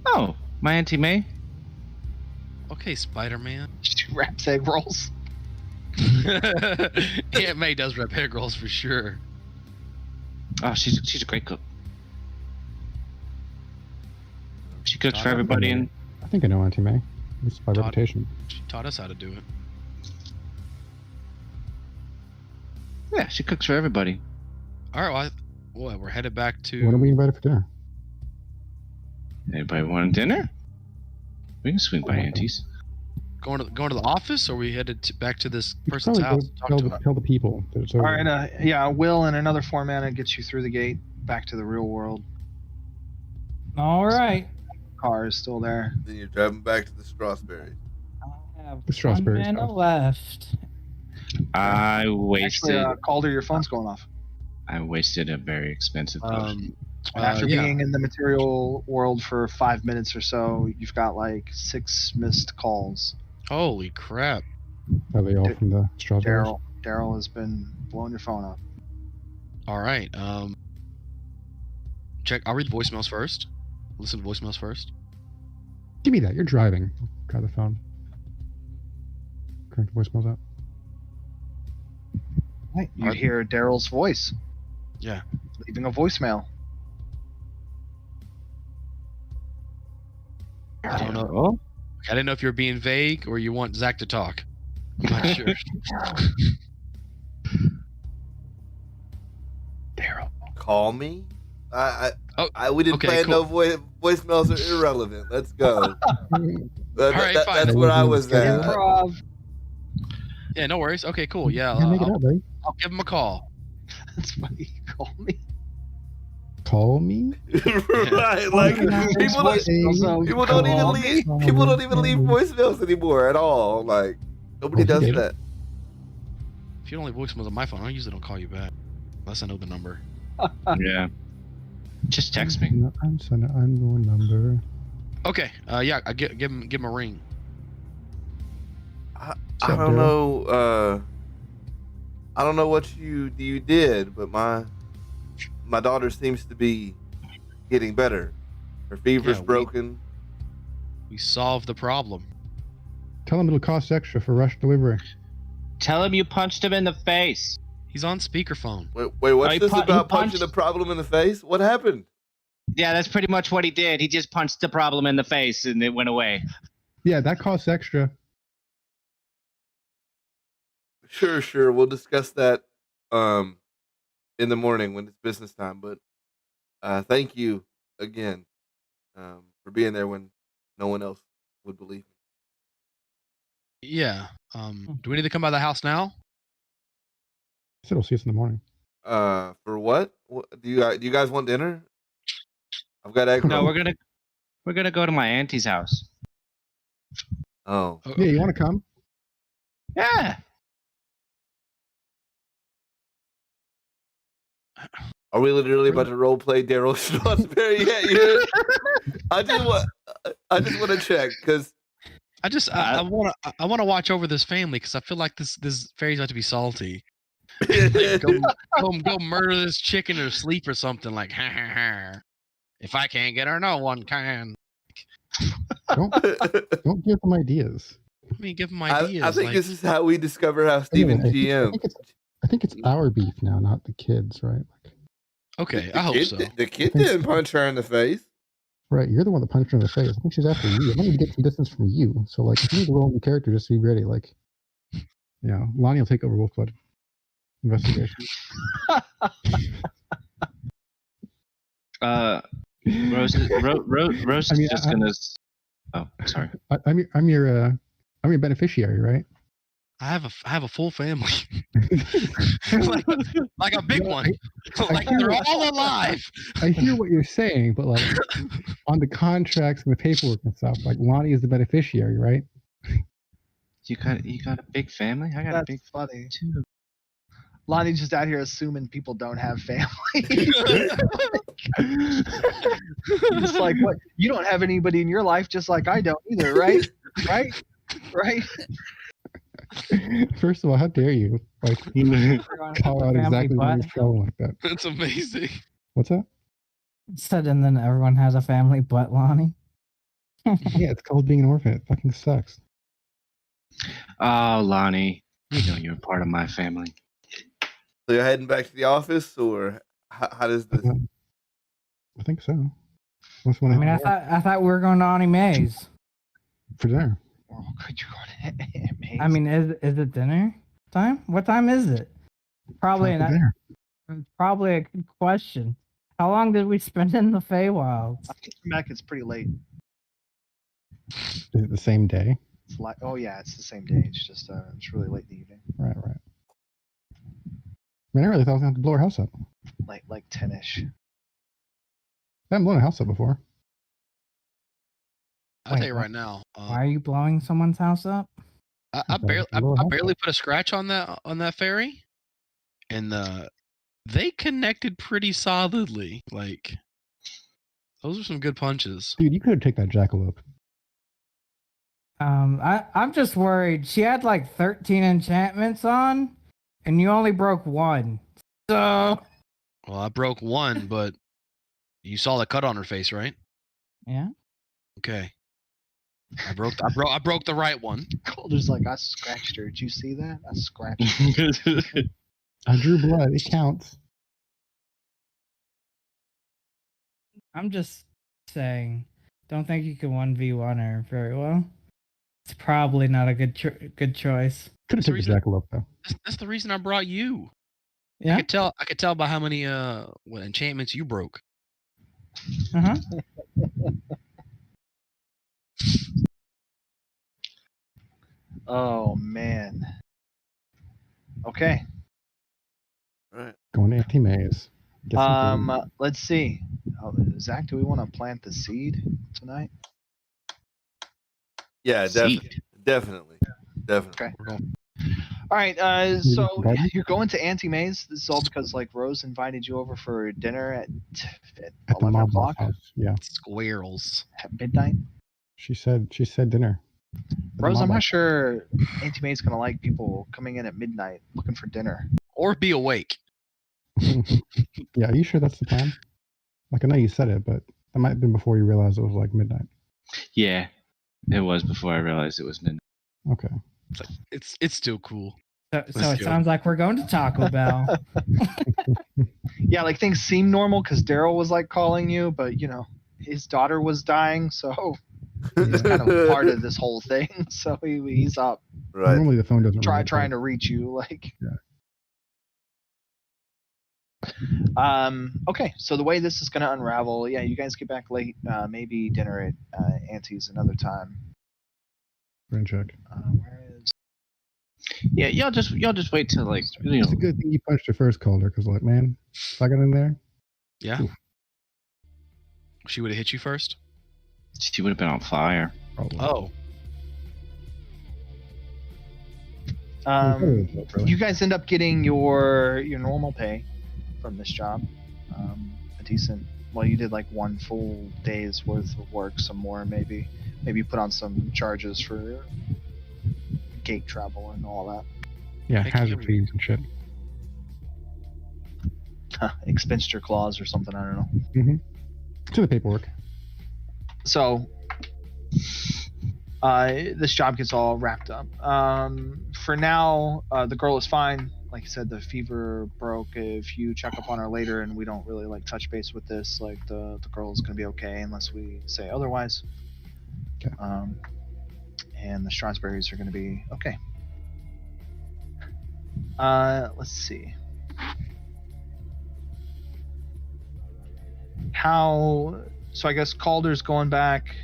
Oh, my Auntie May. Okay, Spider-Man. She wraps egg rolls. Aunt May does wrap egg rolls for sure. Oh, she's a great cook. She cooks for Taught everybody, and I think I know Auntie May. It's by Todd. reputation. She taught us how to do it. yeah, she cooks for everybody. All right, well, we're headed back to. When are we invited for dinner? Anybody want dinner? We can swing by Auntie's. Going to the office, or we headed back to this You should person's probably house? go Talk Tell to the, them. tell the people that it's All over. right, yeah, Will and another 4 mana gets you through the gate back to the real world. All right. Car is still there. Then you're driving back to the Strasberry. I have The Strasberry one mana stuff. left. I wasted. Actually, Calder, your phone's going off. I wasted a very expensive potion. And after yeah. being in the material world for 5 minutes or so, you've got like 6 missed calls. Holy crap! Are they all from the strawberries? Daryl has been blowing your phone up. All right. Check. I'll read the voicemails first. Listen to voicemails first. Give me that. You're driving. Grab the phone. Crank the voicemails up. Right. You Alright. hear Daryl's voice. Yeah. Leaving a voicemail. I don't know. Oh, I didn't know if you were being vague or you want Zack to talk. I'm not sure. Daryl. Call me. Oh, We didn't okay, plan cool. no voicemails are irrelevant. Let's go. right, fine. That's where I was at. Improv. Yeah, no worries. Okay, cool. Yeah, Yeah, make it up, buddy. I'll give him a call. That's funny. You call me. Call me? Right, like people don't even leave. People don't even leave voicemails anymore at all. Like nobody Oh, does he did. that. If you don't leave voicemails on my phone, I usually don't call you back unless I know the number. yeah. Just text me. I'm sending unknown number. Okay. Yeah. I give him a ring. I What's up, don't Daryl? know. I don't know what you did, but my daughter seems to be getting better. Her fever's Yeah, broken. We solved the problem. Tell him it'll cost extra for rush delivery. Tell him you punched him in the face. He's on speakerphone. Wait, what's he this pu- he about punching punched- the problem in the face? What happened? Yeah, that's pretty much what he did. He just punched the problem in the face and it went away. Yeah, that costs extra. Sure. We'll discuss that in the morning when it's business time. But thank you again for being there when no one else would believe me. Yeah. Do we need to come by the house now? I said we'll see us in the morning. For what? Do you guys want dinner? I've got egg No, rolls. we're gonna go to my auntie's house. Oh, Yeah, you want to come? Yeah. are we literally about to role play Daryl Strasberry yet? I just want to check because I want to watch over this family because I feel like this fairy's about to be salty. Like, go murder this chicken or sleep or something like ha ha ha. If I can't get her, no one can. Don't give them ideas. I mean, give them ideas. I think like, this is how we discover how Steven's I GM. think it's our beef now, not the kids, right? Like, okay, I hope so. The kid didn't punch her in the face. right, you're the one that punched her in the face. I think she's after you. I need to get some distance from you. So, like, if you need to roll the character, just be ready. Like, Lonnie will take over Wolfblood investigation. Rose is just gonna. Oh, sorry. I'm your beneficiary, right? I have a full family, like a big one. Like they're all alive. I hear what you're saying, but like on the contracts and the paperwork and stuff, like Lonnie is the beneficiary, right? You got a big family. I got a That's big funny. too. Lonnie's just out here assuming people don't have family. Just like, what? You don't have anybody in your life, just like I don't either, right? Right? First of all, how dare you like call out exactly what you're feeling like that? That's amazing. What's that? Said, and then everyone has a family but Lonnie. Yeah, it's called being an orphan. It fucking sucks. Oh, Lonnie, you know you're part of my family. So you're heading back to the office, or how does this? I think so. What's I one mean, I thought we were going to Auntie Mae's. for dinner? Oh, could you go to Maze? I mean, is it dinner time? What time is it? Probably Time for not. dinner. Probably a good question. How long did we spend in the Feywilds? Back, it's pretty late. Is it the same day? It's like, oh yeah, it's the same day. It's just it's really late in the evening, Right. I mean, I really thought I was gonna have to blow her house up. like 10ish. I haven't blown a house up before. I'll Wait, tell you what? right now. Why are you blowing someone's house up? I barely put a scratch on that ferry, and they connected pretty solidly. Like, those are some good punches. Dude, you could take that jackalope. I'm just worried. She had like 13 enchantments on, and you only broke one. So Well, I broke one, but you saw the cut on her face, right? yeah. Okay. I broke the right one. Calder's like, I scratched her. Did you see that? I scratched her. I drew blood. It counts. I'm just saying, don't think you can 1v1 her very well. It's probably not a good choice. Could have That's the taken the jackalope though. That's the reason I brought you. Yeah. I could tell by how many enchantments you broke. Uh-huh. Oh man. Okay. All right. Going to Auntie Mae's. Get some food. Let's see. Zach, do we want to plant the seed tonight? Yeah, Seed. definitely. Okay. We're going. All right. Maybe So some garden? you're going to Auntie Mae's. This is all because like Rose invited you over for dinner at At the 11 mob o'clock house. Yeah. Squirrels. at midnight. She said dinner. At the Rose, mob I'm not house. sure Auntie Mae's gonna like people coming in at midnight looking for dinner. Or be awake. Yeah, are you sure that's the plan? Like, I know you said it, but that might have been before you realized it was like midnight. Yeah, it was before I realized it was midnight. Okay. It's still cool. So Let's it go. sounds like we're going to Taco Bell. Yeah, like things seem normal because Daryl was like calling you, but you know his daughter was dying, so he's kind of part of this whole thing. So he's up Right. Normally the phone doesn't ring. trying to reach you. Like, okay, so the way this is gonna unravel, yeah, you guys get back late. Maybe dinner at Auntie's another time. Rain check. Where is? Yeah, y'all just wait till like It's a good thing you punched her first, Calder, because like, man, if I got in there, Yeah. Oof. She would have hit you first. she would have been on fire. probably. Oh. Really. You guys end up getting your normal pay from this job. A decent. Well, you did like one full day's worth of work, some more maybe. Maybe put on some charges for gate travel and all that. Yeah, Heck, hazard you- fees and shit. Expenditure clause or something. I don't know. To the paperwork. So this job gets all wrapped up. For now, the girl is fine. Like I said, the fever broke. If you check up on her later and we don't really like touch base with this, like the girl is gonna be okay unless we say otherwise. Okay. And the Strasberries are gonna be okay. Let's see. So I guess Calder's going back.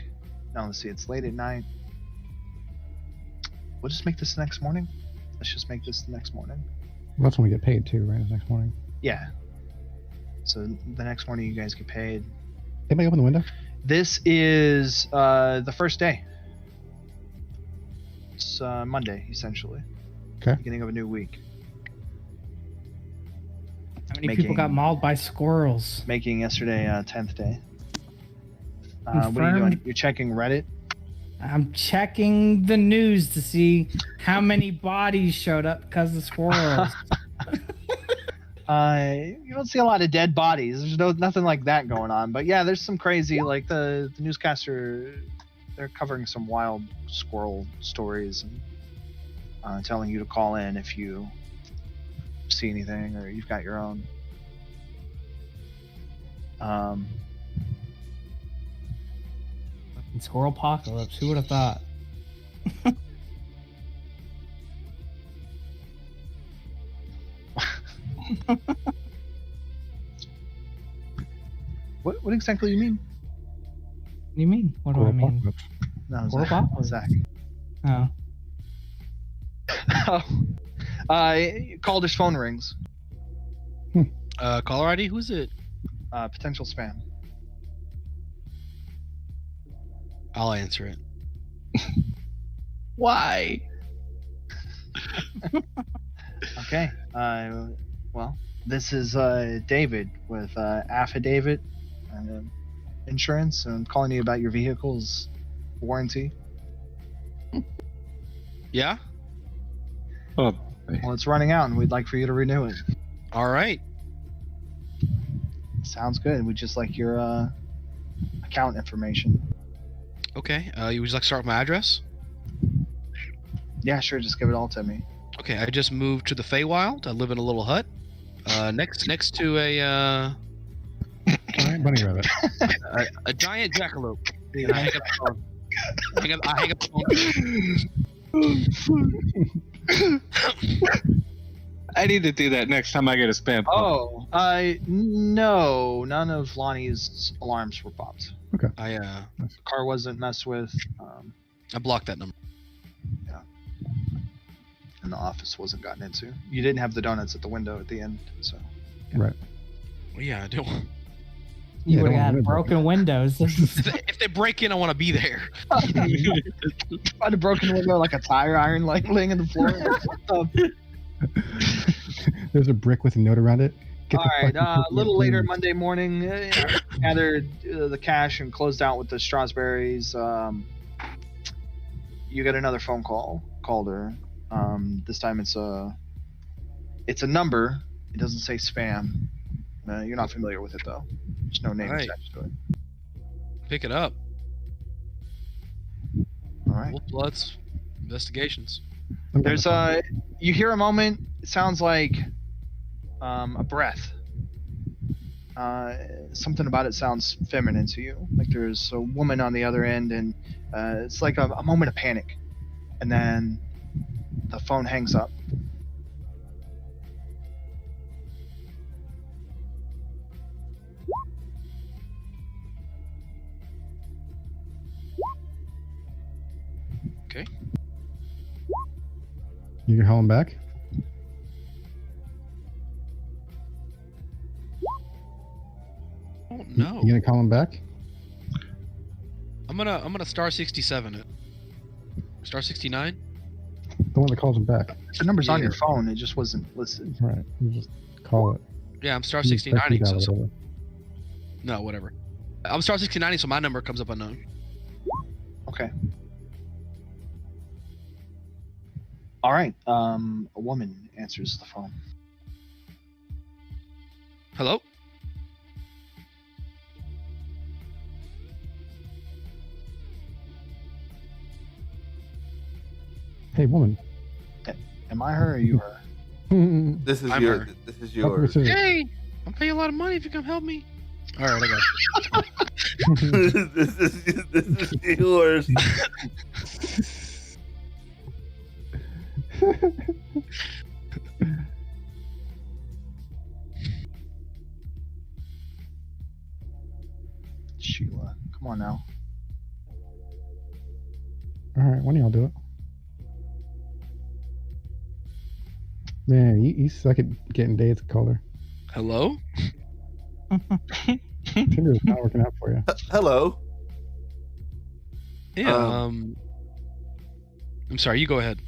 No, let's see. It's late at night. We'll just make this the next morning. Let's just make this the next morning. Well, that's when we get paid too, right? It's next morning. Yeah. So the next morning you guys get paid. Anybody open the window? This is the first day. It's Monday, essentially. Okay. Beginning of a new week. How many people got mauled by squirrels? Making yesterday 10th day. What are you Confirmed. doing? You're checking Reddit? I'm checking the news to see how many bodies showed up because of squirrels. You don't see a lot of dead bodies. There's nothing like that going on. But yeah, there's some crazy, like the newscaster they're covering some wild squirrel stories and telling you to call in if you see anything or you've got your own. Squirrel apocalypse. Who would have thought? What exactly do you mean? What do you mean? What do I mean? No, Squirrel apocalypse. Zack. Oh. Calder's phone rings. Caller ID? Who's it? Potential spam. I'll answer it. Why? Okay. Well, this is David with Affidavit and Insurance, and I'm calling you about your vehicle's warranty. Yeah? Oh, Well, it's running out, and we'd like for you to renew it. All right. Sounds good. We'd just like your account information. Okay. You would like to start with my address? Yeah, sure. Just give it all to me. Okay. I just moved to the Feywild. I live in a little hut. Next to a Giant bunny rabbit. a giant jackalope. And I hang up the phone. I hang up the phone. I need to do that next time I get a spam call. Oh, no. None of Lonnie's alarms were popped. I The car wasn't messed with. I blocked that number. And the office wasn't gotten into. You didn't have the donuts at the window at the end, so. Right. Well, yeah, I do. You Yeah, would don't have worry had about broken windows. If they break in, I want to be there. Find a broken window like a tire iron laying on the floor. There's a brick with a note around it. Get All the right, fucking a little later thing. Monday morning, gathered the cash and closed out with the Strasberries. You get another phone call, Calder. This time it's a number. It doesn't say spam. You're not familiar with it though. There's no name Right. attached to it. Pick it up. All right. Wolf Bloods investigations. I'm There's gonna you hear a moment. It sounds like a breath. Something about it sounds feminine to you. Like there's a woman on the other end, and it's like a moment of panic, and then the phone hangs up. Okay. You can call him back. Oh no. You gonna call him back? I'm gonna star 67 it. Star 69? The one that calls him back. The number's on Yeah. your phone. It just wasn't listed. Right. You just call it. Yeah, I'm star You just text 69. me So, that, so, whatever. no, whatever. I'm star 69, so my number comes up unknown. Okay. All right. A woman answers the phone. Hello? Hey, woman. Am I her or you her? This is I'm your. her. This is Help her yours. too. Hey! I'll pay you a lot of money if you come help me. Alright, I got you. this is yours. Sheila. Come on now. All right, when do y'all do it? Man, you suck at getting dates, caller. Hello? Tinder is not working out for you. Hello. Yeah, Um, I'm sorry, you go ahead.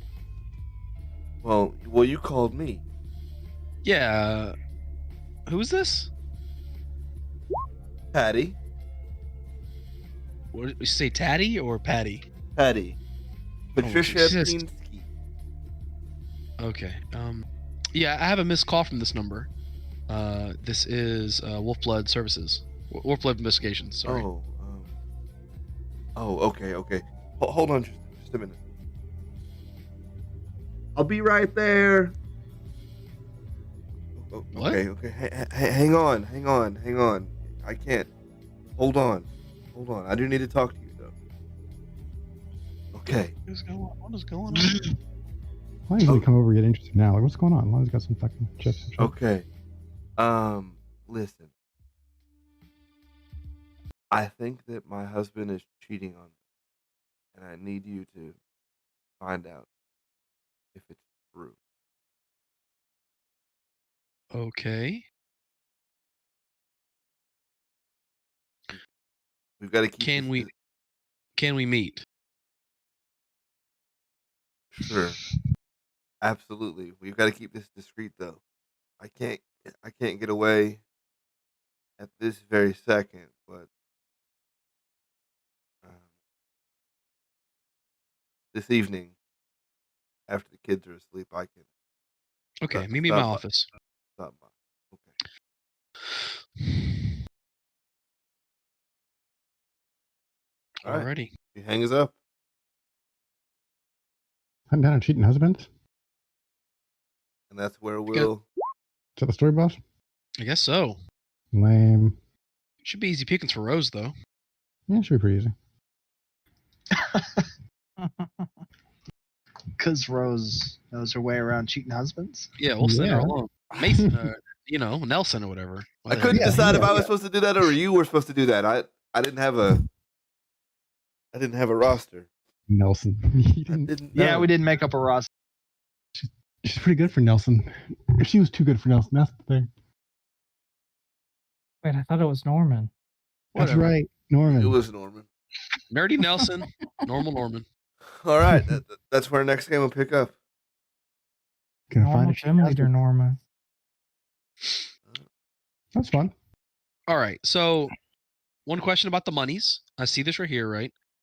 Well, you called me. Yeah. Who's this? Patty. What did you say, Tatty or Patty? Patty. Patricia Jesus. Pinsky. Okay. Yeah, I have a missed call from this number. This is Wolf Blood Services. Wolf Blood Investigations, sorry. Oh. Oh, okay. Hold on just a minute. I'll be right there. What? Okay. Hang on. I can't. Hold on. I do need to talk to you though. Okay. What is going on? Why did he come over and get interested now? Like, what's going on? Lonnie's got some fucking chips and shit. Okay. Listen. I think that my husband is cheating on me, and I need you to find out if it's true. Okay. We've got to keep. Can we meet? Sure. Absolutely. We've got to keep this discreet, though. I can't get away at this very second, but this evening, after the kids are asleep, I can. Okay, meet me in my office. Stop by. Okay. All right. Alrighty. He hangs up. Hunting down a cheating husband? And that's where we'll. Is that the story, boss? I guess so. Lame. Should be easy pickings for Rose, though. Yeah, it should be pretty easy. Because Rose knows her way around cheating husbands. Yeah, we'll send her alone. Mason, Nelson or whatever. I couldn't decide if I was supposed to do that or you were supposed to do that. I didn't have a roster. Nelson. Yeah, we didn't make up a roster. She's pretty good for Nelson. If she was too good for Nelson, that's the thing. Wait, I thought it was Norman. Whatever. That's right, Norman. It was Norman. Nerdy Nelson, normal Norman. All right, that's where our next game will pick up. Gonna Normal find gym leader Norman. That's fun. All right, so one question about the monies. I see this right here, right?